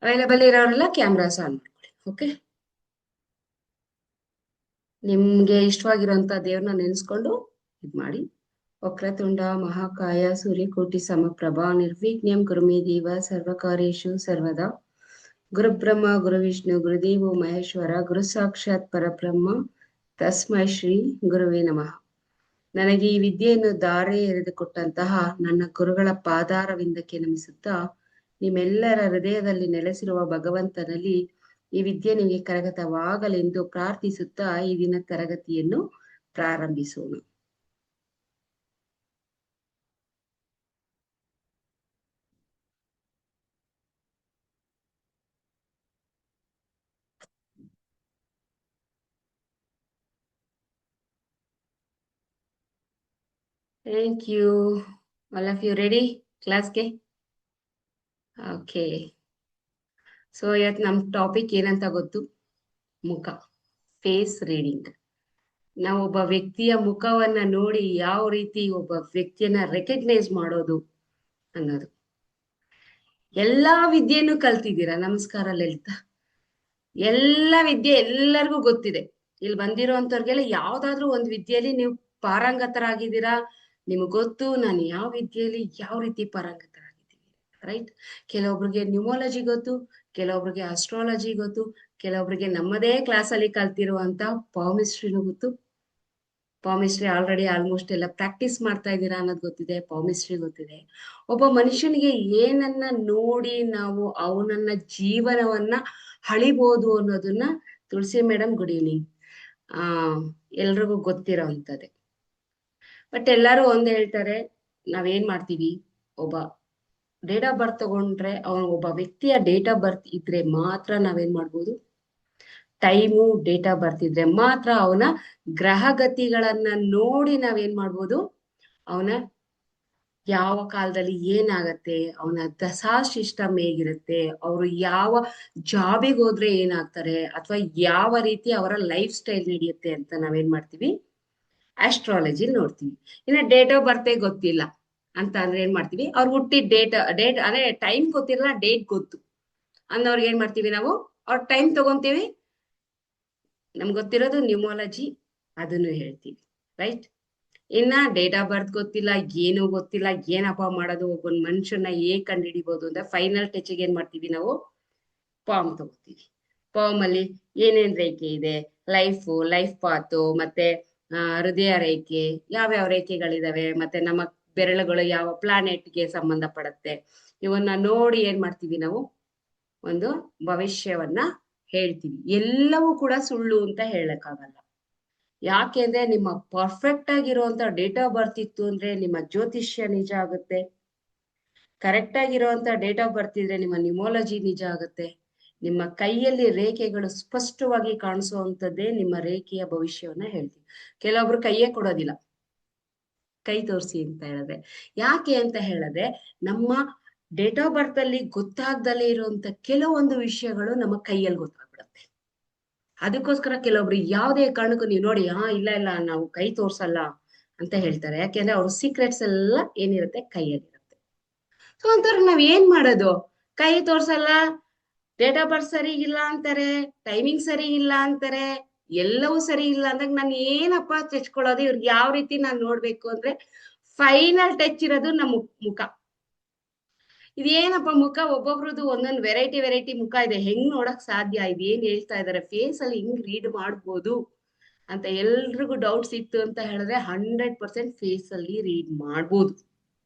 Available ಇರೋರೆಲ್ಲ cameras on ಮಾಡ್ಕೊಳ್ಳಿ. Okay, ನಿಮ್ಗೆ ಇಷ್ಟವಾಗಿರೋಂಥ ದೇವ್ರನ್ನ ನೆನೆಸ್ಕೊಂಡು ಇದ್ ಮಾಡಿ. ವಕ್ರತುಂಡ ಮಹಾಕಾಯ ಸೂರ್ಯಕೋಟಿ ಸಮಪ್ರಭಾ ನಿರ್ವಿಘ್ನಂ ಕುರು ಮೇ ದೇವ ಸರ್ವಕಾರ್ಯೇಷು ಸರ್ವದಾ. ಗುರುಬ್ರಹ್ಮ ಗುರುವಿಷ್ಣು ಗುರುದೇವೋ ಮಹೇಶ್ವರ ಗುರು ಸಾಕ್ಷಾತ್ ಪರಬ್ರಹ್ಮ ತಸ್ಮೈ ಶ್ರೀ ಗುರುವೇ ನಮಃ. ನನಗೆ ಈ ವಿದ್ಯೆಯನ್ನು ದಾರೆ ಎರೆದುಕೊಟ್ಟಂತಹ ನನ್ನ ಗುರುಗಳ ಪಾದಾರವಿಂದಕ್ಕೆ ನಮಿಸುತ್ತಾ, ನಿಮ್ಮೆಲ್ಲರ ಹೃದಯದಲ್ಲಿ ನೆಲೆಸಿರುವ ಭಗವಂತನಲ್ಲಿ ಈ ವಿದ್ಯೆ ನಿಮಗೆ ಕರಗತವಾಗಲೆಂದು ಪ್ರಾರ್ಥಿಸುತ್ತಾ ಈ ದಿನ ತರಗತಿಯನ್ನು ಪ್ರಾರಂಭಿಸೋಣ. Thank you. All of you ready ಕ್ಲಾಸ್ಗೆ? ಓಕೆ. ಸೊ ಇವತ್ತು ನಮ್ಮ ಟಾಪಿಕ್ ಏನಂತ ಗೊತ್ತು? ಮುಖ, ಫೇಸ್ ರೀಡಿಂಗ್. ನಾವು ಒಬ್ಬ ವ್ಯಕ್ತಿಯ ಮುಖವನ್ನ ನೋಡಿ ಯಾವ ರೀತಿ ಒಬ್ಬ ವ್ಯಕ್ತಿಯನ್ನ ರೆಕಗ್ನೈಸ್ ಮಾಡೋದು ಅನ್ನೋದು. ಎಲ್ಲಾ ವಿದ್ಯೆಯನ್ನು ಕಲ್ತಿದ್ದೀರಾ? ನಮಸ್ಕಾರ ಲಲಿತಾ. ಎಲ್ಲ ವಿದ್ಯೆ ಎಲ್ಲರಿಗೂ ಗೊತ್ತಿದೆ. ಇಲ್ಲಿ ಬಂದಿರೋಂಥವ್ರಿಗೆಲ್ಲ ಯಾವ್ದಾದ್ರು ಒಂದು ವಿದ್ಯೆಯಲ್ಲಿ ನೀವು ಪಾರಂಗತರಾಗಿದ್ದೀರಾ, ನಿಮ್ಗೆ ಗೊತ್ತು ನಾನು ಯಾವ ವಿದ್ಯೆಯಲ್ಲಿ ಯಾವ ರೀತಿ ಪಾರಂಗತರಾಗಿದ್ದೀನಿ, ರೈಟ್? ಕೆಲವೊಬ್ರಿಗೆ ನ್ಯೂಮಾಲಜಿ ಗೊತ್ತು, ಕೆಲವೊಬ್ರಿಗೆ ಆಸ್ಟ್ರಾಲಜಿ ಗೊತ್ತು, ಕೆಲವೊಬ್ರಿಗೆ ನಮ್ಮದೇ ಕ್ಲಾಸಲ್ಲಿ ಕಲ್ತಿರುವಂತ ಪಾಮಿಸ್ಟ್ರಿನೂ ಗೊತ್ತು. ಪಾಮಿಸ್ಟ್ರಿ ಆಲ್ರೆಡಿ ಆಲ್ಮೋಸ್ಟ್ ಎಲ್ಲ ಪ್ರಾಕ್ಟೀಸ್ ಮಾಡ್ತಾ ಇದ್ದೀರಾ ಅನ್ನೋದು ಗೊತ್ತಿದೆ, ಪಾಮಿಸ್ಟ್ರಿ ಗೊತ್ತಿದೆ. ಒಬ್ಬ ಮನುಷ್ಯನಿಗೆ ಏನನ್ನ ನೋಡಿ ನಾವು ಅವನನ್ನ ಜೀವನವನ್ನ ಹಳಿಬೋದು ಅನ್ನೋದನ್ನ, ತುಳಸಿ ಮೇಡಮ್ ಗುಡ್ ಈವ್ನಿಂಗ್, ಎಲ್ರಿಗೂ ಗೊತ್ತಿರೋ ಅಂತದೆ. ಬಟ್ ಎಲ್ಲರೂ ಒಂದ್ ಹೇಳ್ತಾರೆ, ನಾವೇನ್ ಮಾಡ್ತೀವಿ, ಒಬ್ಬ ಡೇಟ್ ಆಫ್ ಬರ್ತ್ ತಗೊಂಡ್ರೆ ಅವನ ಒಬ್ಬ ವ್ಯಕ್ತಿಯ ಡೇಟ್ ಆಫ್ ಬರ್ತ್ ಇದ್ರೆ ಮಾತ್ರ ನಾವೇನ್ ಮಾಡ್ಬೋದು, ಟೈಮು ಡೇಟ್ ಆಫ್ ಬರ್ತ್ ಇದ್ರೆ ಮಾತ್ರ ಅವನ ಗ್ರಹಗತಿಗಳನ್ನ ನೋಡಿ ನಾವೇನ್ ಮಾಡ್ಬೋದು, ಅವನ ಯಾವ ಕಾಲದಲ್ಲಿ ಏನಾಗತ್ತೆ, ಅವನ ದಶಾ ಸಿಸ್ಟಮ್ ಹೇಗಿರುತ್ತೆ, ಅವರು ಯಾವ ಜಾಬಿಗೆ ಹೋದ್ರೆ ಏನಾಗ್ತಾರೆ, ಅಥವಾ ಯಾವ ರೀತಿ ಅವರ ಲೈಫ್ ಸ್ಟೈಲ್ ನಡೆಯುತ್ತೆ ಅಂತ ನಾವೇನ್ ಮಾಡ್ತೀವಿ, ಆಸ್ಟ್ರಾಲಜಿ ನೋಡ್ತೀವಿ. ಇನ್ನು ಡೇಟ್ ಆಫ್ ಬರ್ತ್ ಗೊತ್ತಿಲ್ಲ ಅಂತ ಅಂದ್ರೆ ಏನ್ ಮಾಡ್ತೀವಿ, ಅವ್ರು ಹುಟ್ಟಿದ ಡೇಟ್ ಅಂದ್ರೆ ಟೈಮ್ ಗೊತ್ತಿರಲ್ಲ, ಡೇಟ್ ಗೊತ್ತು ಅನ್ನೋರ್ಗೆ ಏನ್ ಮಾಡ್ತೀವಿ ನಾವು, ಅವ್ರ ಟೈಮ್ ತಗೊಂತೀವಿ. ನಮ್ಗೆ ಗೊತ್ತಿರೋದು ನ್ಯೂಮಾಲಜಿ, ಅದನ್ನು ಹೇಳ್ತೀವಿ, ರೈಟ್? ಇನ್ನ ಡೇಟ್ ಆಫ್ ಬರ್ತ್ ಗೊತ್ತಿಲ್ಲ, ಏನು ಗೊತ್ತಿಲ್ಲ, ಏನಪ್ಪ ಮಾಡೋದು, ಒಬ್ಬನ್ ಮನುಷ್ಯನ ಹೇಗ್ ಕಂಡು ಹಿಡಿಬಹುದು ಅಂತ ಫೈನಲ್ ಟಚ್ಗೆ ಏನ್ ಮಾಡ್ತೀವಿ ನಾವು, ಫಾರ್ಮ್ ತಗೋತೀವಿ. ಫಾರ್ಮ್ ಅಲ್ಲಿ ಏನೇನ್ ರೇಖೆ ಇದೆ, ಲೈಫ್ ಪಾತು, ಮತ್ತೆ ಹೃದಯ ರೇಖೆ, ಯಾವ್ಯಾವ ರೇಖೆಗಳಿದಾವೆ, ಮತ್ತೆ ನಮ್ಮ ಬೆರಳುಗಳು ಯಾವ ಪ್ಲಾನೆಟ್ಗೆ ಸಂಬಂಧ ಪಡುತ್ತೆ, ಇವನ್ನ ನೋಡಿ ಏನ್ ಮಾಡ್ತೀವಿ ನಾವು, ಒಂದು ಭವಿಷ್ಯವನ್ನ ಹೇಳ್ತೀವಿ. ಎಲ್ಲವೂ ಕೂಡ ಸುಳ್ಳು ಅಂತ ಹೇಳಕ್ಕಾಗಲ್ಲ. ಯಾಕೆಂದ್ರೆ ನಿಮ್ಮ ಪರ್ಫೆಕ್ಟ್ ಆಗಿರುವಂತ ಡೇಟ್ ಆಫ್ ಬರ್ತ್ ಇತ್ತು ಅಂದ್ರೆ ನಿಮ್ಮ ಜ್ಯೋತಿಷ್ಯ ನಿಜ ಆಗುತ್ತೆ. ಕರೆಕ್ಟ್ ಆಗಿರುವಂತ ಡೇಟ್ ಆಫ್ ಬರ್ತ್ ಇದ್ರೆ ನಿಮ್ಮ ನ್ಯೂಮಾಲಜಿ ನಿಜ ಆಗುತ್ತೆ. ನಿಮ್ಮ ಕೈಯಲ್ಲಿ ರೇಖೆಗಳು ಸ್ಪಷ್ಟವಾಗಿ ಕಾಣಿಸುವಂತದ್ದೇ ನಿಮ್ಮ ರೇಖೆಯ ಭವಿಷ್ಯವನ್ನ ಹೇಳ್ತೀವಿ. ಕೆಲವೊಬ್ರು ಕೈಯೇ ಕೊಡೋದಿಲ್ಲ, ಕೈ ತೋರಿಸಿ ಅಂತ ಹೇಳಿದ್ರೆ. ಯಾಕೆ ಅಂತ ಹೇಳಿದ್ರೆ, ನಮ್ಮ ಡೇಟ್ ಆಫ್ ಬರ್ತ್ ಅಲ್ಲಿ ಗೊತ್ತಾಗ್ದಲೇ ಇರುವಂತ ಕೆಲವೊಂದು ವಿಷಯಗಳು ನಮ್ಮ ಕೈಯಲ್ಲಿ ಗೊತ್ತಾಗ್ಬಿಡುತ್ತೆ. ಅದಕ್ಕೋಸ್ಕರ ಕೆಲವೊಬ್ರು ಯಾವುದೇ ಕಾರಣಕ್ಕೂ ನೀವು ನೋಡಿ, ಇಲ್ಲ ಇಲ್ಲ ನಾವು ಕೈ ತೋರ್ಸಲ್ಲ ಅಂತ ಹೇಳ್ತಾರೆ. ಯಾಕೆಂದ್ರೆ ಅವ್ರ ಸೀಕ್ರೆಟ್ಸ್ ಎಲ್ಲ ಏನಿರುತ್ತೆ, ಕೈಯಲ್ಲಿರುತ್ತೆ. ಸೊ ಅಂತವ್ರಿಗೆ ನಾವ್ ಏನ್ ಮಾಡೋದು, ಕೈ ತೋರ್ಸಲ್ಲ, ಡೇಟ್ ಆಫ್ ಬರ್ತ್ ಸರಿ ಇಲ್ಲ ಅಂತಾರೆ, ಟೈಮಿಂಗ್ ಸರಿ ಇಲ್ಲ ಅಂತಾರೆ, ಎಲ್ಲವೂ ಸರಿ ಇಲ್ಲ ಅಂದಾಗ ನಾನು ಏನಪ್ಪಾ ತೆಚ್ಕೊಳ್ಳೋದು, ಇವ್ರಿಗೆ ಯಾವ ರೀತಿ ನಾನ್ ನೋಡ್ಬೇಕು ಅಂದ್ರೆ, ಫೈನಲ್ ಟಚ್ ಇರೋದು ನಮ್ಮ ಮುಖ. ಇದೇನಪ್ಪ ಮುಖ, ಒಬ್ಬೊಬ್ರದ್ದು ಒಂದೊಂದು ವೆರೈಟಿ ಮುಖ ಇದೆ, ಹೆಂಗ್ ನೋಡಕ್ ಸಾಧ್ಯ, ಇದೇನ್ ಹೇಳ್ತಾ ಇದಾರೆ, ಫೇಸ್ ಅಲ್ಲಿ ಹಿಂಗ್ ರೀಡ್ ಮಾಡ್ಬೋದು ಅಂತ ಎಲ್ರಿಗೂ ಡೌಟ್ಸ್ ಇತ್ತು ಅಂತ ಹೇಳಿದ್ರೆ 100% ಫೇಸ್ ಅಲ್ಲಿ ರೀಡ್ ಮಾಡ್ಬೋದು.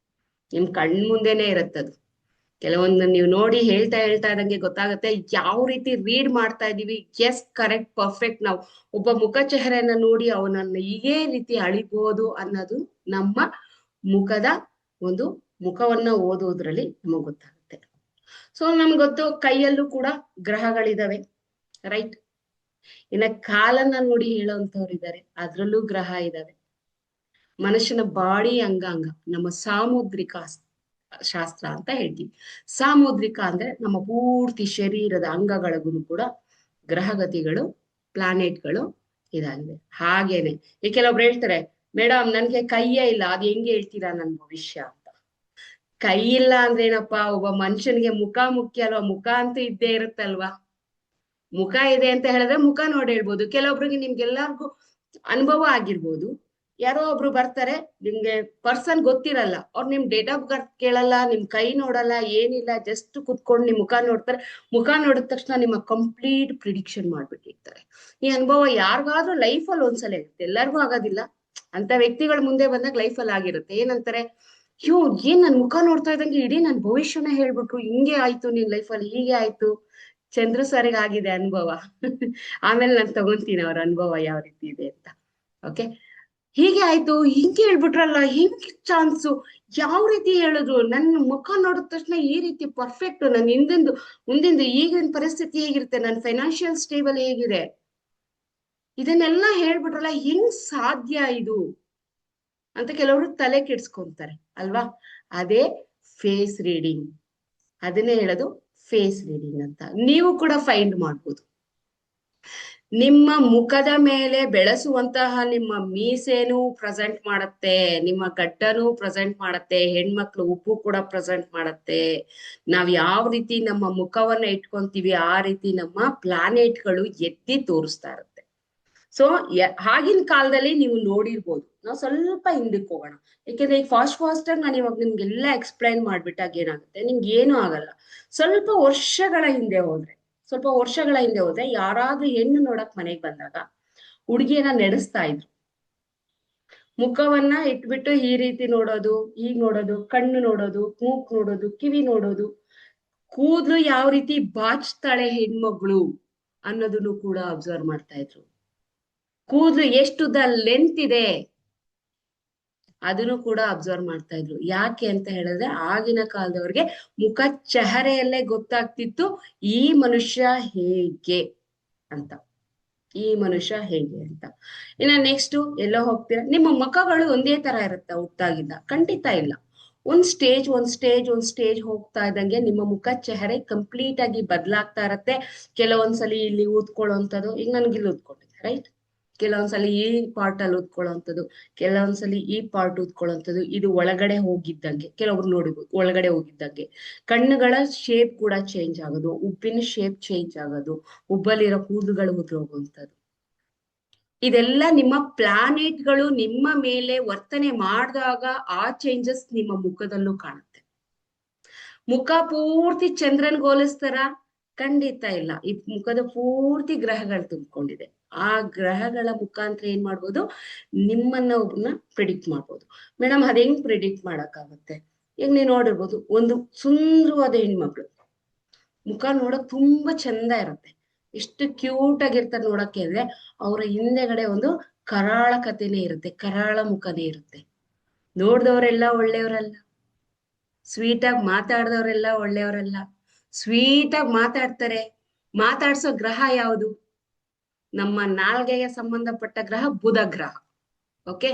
ನಿಮ್ ಕಣ್ ಮುಂದೆನೆ ಇರತ್ತದು. ಕೆಲವೊಂದು ನೀವು ನೋಡಿ ಹೇಳ್ತಾ ಇದ್ದಂಗೆ ಗೊತ್ತಾಗುತ್ತೆ ಯಾವ ರೀತಿ ರೀಡ್ ಮಾಡ್ತಾ ಇದೀವಿ. Yes, correct, perfect. ನಾವು ಒಬ್ಬ ಮುಖ ಚೆಹರೆಯನ್ನ ನೋಡಿ ಅವನನ್ನ ಇದೇ ರೀತಿ ಅಳಿಬಹುದು ಅನ್ನೋದು ನಮ್ಮ ಮುಖದ ಒಂದು ಮುಖವನ್ನ ಓದೋದ್ರಲ್ಲಿ ನಮಗ್ ಗೊತ್ತಾಗುತ್ತೆ. ಸೊ ನಮ್ಗೆ ಗೊತ್ತು, ಕೈಯಲ್ಲೂ ಕೂಡ ಗ್ರಹಗಳಿದಾವೆ, ರೈಟ್? ಇನ್ನ ಕಾಲನ್ನ ನೋಡಿ ಹೇಳೋಂಥವ್ರು ಇದ್ದಾರೆ, ಅದ್ರಲ್ಲೂ ಗ್ರಹ ಇದಾವೆ. ಮನುಷ್ಯನ ಬಾಡಿ ಅಂಗಾಂಗ, ನಮ್ಮ ಸಾಮುದ್ರಿಕ ಶಾಸ್ತ್ರ ಅಂತ ಹೇಳ್ತೀವಿ. ಸಾಮುದ್ರಿಕ ಅಂದ್ರೆ ನಮ್ಮ ಪೂರ್ತಿ ಶರೀರದ ಅಂಗಗಳಿಗೂ ಕೂಡ ಗ್ರಹಗತಿಗಳು, ಪ್ಲಾನೆಟ್ಗಳು ಇದಾಗಿದೆ. ಹಾಗೇನೆ ಈ ಕೆಲವೊಬ್ರು ಹೇಳ್ತಾರೆ, ಮೇಡಮ್ ನನ್ಗೆ ಕೈಯೇ ಇಲ್ಲ, ಅದ್ ಹೆಂಗೆ ಹೇಳ್ತೀರಾ ನನ್ ಭವಿಷ್ಯ ಅಂತ. ಕೈ ಇಲ್ಲ ಅಂದ್ರೆ ಏನಪ್ಪಾ, ಒಬ್ಬ ಮನುಷ್ಯನಿಗೆ ಮುಖ ಮುಖ್ಯ ಅಲ್ವಾ? ಮುಖ ಅಂತೂ ಇದ್ದೇ ಇರುತ್ತಲ್ವಾ? ಮುಖ ಇದೆ ಅಂತ ಹೇಳಿದ್ರೆ ಮುಖ ನೋಡಿ ಹೇಳ್ಬೋದು. ಕೆಲವೊಬ್ರಿಗೆ ನಿಮ್ಗೆಲ್ಲರಿಗೂ ಅನುಭವ ಆಗಿರ್ಬೋದು. ಯಾರೋ ಒಬ್ರು ಬರ್ತಾರೆ, ನಿಮ್ಗೆ ಪರ್ಸನ್ ಗೊತ್ತಿರಲ್ಲ, ಅವ್ರು ನಿಮ್ ಡೇಟ್ ಆಫ್ ಬರ್ತ್ ಕೇಳಲ್ಲ, ನಿಮ್ ಕೈ ನೋಡಲ್ಲ, ಏನಿಲ್ಲ, ಜಸ್ಟ್ ಕುತ್ಕೊಂಡು ನಿಮ್ ಮುಖ ನೋಡ್ತಾರೆ. ಮುಖ ನೋಡಿದ ತಕ್ಷಣ ನಿಮ್ಮ ಕಂಪ್ಲೀಟ್ ಪ್ರಿಡಿಕ್ಷನ್ ಮಾಡ್ಬಿಟ್ಟಿರ್ತಾರೆ. ಈ ಅನುಭವ ಯಾರಿಗಾದ್ರೂ ಲೈಫಲ್ಲಿ ಒಂದ್ಸಲ ಇರುತ್ತೆ, ಎಲ್ಲರಿಗೂ ಆಗೋದಿಲ್ಲ. ಅಂತ ವ್ಯಕ್ತಿಗಳ ಮುಂದೆ ಬಂದಾಗ ಲೈಫಲ್ಲಿ ಆಗಿರುತ್ತೆ. ಏನಂತಾರೆ, ಅಯ್ಯೋ ಏನ್ ನನ್ ಮುಖ ನೋಡ್ತಾ ಇದ್ದಂಗೆ ಇಡೀ ನನ್ ಭವಿಷ್ಯನ ಹೇಳ್ಬಿಟ್ರು, ಹಿಂಗೆ ಆಯ್ತು ನಿನ್ ಲೈಫಲ್ಲಿ, ಹೀಗೆ ಆಯ್ತು. ಚಂದ್ರು ಸರ್ಗೆ ಆಗಿದೆ ಅನುಭವ. ಆಮೇಲೆ ನಾನು ತಗೊಂತೀನಿ ಅವ್ರ ಅನುಭವ ಯಾವ ರೀತಿ ಇದೆ ಅಂತ. ಓಕೆ, ಹೀಗೆ ಆಯ್ತು, ಹಿಂಗೆ ಹೇಳ್ಬಿಟ್ರಲ್ಲ, ಹಿಂಗ್ ಚಾನ್ಸು, ಯಾವ ರೀತಿ ಹೇಳಿದ್ರು, ನನ್ನ ಮುಖ ನೋಡಿದ ತಕ್ಷಣ ಈ ರೀತಿ ಪರ್ಫೆಕ್ಟ್, ನನ್ನ ಹಿಂದಿಂದು ಮುಂದಿಂದು ಈಗಿನ ಪರಿಸ್ಥಿತಿ ಹೇಗಿರುತ್ತೆ, ನನ್ನ ಫೈನಾನ್ಷಿಯಲ್ ಸ್ಟೇಬಲ್ ಹೇಗಿದೆ, ಇದನ್ನೆಲ್ಲ ಹೇಳ್ಬಿಟ್ರಲ್ಲ, ಹೆಂಗ್ ಸಾಧ್ಯ ಇದು ಅಂತ ಕೆಲವರು ತಲೆ ಕೆಡ್ಸ್ಕೊಂತಾರೆ ಅಲ್ವಾ? ಅದೇ ಫೇಸ್ ರೀಡಿಂಗ್. ಅದನ್ನೇ ಹೇಳೋದು ಫೇಸ್ ರೀಡಿಂಗ್ ಅಂತ. ನೀವು ಕೂಡ ಫೈಂಡ್ ಮಾಡ್ಬೋದು. ನಿಮ್ಮ ಮುಖದ ಮೇಲೆ ಬೆಳೆಸುವಂತಹ ನಿಮ್ಮ ಮೀಸೆನೂ ಪ್ರೆಸೆಂಟ್ ಮಾಡುತ್ತೆ, ನಿಮ್ಮ ಗಡ್ಡನೂ ಪ್ರೆಸೆಂಟ್ ಮಾಡುತ್ತೆ, ಹೆಣ್ಮಕ್ಳು ಉಪ್ಪು ಕೂಡ ಪ್ರೆಸೆಂಟ್ ಮಾಡುತ್ತೆ. ನಾವ್ ಯಾವ ರೀತಿ ನಮ್ಮ ಮುಖವನ್ನ ಇಟ್ಕೊಂತೀವಿ ಆ ರೀತಿ ನಮ್ಮ ಪ್ಲಾನೆಟ್ಗಳು ಎತ್ತಿ ತೋರಿಸ್ತಾ ಇರುತ್ತೆ. ಸೊ ಆಗಿನ ಕಾಲದಲ್ಲಿ ನೀವು ನೋಡಿರ್ಬೋದು. ನಾವು ಸ್ವಲ್ಪ ಹಿಂದಕ್ಕೆ ಹೋಗೋಣ, ಯಾಕೆಂದ್ರೆ ಈಗ ಫಾಸ್ಟ್ ಆಗಿ ನಾನು ಇವಾಗ ನಿಮ್ಗೆಲ್ಲ ಎಕ್ಸ್ಪ್ಲೈನ್ ಮಾಡ್ಬಿಟ್ಟಾಗ ಏನಾಗುತ್ತೆ, ನಿಮ್ಗೆ ಏನು ಆಗಲ್ಲ. ಸ್ವಲ್ಪ ವರ್ಷಗಳ ಹಿಂದೆ ಹೋದ್ರೆ ಯಾರಾದ್ರೂ ಹೆಣ್ಣು ನೋಡಕ್ ಮನೆಗ್ ಬಂದಾಗ ಹುಡುಗಿಯನ್ನ ನಡೆಸ್ತಾ ಇದ್ರು. ಮುಖವನ್ನ ಇಟ್ಬಿಟ್ಟು ಈ ರೀತಿ ನೋಡೋದು, ಹೀಗ್ ನೋಡೋದು, ಕಣ್ಣು ನೋಡೋದು, ಮೂಕ್ ನೋಡೋದು, ಕಿವಿ ನೋಡೋದು, ಕೂದ್ಲು ಯಾವ ರೀತಿ ಬಾಚ್ತಾಳೆ ಹೆಣ್ಮಗಳು ಅನ್ನೋದನ್ನು ಕೂಡ ಅಬ್ಸರ್ವ್ ಮಾಡ್ತಾ ಇದ್ರು. ಕೂದ್ಲು ಎಷ್ಟುದ್ದ ಲೆಂತ್ ಇದೆ ಅದನ್ನು ಕೂಡ ಅಬ್ಸರ್ವ್ ಮಾಡ್ತಾ ಇದ್ರು. ಯಾಕೆ ಅಂತ ಹೇಳಿದ್ರೆ ಆಗಿನ ಕಾಲದವ್ರಿಗೆ ಮುಖ ಚೆಹರೆಯಲ್ಲೇ ಗೊತ್ತಾಗ್ತಿತ್ತು ಈ ಮನುಷ್ಯ ಹೇಗೆ ಅಂತ, ಈ ಮನುಷ್ಯ ಹೇಗೆ ಅಂತ. ಇನ್ನ ನೆಕ್ಸ್ಟ್ ಎಲ್ಲೋ ಹೋಗ್ತೀರಾ, ನಿಮ್ಮ ಮುಖಗಳು ಒಂದೇ ತರ ಇರುತ್ತಾ ಹುಟ್ಟಾಗಿದ್ದ? ಖಂಡಿತ ಇಲ್ಲ. ಒಂದ್ ಸ್ಟೇಜ್ ಹೋಗ್ತಾ ಇದ್ದಂಗೆ ನಿಮ್ಮ ಮುಖ ಚೆಹರೆ ಕಂಪ್ಲೀಟ್ ಆಗಿ ಬದಲಾಗ್ತಾ ಇರತ್ತೆ. ಕೆಲವೊಂದ್ಸಲಿ ಇಲ್ಲಿ ಊದ್ಕೊಳ್ಳೋಂಥದ್ದು, ಈಗ ನನ್ಗೆ ಇಲ್ಲಿ ಊದ್ಕೊಂಡಿದೆ ರೈಟ್, ಕೆಲವೊಂದ್ಸಲಿ ಈ ಪಾರ್ಟ್ ಅಲ್ಲಿ ಊದ್ಕೊಳ್ಳೋಂಥದ್ದು, ಕೆಲವೊಂದ್ಸಲಿ ಈ ಪಾರ್ಟ್ ಊದ್ಕೊಳ್ಳೋಂಥದ್ದು. ಇದು ಒಳಗಡೆ ಹೋಗಿದ್ದಂಗೆ, ಕೆಲವೊಬ್ರು ನೋಡಿಬೋದು ಒಳಗಡೆ ಹೋಗಿದ್ದಂಗೆ. ಕಣ್ಣುಗಳ ಶೇಪ್ ಕೂಡ ಚೇಂಜ್ ಆಗೋದು, ಉಬ್ಬಿನ ಶೇಪ್ ಚೇಂಜ್ ಆಗೋದು, ಉಬ್ಬಲಿರೋ ಕೂದಲುಗಳು ಉದುರೋಗುವಂಥದ್ದು. ಇದೆಲ್ಲ ನಿಮ್ಮ ಪ್ಲಾನೆಟ್ಗಳು ನಿಮ್ಮ ಮೇಲೆ ವರ್ತನೆ ಮಾಡಿದಾಗ ಆ ಚೇಂಜಸ್ ನಿಮ್ಮ ಮುಖದಲ್ಲೂ ಕಾಣುತ್ತೆ. ಮುಖ ಪೂರ್ತಿ ಚಂದ್ರನ್ ಹೋಲಿಸ್ತಾರ? ಖಂಡಿತ ಇಲ್ಲ. ಈ ಮುಖದ ಪೂರ್ತಿ ಗ್ರಹಗಳು ತುಂಬಿಕೊಂಡಿದೆ. ಆ ಗ್ರಹಗಳ ಮುಖಾಂತರ ಏನ್ ಮಾಡ್ಬೋದು, ನಿಮ್ಮನ್ನ ಒಬ್ಬನ ಪ್ರಿಡಿಕ್ಟ್ ಮಾಡ್ಬೋದು. ಮೇಡಮ್ ಅದ್ ಹೆಂಗ್ ಪ್ರಿಡಿಕ್ಟ್ ಮಾಡಕ್ಕಾಗತ್ತೆ? ಈಗ ನೀವು ನೋಡಿರ್ಬೋದು, ಒಂದು ಸುಂದರವಾದ ಹೆಣ್ಮಕ್ಳು ಮುಖ ನೋಡಕ್ ತುಂಬಾ ಚಂದ ಇರತ್ತೆ, ಎಷ್ಟು ಕ್ಯೂಟ್ ಆಗಿರ್ತಾರೆ ನೋಡಕ್ಕೆ ಅಂದ್ರೆ ಅವರ ಹಿಂದೆಗಡೆ ಒಂದು ಕರಾಳ ಕಥೆನೇ ಇರುತ್ತೆ, ಕರಾಳ ಮುಖನೇ ಇರುತ್ತೆ. ನೋಡ್ದವ್ರೆಲ್ಲ ಒಳ್ಳೆಯವರಲ್ಲ, ಸ್ವೀಟಾಗಿ ಮಾತಾಡ್ದವ್ರೆಲ್ಲ ಒಳ್ಳೆಯವರಲ್ಲ. ಸ್ವೀಟಾಗಿ ಮಾತಾಡ್ತಾರೆ. ಮಾತಾಡ್ಸೋ ಗ್ರಹ ಯಾವುದು? ನಮ್ಮ ನಾಲ್ಗೆಗೆ ಸಂಬಂಧಪಟ್ಟ ಗ್ರಹ ಬುಧ ಗ್ರಹ. ಓಕೆ,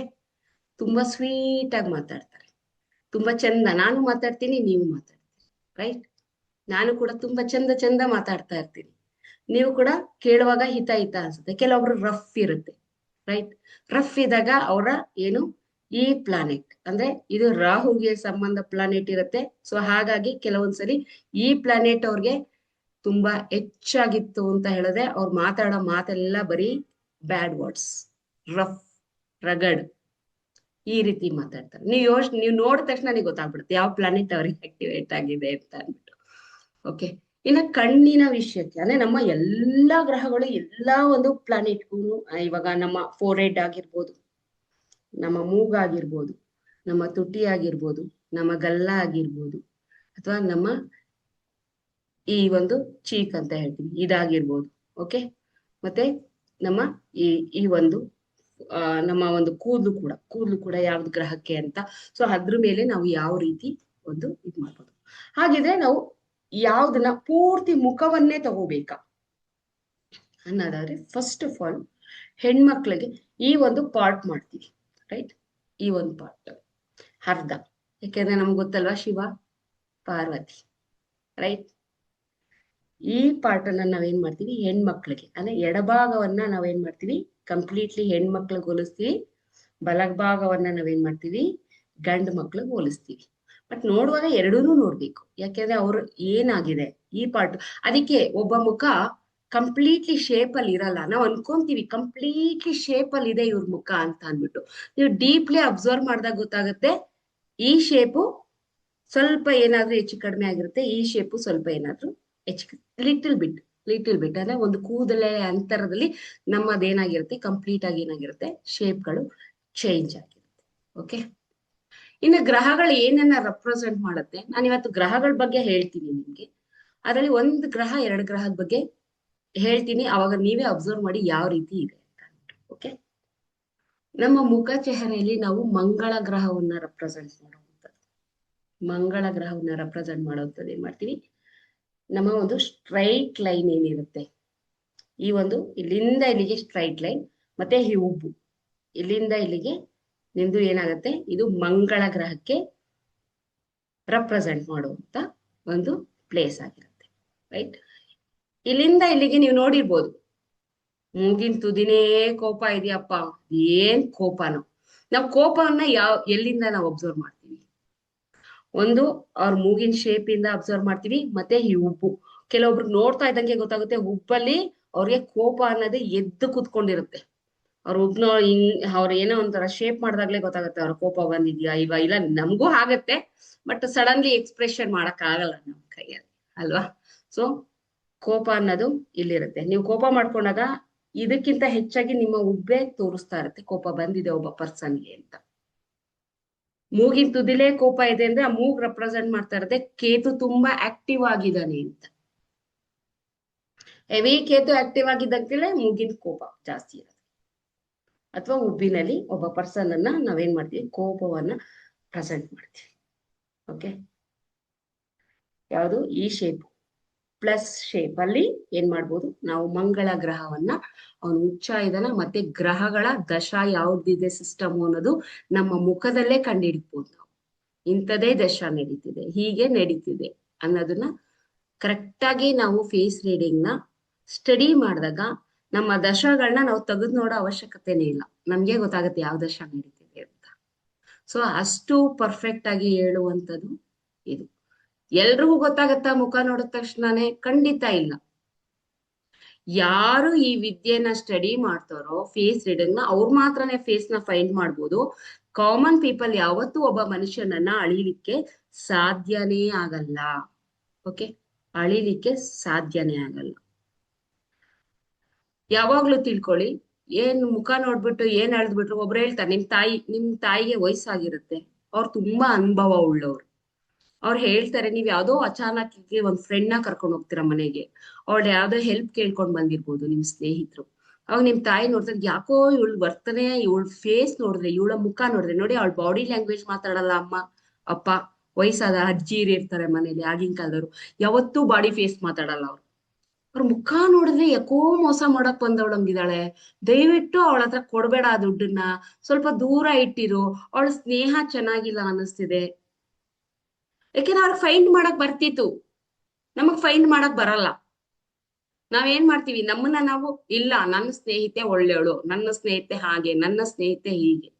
ತುಂಬಾ ಸ್ವೀಟ್ ಆಗಿ ಮಾತಾಡ್ತಾರೆ, ತುಂಬಾ ಚಂದ. ನಾನು ಮಾತಾಡ್ತೀನಿ, ನೀವು ಮಾತಾಡ್ತೀರಿ ರೈಟ್. ನಾನು ಕೂಡ ತುಂಬಾ ಚಂದ ಮಾತಾಡ್ತಾ ಇರ್ತೀನಿ, ನೀವು ಕೂಡ ಕೇಳುವಾಗ ಹಿತ ಅನ್ಸುತ್ತೆ. ಕೆಲವೊಬ್ರು ರಫ್ ಇರುತ್ತೆ ರೈಟ್. ರಫ್ ಇದ್ದಾಗ ಅವರ ಏನು, ಈ ಪ್ಲಾನೆಟ್ ಅಂದ್ರೆ ಇದು ರಾಹುಗೆ ಸಂಬಂಧ ಪ್ಲಾನೆಟ್ ಇರುತ್ತೆ. ಸೊ ಹಾಗಾಗಿ ಕೆಲವೊಂದ್ಸರಿ ಈ ಪ್ಲಾನೆಟ್ ಅವ್ರಿಗೆ ತುಂಬಾ ಹೆಚ್ಚಾಗಿತ್ತು ಅಂತ ಹೇಳಿದ್ರೆ ಅವ್ರು ಮಾತಾಡೋ ಮಾತೆಲ್ಲ ಬರೀ ಬ್ಯಾಡ್ ವರ್ಡ್ಸ್, ರಫ್, ರಗಡ್, ಈ ರೀತಿ ಮಾತಾಡ್ತಾರೆ. ನೀವು ನೋಡಿದ ತಕ್ಷಣ ನನಗೆ ಗೊತ್ತಾಗ್ಬಿಡುತ್ತೆ ಯಾವ ಪ್ಲಾನೆಟ್ ಅವ್ರಿಗೆ ಆಕ್ಟಿವೇಟ್ ಆಗಿದೆ ಅಂತ ಅಂದ್ಬಿಟ್ಟು. ಓಕೆ, ಇನ್ನ ಕಣ್ಣಿನ ವಿಷಯಕ್ಕೆ ಅಂದ್ರೆ ನಮ್ಮ ಎಲ್ಲಾ ಗ್ರಹಗಳು ಎಲ್ಲಾ ಒಂದು ಪ್ಲಾನೆಟ್ಗೂ, ಇವಾಗ ನಮ್ಮ ಫೋರೆಡ್ ಆಗಿರ್ಬೋದು, ನಮ್ಮ ಮೂಗಾಗಿರ್ಬೋದು, ನಮ್ಮ ತುಟಿ ಆಗಿರ್ಬೋದು, ನಮ್ಮ ಗಲ್ಲ ಆಗಿರ್ಬೋದು, ಅಥವಾ ನಮ್ಮ ಈ ಒಂದು ಚೀಕ್ ಅಂತ ಹೇಳ್ತೀವಿ ಇದಾಗಿರ್ಬೋದು. ಓಕೆ, ಮತ್ತೆ ನಮ್ಮ ಈ ಒಂದು ನಮ್ಮ ಒಂದು ಕೂದಲು ಕೂಡ ಯಾವ್ದು ಗ್ರಹಕ್ಕೆ ಅಂತ. ಸೊ ಅದ್ರ ಮೇಲೆ ನಾವು ಯಾವ ರೀತಿ ಒಂದು ಇದ್ ಮಾಡ್ಬೋದು. ಹಾಗಿದ್ರೆ ನಾವು ಯಾವ್ದನ್ನ ಪೂರ್ತಿ ಮುಖವನ್ನೇ ತಗೋಬೇಕಾ ಅನ್ನೋದಾದ್ರೆ, ಫಸ್ಟ್ ಆಫ್ ಆಲ್ ಹೆಣ್ಮಕ್ಳಿಗೆ ಈ ಒಂದು ಪಾರ್ಟ್ ಮಾಡ್ತೀವಿ ರೈಟ್. ಈ ಒಂದು ಪಾರ್ಟ್ ಅರ್ಧ, ಯಾಕೆಂದ್ರೆ ನಮ್ಗೆ ಗೊತ್ತಲ್ವಾ ಶಿವ ಪಾರ್ವತಿ ರೈಟ್. ಈ ಪಾರ್ಟ್ ಅನ್ನ ನಾವೇನ್ ಮಾಡ್ತೀವಿ, ಹೆಣ್ಮಕ್ಳಿಗೆ ಅಂದ್ರೆ ಎಡಭಾಗವನ್ನ ನಾವೇನ್ ಮಾಡ್ತೀವಿ ಕಂಪ್ಲೀಟ್ಲಿ ಹೆಣ್ಮಕ್ಳಿಗೆ ಹೋಲಿಸ್ತೀವಿ, ಬಲಭಾಗವನ್ನ ನಾವೇನ್ ಮಾಡ್ತೀವಿ ಗಂಡು ಮಕ್ಳಿಗೆ ಹೋಲಿಸ್ತೀವಿ. ಬಟ್ ನೋಡುವಾಗ ಎರಡೂ ನೋಡ್ಬೇಕು. ಯಾಕೆಂದ್ರೆ ಅವ್ರು ಏನಾಗಿದೆ ಈ ಪಾರ್ಟ್, ಅದಕ್ಕೆ ಒಬ್ಬ ಮುಖ ಕಂಪ್ಲೀಟ್ಲಿ ಶೇಪ್ ಅಲ್ಲಿ ಇರಲ್ಲ. ನಾವು ಅನ್ಕೊಂತೀವಿ ಕಂಪ್ಲೀಟ್ಲಿ ಶೇಪ್ ಅಲ್ಲಿ ಇದೆ ಇವ್ರ ಮುಖ ಅಂತ ಅಂದ್ಬಿಟ್ಟು. ನೀವು ಡೀಪ್ಲಿ ಅಬ್ಸರ್ವ್ ಮಾಡಿದಾಗ ಗೊತ್ತಾಗುತ್ತೆ ಈ ಶೇಪು ಸ್ವಲ್ಪ ಏನಾದ್ರೂ ಹೆಚ್ಚು ಕಡಿಮೆ ಆಗಿರುತ್ತೆ, ಈ ಶೇಪು ಸ್ವಲ್ಪ ಏನಾದ್ರೂ ಹೆಚ್ಚು, ಲಿಟಲ್ ಬಿಟ್ ಅಂದ್ರೆ ಒಂದು ಕೂದಲೇ ಅಂತರದಲ್ಲಿ ನಮ್ಮದೇನಾಗಿರುತ್ತೆ ಕಂಪ್ಲೀಟ್ ಆಗಿ ಏನಾಗಿರುತ್ತೆ ಶೇಪ್ಗಳು ಚೇಂಜ್ ಆಗಿರುತ್ತೆ. ಓಕೆ, ಇನ್ನು ಗ್ರಹಗಳು ಏನನ್ನ ರೆಪ್ರೆಸೆಂಟ್ ಮಾಡುತ್ತೆ, ನಾನು ಇವತ್ತು ಗ್ರಹಗಳ ಬಗ್ಗೆ ಹೇಳ್ತೀನಿ ನಿಮ್ಗೆ. ಅದರಲ್ಲಿ ಒಂದು ಗ್ರಹ ಎರಡು ಗ್ರಹದ ಬಗ್ಗೆ ಹೇಳ್ತೀನಿ, ಅವಾಗ ನೀವೇ ಅಬ್ಸರ್ವ್ ಮಾಡಿ ಯಾವ ರೀತಿ ಇದೆ ಅಂತ. ಓಕೆ, ನಮ್ಮ ಮುಖ ಚೆಹರೆಯಲ್ಲಿ ನಾವು ಮಂಗಳ ಗ್ರಹವನ್ನ ರೆಪ್ರೆಸೆಂಟ್ ಮಾಡುವಂಥದ್ದು. ಮಂಗಳ ಗ್ರಹವನ್ನ ರೆಪ್ರೆಸೆಂಟ್ ಮಾಡುವಂಥದ್ದು ಏನ್ ಮಾಡ್ತೀವಿ, ನಮ್ಮ ಒಂದು ಸ್ಟ್ರೈಟ್ ಲೈನ್ ಏನಿರುತ್ತೆ, ಈ ಒಂದು ಇಲ್ಲಿಂದ ಇಲ್ಲಿಗೆ ಸ್ಟ್ರೈಟ್ ಲೈನ್, ಮತ್ತೆ ಈ ಉಬ್ಬು ಇಲ್ಲಿಂದ ಇಲ್ಲಿಗೆ ನಿಮ್ದು ಏನಾಗುತ್ತೆ, ಇದು ಮಂಗಳ ಗ್ರಹಕ್ಕೆ ರೆಪ್ರೆಸೆಂಟ್ ಮಾಡುವಂತ ಒಂದು ಪ್ಲೇಸ್ ಆಗಿರುತ್ತೆ. ರೈಟ್, ಇಲ್ಲಿಂದ ಇಲ್ಲಿಗೆ ನೀವು ನೋಡಿರ್ಬೋದು ಮೂಗಿನ ತುದಿನೇ ಕೋಪ ಇದೆಯಪ್ಪ, ಏನ್ ಕೋಪನೋ. ನಾವು ಕೋಪವನ್ನ ಎಲ್ಲಿಂದ ನಾವು ಅಬ್ಸರ್ವ್ ಮಾಡ್ತೀವಿ, ಒಂದು ಅವ್ರ ಮೂಗಿನ ಶೇಪ್ ಇಂದ ಅಬ್ಸರ್ವ್ ಮಾಡ್ತೀವಿ, ಮತ್ತೆ ಈ ಉಬ್ಬು. ಕೆಲವೊಬ್ರಿಗೆ ನೋಡ್ತಾ ಇದ್ದಂಗೆ ಗೊತ್ತಾಗುತ್ತೆ ಉಬ್ಬಲ್ಲಿ ಅವ್ರಿಗೆ ಕೋಪ ಅನ್ನೋದೇ ಎದ್ದು ಕುತ್ಕೊಂಡಿರುತ್ತೆ. ಅವ್ರ ಉಬ್ನ ಅವ್ರ ಏನೋ ಒಂಥರ ಶೇಪ್ ಮಾಡಿದಾಗ್ಲೇ ಗೊತ್ತಾಗುತ್ತೆ ಅವ್ರ ಕೋಪ ಬಂದಿದ್ಯಾ ಇಲ್ವಾ. ಇಲ್ಲ ನಮಗೂ ಆಗತ್ತೆ, ಬಟ್ ಸಡನ್ಲಿ ಎಕ್ಸ್ಪ್ರೆಷನ್ ಮಾಡಕ್ ಆಗಲ್ಲ ನಮ್ ಕೈಯಲ್ಲಿ, ಅಲ್ವಾ. ಸೊ ಕೋಪ ಅನ್ನೋದು ಇಲ್ಲಿರುತ್ತೆ. ನೀವು ಕೋಪ ಮಾಡ್ಕೊಂಡಾಗ ಇದಕ್ಕಿಂತ ಹೆಚ್ಚಾಗಿ ನಿಮ್ಮ ಉಬ್ಬೆ ತೋರಿಸ್ತಾ ಇರುತ್ತೆ ಕೋಪ ಬಂದಿದೆ ಒಬ್ಬ ಪರ್ಸನ್ಗೆ ಅಂತ. ಮೂಗಿನ ತುದಿಲೇ ಕೋಪ ಇದೆ ಅಂದ್ರೆ ಆ ಮೂಗ್ ರೆಪ್ರೆಸೆಂಟ್ ಮಾಡ್ತಾ ಇರುತ್ತೆ ಕೇತು ತುಂಬಾ ಆಕ್ಟಿವ್ ಆಗಿದ್ದಾನೆ ಅಂತ. ಹೆವಿ ಕೇತು ಆಕ್ಟಿವ್ ಆಗಿದ್ದಂತೇಳಿ ಮೂಗಿನ ಕೋಪ ಜಾಸ್ತಿ ಇರುತ್ತೆ. ಅಥವಾ ಉಬ್ಬಿನಲ್ಲಿ ಒಬ್ಬ ಪರ್ಸನ್ ಅನ್ನ ನಾವೇನ್ ಮಾಡ್ತೀವಿ, ಕೋಪವನ್ನ ಪ್ರೆಸೆಂಟ್ ಮಾಡ್ತೀವಿ. ಓಕೆ, ಯಾವುದು ಈ ಶೇಪ್ ಪ್ಲಸ್ ಶೇಪ್ ಅಲ್ಲಿ ಏನ್ ಮಾಡ್ಬೋದು ನಾವು ಮಂಗಳ ಗ್ರಹವನ್ನ, ಅವನು ಉಚ್ಚ ಇದನ ಮತ್ತೆ ಗ್ರಹಗಳ ದಶಾ ಯಾವ್ದಿದೆ ಸಿಸ್ಟಮ್ ಅನ್ನೋದು ನಮ್ಮ ಮುಖದಲ್ಲೇ ಕಂಡುಹಿಡಿಬಹುದು ನಾವು. ಇಂಥದೇ ದಶಾ ನಡೀತಿದೆ, ಹೀಗೆ ನಡೀತಿದೆ ಅನ್ನೋದನ್ನ ಕರೆಕ್ಟ್ ಆಗಿ ನಾವು ಫೇಸ್ ರೀಡಿಂಗ್ ನ ಸ್ಟಡಿ ಮಾಡಿದಾಗ ನಮ್ಮ ದಶಗಳನ್ನ ನಾವು ತೆಗೆದು ನೋಡೋ ಅವಶ್ಯಕತೆನೇ ಇಲ್ಲ, ನಮ್ಗೆ ಗೊತ್ತಾಗುತ್ತೆ ಯಾವ ದಶಾ ನಡೀತಿದೆ ಅಂತ. ಸೊ ಅಷ್ಟು ಪರ್ಫೆಕ್ಟ್ ಆಗಿ ಹೇಳುವಂಥದ್ದು ಇದು. ಎಲ್ರಿಗೂ ಗೊತ್ತಾಗತ್ತಾ ಮುಖ ನೋಡಿದ ತಕ್ಷಣನೇ? ಖಂಡಿತ ಇಲ್ಲ. ಯಾರು ಈ ವಿದ್ಯೆನ ಸ್ಟಡಿ ಮಾಡ್ತಾರೋ ಫೇಸ್ ರೀಡಿಂಗ್ ನ, ಅವ್ರು ಮಾತ್ರನೇ ಫೇಸ್ ನ ಫೈಂಡ್ ಮಾಡ್ಬೋದು. ಕಾಮನ್ ಪೀಪಲ್ ಯಾವತ್ತೂ ಒಬ್ಬ ಮನುಷ್ಯನನ್ನ ಅಳಿಲಿಕ್ಕೆ ಸಾಧ್ಯನೇ ಆಗಲ್ಲ. ಓಕೆ, ಅಳಿಲಿಕ್ಕೆ ಸಾಧ್ಯನೇ ಆಗಲ್ಲ. ಯಾವಾಗ್ಲೂ ತಿಳ್ಕೊಳ್ಳಿ, ಏನ್ ಮುಖ ನೋಡ್ಬಿಟ್ಟು ಏನ್ ಅಳ್ದ್ಬಿಟ್ರು, ಒಬ್ರು ಹೇಳ್ತಾರೆ ನಿಮ್ ತಾಯಿಗೆ ವಯಸ್ಸಾಗಿರುತ್ತೆ, ಅವ್ರು ತುಂಬಾ ಅನುಭವ ಉಳ್ಳವ್ರು. ಅವ್ರು ಹೇಳ್ತಾರೆ, ನೀವ್ ಯಾವ್ದೋ ಅಚಾನಕ್ ಒಂದ್ ಫ್ರೆಂಡ್ ನ ಕರ್ಕೊಂಡ್ ಹೋಗ್ತೀರಾ ಮನೆಗೆ, ಅವಳ ಯಾವ್ದೋ ಹೆಲ್ಪ್ ಕೇಳ್ಕೊಂಡ್ ಬಂದಿರ್ಬೋದು ನಿಮ್ ಸ್ನೇಹಿತರು. ಅವಾಗ ನಿಮ್ ತಾಯಿ ನೋಡ್ತಾರೆ, ಯಾಕೋ ಇವಳು ವರ್ತನೆ, ಇವಳ ಫೇಸ್ ನೋಡಿದ್ರೆ, ಇವಳ ಮುಖ ನೋಡಿದ್ರೆ, ನೋಡಿ ಅವಳ ಬಾಡಿ ಲ್ಯಾಂಗ್ವೇಜ್ ಮಾತಾಡಲ್ಲ ಅಮ್ಮ ಅಪ್ಪ. ವಯಸ್ಸಾದ ಅಜ್ಜಿರು ಇರ್ತಾರೆ ಮನೇಲಿ ಆಗಿನ ಕಾಲದವ್ರು, ಯಾವತ್ತೂ ಬಾಡಿ ಫೇಸ್ ಮಾತಾಡಲ್ಲ ಅವ್ರು. ಅವ್ರ ಮುಖ ನೋಡಿದ್ರೆ ಯಾಕೋ ಮೋಸ ಮಾಡಕ್ ಬಂದವಳಂಗಿದ್ದಾಳೆ, ದಯವಿಟ್ಟು ಅವಳ ಹತ್ರ ಕೊಡ್ಬೇಡ ಆ ದುಡ್ಡನ್ನ, ಸ್ವಲ್ಪ ದೂರ ಇಟ್ಟಿರು, ಅವಳ ಸ್ನೇಹ ಚೆನ್ನಾಗಿಲ್ಲ ಅನ್ನಿಸ್ತಿದೆ. ಯಾಕೆಂದ್ರೆ ಅವ್ರಿಗೆ ಫೈಂಡ್ ಮಾಡಕ್ ಬರ್ತಿತ್ತು, ನಮಗ್ ಫೈಂಡ್ ಮಾಡಕ್ ಬರಲ್ಲ. ನಾವೇನ್ ಮಾಡ್ತೀವಿ, ನಮ್ಮನ್ನ ನಾವು ಇಲ್ಲ ನನ್ನ ಸ್ನೇಹಿತೆ ಒಳ್ಳೆಯವಳು, ನನ್ನ ಸ್ನೇಹಿತೆ ಹಾಗೆ, ನನ್ನ ಸ್ನೇಹಿತೆ ಹೀಗೆ.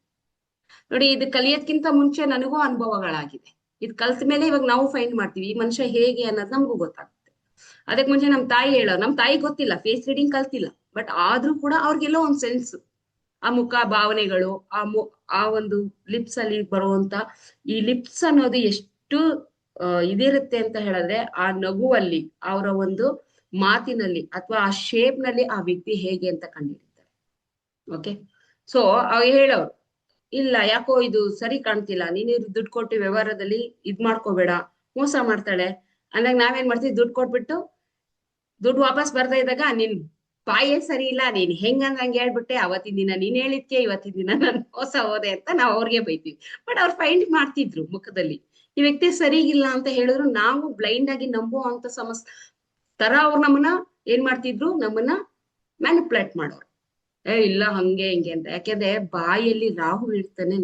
ನೋಡಿ, ಇದು ಕಲಿಯೋದ್ಕಿಂತ ಮುಂಚೆ ನನಗೂ ಅನುಭವಗಳಾಗಿದೆ. ಇದು ಕಲ್ತ ಮೇಲೆ ಇವಾಗ ನಾವು ಫೈಂಡ್ ಮಾಡ್ತೀವಿ ಈ ಮನುಷ್ಯ ಹೇಗೆ ಅನ್ನೋದು ನಮಗೂ ಗೊತ್ತಾಗುತ್ತೆ. ಅದಕ್ ಮುಂಚೆ ನಮ್ ತಾಯಿ ಹೇಳೋ, ನಮ್ ತಾಯಿ ಗೊತ್ತಿಲ್ಲ, ಫೇಸ್ ರೀಡಿಂಗ್ ಕಲ್ತಿಲ್ಲ, ಬಟ್ ಆದ್ರೂ ಕೂಡ ಅವ್ರಿಗೆಲ್ಲೋ ಒಂದ್ ಸೆನ್ಸ್, ಆ ಮುಖ ಭಾವನೆಗಳು, ಆ ಒಂದು ಲಿಪ್ಸ್ ಅಲ್ಲಿ ಬರುವಂತ ಈ ಲಿಪ್ಸ್ ಅನ್ನೋದು ಎಷ್ಟು ಇದಿರುತ್ತೆ ಅಂತ ಹೇಳಿದ್ರೆ, ಆ ನಗುವಲ್ಲಿ, ಅವರ ಒಂದು ಮಾತಿನಲ್ಲಿ, ಅಥವಾ ಆ ಶೇಪ್ ನಲ್ಲಿ ಆ ವ್ಯಕ್ತಿ ಹೇಗೆ ಅಂತ ಕಂಡುಹಿಡಿತಾರೆ. ಓಕೆ, ಸೊ ಅವ್ ಹೇಳೋರು, ಇಲ್ಲ ಯಾಕೋ ಇದು ಸರಿ ಕಾಣ್ತಿಲ್ಲ, ನೀನು ದುಡ್ಡು ಕೊಟ್ಟು ವ್ಯವಹಾರದಲ್ಲಿ ಇದ್ ಮಾಡ್ಕೋಬೇಡ, ಮೋಸ ಮಾಡ್ತಾಳೆ ಅಂದಾಗ ನಾವೇನ್ ಮಾಡ್ತೀವಿ, ದುಡ್ಡು ಕೊಟ್ಬಿಟ್ಟು ದುಡ್ಡು ವಾಪಸ್ ಬರ್ತಾ ಇದ್ದಾಗ, ನಿನ್ ಬಾಯೇ ಸರಿ ಇಲ್ಲ, ನೀನ್ ಹೆಂಗಂದ್ ಹಂಗೆ ಹೇಳ್ಬಿಟ್ಟೆ, ಅವತ್ತಿನ ದಿನ ನೀನ್ ಹೇಳಿದ್ಕೆ ಇವತ್ತಿನ ದಿನ ನಾನು ಮೋಸ ಹೋದೆ ಅಂತ ನಾವ್ ಅವ್ರಿಗೆ ಬೈತೀವಿ. ಬಟ್ ಅವ್ರು ಫೈಂಡ್ ಮಾಡ್ತಿದ್ರು ಮುಖದಲ್ಲಿ, ಈ ವ್ಯಕ್ತಿ ಸರಿಗಿಲ್ಲ ಅಂತ ಹೇಳಿದ್ರು, ನಾವು ಬ್ಲೈಂಡ್ ಆಗಿ ನಂಬುವಂತ ತರ ಅವ್ರು ನಮ್ಮನ್ನ ಏನ್ ಮಾಡ್ತಿದ್ರು, ನಮ್ಮನ್ನ ಮ್ಯಾನಿಪುಲೇಟ್ ಮಾಡೋರು. ಇಲ್ಲ ಹಂಗೆ ಹಿಂಗೆ ಅಂತ. ಯಾಕೆಂದ್ರೆ ಬಾಯಲ್ಲಿ ರಾಹು ಇರ್ತಾನೆ,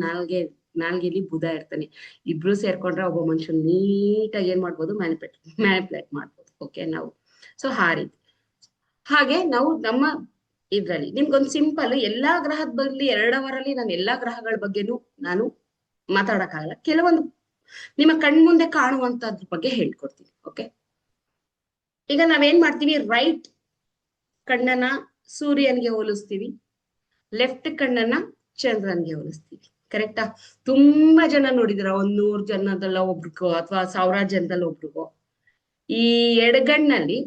ನಾಲ್ಗೆಲಿ ಬುಧ ಇರ್ತಾನೆ, ಇಬ್ರು ಸೇರ್ಕೊಂಡ್ರೆ ಒಬ್ಬ ಮನುಷ್ಯ ನೀಟಾಗಿ ಏನ್ ಮಾಡ್ಬೋದು, ಮ್ಯಾನಿಪುಲೇಟ್ ಮಾಡ್ಬೋದು. ಓಕೆ, ನಾವು ಸೊ ಆ ರೀತಿ. ಹಾಗೆ ನಾವು ನಮ್ಮ ಇದ್ರಲ್ಲಿ ನಿಮ್ಗೊಂದು ಸಿಂಪಲ್, ಎಲ್ಲಾ ಗ್ರಹದ ಬಗ್ಗೆ 2 ಅವರಲ್ಲಿ ನಾನು ಎಲ್ಲಾ ಗ್ರಹಗಳ ಬಗ್ಗೆನೂ ನಾನು ಮಾತಾಡಕ್ಕಾಗಲ್ಲ. ಕೆಲವೊಂದು ನಿಮ್ಮ ಕಣ್ಮುಂದೆ ಕಾಣುವಂತದ್ರ ಬಗ್ಗೆ ಹೇಳ್ಕೊಡ್ತೀನಿ. ಓಕೆ, ಈಗ ನಾವೇನ್ ಮಾಡ್ತೀವಿ, ರೈಟ್ ಕಣ್ಣನ್ನ ಸೂರ್ಯನ್ಗೆ ಹೋಲಿಸ್ತೀವಿ, ಲೆಫ್ಟ್ ಕಣ್ಣನ್ನ ಚಂದ್ರನ್ಗೆ ಹೋಲಿಸ್ತೀವಿ. ಕರೆಕ್ಟಾ? ತುಂಬಾ ಜನ ನೋಡಿದಿರ, 100 ಜನದಲ್ಲ ಒಬ್ರಿಗೋ ಅಥವಾ 1000 ಜನದಲ್ಲಿ ಒಬ್ರಿಗೋ ಈ ಎಡಗಣ್ಣಲ್ಲಿ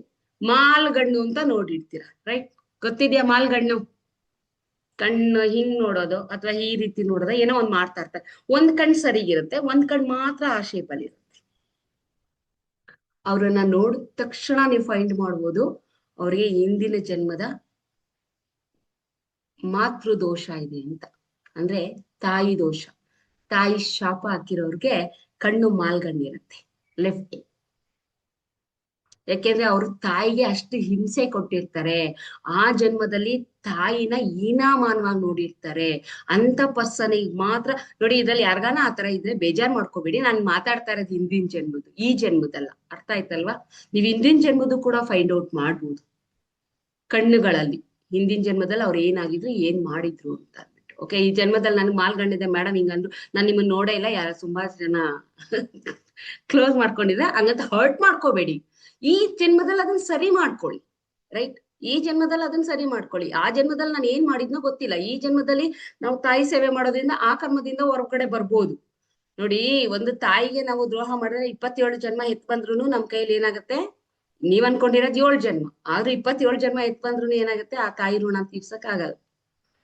ಮಾಲ್ಗಣ್ಣು ಅಂತ ನೋಡಿರ್ತೀರ. ರೈಟ್? ಗೊತ್ತಿದ್ಯಾ ಮಾಲ್ಗಣ್ಣು? ಕಣ್ಣು ಹಿಂಗ್ ನೋಡೋದು ಅಥವಾ ಈ ರೀತಿ ನೋಡೋದು, ಏನೋ ಒಂದ್ ಮಾಡ್ತಾ ಇರ್ತಾರೆ. ಒಂದ್ ಕಣ್ ಸರಿಗಿರುತ್ತೆ, ಒಂದ್ ಕಣ್ ಮಾತ್ರ ಆ ಶೇಪ್ ಅಲ್ಲಿ ಇರುತ್ತೆ. ಅವ್ರನ್ನ ನೋಡಿದ ತಕ್ಷಣ ನೀವು ಫೈಂಡ್ ಮಾಡ್ಬೋದು ಅವ್ರಿಗೆ ಹಿಂದಿನ ಜನ್ಮದ ಮಾತೃ ದೋಷ ಇದೆ ಅಂತ. ಅಂದ್ರೆ ತಾಯಿ ದೋಷ, ತಾಯಿ ಶಾಪ ಹಾಕಿರೋರ್ಗೆ ಕಣ್ಣು ಮಾಲ್ಗಣ್ಣಿರುತ್ತೆ ಲೆಫ್ಟ್. ಯಾಕೆಂದ್ರೆ ಅವ್ರ ತಾಯಿಗೆ ಅಷ್ಟು ಹಿಂಸೆ ಕೊಟ್ಟಿರ್ತಾರೆ, ಆ ಜನ್ಮದಲ್ಲಿ ತಾಯಿನ ಹೀನಾಮಾನವಾಗಿ ನೋಡಿರ್ತಾರೆ ಅಂತ ಪರ್ಸನಿಗೆ ಮಾತ್ರ. ನೋಡಿ, ಇದ್ರಲ್ಲಿ ಯಾರಿಗಾನ ಆತರ ಇದ್ರೆ ಬೇಜಾರ್ ಮಾಡ್ಕೋಬೇಡಿ, ನಾನು ಮಾತಾಡ್ತಾ ಇರೋದು ಹಿಂದಿನ ಜನ್ಮದ್ದು, ಈ ಜನ್ಮದಲ್ಲ. ಅರ್ಥ ಆಯ್ತಲ್ವಾ? ನೀವ್ ಹಿಂದಿನ ಜನ್ಮದ್ದು ಕೂಡ ಫೈಂಡ್ ಔಟ್ ಮಾಡ್ಬೋದು ಕಣ್ಣುಗಳಲ್ಲಿ, ಹಿಂದಿನ ಜನ್ಮದಲ್ಲಿ ಅವ್ರು ಏನಾಗಿದ್ರು, ಏನ್ ಮಾಡಿದ್ರು ಅಂತ ಅಂದ್ಬಿಟ್ಟು. ಓಕೆ, ಈ ಜನ್ಮದಲ್ಲಿ ನನ್ಗೆ ಮಾಲ್ಗಣ್ಣಿದೆ ಮೇಡಮ್ ಹಿಂಗಂದ್ರು, ನಾನು ನಿಮ್ಮನ್ನ ನೋಡೇ ಇಲ್ಲ, ಯಾರ ತುಂಬಾ ಜನ ಕ್ಲೋಸ್ ಮಾಡ್ಕೊಂಡಿದ್ರೆ ಹಂಗಂತ ಹರ್ಟ್ ಮಾಡ್ಕೋಬೇಡಿ. ಈ ಜನ್ಮದಲ್ಲಿ ಅದನ್ನ ಸರಿ ಮಾಡ್ಕೊಳ್ಳಿ. ರೈಟ್? ಈ ಜನ್ಮದಲ್ಲಿ ಅದನ್ನ ಸರಿ ಮಾಡ್ಕೊಳ್ಳಿ. ಆ ಜನ್ಮದಲ್ಲಿ ನಾನು ಏನ್ ಮಾಡಿದ್ನೋ ಗೊತ್ತಿಲ್ಲ, ಈ ಜನ್ಮದಲ್ಲಿ ನಾವು ತಾಯಿ ಸೇವೆ ಮಾಡೋದ್ರಿಂದ ಆ ಕರ್ಮದಿಂದ ಹೊರಗಡೆ ಬರ್ಬೋದು. ನೋಡಿ, ಒಂದು ತಾಯಿಗೆ ನಾವು ದ್ರೋಹ ಮಾಡಿದ್ರೆ 27 ಜನ್ಮ ಎತ್ ಬಂದ್ರು ನಮ್ ಕೈಯಲ್ಲಿ ಏನಾಗುತ್ತೆ, ನೀವ್ ಅನ್ಕೊಂಡಿರೋದ್ 7 ಜನ್ಮ, ಆದ್ರೂ 27 ಜನ್ಮ ಎತ್ ಬಂದ್ರು ಏನಾಗುತ್ತೆ, ಆ ತಾಯಿ ಋಣ ತೀರ್ಸಕ್ ಆಗಲ್ಲ.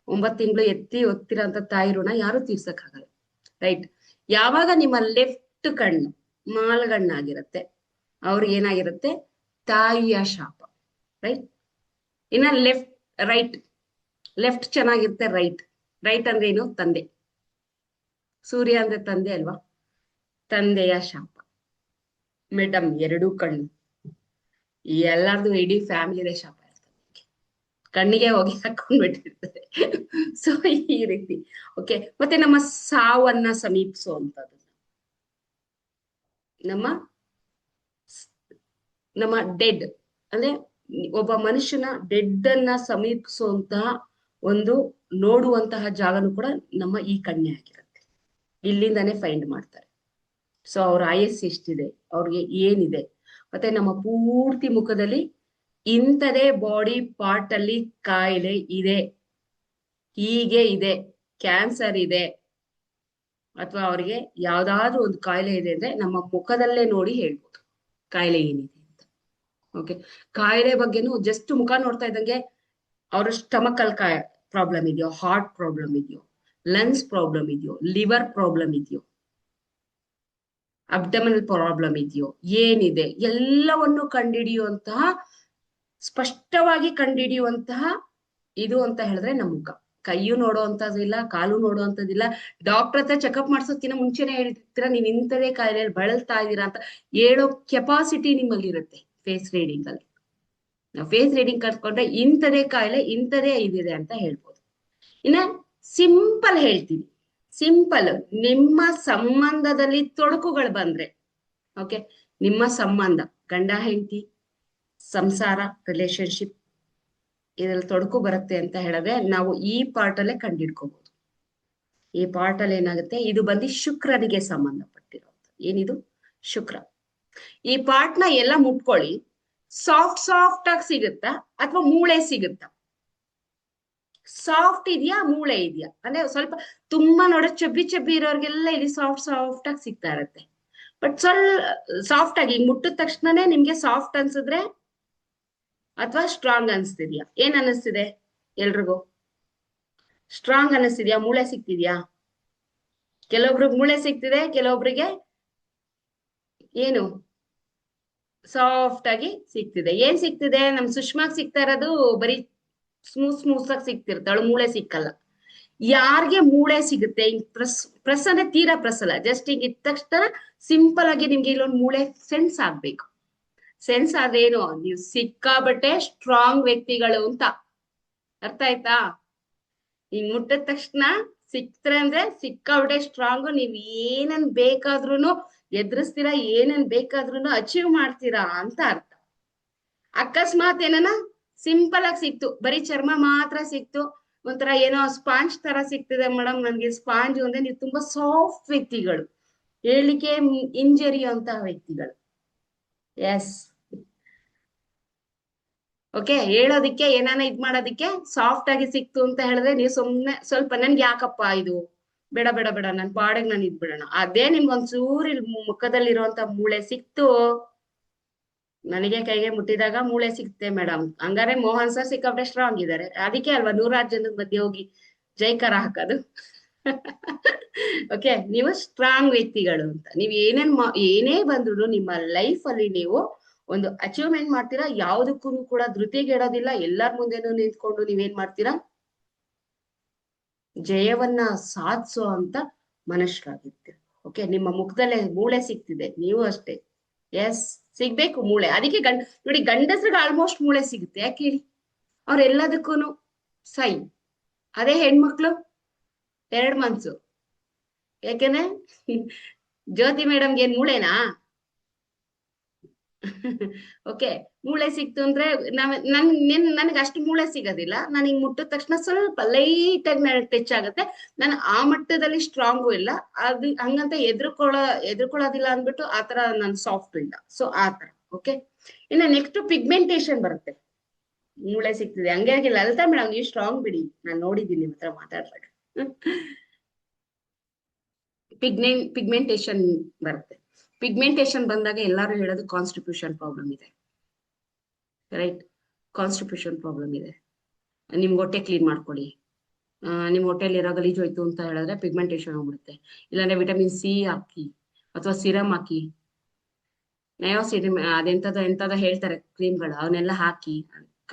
9 ತಿಂಗಳು ಎತ್ತಿ ಒತ್ತಿರೋಂಥ ತಾಯಿ ಋಣ ಯಾರು ತೀರ್ಸಕ್ ಆಗಲ್ಲ. ರೈಟ್? ಯಾವಾಗ ನಿಮ್ಮ ಲೆಫ್ಟ್ ಕಣ್ಣು ಮಾಲ್ಗಣ್ಣಾಗಿರುತ್ತೆ, ಅವ್ರಿಗೆ ಏನಾಗಿರುತ್ತೆ, ತಾಯಿಯ ಶಾಪ. ರೈಟ್? ಇನ್ನ ಲೆಫ್ಟ್, ಲೆಫ್ಟ್ ಚೆನ್ನಾಗಿರುತ್ತೆ. ರೈಟ್ ಅಂದ್ರೆ ಏನು? ತಂದೆ. ಸೂರ್ಯ ಅಂದ್ರೆ ತಂದೆ ಅಲ್ವಾ? ತಂದೆಯ ಶಾಪ. ಮೇಡಮ್, 2 ಕಣ್ಣು, ಎಲ್ಲಾರ್ದು ಇಡೀ ಫ್ಯಾಮಿಲಿದೇ ಶಾಪ ಇರ್ತದೆ, ಕಣ್ಣಿಗೆ ಹೋಗಿ ಹಾಕೊಂಡ್ಬಿಟ್ಟಿರ್ತಾರೆ. ಸೊ ಈ ರೀತಿ. ಓಕೆ, ಮತ್ತೆ ನಮ್ಮ ಸಾವನ್ನ ಸಮೀಪಿಸುವಂಥದ್ದು, ನಮ್ಮ ಡೆಡ್ ಅಂದ್ರೆ ಒಬ್ಬ ಮನುಷ್ಯನ ಡೆಡ್ ಅನ್ನ ಸಮೀಪಿಸುವಂತಹ ಒಂದು ನೋಡುವಂತಹ ಜಾಗನೂ ಕೂಡ ನಮ್ಮ ಈ ಕಣ್ಣೆ ಆಗಿರುತ್ತೆ. ಇಲ್ಲಿಂದಾನೇ ಫೈಂಡ್ ಮಾಡ್ತಾರೆ. ಸೊ ಅವ್ರ ಆಯಸ್ಸು ಎಷ್ಟಿದೆ, ಅವ್ರಿಗೆ ಏನಿದೆ, ಮತ್ತೆ ನಮ್ಮ ಪೂರ್ತಿ ಮುಖದಲ್ಲಿ ಇಂಥದೇ ಬಾಡಿ ಪಾರ್ಟ್ ಅಲ್ಲಿ ಕಾಯಿಲೆ ಇದೆ, ಹೀಗೆ ಇದೆ, ಕ್ಯಾನ್ಸರ್ ಇದೆ, ಅಥವಾ ಅವ್ರಿಗೆ ಯಾವ್ದಾದ್ರು ಒಂದು ಕಾಯಿಲೆ ಇದೆ ಅಂದ್ರೆ ನಮ್ಮ ಮುಖದಲ್ಲೇ ನೋಡಿ ಹೇಳ್ಬೋದು ಕಾಯಿಲೆ ಏನಿದೆ ಅಂತ. ಓಕೆ, ಕಾಯಿಲೆ ಬಗ್ಗೆನು ಜಸ್ಟ್ ಮುಖ ನೋಡ್ತಾ ಇದ್ದಂಗೆ ಅವ್ರ ಸ್ಟಮಕಲ್ ಪ್ರಾಬ್ಲಮ್ ಇದೆಯೋ, ಹಾರ್ಟ್ ಪ್ರಾಬ್ಲಮ್ ಇದೆಯೋ, ಲಂಗ್ಸ್ ಪ್ರಾಬ್ಲಮ್ ಇದೆಯೋ, ಲಿವರ್ ಪ್ರಾಬ್ಲಮ್ ಇದೆಯೋ, ಅಬ್ಡಮಿನಲ್ ಪ್ರಾಬ್ಲಮ್ ಇದೆಯೋ, ಏನಿದೆ ಎಲ್ಲವನ್ನು ಕಂಡುಹಿಡಿಯುವಂತಹ, ಸ್ಪಷ್ಟವಾಗಿ ಕಂಡುಹಿಡಿಯುವಂತಹ ಇದು ಅಂತ ಹೇಳಿದ್ರೆ ನಮ್ಮ ಮುಖ. ಕೈಯು ನೋಡುವಂತದಿಲ್ಲ, ಕಾಲು ನೋಡುವಂತದಿಲ್ಲ. ಡಾಕ್ಟರ್ ಹತ್ರ ಚೆಕಪ್ ಮಾಡ್ಸೋಕಿನ ಮುಂಚೆನೆ ಹೇಳ್ತಿರ್ತೀರಾ ನೀವ್ ಇಂಥದೇ ಕಾಯಿಲೆ ಬಳಲ್ತಾ ಇದ್ದೀರಾ ಅಂತ ಹೇಳೋ ಕೆಪಾಸಿಟಿ ನಿಮ್ಮಲ್ಲಿ ಇರುತ್ತೆ ಫೇಸ್ ರೀಡಿಂಗ್ ಅಲ್ಲಿ. ನಾವು ಫೇಸ್ ರೀಡಿಂಗ್ ಕರ್ಕೊಂಡ್ರೆ ಇಂಥದೇ ಕಾಯಿಲೆ, ಇಂಥದೇ ಇದಿದೆ ಅಂತ ಹೇಳ್ಬೋದು. ಇನ್ನ ಸಿಂಪಲ್ ಹೇಳ್ತೀನಿ, ಸಿಂಪಲ್, ನಿಮ್ಮ ಸಂಬಂಧದಲ್ಲಿ ತೊಡಕುಗಳು ಬಂದ್ರೆ, ಓಕೆ, ನಿಮ್ಮ ಸಂಬಂಧ ಗಂಡ ಹೆಂಡತಿ ಸಂಸಾರ ರಿಲೇಶನ್ಶಿಪ್ ಇದ್ರಲ್ಲಿ ತೊಡಕು ಬರುತ್ತೆ ಅಂತ ಹೇಳಿದ್ರೆ ನಾವು ಈ ಪಾರ್ಟ್ ಅಲ್ಲೇ ಕಂಡಿಡ್ಕೋಬಹುದು. ಈ ಪಾರ್ಟ್ ಅಲ್ಲಿ ಏನಾಗುತ್ತೆ, ಇದು ಬಂದು ಶುಕ್ರನಿಗೆ ಸಂಬಂಧಪಟ್ಟಿರೋದು. ಏನಿದು? ಶುಕ್ರ. ಈ ಪಾರ್ಟ್ ನ ಎಲ್ಲ ಮುಟ್ಕೊಳ್ಳಿ, ಸಾಫ್ಟ್ ಆಗಿ ಸಿಗುತ್ತಾ ಅಥವಾ ಮೂಳೆ ಸಿಗುತ್ತಾ? ಸಾಫ್ಟ್ ಇದೆಯಾ, ಮೂಳೆ ಇದೆಯಾ? ಅಂದ್ರೆ ಸ್ವಲ್ಪ ತುಂಬಾ ನೋಡೋ ಚಬ್ಬಿ ಇರೋರ್ಗೆಲ್ಲ ಇಲ್ಲಿ ಸಾಫ್ಟ್ ಆಗಿ ಸಿಗ್ತಾ ಇರತ್ತೆ. ಬಟ್ ಸಾಫ್ಟ್ ಆಗಿ ಮುಟ್ಟಿದ ತಕ್ಷಣನೇ ನಿಮ್ಗೆ ಸಾಫ್ಟ್ ಅನ್ಸಿದ್ರೆ ಅಥವಾ ಸ್ಟ್ರಾಂಗ್ ಅನಿಸ್ತಿದ್ಯಾ? ಏನ್ ಅನಿಸ್ತಿದೆ ಎಲ್ರಿಗೂ? ಸ್ಟ್ರಾಂಗ್ ಅನಿಸ್ತಿದ್ಯಾ? ಮೂಳೆ ಸಿಗ್ತಿದ್ಯಾ? ಕೆಲವೊಬ್ರಿಗೆ ಮೂಳೆ ಸಿಗ್ತಿದೆ, ಕೆಲವೊಬ್ರಿಗೆ ಏನು ಸಾಫ್ಟ್ ಆಗಿ ಸಿಗ್ತಿದೆ. ಏನ್ ಸಿಗ್ತಿದೆ? ನಮ್ ಸುಷ್ಮಾಗ್ ಸಿಗ್ತಾ ಇರೋದು ಬರೀ ಸ್ಮೂತ್ ಆಗಿ ಸಿಗ್ತಿರ್ತಾಳು, ಮೂಳೆ ಸಿಕ್ಕಲ್ಲ. ಯಾರಿಗೆ ಮೂಳೆ ಸಿಗುತ್ತೆ, ಹಿಂಗ್ ಪ್ರೆಸ್ ಅಂದ್ರೆ ತೀರಾ ಪ್ರೆಸ್ ಅಲ್ಲ, ಜಸ್ಟ್ ಹಿಂಗ್ ಇದ್ದ ತಕ್ಷಣ ಸಿಂಪಲ್ ಆಗಿ ನಿಮ್ಗೆ ಇಲ್ಲೊಂದು ಮೂಳೆ ಸೆನ್ಸ್ ಆಗ್ಬೇಕು. ಸೆನ್ಸ್ ಆದ್ರೇನು, ನೀವು ಸಿಕ್ಕಾಬಟ್ಟೆ ಸ್ಟ್ರಾಂಗ್ ವ್ಯಕ್ತಿಗಳು ಅಂತ ಅರ್ಥ ಆಯ್ತಾ? ಹಿಂಗ್ ಮುಟ್ಟಿದ ತಕ್ಷಣ ಸಿಕ್ತಾರೆ ಅಂದ್ರೆ ಸಿಕ್ಕಾಬಟ್ಟೆ ಸ್ಟ್ರಾಂಗ್, ನೀವ್ ಏನನ್ ಬೇಕಾದ್ರೂ ಎದುರಿಸ್ತೀರಾ, ಏನನ್ ಬೇಕಾದ್ರೂ ಅಚೀವ್ ಮಾಡ್ತೀರಾ ಅಂತ ಅರ್ಥ. ಅಕಸ್ಮಾತ್ ಏನನ ಸಿಂಪಲ್ ಆಗಿ ಸಿಕ್ತು, ಬರೀ ಚರ್ಮ ಮಾತ್ರ ಸಿಕ್ತು, ಒಂಥರ ಏನೋ ಸ್ಪಾಂಜ್ ತರ ಸಿಗ್ತಿದೆ ಮೇಡಮ್ ನನ್ಗೆ ಸ್ಪಾಂಜ್ ಅಂದ್ರೆ, ನೀವು ತುಂಬಾ ಸಾಫ್ಟ್ ವ್ಯಕ್ತಿಗಳು, ಹೇಳಲಿಕ್ಕೆ ಹಿಂಜರಿಯುವಂತಹ ವ್ಯಕ್ತಿಗಳು. ಎಸ್. ಓಕೆ, ಹೇಳೋದಿಕ್ಕೆ ಏನಾನ ಇದ್ ಮಾಡೋದಿಕ್ಕೆ ಸಾಫ್ಟ್ ಆಗಿ ಸಿಕ್ತು ಅಂತ ಹೇಳಿದ್ರೆ ನೀವು ಸುಮ್ನೆ ಸ್ವಲ್ಪ ನನ್ಗೆ ಯಾಕಪ್ಪ ಇದು, ಬೇಡ ಬೇಡ ಬೇಡ, ನನ್ ಪಾಡಿಗೆ ನಾನು ಇದ್ ಬಿಡೋಣ. ಅದೇ ನಿಮ್ಗೊಂಚೂರು ಮುಖದಲ್ಲಿರುವಂತ ಮೂಳೆ ಸಿಕ್ತು, ನನಗೆ ಕೈಗೆ ಮುಟ್ಟಿದಾಗ ಮೂಳೆ ಸಿಕ್ತೆ ಮೇಡಮ್, ಹಂಗಾರೆ ಮೋಹನ್ ಸರ್ ಸಿಕ್ಕಾಪಟ್ಟೆ ಸ್ಟ್ರಾಂಗ್ ಇದಾರೆ. ಅದಕ್ಕೆ ಅಲ್ವಾ 100 ಜನದ ಮಧ್ಯೆ ಹೋಗಿ ಜೈಕಾರ ಹಾಕೋದು. ಓಕೆ, ನೀವು ಸ್ಟ್ರಾಂಗ್ ವ್ಯಕ್ತಿಗಳು ಅಂತ. ನೀವು ಏನೇ ಬಂದ್ರು ನಿಮ್ಮ ಲೈಫ್ ಅಲ್ಲಿ ನೀವು ಒಂದು ಅಚೀವ್ಮೆಂಟ್ ಮಾಡ್ತೀರಾ, ಯಾವ್ದಕ್ಕೂ ಕೂಡ ಧೃತಿಗೆಡೋದಿಲ್ಲ. ಎಲ್ಲರ ಮುಂದೆನೂ ನಿಂತ್ಕೊಂಡು ನೀವೇನ್ ಮಾಡ್ತೀರಾ, ಜಯವನ್ನ ಸಾಧಿಸೋ ಅಂತ ಮನುಷ್ಯರಾಗಿರ್ತೀರ. ಓಕೆ, ನಿಮ್ಮ ಮುಖದಲ್ಲೇ ಮೂಳೆ ಸಿಗ್ತಿದೆ, ನೀವು ಅಷ್ಟೇ. ಎಸ್, ಸಿಗ್ಬೇಕು ಮೂಳೆ. ಅದಕ್ಕೆ ನೋಡಿ, ಗಂಡಸ್ರಿಗೆ ಆಲ್ಮೋಸ್ಟ್ ಮೂಳೆ ಸಿಗುತ್ತೆ. ಯಾಕೆ ಹೇಳಿ, ಅವ್ರೆಲ್ಲದಕ್ಕೂನು ಸೈ. ಅದೇ ಹೆಣ್ಮಕ್ಳು 2 ಮನ್ಸು. ಯಾಕೆನೆ ಜ್ಯೋತಿ ಮೇಡಮ್ಗೆ ಏನ್ ಮೂಳೆನಾ? ಓಕೆ, ಮೂಳೆ ಸಿಕ್ತು ಅಂದ್ರೆ ನನ್ಗೆ ಅಷ್ಟು ಮೂಳೆ ಸಿಗೋದಿಲ್ಲ. ನಾನು ಹಿಂಗ್ ಮುಟ್ಟಿದ ತಕ್ಷಣ ಸ್ವಲ್ಪ ಲೈಟ್ ಆಗಿ ಟಚ್ ಆಗುತ್ತೆ. ನಾನು ಆ ಮಟ್ಟದಲ್ಲಿ ಸ್ಟ್ರಾಂಗು ಇಲ್ಲ, ಅದು ಹಂಗಂತ ಎದುರ್ಕೊಳ್ಳೋದಿಲ್ಲ ಅಂದ್ಬಿಟ್ಟು ಆತರ ನಾನು ಸಾಫ್ಟ್ ಇಲ್ಲ. ಸೊ ಆತರ. ಓಕೆ, ಇನ್ನು ನೆಕ್ಸ್ಟ್ ಪಿಗ್ಮೆಂಟೇಶನ್ ಬರುತ್ತೆ. ಮೂಳೆ ಸಿಗ್ತಿದೆ ಹಂಗೆ ಆಗಿಲ್ಲ ಲಲಿತಾ ಮೇಡಮ್, ನೀವು ಸ್ಟ್ರಾಂಗ್ ಬಿಡಿ, ನಾನು ನೋಡಿದ್ದೀನಿ ನಿಮ್ ಹತ್ರ ಮಾತಾಡ್ದಾಗ. ಪಿಗ್ಮೆಂಟೇಶನ್ ಬರುತ್ತೆ. ಪಿಗ್ಮೆಂಟೇಶನ್ ಬಂದಾಗ ಎಲ್ಲಾರು ಹೇಳೋದು ಕಾನ್ಸ್ಟಿಟ್ಯೂಷನ್ ಪ್ರಾಬ್ಲಮ್ ಇದೆ. ರೈಟ್, ಕಾನ್ಸ್ಟಿಟ್ಯೂಷನ್ ಪ್ರಾಬ್ಲಮ್ ಇದೆ. ನಿಮ್ ಹೊಟ್ಟೆ ಕ್ಲೀನ್ ಮಾಡ್ಕೊಳ್ಳಿ. ನಿಮ್ ಹೊಟ್ಟೆಲಿ ಇರೋ ಗಲೀಜು ಹೋಯ್ತು ಅಂತ ಹೇಳಿದ್ರೆ ಪಿಗ್ಮೆಂಟೇಶನ್ ಹೋಗ್ಬಿಡುತ್ತೆ. ಇಲ್ಲಾಂದ್ರೆ ವಿಟಮಿನ್ ಸಿ ಹಾಕಿ ಅಥವಾ ಸಿರಮ್ ಹಾಕಿ, ನಯೋಸಿರಮ್ ಎಂತದ ಹೇಳ್ತಾರೆ ಕ್ರೀಮ್ಗಳು, ಅವನ್ನೆಲ್ಲ ಹಾಕಿ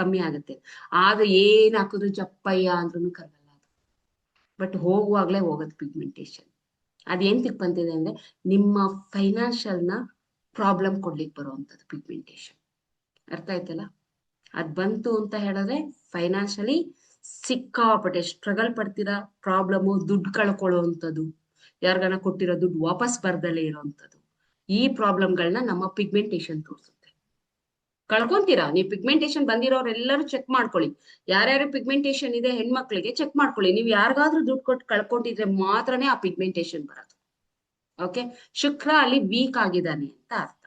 ಕಮ್ಮಿ ಆಗುತ್ತೆ. ಆದ್ರೆ ಏನ್ ಹಾಕಿದ್ರು ಜಪ್ಪಯ್ಯ ಅಂದ್ರೂ ಕರಗಲ್ಲ ಅದು. ಬಟ್ ಹೋಗುವಾಗ್ಲೇ ಹೋಗೋದು ಪಿಗ್ಮೆಂಟೇಶನ್. ಅದೇಂತಕ್ ಬಂದಿದೆ ಅಂದ್ರೆ ನಿಮ್ಮ ಫೈನಾನ್ಷಿಯಲ್ ನ ಪ್ರಾಬ್ಲಮ್ ಕೊಡ್ಲಿಕ್ಕೆ ಬರುವಂತದ್ದು ಪಿಗ್ಮೆಂಟೇಶನ್. ಅರ್ಥ ಆಯ್ತಲ್ಲ? ಅದ್ ಬಂತು ಅಂತ ಹೇಳಿದ್ರೆ ಫೈನಾನ್ಷಿಯಲಿ ಸಿಕ್ಕಾಪಟ್ಟೆ ಸ್ಟ್ರಗಲ್ ಪಡ್ತೀರಾ. ಪ್ರಾಬ್ಲಮ್, ದುಡ್ಡು ಕಳ್ಕೊಳ್ಳುವಂಥದ್ದು, ಯಾರಿಗಾನ ಕೊಟ್ಟಿರೋ ದುಡ್ಡು ವಾಪಸ್ ಬರ್ದಲೇ ಇರೋವಂಥದ್ದು, ಈ ಪ್ರಾಬ್ಲಮ್ಗಳನ್ನ ನಮ್ಮ ಪಿಗ್ಮೆಂಟೇಶನ್ ತೋರಿಸುತ್ತೆ. ಕಳ್ಕೊಂತೀರಾ ನೀವು. ಪಿಗ್ಮೆಂಟೇಶನ್ ಬಂದಿರೋರೆಲ್ಲರೂ ಚೆಕ್ ಮಾಡ್ಕೊಳ್ಳಿ. ಯಾರ್ಯಾರು ಪಿಗ್ಮೆಂಟೇಶನ್ ಇದೆ ಹೆಣ್ಮಕ್ಳಿಗೆ ಚೆಕ್ ಮಾಡ್ಕೊಳ್ಳಿ. ನೀವು ಯಾರಿಗಾದ್ರೂ ದುಡ್ಡು ಕೊಟ್ಟು ಕಳ್ಕೊಂಡಿದ್ರೆ ಮಾತ್ರನೇ ಆ ಪಿಗ್ಮೆಂಟೇಶನ್ ಬರೋದು. ಓಕೆ, ಶುಕ್ರ ಅಲ್ಲಿ ವೀಕ್ ಆಗಿದ್ದಾನೆ ಅಂತ ಅರ್ಥ.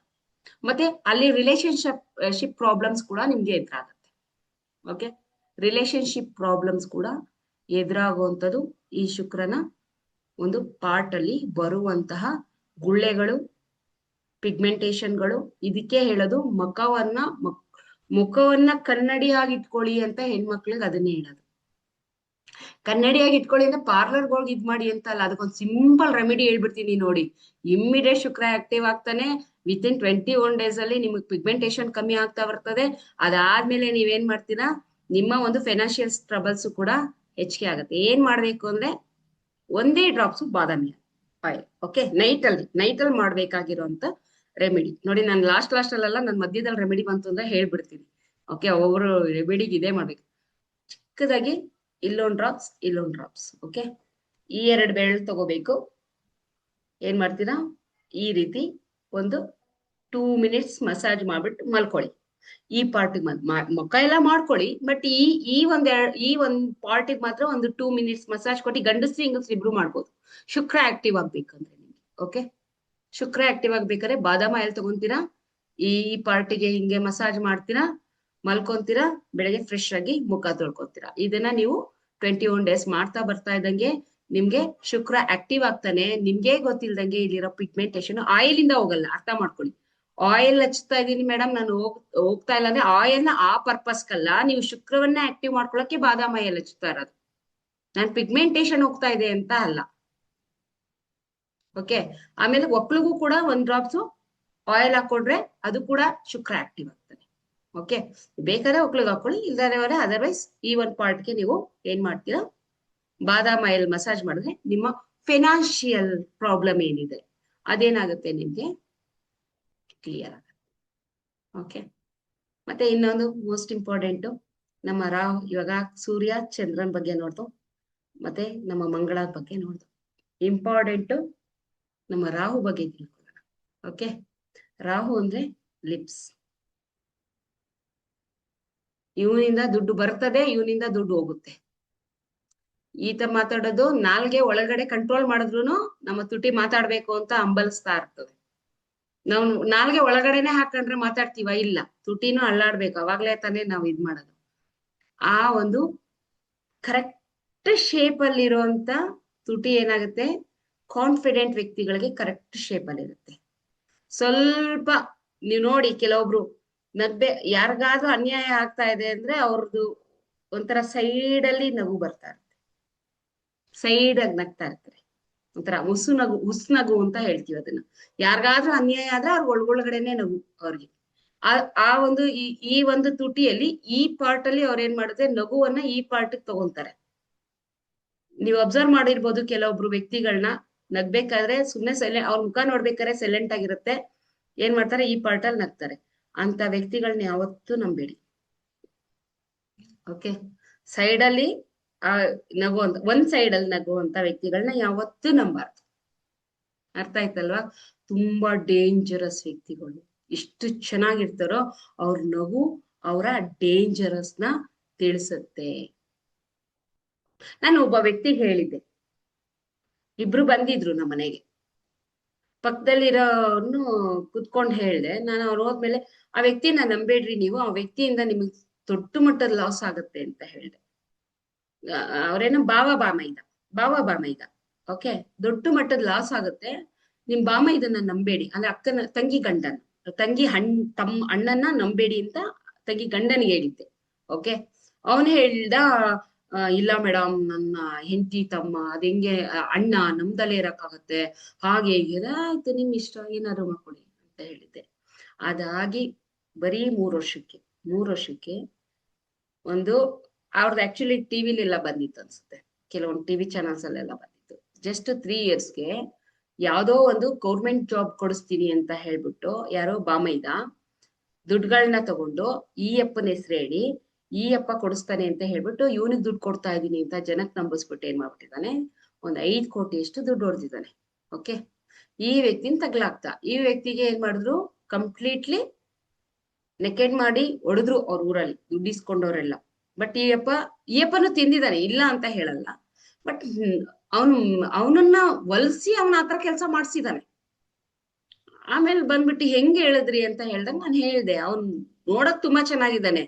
ಮತ್ತೆ ಅಲ್ಲಿ ರಿಲೇಶನ್ಶಿಪ್ ಪ್ರಾಬ್ಲಮ್ಸ್ ಕೂಡ ನಿಮ್ಗೆ ಎದುರಾಗುತ್ತೆ. ಓಕೆ, ರಿಲೇಶನ್ಶಿಪ್ ಪ್ರಾಬ್ಲಮ್ಸ್ ಕೂಡ ಎದುರಾಗುವಂಥದ್ದು ಈ ಶುಕ್ರನ ಒಂದು ಪಾರ್ಟ್ ಅಲ್ಲಿ ಬರುವಂತಹ ಗುಳ್ಳೆಗಳು, ಪಿಗ್ಮೆಂಟೇಶನ್ಗಳು. ಇದಕ್ಕೆ ಹೇಳೋದು ಮುಖವನ್ನ ಕನ್ನಡಿಯಾಗಿ ಇಟ್ಕೊಳ್ಳಿ ಅಂತ ಹೆಣ್ಮಕ್ಳಿಗೆ ಅದನ್ನೇ ಹೇಳೋದು. ಕನ್ನಡಿಯಾಗಿ ಇಟ್ಕೊಳ್ಳಿ ಅಂದ್ರೆ ಪಾರ್ಲರ್ಗೆ ಹೋಗಿ ಇದ್ ಮಾಡಿ ಅಂತ ಅಲ್ಲ, ಅದಕ್ಕೊಂದು ಸಿಂಪಲ್ ರೆಮಿಡಿ ಹೇಳ್ಬಿಡ್ತೀನಿ ನೋಡಿ. ಇಮ್ಮಿಡಿಯೇಟ್ ಶುಕ್ರ ಆಕ್ಟಿವ್ ಆಗ್ತಾನೆ, ವಿತಿನ್ 21 days ಅಲ್ಲಿ ನಿಮಗೆ ಪಿಗ್ಮೆಂಟೇಶನ್ ಕಮ್ಮಿ ಆಗ್ತಾ ಬರ್ತದೆ. ಅದಾದ್ಮೇಲೆ ನೀವೇನ್ ಮಾಡ್ತೀರಾ, ನಿಮ್ಮ ಒಂದು ಫೈನಾನ್ಷಿಯಲ್ ಟ್ರಬಲ್ಸ್ ಕೂಡ ಹೆಚ್ಚಿಗೆ ಆಗುತ್ತೆ. ಏನ್ ಮಾಡ್ಬೇಕು ಅಂದ್ರೆ ಒಂದೇ ಡ್ರಾಪ್ಸ್ ಬಾದಾಮಿ ಆಯಿಲ್. ಓಕೆ, ನೈಟಲ್ಲಿ ಮಾಡ್ಬೇಕಾಗಿರುವಂತ ರೆಮಿಡಿ ನೋಡಿ. ನಾನು ಲಾಸ್ಟ್ ಅಲ್ಲೆಲ್ಲ ನನ್ನ ಮಧ್ಯದಲ್ಲಿ ರೆಮಿಡಿ ಬಂತು ಅಂದ್ರೆ ಹೇಳ್ಬಿಡ್ತೀನಿ. ಓಕೆ, ಒಬ್ಬರು ರೆಮಿಡಿಗೆ ಇದೇ ಮಾಡ್ಬೇಕು. ಚಿಕ್ಕದಾಗಿ ಇಲ್ಲೊಂದು ಡ್ರಾಪ್ಸ್. ಓಕೆ, ಈ 2 ಬೆರಳು ತಗೋಬೇಕು. ಏನ್ ಮಾಡ್ತೀರಾ, ಈ ರೀತಿ ಒಂದು 2 minutes ಮಸಾಜ್ ಮಾಡ್ಬಿಟ್ಟು ಮಲ್ಕೊಳ್ಳಿ. ಈ ಪಾರ್ಟಿಗೆ ಮುಖ ಎಲ್ಲ ಮಾಡ್ಕೊಳ್ಳಿ, ಬಟ್ ಈ ಒಂದ್ ಪಾರ್ಟಿಗೆ ಮಾತ್ರ ಒಂದು 2 minutes ಮಸಾಜ್ ಕೊಟ್ಟು. ಗಂಡಸ್ರು ಹೆಂಗಸ್ರು ಇಬ್ರು ಮಾಡ್ಬೋದು, ಶುಕ್ರ ಆಕ್ಟಿವ್ ಆಗ್ಬೇಕಂದ್ರೆ ನಿಮ್ಗೆ. ಓಕೆ, ಶುಕ್ರ ಆಕ್ಟಿವ್ ಆಗ್ಬೇಕಾದ್ರೆ ಬಾದಾಮ ಆಯಿಲ್ ತಗೊಂತೀರಾ, ಈ ಪಾರ್ಟಿಗೆ ಹಿಂಗೆ ಮಸಾಜ್ ಮಾಡ್ತೀರಾ, ಮಲ್ಕೊಂತೀರಾ, ಬೆಳಗ್ಗೆ ಫ್ರೆಶ್ ಆಗಿ ಮುಖ ತೊಳ್ಕೊತೀರಾ. ಇದನ್ನ ನೀವು 21 days ಮಾಡ್ತಾ ಬರ್ತಾ ಇದ್ದಂಗೆ ನಿಮ್ಗೆ ಶುಕ್ರ ಆಕ್ಟಿವ್ ಆಗ್ತಾನೆ. ನಿಮ್ಗೆ ಗೊತ್ತಿಲ್ದಂಗೆ ಇಲ್ಲಿರೋ ಪಿಗ್ಮೆಂಟೇಶನ್ ಆಯಿಲ್ ಇಂದ ಹೋಗಲ್ಲ. ಅರ್ಥ ಮಾಡ್ಕೊಳ್ಳಿ. ಆಯಿಲ್ ಹಚ್ತಾ ಇದೀನಿ ಮೇಡಮ್, ನಾನು ಹೋಗ್ತಾ ಇಲ್ಲ ಅಂದ್ರೆ ಆಯಿಲ್ ನ ಆ ಪರ್ಪಸ್ಗಲ್ಲ, ನೀವು ಶುಕ್ರವನ್ನ ಆಕ್ಟಿವ್ ಮಾಡ್ಕೊಳಕ್ಕೆ ಬಾದಾಮ ಆಯಿಲ್ ಹಚ್ತಾ ಇರೋದು. ನಾನ್ ಪಿಗ್ಮೆಂಟೇಶನ್ ಹೋಗ್ತಾ ಇದೆ ಅಂತ ಅಲ್ಲ. ಓಕೆ, ಆಮೇಲೆ ಒಕ್ಳಿಗೂ ಕೂಡ 1 ಡ್ರಾಪ್ಸ್ ಆಯಿಲ್ ಹಾಕೊಂಡ್ರೆ ಅದು ಕೂಡ ಶುಕ್ರ ಆಕ್ಟಿವ್ ಆಗ್ತಾನೆ. ಓಕೆ, ಬೇಕಾದ್ರೆ ಒಕ್ಳಿಗೆ ಹಾಕೊಳ್ಳಿ, ಇಲ್ಲದೇ ಅದರ್ವೈಸ್ ಈ ಒಂದು ಪಾರ್ಟ್ಗೆ ನೀವು ಏನ್ ಮಾಡ್ತೀರಾ, ಬಾದಾಮ್ ಆಯಿಲ್ ಮಸಾಜ್ ಮಾಡಿದ್ರೆ ನಿಮ್ಮ ಫೈನಾನ್ಷಿಯಲ್ ಪ್ರಾಬ್ಲಮ್ ಏನಿದೆ ಅದೇನಾಗುತ್ತೆ ನಿಮ್ಗೆ ಕ್ಲಿಯರ್ ಆಗುತ್ತೆ. ಓಕೆ, ಮತ್ತೆ ಇನ್ನೊಂದು ಮೋಸ್ಟ್ ಇಂಪಾರ್ಟೆಂಟ್, ನಮ್ಮ ರಾಹು. ಇವಾಗ ಸೂರ್ಯ ಚಂದ್ರನ್ ಬಗ್ಗೆ ನೋಡ್ದು, ಮತ್ತೆ ನಮ್ಮ ಮಂಗಳ ಬಗ್ಗೆ ನೋಡ್ದು. ಇಂಪಾರ್ಟೆಂಟ್ ನಮ್ಮ ರಾಹು ಬಗ್ಗೆ ತಿಳ್ಕೊಳ್ಳೋಣ. ಓಕೆ, ರಾಹು ಅಂದ್ರೆ ಲಿಪ್ಸ್. ಇವನಿಂದ ದುಡ್ಡು ಬರ್ತದೆ, ಇವನಿಂದ ದುಡ್ಡು ಹೋಗುತ್ತೆ. ಈತ ಮಾತಾಡೋದು ನಾಲ್ಗೆ ಒಳಗಡೆ ಕಂಟ್ರೋಲ್ ಮಾಡಿದ್ರು ನಮ್ಮ ತುಟಿ ಮಾತಾಡ್ಬೇಕು ಅಂತ ಹಂಬಲಿಸ್ತಾ ಇರ್ತದೆ. ನಾವು ನಾಲ್ಗೆ ಒಳಗಡೆನೆ ಹಾಕೊಂಡ್ರೆ ಮಾತಾಡ್ತೀವ? ಇಲ್ಲ, ತುಟಿನೂ ಅಲ್ಲಾಡ್ಬೇಕು, ಅವಾಗ್ಲೇ ತಾನೇ ನಾವು ಇದ್ ಮಾಡೋದು. ಆ ಒಂದು ಕರೆಕ್ಟ್ ಶೇಪ್ ಅಲ್ಲಿ ಇರುವಂತ ತುಟಿ ಏನಾಗುತ್ತೆ, ಕಾನ್ಫಿಡೆಂಟ್ ವ್ಯಕ್ತಿಗಳಿಗೆ ಕರೆಕ್ಟ್ ಶೇಪ್ ಅಲ್ಲಿ ಇರುತ್ತೆ. ಸ್ವಲ್ಪ ನೀವು ನೋಡಿ, ಕೆಲವೊಬ್ರು ನಗ್ಬೆ ಯಾರಿಗಾದ್ರೂ ಅನ್ಯಾಯ ಆಗ್ತಾ ಇದೆ ಅಂದ್ರೆ ಅವ್ರದ್ದು ಒಂಥರ ಸೈಡ್ ಅಲ್ಲಿ ನಗು ಬರ್ತಾ ಇರುತ್ತೆ, ಸೈಡ್ ಆಗಿ ನಗ್ತಾ ಇರ್ತಾರೆ, ಒಂಥರ ಹುಸ್ನಗು ಅಂತ ಹೇಳ್ತೀವಿ ಅದನ್ನ. ಯಾರಿಗಾದ್ರೂ ಅನ್ಯಾಯ ಆದ್ರೆ ಅವ್ರ ಒಳಗಡೆನೆ ನಗು ಅವ್ರಿಗೆ. ಆ ಒಂದು ಈ ಒಂದು ತುಟಿಯಲ್ಲಿ ಈ ಪಾರ್ಟ್ ಅಲ್ಲಿ ಅವ್ರ ಏನ್ ಮಾಡಿದ್ರೆ ನಗುವನ್ನ ಈ ಪಾರ್ಟ್ ತಗೊಂತಾರೆ. ನೀವು ಅಬ್ಸರ್ವ್ ಮಾಡಿರ್ಬೋದು, ಕೆಲವೊಬ್ರು ವ್ಯಕ್ತಿಗಳನ್ನ ನಗ್ಬೇಕಾದ್ರೆ ಸುಮ್ನೆ ಸೈಲೆಂಟ್, ಅವ್ರ ಮುಖ ನೋಡ್ಬೇಕಾದ್ರೆ ಸೈಲೆಂಟ್ ಆಗಿರುತ್ತೆ, ಏನ್ ಮಾಡ್ತಾರೆ ಈ ಪಾರ್ಟ್ ಅಲ್ಲಿ ನಗ್ತಾರೆ. ಅಂತ ವ್ಯಕ್ತಿಗಳನ್ನ ಯಾವತ್ತೂ ನಂಬೇಡಿ. ಓಕೆ, ಸೈಡ್ ಅಲ್ಲಿ ನಗುವಂತ, ಒಂದ್ ಸೈಡ್ ಅಲ್ಲಿ ನಗುವಂತ ವ್ಯಕ್ತಿಗಳನ್ನ ಯಾವತ್ತೂ ನಂಬಾರ್ದು. ಅರ್ಥ ಆಯ್ತಲ್ವಾ? ತುಂಬಾ ಡೇಂಜರಸ್ ವ್ಯಕ್ತಿಗಳು. ಎಷ್ಟು ಚೆನ್ನಾಗಿರ್ತಾರೋ ಅವ್ರ ನಗು ಅವರ ಡೇಂಜರಸ್ ನ ತಿಳಿಸುತ್ತೆ. ನಾನು ಒಬ್ಬ ವ್ಯಕ್ತಿಗೆ ಹೇಳಿದ್ದೆ, ಇಬ್ರು ಬಂದಿದ್ರು ನಮ್ಮ ಮನೆಗೆ, ಪಕ್ಕದಲ್ಲಿರೋನು ಕುತ್ಕೊಂಡ್ ಹೇಳ್ದೆ ನಾನು. ಅವ್ರು ಹೋದ್ಮೇಲೆ, ಆ ವ್ಯಕ್ತಿನ ನಂಬೇಡ್ರಿ ನೀವು, ಆ ವ್ಯಕ್ತಿಯಿಂದ ನಿಮಗ್ ದೊಡ್ಡ ಮಟ್ಟದ ಲಾಸ್ ಆಗುತ್ತೆ ಅಂತ ಹೇಳ್ದೆ. ಅವ್ರೇನೋ ಬಾವ ಬಾಮ ಇದ ಓಕೆ, ದೊಡ್ಡ ಮಟ್ಟದ ಲಾಸ್ ಆಗುತ್ತೆ, ನಿಮ್ ಬಾಮ ಇದನ್ನ ನಂಬೇಡಿ, ಅಂದ್ರೆ ಅಕ್ಕನ ತಂಗಿ ಗಂಡನ, ತಂಗಿ ಅಣ್ಣನ ನಂಬೇಡಿ ಅಂತ ತಂಗಿ ಗಂಡನಿಗೆ ಹೇಳಿದ್ದೆ. ಓಕೆ, ಅವನು ಹೇಳ್ದ, ಇಲ್ಲ ಮೇಡಮ್, ನನ್ನ ಹೆಂಡತಿ ತಮ್ಮ ಅದ್ ಹೆಂಗೆ ಅಣ್ಣ ನಮ್ದಲ್ಲೇ ಇರಕ್ಕಾಗತ್ತೆ, ಹಾಗೆ ಹೀಗೆ. ಆಯ್ತು, ನಿಮ್ ಇಷ್ಟ, ಏನಾದ್ರು ಮಾಡ್ಕೊಳ್ಳಿ ಅಂತ ಹೇಳಿದ್ದೆ. ಅದಾಗಿ ಬರೀ 3 ವರ್ಷಕ್ಕೆ ಒಂದು ಅವ್ರದ್ದು ಆಕ್ಚುಲಿ ಟಿವಿಲೆಲ್ಲ ಬಂದಿತ್ತು ಅನ್ಸುತ್ತೆ, ಕೆಲವೊಂದು ಟಿವಿ ಚಾನಲ್ಸ್ ಅಲ್ಲೆಲ್ಲ ಬಂದಿತ್ತು. ಜಸ್ಟ್ 3 ಇಯರ್ಸ್ಗೆ ಯಾವ್ದೋ ಒಂದು ಗೌರ್ಮೆಂಟ್ ಜಾಬ್ ಕೊಡಿಸ್ತೀನಿ ಅಂತ ಹೇಳ್ಬಿಟ್ಟು ಯಾರೋ ಬಾಮೈದ ದುಡ್ಡುಗಳನ್ನ ತಗೊಂಡು ಈ ಅಪ್ಪನ ಹೆಸರು ಹೇಳಿ ಈ ಅಪ್ಪ ಕೊಡಿಸ್ತಾನೆ ಅಂತ ಹೇಳ್ಬಿಟ್ಟು ಇವನಿಗೆ ದುಡ್ಡು ಕೊಡ್ತಾ ಇದೀನಿ ಅಂತ ಜನಕ್ ನಂಬಿಸ್ಬಿಟ್ಟು ಏನ್ ಮಾಡ್ಬಿಟ್ಟಿದ್ದಾನೆ, 5 ಕೋಟಿಯಷ್ಟು ದುಡ್ಡು ಹೊಡೆದಿದ್ದಾನೆ. ಓಕೆ, ಈ ವ್ಯಕ್ತಿನ ತಗ್ಲಾಗ್ತಾ, ಈ ವ್ಯಕ್ತಿಗೆ ಏನ್ ಮಾಡಿದ್ರು, ಕಂಪ್ಲೀಟ್ಲಿ ನೆಕೆಡ್ ಮಾಡಿ ಹೊಡೆದ್ರು ಅವ್ರ ಊರಲ್ಲಿ ದುಡ್ಡು ಇಸ್ಕೊಂಡವ್ರೆಲ್ಲ. ಬಟ್ ಈ ಅಪ್ಪನು ತಿಂದಿದ್ದಾನೆ, ಇಲ್ಲ ಅಂತ ಹೇಳಲ್ಲ, ಬಟ್ ಅವನನ್ನ ಒಲ್ಸಿ ಅವನ ಹತ್ರ ಕೆಲಸ ಮಾಡ್ಸಿದಾನೆ. ಆಮೇಲೆ ಬಂದ್ಬಿಟ್ಟು ಹೆಂಗ್ ಹೇಳಿದ್ರಿ ಅಂತ ಹೇಳ್ದಾಗ ನಾನು ಹೇಳ್ದೆ, ಅವ್ನ್ ನೋಡಕ್ ತುಂಬಾ ಚೆನ್ನಾಗಿದ್ದಾನೆ,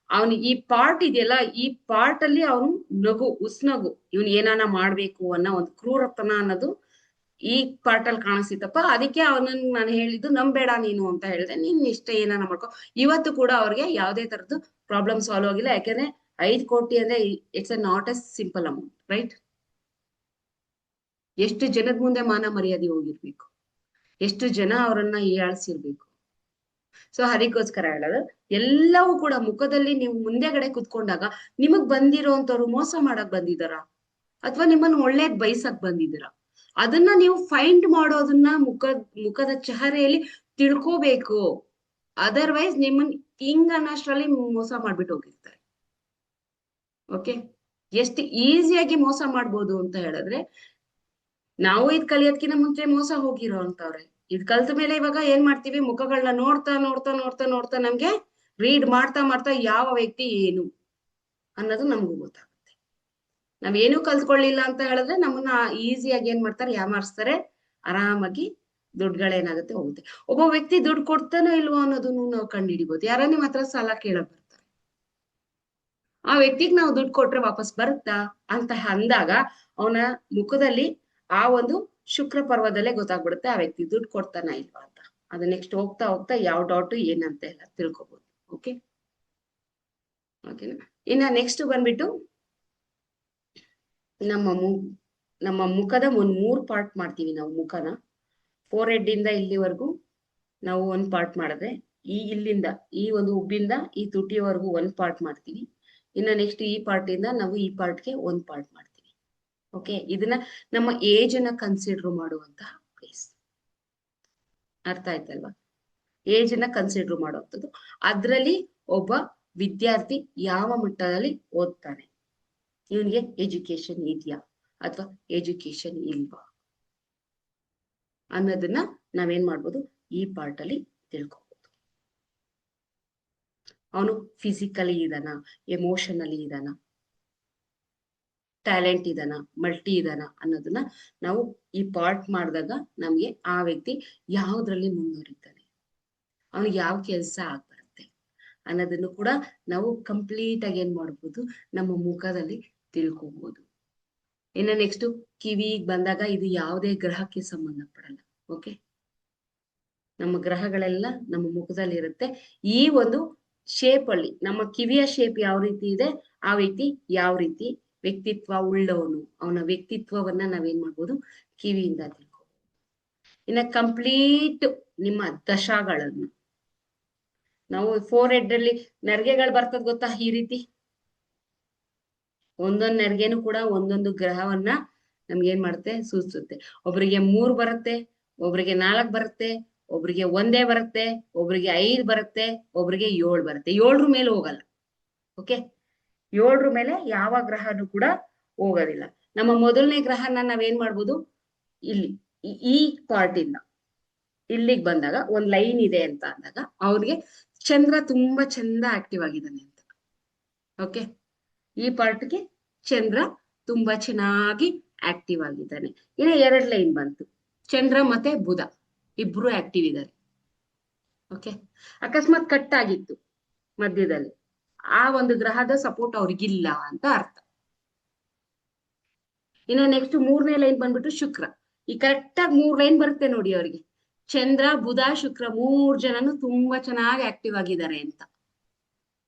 ಅವನು ಈ ಪಾರ್ಟ್ ಇದೆಯಲ್ಲ, ಈ ಪಾರ್ಟ್ ಅಲ್ಲಿ ಅವನು ಉಸ್ನಗು, ಇವನ್ ಏನಾನ ಮಾಡ್ಬೇಕು ಅನ್ನೋ ಒಂದು ಕ್ರೂರತನ ಅನ್ನೋದು ಈ ಪಾರ್ಟ್ ಅಲ್ಲಿ ಕಾಣಿಸ್ತಿತ್ತಪ್ಪ. ಅದಕ್ಕೆ ಅವನನ್ನ ನಾನು ಹೇಳಿದ್ದು ನಂಬೇಡ ನೀನು ಅಂತ ಹೇಳ್ದೆ, ನೀನ್ ಇಷ್ಟ ಏನಾನ ಮಾಡ್ಕೊ. ಇವತ್ತು ಕೂಡ ಅವ್ರಿಗೆ ಯಾವ್ದೇ ತರದ್ದು ಪ್ರಾಬ್ಲಮ್ ಸಾಲ್ವ್ ಆಗಿಲ್ಲ, ಯಾಕೆಂದ್ರೆ 5 ಕೋಟಿ ಅಂದ್ರೆ it's not A simple amount, right? ಎಷ್ಟು ಜನದ ಮುಂದೆ ಮಾನ ಮರ್ಯಾದೆ ಹೋಗಿರ್ಬೇಕು, ಎಷ್ಟು ಜನ ಅವರನ್ನ ಹೀಯಾಳಿಸಿರ್ಬೇಕು. ಸೊ ಅದಕ್ಕೋಸ್ಕರ ಹೇಳೋದು, ಎಲ್ಲವೂ ಕೂಡ ಮುಖದಲ್ಲಿ ನೀವು ಮುಂದೆಗಡೆ ಕುತ್ಕೊಂಡಾಗ ನಿಮಗ್ ಬಂದಿರೋಂಥವ್ರು ಮೋಸ ಮಾಡಕ್ ಬಂದಿದಾರ ಅಥವಾ ನಿಮ್ಮನ್ನ ಒಳ್ಳೇದ್ ಬಯಸಕ್ ಬಂದಿದ್ದೀರಾ, ಅದನ್ನ ನೀವು ಫೈಂಡ್ ಮಾಡೋದನ್ನ ಮುಖದ ಚಹರೆಯಲ್ಲಿ ತಿಳ್ಕೋಬೇಕು. ಅದರ್ವೈಸ್ ನಿಮ್ಮನ್ ಅನ್ನೋಷ್ಟ್ರಲ್ಲಿ ಮೋಸ ಮಾಡ್ಬಿಟ್ಟು ಹೋಗಿರ್ತಾರೆ. ಓಕೆ, ಎಷ್ಟು ಈಸಿಯಾಗಿ ಮೋಸ ಮಾಡ್ಬೋದು ಅಂತ ಹೇಳಿದ್ರೆ, ನಾವು ಇದ್ ಕಲಿಯೋದ್ಕಿಂತ ಮುಂಚೆ ಮೋಸ ಹೋಗಿರೋ ಅಂತವ್ರೆ. ಇದ್ ಕಲ್ತ ಮೇಲೆ ಇವಾಗ ಏನ್ ಮಾಡ್ತೀವಿ, ಮುಖಗಳನ್ನ ನೋಡ್ತಾ ನೋಡ್ತಾ ನೋಡ್ತಾ ನೋಡ್ತಾ ನಮ್ಗೆ ರೀಡ್ ಮಾಡ್ತಾ ಮಾಡ್ತಾ ಯಾವ ವ್ಯಕ್ತಿ ಏನು ಅನ್ನೋದು ನಮ್ಗೂ ಗೊತ್ತಾಗುತ್ತೆ. ನಾವೇನು ಕಲ್ತ್ಕೊಳ್ಳಿಲ್ಲ ಅಂತ ಹೇಳಿದ್ರೆ ನಮ್ಮನ್ನ ಈಸಿಯಾಗಿ ಏನ್ ಮಾಡ್ತಾರೆ, ಯಾಮಾರಿಸ್ತಾರೆ, ಆರಾಮಾಗಿ ದುಡ್ಡುಗಳೇನಾಗುತ್ತೆ ಹೋಗುತ್ತೆ. ಒಬ್ಬ ವ್ಯಕ್ತಿ ದುಡ್ಡು ಕೊಡ್ತಾನೋ ಇಲ್ವೋ ಅನ್ನೋದನ್ನು ನಾವು ಕಂಡುಹಿಡಿಬಹುದು. ಯಾರೋ ನಿಮ್ ಹತ್ರ ಸಾಲ ಕೇಳಕ್ ಬರ್ತಾರೆ, ಆ ವ್ಯಕ್ತಿಗೆ ನಾವು ದುಡ್ಡು ಕೊಟ್ರೆ ವಾಪಸ್ ಬರುತ್ತಾ ಅಂತ ಅಂದಾಗ ಅವನ ಮುಖದಲ್ಲಿ ಆ ಒಂದು ಶುಕ್ರ ಪರ್ವದಲ್ಲೇ ಗೊತ್ತಾಗ್ಬಿಡುತ್ತೆ ಆ ವ್ಯಕ್ತಿ ದುಡ್ಡು ಕೊಡ್ತಾನ ಇಲ್ವಾ ಅಂತ. ಅದು ನೆಕ್ಸ್ಟ್ ಹೋಗ್ತಾ ಹೋಗ್ತಾ ಯಾವ ಡಾಟು ಏನಂತ ಎಲ್ಲ ತಿಳ್ಕೊಬಹುದು. ಓಕೆ, ಓಕೆನಾ? ಇನ್ನ ನೆಕ್ಸ್ಟ್ ಬಂದ್ಬಿಟ್ಟು ನಮ್ಮ ಮುಖದ 3 ಪಾರ್ಟ್ ಮಾಡ್ತೀವಿ ನಾವು ಮುಖನ. ಫೋರ್ ಹೆಡ್ ಇಂದ ಇಲ್ಲಿವರೆಗೂ ನಾವು 1 ಪಾರ್ಟ್ ಮಾಡಿದ್ರೆ, ಇಲ್ಲಿಂದ ಈ ಒಂದು ಉಬ್ಬಿಂದ ಈ ತುಟಿಯವರೆಗೂ 1 ಪಾರ್ಟ್ ಮಾಡ್ತೀವಿ. ಇನ್ನ ನೆಕ್ಸ್ಟ್ ಈ ಪಾರ್ಟ್ ಇಂದ ನಾವು ಈ ಪಾರ್ಟ್ಗೆ 1 ಪಾರ್ಟ್ ಮಾಡ್ತೀವಿ. ಓಕೆ, ಇದನ್ನ ನಮ್ಮ ಏಜ್ ಅನ್ನ ಕನ್ಸಿಡರ್ ಮಾಡುವಂತಹ ಪ್ಲೇಸ್. ಅರ್ಥ ಆಯ್ತಲ್ವಾ? ಏಜ್ ಅನ್ನ ಕನ್ಸಿಡರ್ ಮಾಡುವಂಥದ್ದು. ಅದ್ರಲ್ಲಿ ಒಬ್ಬ ವಿದ್ಯಾರ್ಥಿ ಯಾವ ಮಟ್ಟದಲ್ಲಿ ಓದ್ತಾನೆ, ಇವನಿಗೆ ಎಜುಕೇಶನ್ ಇದೆಯಾ ಅಥವಾ ಎಜುಕೇಶನ್ ಇಲ್ವಾ ಅನ್ನೋದನ್ನ ನಾವೇನ್ ಮಾಡ್ಬೋದು, ಈ ಪಾರ್ಟ್ ಅಲ್ಲಿ ತಿಳ್ಕೊಬಹುದು. ಅವನು ಫಿಸಿಕಲಿ ಇದಾನ, ಎಮೋಷನಲಿ ಇದಾನ, ಟ್ಯಾಲೆಂಟ್ ಇದನ, ಮಲ್ಟಿ ಇದನ ಅನ್ನೋದನ್ನ ನಾವು ಈ ಪಾರ್ಟ್ ಮಾಡಿದಾಗ ನಮ್ಗೆ ಆ ವ್ಯಕ್ತಿ ಯಾವ್ದ್ರಲ್ಲಿ ಮುಂದುವರಿತಾನೆ, ಅವನಿಗೆ ಯಾವ ಕೆಲಸ ಆಗ್ಬರುತ್ತೆ ಅನ್ನೋದನ್ನು ಕೂಡ ನಾವು ಕಂಪ್ಲೀಟ್ ಆಗಿ ಏನ್ ಮಾಡ್ಬೋದು, ನಮ್ಮ ಮುಖದಲ್ಲಿ ತಿಳ್ಕೊಬಹುದು. ಇನ್ನು ನೆಕ್ಸ್ಟ್ ಕಿವಿಗೆ ಬಂದಾಗ ಇದು ಯಾವುದೇ ಗ್ರಹಕ್ಕೆ ಸಂಬಂಧಪಡಲ್ಲ. ಓಕೆ, ನಮ್ಮ ಗ್ರಹಗಳೆಲ್ಲ ನಮ್ಮ ಮುಖದಲ್ಲಿ ಇರುತ್ತೆ. ಈ ಒಂದು ಶೇಪ್ ಅಲ್ಲಿ ನಮ್ಮ ಕಿವಿಯ ಶೇಪ್ ಯಾವ ರೀತಿ ಇದೆ, ಆ ವ್ಯಕ್ತಿ ಯಾವ ರೀತಿ ವ್ಯಕ್ತಿತ್ವ ಉಳ್ಳವನು, ಅವನ ವ್ಯಕ್ತಿತ್ವವನ್ನ ನಾವೇನ್ ಮಾಡ್ಬೋದು, ಕಿವಿಯಿಂದ ತಿಳ್ಕೊಬಹುದು. ಇನ್ನ ಕಂಪ್ಲೀಟ್ ನಿಮ್ಮ ದಶಾಗಳನ್ನು ನಾವು ಫೋರ್ ಹೆಡ್ ಅಲ್ಲಿ ನೆರಿಗೆಗಳು ಬರ್ತದ ಗೊತ್ತಾ, ಈ ರೀತಿ ಒಂದೊಂದ್ ನೆರಿಗೆನು ಕೂಡ ಒಂದೊಂದು ಗ್ರಹವನ್ನ ನಮ್ಗೆ ಏನ್ ಮಾಡುತ್ತೆ, ಸೂಚಿಸುತ್ತೆ. ಒಬ್ರಿಗೆ 3 ಬರುತ್ತೆ, ಒಬ್ರಿಗೆ 4 ಬರುತ್ತೆ, ಒಬ್ರಿಗೆ 1 ಬರುತ್ತೆ, ಒಬ್ರಿಗೆ 5 ಬರುತ್ತೆ, ಒಬ್ರಿಗೆ 7 ಬರುತ್ತೆ. 7 ಮೇಲೆ ಹೋಗಲ್ಲ. ಓಕೆ, 7 ಮೇಲೆ ಯಾವ ಗ್ರಹನು ಕೂಡ ಹೋಗೋದಿಲ್ಲ. ನಮ್ಮ ಮೊದಲನೇ ಗ್ರಹನ ನಾವೇನ್ ಮಾಡ್ಬೋದು, ಇಲ್ಲಿ ಈ ಪಾರ್ಟ್ ಇಂದ ಇಲ್ಲಿಗೆ ಬಂದಾಗ ಒಂದ್ ಲೈನ್ ಇದೆ ಅಂತ ಅಂದಾಗ ಅವ್ರಿಗೆ ಚಂದ್ರ ತುಂಬಾ ಚಂದ ಆಕ್ಟಿವ್ ಆಗಿದ್ದಾನೆ ಅಂತ. ಓಕೆ, ಈ ಪಾರ್ಟ್ಗೆ ಚಂದ್ರ ತುಂಬಾ ಚೆನ್ನಾಗಿ ಆಕ್ಟಿವ್ ಆಗಿದ್ದಾನೆ. ಇನ್ನ 2 ಲೈನ್ ಬಂತು, ಚಂದ್ರ ಮತ್ತೆ ಬುಧ ಇಬ್ರು ಆಕ್ಟಿವ್ ಇದ್ದಾರೆ. ಓಕೆ, ಅಕಸ್ಮಾತ್ ಕಟ್ ಆಗಿತ್ತು ಮಧ್ಯದಲ್ಲಿ, ಆ ಒಂದು ಗ್ರಹದ ಸಪೋರ್ಟ್ ಅವ್ರಿಗಿಲ್ಲ ಅಂತ ಅರ್ಥ. ಇನ್ನ ನೆಕ್ಸ್ಟ್ 3ನೇ ಲೈನ್ ಬಂದ್ಬಿಟ್ಟು ಶುಕ್ರ. ಈ ಕರೆಕ್ಟ್ ಆಗಿ 3 ಲೈನ್ ಬರುತ್ತೆ ನೋಡಿ ಅವ್ರಿಗೆ, ಚಂದ್ರ ಬುಧ ಶುಕ್ರ 3 ಜನನು ತುಂಬಾ ಚೆನ್ನಾಗಿ ಆಕ್ಟಿವ್ ಆಗಿದ್ದಾರೆ ಅಂತ.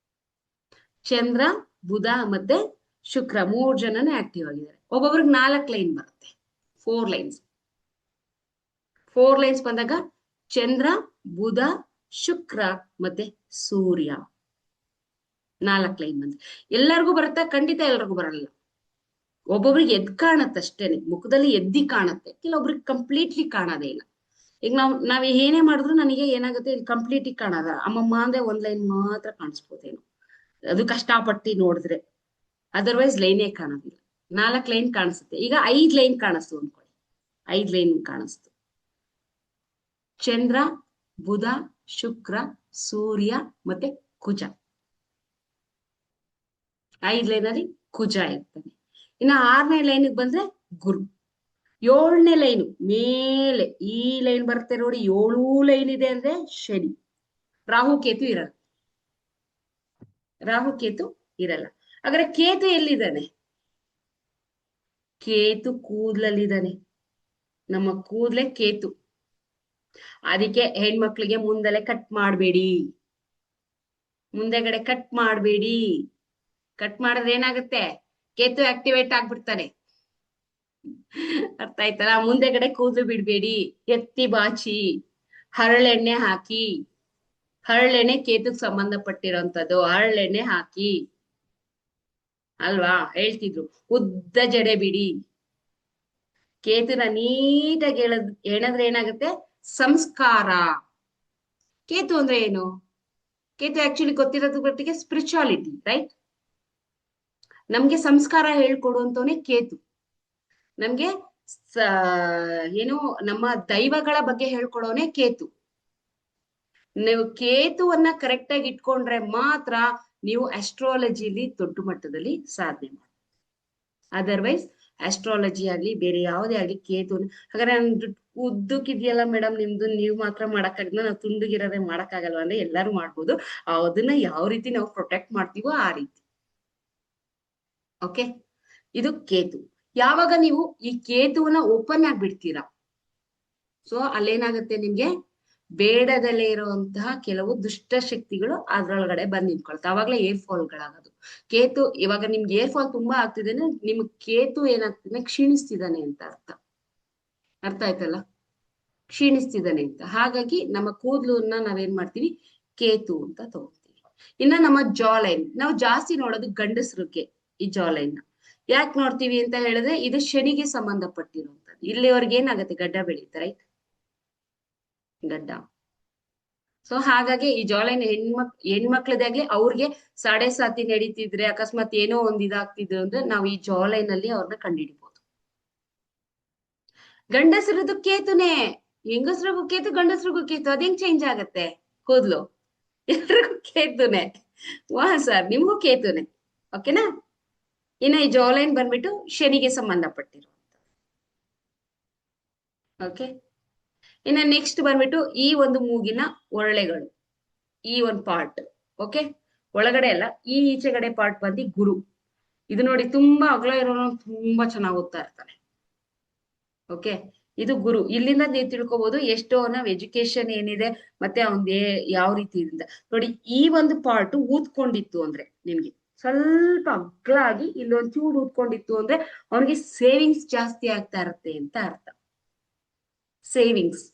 ಚಂದ್ರ ಬುಧ ಮತ್ತೆ ಶುಕ್ರ 3 ಜನನೇ ಆಕ್ಟಿವ್ ಆಗಿದ್ದಾರೆ. ಒಬ್ಬೊಬ್ರಿಗೆ 4 ಲೈನ್ ಬರುತ್ತೆ, 4 ಲೈನ್ಸ್. 4 ಲೈನ್ಸ್ ಬಂದಾಗ ಚಂದ್ರ ಬುಧ ಶುಕ್ರ ಮತ್ತೆ ಸೂರ್ಯ 4 ಲೈನ್ ಬಂದ್ರೆ ಎಲ್ಲರಿಗೂ ಬರುತ್ತಾ? ಖಂಡಿತ ಎಲ್ರಿಗೂ ಬರಲ್ಲ. ಒಬ್ಬೊಬ್ರಿಗೆ ಎದ್ ಕಾಣತ್ತಷ್ಟೇನೆ, ಮುಖದಲ್ಲಿ ಎದ್ದಿ ಕಾಣತ್ತೆ, ಕೆಲವೊಬ್ರಿಗೆ ಕಂಪ್ಲೀಟ್ಲಿ ಕಾಣೋದೇ ಇಲ್ಲ. ಈಗ ನಾವ್ ಏನೇ ಮಾಡಿದ್ರು ನನಗೆ ಏನಾಗುತ್ತೆ, ಇಲ್ಲಿ ಕಂಪ್ಲೀಟ್ ಕಾಣದ ಅಮ್ಮಮ್ಮ ಅಂದ್ರೆ 1 ಲೈನ್ ಮಾತ್ರ ಕಾಣಿಸ್ಬೋದೇನು, ಅದು ಕಷ್ಟಪಟ್ಟಿ ನೋಡಿದ್ರೆ. ಅದರ್ವೈಸ್ ಲೈನೇ ಕಾಣೋದಿಲ್ಲ. 4 ಲೈನ್ ಕಾಣಿಸುತ್ತೆ. ಈಗ 5 ಲೈನ್ ಕಾಣಿಸ್ತು ಅನ್ಕೊಳ್ಳಿ, 5 ಲೈನ್ ಕಾಣಿಸ್ತು. ಚಂದ್ರ ಬುಧ ಶುಕ್ರ ಸೂರ್ಯ ಮತ್ತೆ ಕುಜ, 5 ಲೈನ್ ಅಲ್ಲಿ ಕುಜ ಇರ್ತಾನೆ. ಇನ್ನ 6ನೇ ಲೈನ್ ಬಂದ್ರೆ ಗುರು. 7ನೇ ಲೈನ್ ಮೇಲೆ ಈ ಲೈನ್ ಬರುತ್ತೆ ನೋಡಿ, 7 ಲೈನ್ ಇದೆ ಅಂದ್ರೆ ಶನಿ. ರಾಹು ಕೇತು ಇರಲ್ಲ, ರಾಹು ಕೇತು ಇರಲ್ಲ. ಹಾಗಾದ್ರೆ ಕೇತು ಎಲ್ಲಿದ್ದಾನೆ? ಕೇತು ಕೂದ್ಲಲ್ಲಿದ್ದಾನೆ, ನಮ್ಮ ಕೂದ್ಲೆ ಕೇತು. ಅದಕ್ಕೆ ಹೆಣ್ಮಕ್ಳಿಗೆ ಮುಂದೆಲೆ ಕಟ್ ಮಾಡ್ಬೇಡಿ, ಮುಂದೆಗಡೆ ಕಟ್ ಮಾಡ್ಬೇಡಿ. ಕಟ್ ಮಾಡಿದ್ರೆ ಏನಾಗುತ್ತೆ, ಕೇತು ಆಕ್ಟಿವೇಟ್ ಆಗ್ಬಿಡ್ತಾನೆ. ಅರ್ಥ ಆಯ್ತಲ್ಲ? ಮುಂದೆಗಡೆ ಕೂದಲು ಬಿಡ್ಬೇಡಿ, ಎತ್ತಿ ಬಾಚಿ, ಹರಳೆಣ್ಣೆ ಹಾಕಿ. ಹರಳೆಣ್ಣೆ ಕೇತುಕ್ ಸಂಬಂಧಪಟ್ಟಿರೋಂಥದ್ದು, ಹರಳೆಣ್ಣೆ ಹಾಕಿ ಅಲ್ವಾ ಹೇಳ್ತಿದ್ರು. ಉದ್ದ ಜಡೆ ಬಿಡಿ. ಕೇತುನ ನೀಟಾಗಿ ಎಣದ್ರೆ ಏನಾಗುತ್ತೆ, ಸಂಸ್ಕಾರ. ಕೇತು ಅಂದ್ರೆ ಏನು? ಕೇತು ಆಕ್ಚುಲಿ ಗೊತ್ತಿರೋದು ಮಟ್ಟಿಗೆ ಸ್ಪಿರಿಚುವಾಲಿಟಿ, ರೈಟ್? ನಮ್ಗೆ ಸಂಸ್ಕಾರ ಹೇಳ್ಕೊಡುವಂತವನೇ ಕೇತು. ನಮ್ಗೆ ಏನು ನಮ್ಮ ದೈವಗಳ ಬಗ್ಗೆ ಹೇಳ್ಕೊಡೋನೆ ಕೇತು. ನೀವು ಕೇತುವನ್ನ ಕರೆಕ್ಟ್ ಆಗಿ ಇಟ್ಕೊಂಡ್ರೆ ಮಾತ್ರ ನೀವು ಆಸ್ಟ್ರಾಲಜಿಲಿ ದೊಡ್ಡ ಮಟ್ಟದಲ್ಲಿ ಸಾಧನೆ ಮಾಡಿ. ಅದರ್ವೈಸ್ ಆಸ್ಟ್ರಾಲಜಿ ಆಗ್ಲಿ ಬೇರೆ ಯಾವುದೇ ಆಗ್ಲಿ ಕೇತು, ಹಾಗಾದ್ರೆ ನಾನು ಉದ್ದಕ್ಕಿದೆಯಲ್ಲ ಮೇಡಮ್ ನಿಮ್ದು, ನೀವು ಮಾತ್ರ ಮಾಡಕ್ಕಾಗಲ್ಲ, ನಾವು ತುಂಡುಗಿರೋದೇ ಮಾಡಕ್ಕಾಗಲ್ವ ಅಂದ್ರೆ ಎಲ್ಲಾರು ಮಾಡ್ಬೋದು. ಅದನ್ನ ಯಾವ ರೀತಿ ನಾವು ಪ್ರೊಟೆಕ್ಟ್ ಮಾಡ್ತೀವೋ ಆ ರೀತಿ. ಓಕೆ, ಇದು ಕೇತು. ಯಾವಾಗ ನೀವು ಈ ಕೇತುವನ್ನ ಓಪನ್ ಆಗಿ ಬಿಡ್ತೀರಾ, ಸೊ ಅಲ್ಲೇನಾಗುತ್ತೆ, ನಿಮ್ಗೆ ಬೇಡದಲ್ಲೇ ಇರುವಂತಹ ಕೆಲವು ದುಷ್ಟ ಶಕ್ತಿಗಳು ಅದ್ರೊಳಗಡೆ ಬಂದ್ ನಿಂತ್ಕೊಳ್ತಾ, ಅವಾಗ್ಲೇ ಏರ್ ಫಾಲ್ಗಳಾಗೋದು. ಕೇತು ಇವಾಗ ನಿಮ್ಗೆ ಏರ್ ಫಾಲ್ ತುಂಬಾ ಆಗ್ತಿದೆ, ನಿಮ್ ಕೇತು ಏನಾಗ್ತಿದೆ, ಕ್ಷೀಣಿಸ್ತಿದ್ದಾನೆ ಅಂತ ಅರ್ಥ. ಅರ್ಥ ಆಯ್ತಲ್ಲ? ಕ್ಷೀಣಿಸ್ತಿದ್ದಾನೆ ಅಂತ. ಹಾಗಾಗಿ ನಮ್ಮ ಕೂದಲನ್ನ ನಾವೇನ್ ಮಾಡ್ತೀವಿ, ಕೇತು ಅಂತ ತಗೋತೀವಿ. ಇನ್ನ ನಮ್ಮ ಜಾ ಲೈನ್ ನಾವು ಜಾಸ್ತಿ ನೋಡೋದು ಗಂಡಸ್ರಿಗೆ. ಈ ಜಾ ಲೈನ್ ಯಾಕೆ ನೋಡ್ತೀವಿ ಅಂತ ಹೇಳಿದ್ರೆ, ಇದು ಶನಿಗೆ ಸಂಬಂಧಪಟ್ಟಿರುವಂತದ್ದು. ಇಲ್ಲಿವರೆಗೆ ಏನಾಗುತ್ತೆ, ಗಡ್ಡ ಬೆಳೀತಾರೆ, ರೈಟ್? ಗಡ್ಡ. ಸೊ ಹಾಗಾಗಿ ಈ ಜಾ ಲೈನ್ ಹೆಣ್ಮಕ್ಳದಾಗ್ಲಿ ಅವ್ರಿಗೆ ಸಾಡೆ ಸಾತಿ ನಡೀತಿದ್ರೆ, ಅಕಸ್ಮಾತ್ ಏನೋ ಒಂದ್ ಇದಾಗ್ತಿದ್ರು ಅಂದ್ರೆ ನಾವು ಈ ಜಾ ಲೈನ್ ಅಲ್ಲಿ ಅವ್ರನ್ನ ಕಂಡುಹಿಡಿಬಹುದು. ಗಂಡಸರದು ಕೇತುನೇ, ಹೆಂಗಸ್ರಿಗೂ ಕೇತು ಗಂಡಸ್ರಿಗೂ ಕೇತು, ಅದೇಂಗ್ ಚೇಂಜ್ ಆಗತ್ತೆ ಕೂದ್ಲು? ಎಲ್ರಿಗೂ ಕೇತುನೆ. ವಾ ಸರ್, ನಿಮ್ಗೂ ಕೇತುನೆ. ಓಕೆನಾ? ಇನ್ನು ಈ ಜಾಲೈನ್ ಬಂದ್ಬಿಟ್ಟು ಶನಿಗೆ ಸಂಬಂಧಪಟ್ಟಿರೋ. ಓಕೆ. ಇನ್ನು ನೆಕ್ಸ್ಟ್ ಬಂದ್ಬಿಟ್ಟು ಈ ಒಂದು ಮೂಗಿನ ಒಳ್ಳೆಗಳು, ಈ ಒಂದು ಪಾರ್ಟ್. ಓಕೆ, ಒಳಗಡೆ ಅಲ್ಲ, ಈ ಈಚೆಗಡೆ ಪಾರ್ಟ್ ಬಂದು ಗುರು. ಇದು ನೋಡಿ ತುಂಬಾ ಅಗಲ ಇರೋನು ತುಂಬಾ ಚೆನ್ನಾಗಿ ಓದ್ತಾ ಇರ್ತಾನೆ. ಓಕೆ, ಇದು ಗುರು. ಇಲ್ಲಿಂದ ನೀವು ತಿಳ್ಕೊಬಹುದು ಎಷ್ಟೋ ನಾವ್ ಎಜುಕೇಶನ್ ಏನಿದೆ ಮತ್ತೆ ಅವನ್ಗೆ ಯಾವ ರೀತಿ ಇಂದ ನೋಡಿ. ಈ ಒಂದು ಪಾರ್ಟ್ ಊದ್ಕೊಂಡಿತ್ತು ಅಂದ್ರೆ ನಿಮ್ಗೆ ಸ್ವಲ್ಪ ಅಗ್ಲ ಆಗಿ ಇಲ್ಲೊಂದ್ ಚೂರು ಊದ್ಕೊಂಡಿತ್ತು ಅಂದ್ರೆ ಅವನಿಗೆ ಸೇವಿಂಗ್ಸ್ ಜಾಸ್ತಿ ಆಗ್ತಾ ಇರತ್ತೆ ಅಂತ ಅರ್ಥ. ಸೇವಿಂಗ್ಸ್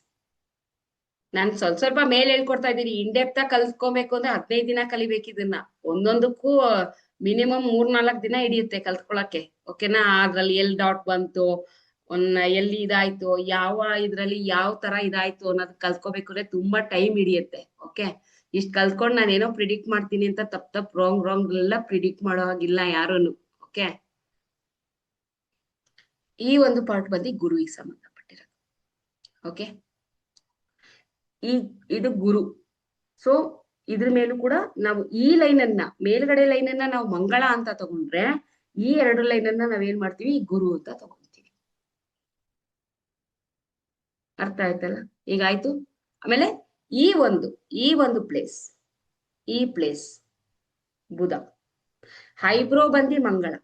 ನಾನ್ ಸ್ವಲ್ಪ ಸ್ವಲ್ಪ ಮೇಲೆ ಹೇಳ್ಕೊಡ್ತಾ ಇದ್ದೀನಿ. ಇನ್ ಡೆಪ್ತ್ ಆಗಿ ಕಲ್ತ್ಕೊಬೇಕು ಅಂದ್ರೆ 15 ದಿನ ಕಲಿಬೇಕು ಇದನ್ನ. ಒಂದೊಂದಕ್ಕೂ ಮಿನಿಮಮ್ 3-4 ದಿನ ಹಿಡಿಯುತ್ತೆ ಕಲ್ತ್ಕೊಳಕ್ಕೆ. ಓಕೆನಾ? ಅದ್ರಲ್ಲಿ ಎಲ್ ಡಾಟ್ ಬಂತು, ಎಲ್ಲಿ ಇದಾಯ್ತು, ಯಾವ ಇದ್ರಲ್ಲಿ ಯಾವ ತರ ಇದಾಯ್ತು ಅನ್ನೋದು ಕಲ್ತ್ಕೋಬೇಕು ಅಂದ್ರೆ ತುಂಬಾ ಟೈಮ್ ಹಿಡಿಯುತ್ತೆ. ಓಕೆ, ಇಷ್ಟ್ ಕಲ್ತ್ಕೊಂಡ್ ನಾನೇನೋ ಪ್ರಿಡಿಕ್ಟ್ ಮಾಡ್ತೀನಿ ಅಂತ ತಪ್ ರಾಂಗ್ ಎಲ್ಲ ಪ್ರಿಡಿಕ್ಟ್ ಮಾಡೋ ಹಾಗಿಲ್ಲ ಯಾರನ್ನು. ಓಕೆ, ಈ ಒಂದು ಪಾರ್ಟ್ ಬಂದು ಗುರುವಿಗೆ ಸಂಬಂಧಪಟ್ಟಿರೋದು. ಓಕೆ, ಈ ಇದು ಗುರು. ಸೊ ಇದ್ರ ಮೇಲೂ ಕೂಡ ನಾವು ಈ ಲೈನ್ ಅನ್ನ, ಮೇಲ್ಗಡೆ ಲೈನ್ ಅನ್ನ ನಾವು ಮಂಗಳ ಅಂತ ತಗೊಂಡ್ರೆ, ಈ 2 ಲೈನ್ ಅನ್ನ ನಾವೇನ್ ಮಾಡ್ತೀವಿ, ಗುರು ಅಂತ ತಗೊಂತೀವಿ. ಅರ್ಥ ಆಯ್ತಲ್ಲ? ಈಗ ಆಯ್ತು. ಆಮೇಲೆ ಈ ಒಂದು ಪ್ಲೇಸ್, ಈ ಪ್ಲೇಸ್ ಬುಧ. ಹೈಬ್ರೋ ಬಂದಿ ಮಂಗಳ.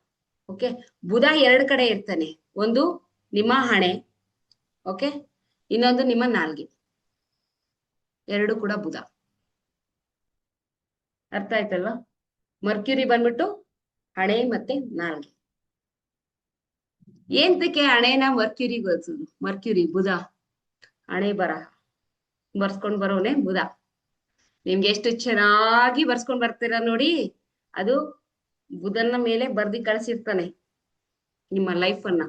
ಓಕೆ, ಬುಧ 2 ಕಡೆ ಇರ್ತಾನೆ. ಒಂದು ನಿಮ್ಮ ಹಣೆ, ಓಕೆ, ಇನ್ನೊಂದು ನಿಮ್ಮ ನಾಲ್ಗೆ. 2 ಕೂಡ ಬುಧ. ಅರ್ಥ ಆಯ್ತಲ್ವಾ? ಮರ್ಕ್ಯುರಿ ಬಂದ್ಬಿಟ್ಟು ಹಣೆ ಮತ್ತೆ ನಾಲ್ಗೆ. ಏಂತಕ್ಕೆ ಹಣೆನ ಮರ್ಕ್ಯುರಿ ಹೋಲ್ಸುದು? ಮರ್ಕ್ಯುರಿ ಬುಧ, ಹಣೆ ಬರ ಬರ್ಸ್ಕೊಂಡ್ ಬರೋನೆ ಬುಧ. ನಿಮ್ಗೆ ಎಷ್ಟು ಚೆನ್ನಾಗಿ ಬರ್ಸ್ಕೊಂಡ್ ಬರ್ತೀರಾ ನೋಡಿ, ಅದು ಬುಧನ ಮೇಲೆ ಬರ್ದಿ ಕಳ್ಸಿರ್ತಾನೆ ನಿಮ್ಮ ಲೈಫ್ ಅನ್ನ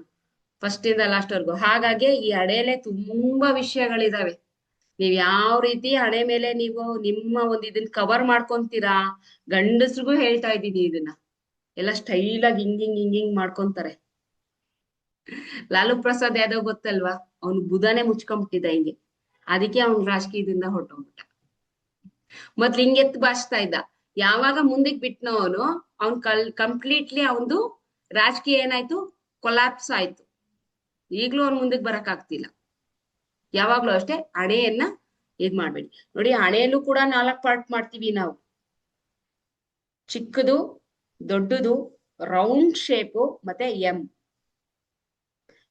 ಫಸ್ಟ್ ಇಂದ ಲಾಸ್ಟ್ ವರ್ಗು. ಹಾಗಾಗಿ ಈ ಹಣೆಯಲ್ಲೇ ತುಂಬಾ ವಿಷಯಗಳಿದಾವೆ. ನೀವ್ ಯಾವ ರೀತಿ ಹಣೆ ಮೇಲೆ ನೀವು ನಿಮ್ಮ ಒಂದು ಇದನ್ನ ಕವರ್ ಮಾಡ್ಕೊಂತೀರಾ. ಗಂಡಸ್ರಿಗೂ ಹೇಳ್ತಾ ಇದ್ದೀನಿ ಇದನ್ನ. ಎಲ್ಲ ಸ್ಟೈಲ್ ಆಗಿ ಹಿಂಗಿಂಗ್ ಮಾಡ್ಕೊಂತಾರೆ. ಲಾಲು ಪ್ರಸಾದ್ ಯಾದವ್ ಗೊತ್ತಲ್ವಾ? ಅವ್ನು ಬುಧನೇ ಮುಚ್ಕೊಂಡ್ಬಿಟ್ಟಿದ್ದ ಹಿಂಗೆ. ಅದಕ್ಕೆ ಅವ್ನ್ ರಾಜಕೀಯದಿಂದ ಹೊರಟೋಗ್ಬಿಟ್ಟ. ಮೊದ್ಲು ಹಿಂಗೆತ್ ಬಾಚ್ತಾ ಇದ್ದ. ಯಾವಾಗ ಮುಂದಕ್ಕೆ ಬಿಟ್ನೋ ಅವ್ನ್ ಕಂಪ್ಲೀಟ್ಲಿ ಅವನ್ದು ರಾಜಕೀಯ ಏನಾಯ್ತು, ಕೊಲಾಪ್ಸ್ ಆಯ್ತು. ಈಗ್ಲೂ ಅವ್ನ್ ಮುಂದಕ್ಕೆ ಬರಕ್ ಆಗ್ತಿಲ್ಲ. ಯಾವಾಗ್ಲೂ ಅಷ್ಟೇ ಹಣೆಯನ್ನ ಇದ್ ಮಾಡ್ಬೇಡಿ. ನೋಡಿ, ಹಣೆಯಲ್ಲೂ ಕೂಡ 4 ಪಾರ್ಟ್ ಮಾಡ್ತೀವಿ ನಾವು. ಚಿಕ್ಕದು, ದೊಡ್ಡದು, ರೌಂಡ್ ಶೇಪು ಮತ್ತೆ ಎಂ.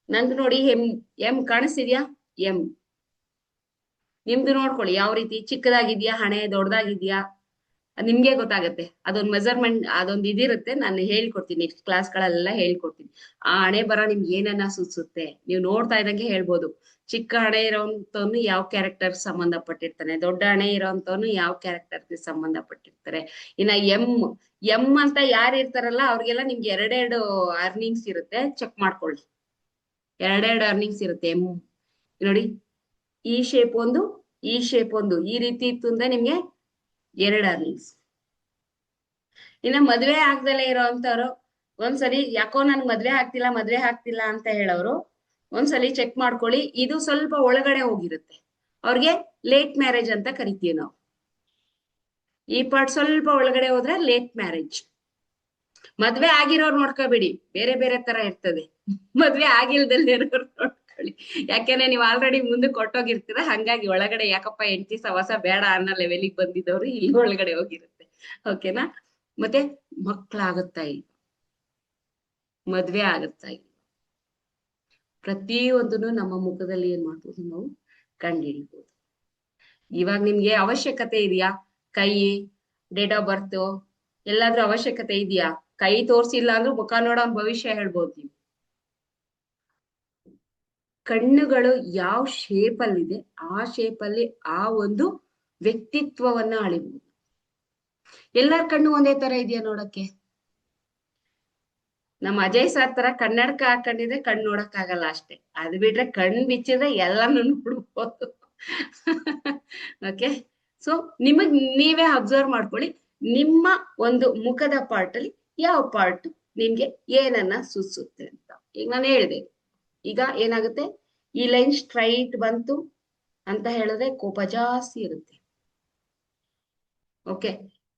ನಂದು ನೋಡಿ ಎಂ ಕಾಣಿಸ್ತಿದ್ಯಾ? ಎಂ. ನಿಮ್ದು ನೋಡ್ಕೊಳ್ಳಿ ಯಾವ ರೀತಿ ಚಿಕ್ಕದಾಗಿದ್ಯಾ, ಹಣೆ ದೊಡ್ಡದಾಗಿದ್ಯಾ, ನಿಮ್ಗೆ ಗೊತ್ತಾಗತ್ತೆ. ಅದೊಂದು ಮೆಜರ್ಮೆಂಟ್, ಅದೊಂದು ಇದಿರುತ್ತೆ. ನಾನು ಹೇಳ್ಕೊಡ್ತೀನಿ, ನೆಕ್ಸ್ಟ್ ಕ್ಲಾಸ್ಗಳೆಲ್ಲ ಹೇಳ್ಕೊಡ್ತೀನಿ. ಆ ಹಣೆ ಬರ ನಿಮ್ಗೆ ಏನನ್ನ ಸೂಚಿಸುತ್ತೆ ನೀವು ನೋಡ್ತಾ ಇದ್ದಂಗೆ ಹೇಳ್ಬೋದು. ಚಿಕ್ಕ ಹಣೆ ಇರೋಂತವ್ನು ಯಾವ ಕ್ಯಾರೆಕ್ಟರ್ ಸಂಬಂಧಪಟ್ಟಿರ್ತಾನೆ, ದೊಡ್ಡ ಹಣೆ ಇರೋಂತವ್ನು ಯಾವ ಕ್ಯಾರೆಕ್ಟರ್ಗೆ ಸಂಬಂಧಪಟ್ಟಿರ್ತಾರೆ. ಇನ್ನ ಎಂ ಅಂತ ಯಾರು ಇರ್ತಾರಲ್ಲ ಅವ್ರಿಗೆಲ್ಲ ನಿಮ್ಗೆ 2 ಅರ್ನಿಂಗ್ಸ್ ಇರುತ್ತೆ. ಚೆಕ್ ಮಾಡ್ಕೊಳ್ಳಿ, 2 ಅರ್ನಿಂಗ್ಸ್ ಇರುತ್ತೆ ಎಂ. ನೋಡಿ, ಈ ಶೇಪ್ ಒಂದು, ಈ ಶೇಪ್ ಒಂದು, ಈ ರೀತಿ ಇತ್ತು ಅಂದ್ರೆ ನಿಮ್ಗೆ 2 ಅರ್ನಿಂಗ್ಸ್. ಇನ್ನ ಮದ್ವೆ ಆಗ್ದಲೇ ಇರೋಂತವ್ರು, ಒಂದ್ಸಲಿ ಯಾಕೋ ನನ್ ಮದ್ವೆ ಆಗ್ತಿಲ್ಲ ಅಂತ ಹೇಳೋರು ಒಂದ್ಸಲಿ ಚೆಕ್ ಮಾಡ್ಕೊಳ್ಳಿ. ಇದು ಸ್ವಲ್ಪ ಒಳಗಡೆ ಹೋಗಿರುತ್ತೆ, ಅವ್ರಿಗೆ ಲೇಟ್ ಮ್ಯಾರೇಜ್ ಅಂತ ಕರಿತೀವಿ ನಾವು. ಈ ಪಾರ್ಟ್ ಸ್ವಲ್ಪ ಒಳಗಡೆ ಹೋದ್ರೆ ಲೇಟ್ ಮ್ಯಾರೇಜ್. ಮದ್ವೆ ಆಗಿರೋರು ನೋಡ್ಕೋಬೇಡಿ, ಬೇರೆ ಬೇರೆ ತರ ಇರ್ತದೆ. ಮದ್ವೆ ಆಗಿಲ್ದಲ್ಲೇ ಇರೋರು ನೋಡ್ಕೊಳ್ಳಿ. ಯಾಕೆಂದ್ರೆ ನೀವು ಆಲ್ರೆಡಿ ಮುಂದೆ ಕೊಟ್ಟೋಗಿರ್ತೀರ. ಹಂಗಾಗಿ ಒಳಗಡೆ ಯಾಕಪ್ಪ ಹೆಂಡತಿ ಸವಾಸ ಬೇಡ ಅನ್ನೋ ಲೆವೆಲಿಗೆ ಬಂದಿದ್ದವ್ರು ಇಲ್ಲಿ ಒಳಗಡೆ ಹೋಗಿರುತ್ತೆ. ಓಕೆನಾ? ಮತ್ತೆ ಮಕ್ಕಳಾಗುತ್ತಾ ಇಲ್ಲ, ಮದ್ವೆ ಆಗುತ್ತಾ ಇಲ್ಲ, ಪ್ರತಿಯೊಂದನ್ನು ನಮ್ಮ ಮುಖದಲ್ಲಿ ಏನ್ ಮಾಡ್ಬೋದು, ನಾವು ಕಂಡುಹಿಡಿಬಹುದು. ಇವಾಗ ನಿಮ್ಗೆ ಅವಶ್ಯಕತೆ ಇದೆಯಾ? ಕೈ, ಡೇಟ್ ಆಫ್ ಬರ್ತ್ ಎಲ್ಲಾದ್ರೂ ಅವಶ್ಯಕತೆ ಇದೆಯಾ? ಕೈ ತೋರ್ಸಿಲ್ಲ ಅಂದ್ರೂ ಮುಖ ನೋಡೋ ಭವಿಷ್ಯ ಹೇಳ್ಬೋದು ನೀವು. ಕಣ್ಣುಗಳು ಯಾವ ಶೇಪ್ ಅಲ್ಲಿದೆ ಆ ಶೇಪ್ ಅಲ್ಲಿ ಆ ಒಂದು ವ್ಯಕ್ತಿತ್ವವನ್ನ ಅಳಿಬಹುದು. ಎಲ್ಲರ ಕಣ್ಣು ಒಂದೇ ತರ ಇದೆಯಾ ನೋಡಕ್ಕೆ? ನಮ್ಮ ಅಜಯ್ ಸರ್ ತರ ಕನ್ನಡಕ ಹಾಕೊಂಡಿದ್ರೆ ಕಣ್ ನೋಡಕ್ ಆಗಲ್ಲ ಅಷ್ಟೇ. ಅದು ಬಿಟ್ರೆ ಕಣ್ ಬಿಚ್ಚಿದ್ರೆ ಎಲ್ಲಾನು ನೋಡ್ಬೋದು. ಓಕೆ, ಸೊ ನಿಮಗ್ ನೀವೇ ಅಬ್ಸರ್ವ್ ಮಾಡ್ಕೊಳ್ಳಿ, ನಿಮ್ಮ ಒಂದು ಮುಖದ ಪಾರ್ಟ್ ಅಲ್ಲಿ ಯಾವ ಪಾರ್ಟ್ ನಿಮ್ಗೆ ಏನನ್ನ ಸೂಚಿಸುತ್ತೆ ಅಂತ. ಈಗ ನಾನು ಹೇಳಿದೆ, ಈಗ ಏನಾಗುತ್ತೆ, ಈ ಲೈನ್ ಸ್ಟ್ರೈಟ್ ಬಂತು ಅಂತ ಹೇಳಿದ್ರೆ ಕೋಪ ಜಾಸ್ತಿ ಇರುತ್ತೆ. ಓಕೆ,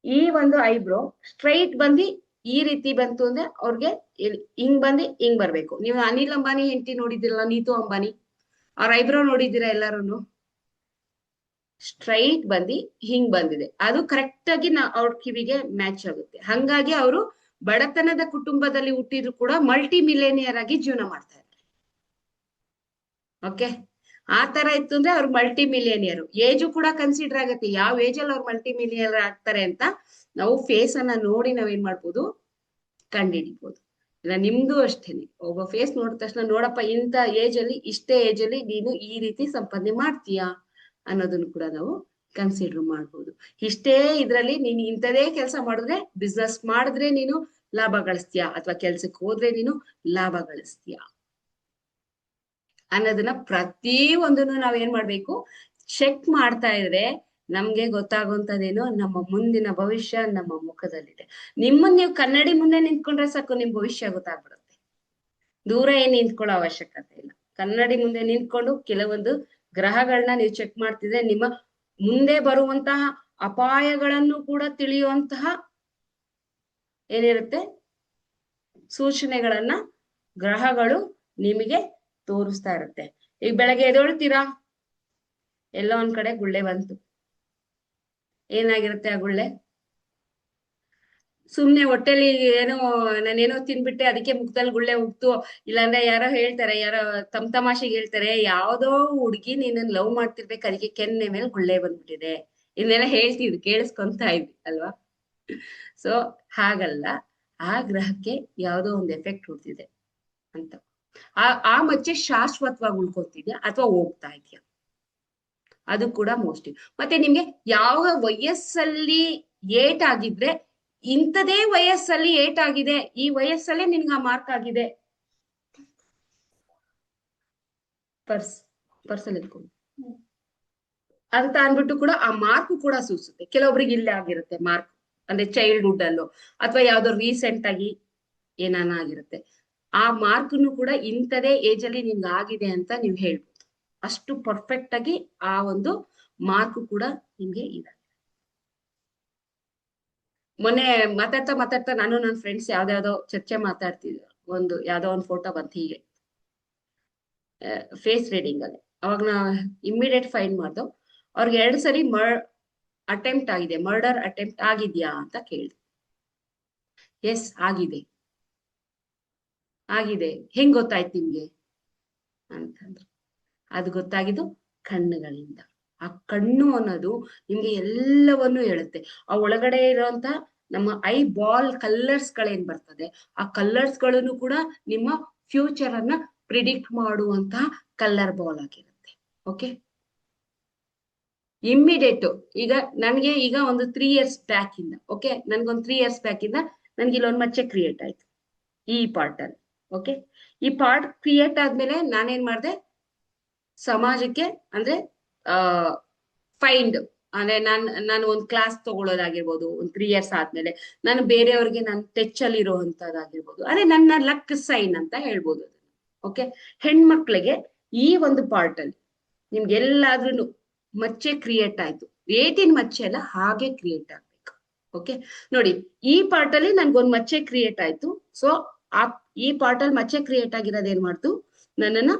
ಈ ಒಂದು ಐಬ್ರೋ ಸ್ಟ್ರೈಟ್ ಬಂದು ಈ ರೀತಿ ಬಂತು ಅಂದ್ರೆ ಅವ್ರಿಗೆ ಹಿಂಗ್ ಬಂದು ಹಿಂಗ್ ಬರ್ಬೇಕು. ನೀವು ಅನಿಲ್ ಅಂಬಾನಿ ಹೆಂಡತಿ ನೋಡಿದಿರಲ್ಲ, ನೀತು ಅಂಬಾನಿ, ಅವ್ರ ಐಬ್ರೋ ನೋಡಿದ್ದೀರಾ ಎಲ್ಲಾರು? ಸ್ಟ್ರೈಟ್ ಬಂದಿ ಹಿಂಗ್ ಬಂದಿದೆ, ಅದು ಕರೆಕ್ಟ್ ಆಗಿ ಅವ್ರ ಕಿವಿಗೆ ಮ್ಯಾಚ್ ಆಗುತ್ತೆ. ಹಂಗಾಗಿ ಅವರು ಬಡತನದ ಕುಟುಂಬದಲ್ಲಿ ಹುಟ್ಟಿದ್ರು ಕೂಡ ಮಲ್ಟಿ ಮಿಲೇನಿಯರ್ ಆಗಿ ಜೀವನ ಮಾಡ್ತಾ ಇದ್ದಾರೆ. ಓಕೆ, ಆ ತರ ಇತ್ತು ಅಂದ್ರೆ ಅವ್ರು ಮಲ್ಟಿ ಮಿಲಿಯನಿಯರ್. ಏಜು ಕೂಡ ಕನ್ಸಿಡರ್ ಆಗುತ್ತೆ, ಯಾವ ಏಜ್ ಅಲ್ಲಿ ಅವ್ರು ಮಲ್ಟಿ ಮಿಲಿಯನಿಯರ್ ಆಗ್ತಾರೆ ಅಂತ ನಾವು ಫೇಸ್ ಅನ್ನ ನೋಡಿ ನಾವೇನ್ ಮಾಡ್ಬೋದು, ಕಂಡುಹಿಡಿಬಹುದು. ಇಲ್ಲ ನಿಮ್ದು ಅಷ್ಟೇನೆ, ಒಬ್ಬ ಫೇಸ್ ನೋಡಿದ ತಕ್ಷಣ ನೋಡಪ್ಪ ಇಂಥ ಏಜ್ ಅಲ್ಲಿ, ಇಷ್ಟೇ ಏಜ್ ಅಲ್ಲಿ ನೀನು ಈ ರೀತಿ ಸಂಪಾದನೆ ಮಾಡ್ತೀಯಾ ಅನ್ನೋದನ್ನು ಕೂಡ ನಾವು ಕನ್ಸಿಡರ್ ಮಾಡ್ಬೋದು. ಇಷ್ಟೇ ಇದ್ರಲ್ಲಿ ನೀನು ಇಂಥದೇ ಕೆಲಸ ಮಾಡಿದ್ರೆ, ಬಿಸ್ನೆಸ್ ಮಾಡಿದ್ರೆ ನೀನು ಲಾಭ ಗಳಿಸ್ತೀಯಾ, ಅಥವಾ ಕೆಲ್ಸಕ್ಕೆ ಹೋದ್ರೆ ನೀನು ಲಾಭ ಗಳಿಸ್ತೀಯಾ ಅನ್ನೋದನ್ನ ಪ್ರತಿ ಒಂದನ್ನು ನಾವೇನ್ ಮಾಡ್ಬೇಕು, ಚೆಕ್ ಮಾಡ್ತಾ ಇದ್ರೆ ನಮ್ಗೆ ಗೊತ್ತಾಗುವಂತದೇನು, ನಮ್ಮ ಮುಂದಿನ ಭವಿಷ್ಯ ನಮ್ಮ ಮುಖದಲ್ಲಿದೆ. ನಿಮ್ಮನ್ನ ನೀವು ಕನ್ನಡಿ ಮುಂದೆ ನಿಂತ್ಕೊಂಡ್ರೆ ಸಾಕು, ನಿಮ್ ಭವಿಷ್ಯ ಗೊತ್ತಾಗ್ಬಿಡುತ್ತೆ. ದೂರ ಏನ್ ನಿಂತ್ಕೊಳ್ಳೋ ಅವಶ್ಯಕತೆ ಇಲ್ಲ. ಕನ್ನಡಿ ಮುಂದೆ ನಿಂತ್ಕೊಂಡು ಕೆಲವೊಂದು ಗ್ರಹಗಳನ್ನ ನೀವು ಚೆಕ್ ಮಾಡ್ತಿದ್ರೆ, ನಿಮ್ಮ ಮುಂದೆ ಬರುವಂತಹ ಅಪಾಯಗಳನ್ನು ಕೂಡ ತಿಳಿಯುವಂತಹ ಏನಿರುತ್ತೆ, ಸೂಚನೆಗಳನ್ನ ಗ್ರಹಗಳು ನಿಮಗೆ ತೋರಿಸ್ತಾ ಇರುತ್ತೆ. ಈಗ ಬೆಳಗ್ಗೆ ಎದ್ದೇಳ್ತೀರಾ, ಎಲ್ಲೋ ಒಂದ್ ಕಡೆ ಗುಳ್ಳೆ ಬಂತು, ಏನಾಗಿರುತ್ತೆ ಆ ಗುಳ್ಳೆ? ಸುಮ್ನೆ ಹೊಟ್ಟೆಲಿ ಏನೋ ನಾನೇನೋ ತಿನ್ಬಿಟ್ಟೆ ಅದಕ್ಕೆ ಮುಖದಲ್ಲಿ ಗುಳ್ಳೆ ಉಗ್ತು, ಇಲ್ಲಾಂದ್ರೆ ಯಾರೋ ಹೇಳ್ತಾರೆ, ಯಾರೋ ತಮಾಷೆಗೆ ಹೇಳ್ತಾರೆ, ಯಾವ್ದೋ ಹುಡ್ಗಿ ನೀನನ್ನ ಲವ್ ಮಾಡ್ತಿರ್ಬೇಕು, ಅದಕ್ಕೆ ಕೆನ್ನೆ ಮೇಲೆ ಗುಳ್ಳೆ ಬಂದ್ಬಿಟ್ಟಿದೆ, ಇದನ್ನೆಲ್ಲ ಹೇಳ್ತಿದ್ವಿ, ಕೇಳಿಸ್ಕೊಂತ ಇದ್ವಿ ಅಲ್ವಾ? ಸೊ ಹಾಗಲ್ಲ, ಆ ಗ್ರಹಕ್ಕೆ ಯಾವ್ದೋ ಒಂದು ಎಫೆಕ್ಟ್ ಹೊಡ್ತಿದೆ ಅಂತ. ಆ ಮಚ್ಚೆ ಶಾಶ್ವತವಾಗಿ ಉಳ್ಕೊತಿದ್ಯಾ ಅಥವಾ ಹೋಗ್ತಾ ಇದೆಯಾ, ಅದು ಕೂಡ ಮೋಸ್ಟ್ಲಿ. ಮತ್ತೆ ನಿಮ್ಗೆ ಯಾವ ವಯಸ್ಸಲ್ಲಿ ಏಟ್ ಆಗಿದ್ರೆ, ಇಂಥದೇ ವಯಸ್ಸಲ್ಲಿ ಏಟ್ ಆಗಿದೆ, ಈ ವಯಸ್ಸಲ್ಲೇ ನಿನ್ಗೆ ಆ ಮಾರ್ಕ್ ಆಗಿದೆ, ಪರ್ಸಲ್ಲಿ ಇಟ್ಕೊಂಡು ಅಂತ ಅನ್ಬಿಟ್ಟು ಕೂಡ ಆ ಮಾರ್ಕ್ ಕೂಡ ಸೂಚಿಸುತ್ತೆ. ಕೆಲವೊಬ್ರಿಗೆ ಇಲ್ಲೇ ಆಗಿರುತ್ತೆ ಮಾರ್ಕ್, ಅಂದ್ರೆ ಚೈಲ್ಡ್ಹುಡ್ ಅಲ್ಲೋ ಅಥವಾ ಯಾವ್ದೋ ರೀಸೆಂಟ್ ಆಗಿ ಏನಾನ ಆಗಿರುತ್ತೆ. ಆ ಮಾರ್ಕ್ನು ಕೂಡ ಇಂಥದೇ ಏಜ್ ಅಲ್ಲಿ ನಿಮ್ಗೆ ಆಗಿದೆ ಅಂತ ನೀವು ಹೇಳ್ಬೋದು. ಅಷ್ಟು ಪರ್ಫೆಕ್ಟ್ ಆಗಿ ಆ ಒಂದು ಮಾರ್ಕ್ ಕೂಡ ನಿಮ್ಗೆ ಇದೆ. ಮೊನ್ನೆ ಮಾತಾಡ್ತಾ ನಾನು ನನ್ನ ಫ್ರೆಂಡ್ಸ್ ಯಾವ್ದಾವ್ದೋ ಚರ್ಚೆ ಮಾತಾಡ್ತಿದ್ವಿ, ಯಾವ್ದೋ ಒಂದು ಫೋಟೋ ಬಂತು ಹೀಗೆ ಫೇಸ್ ರೀಡಿಂಗ್ ಅಲ್ಲಿ. ಅವಾಗ ನಾ ಇಮ್ಮಿಡಿಯೇಟ್ ಫೈಂಡ್ ಮಾಡ್ದೋ, ಅವ್ರಿಗೆ 2 ಸರಿ ಅಟೆಂಪ್ಟ್ ಆಗಿದೆ, ಮರ್ಡರ್ ಅಟೆಂಪ್ಟ್ ಆಗಿದ್ಯಾ ಅಂತ ಕೇಳಿದೆ. ಎಸ್ ಆಗಿದೆ. ಹೆಂಗ್ ಗೊತ್ತಾಯ್ತು ನಿಮ್ಗೆ ಅಂತಂದ್ರು. ಅದು ಗೊತ್ತಾಗಿದ್ದು ಕಣ್ಣುಗಳಿಂದ. ಆ ಕಣ್ಣು ಅನ್ನೋದು ನಿಮ್ಗೆ ಎಲ್ಲವನ್ನೂ ಹೇಳುತ್ತೆ. ಆ ಒಳಗಡೆ ಇರುವಂತ ನಮ್ಮ ಐ ಬಾಲ್ ಕಲರ್ಸ್ ಗಳೇನ್ ಬರ್ತದೆ, ಆ ಕಲರ್ಸ್ ಗಳನ್ನು ಕೂಡ ನಿಮ್ಮ ಫ್ಯೂಚರ್ ಅನ್ನ ಪ್ರಿಡಿಕ್ಟ್ ಮಾಡುವಂತಹ ಕಲರ್ ಬಾಲ್ ಆಗಿರುತ್ತೆ. Okay, immediate. ಈಗ ನನ್ಗೆ ಈಗ ಒಂದು 3 years ಬ್ಯಾಕ್ ಇಂದ, ಓಕೆ, ನನ್ಗೊಂದು 3 years ಬ್ಯಾಕ್ ಇಂದ ನನ್ಗೆ ಇಲ್ಲೊಂದು ಮಚ್ಚೆ ಕ್ರಿಯೇಟ್ ಆಯ್ತು ಈ ಪಾರ್ಟ್ ಅಲ್ಲಿ. ಓಕೆ, ಈ ಪಾರ್ಟ್ ಕ್ರಿಯೇಟ್ ಆದ್ಮೇಲೆ ನಾನೇನ್ ಮಾಡ್ದೆ, ಸಮಾಜಕ್ಕೆ ಅಂದ್ರೆ ಫೈಂಡ್ ಅಂದ್ರೆ ನಾನು ಒಂದು ಕ್ಲಾಸ್ ತಗೊಳ್ಳೋದಾಗಿರ್ಬೋದು, ಒಂದು 3 years ಆದ್ಮೇಲೆ ನಾನು ಬೇರೆಯವ್ರಿಗೆ ನಾನು ಟಚ್ ಅಲ್ಲಿ ಇರುವಂತದ್ದಾಗಿರ್ಬೋದು, ಅದೇ ನನ್ನ ಲಕ್ ಸೈನ್ ಅಂತ ಹೇಳ್ಬೋದು. ಓಕೆ, ಹೆಣ್ಮಕ್ಳಿಗೆ ಈ ಒಂದು ಪಾರ್ಟ್ ಅಲ್ಲಿ ನಿಮ್ಗೆ ಎಲ್ಲಾದ್ರೂ ಮಚ್ಚೆ ಕ್ರಿಯೇಟ್ ಆಯ್ತು, 18 ಮಚ್ಚೆ ಎಲ್ಲ ಹಾಗೆ ಕ್ರಿಯೇಟ್ ಆಗ್ಬೇಕು. ಓಕೆ, ನೋಡಿ ಈ ಪಾರ್ಟ್ ಅಲ್ಲಿ ನನ್ಗೊಂದ್ ಮಚ್ಚೆ ಕ್ರಿಯೇಟ್ ಆಯ್ತು. ಸೊ ಈ ಪಾರ್ಟ್ ಅಲ್ಲಿ ಮಚ್ಚೆ ಕ್ರಿಯೇಟ್ ಆಗಿರೋದ್ ಏನ್ ಮಾಡ್ತು, ನನ್ನನ್ನ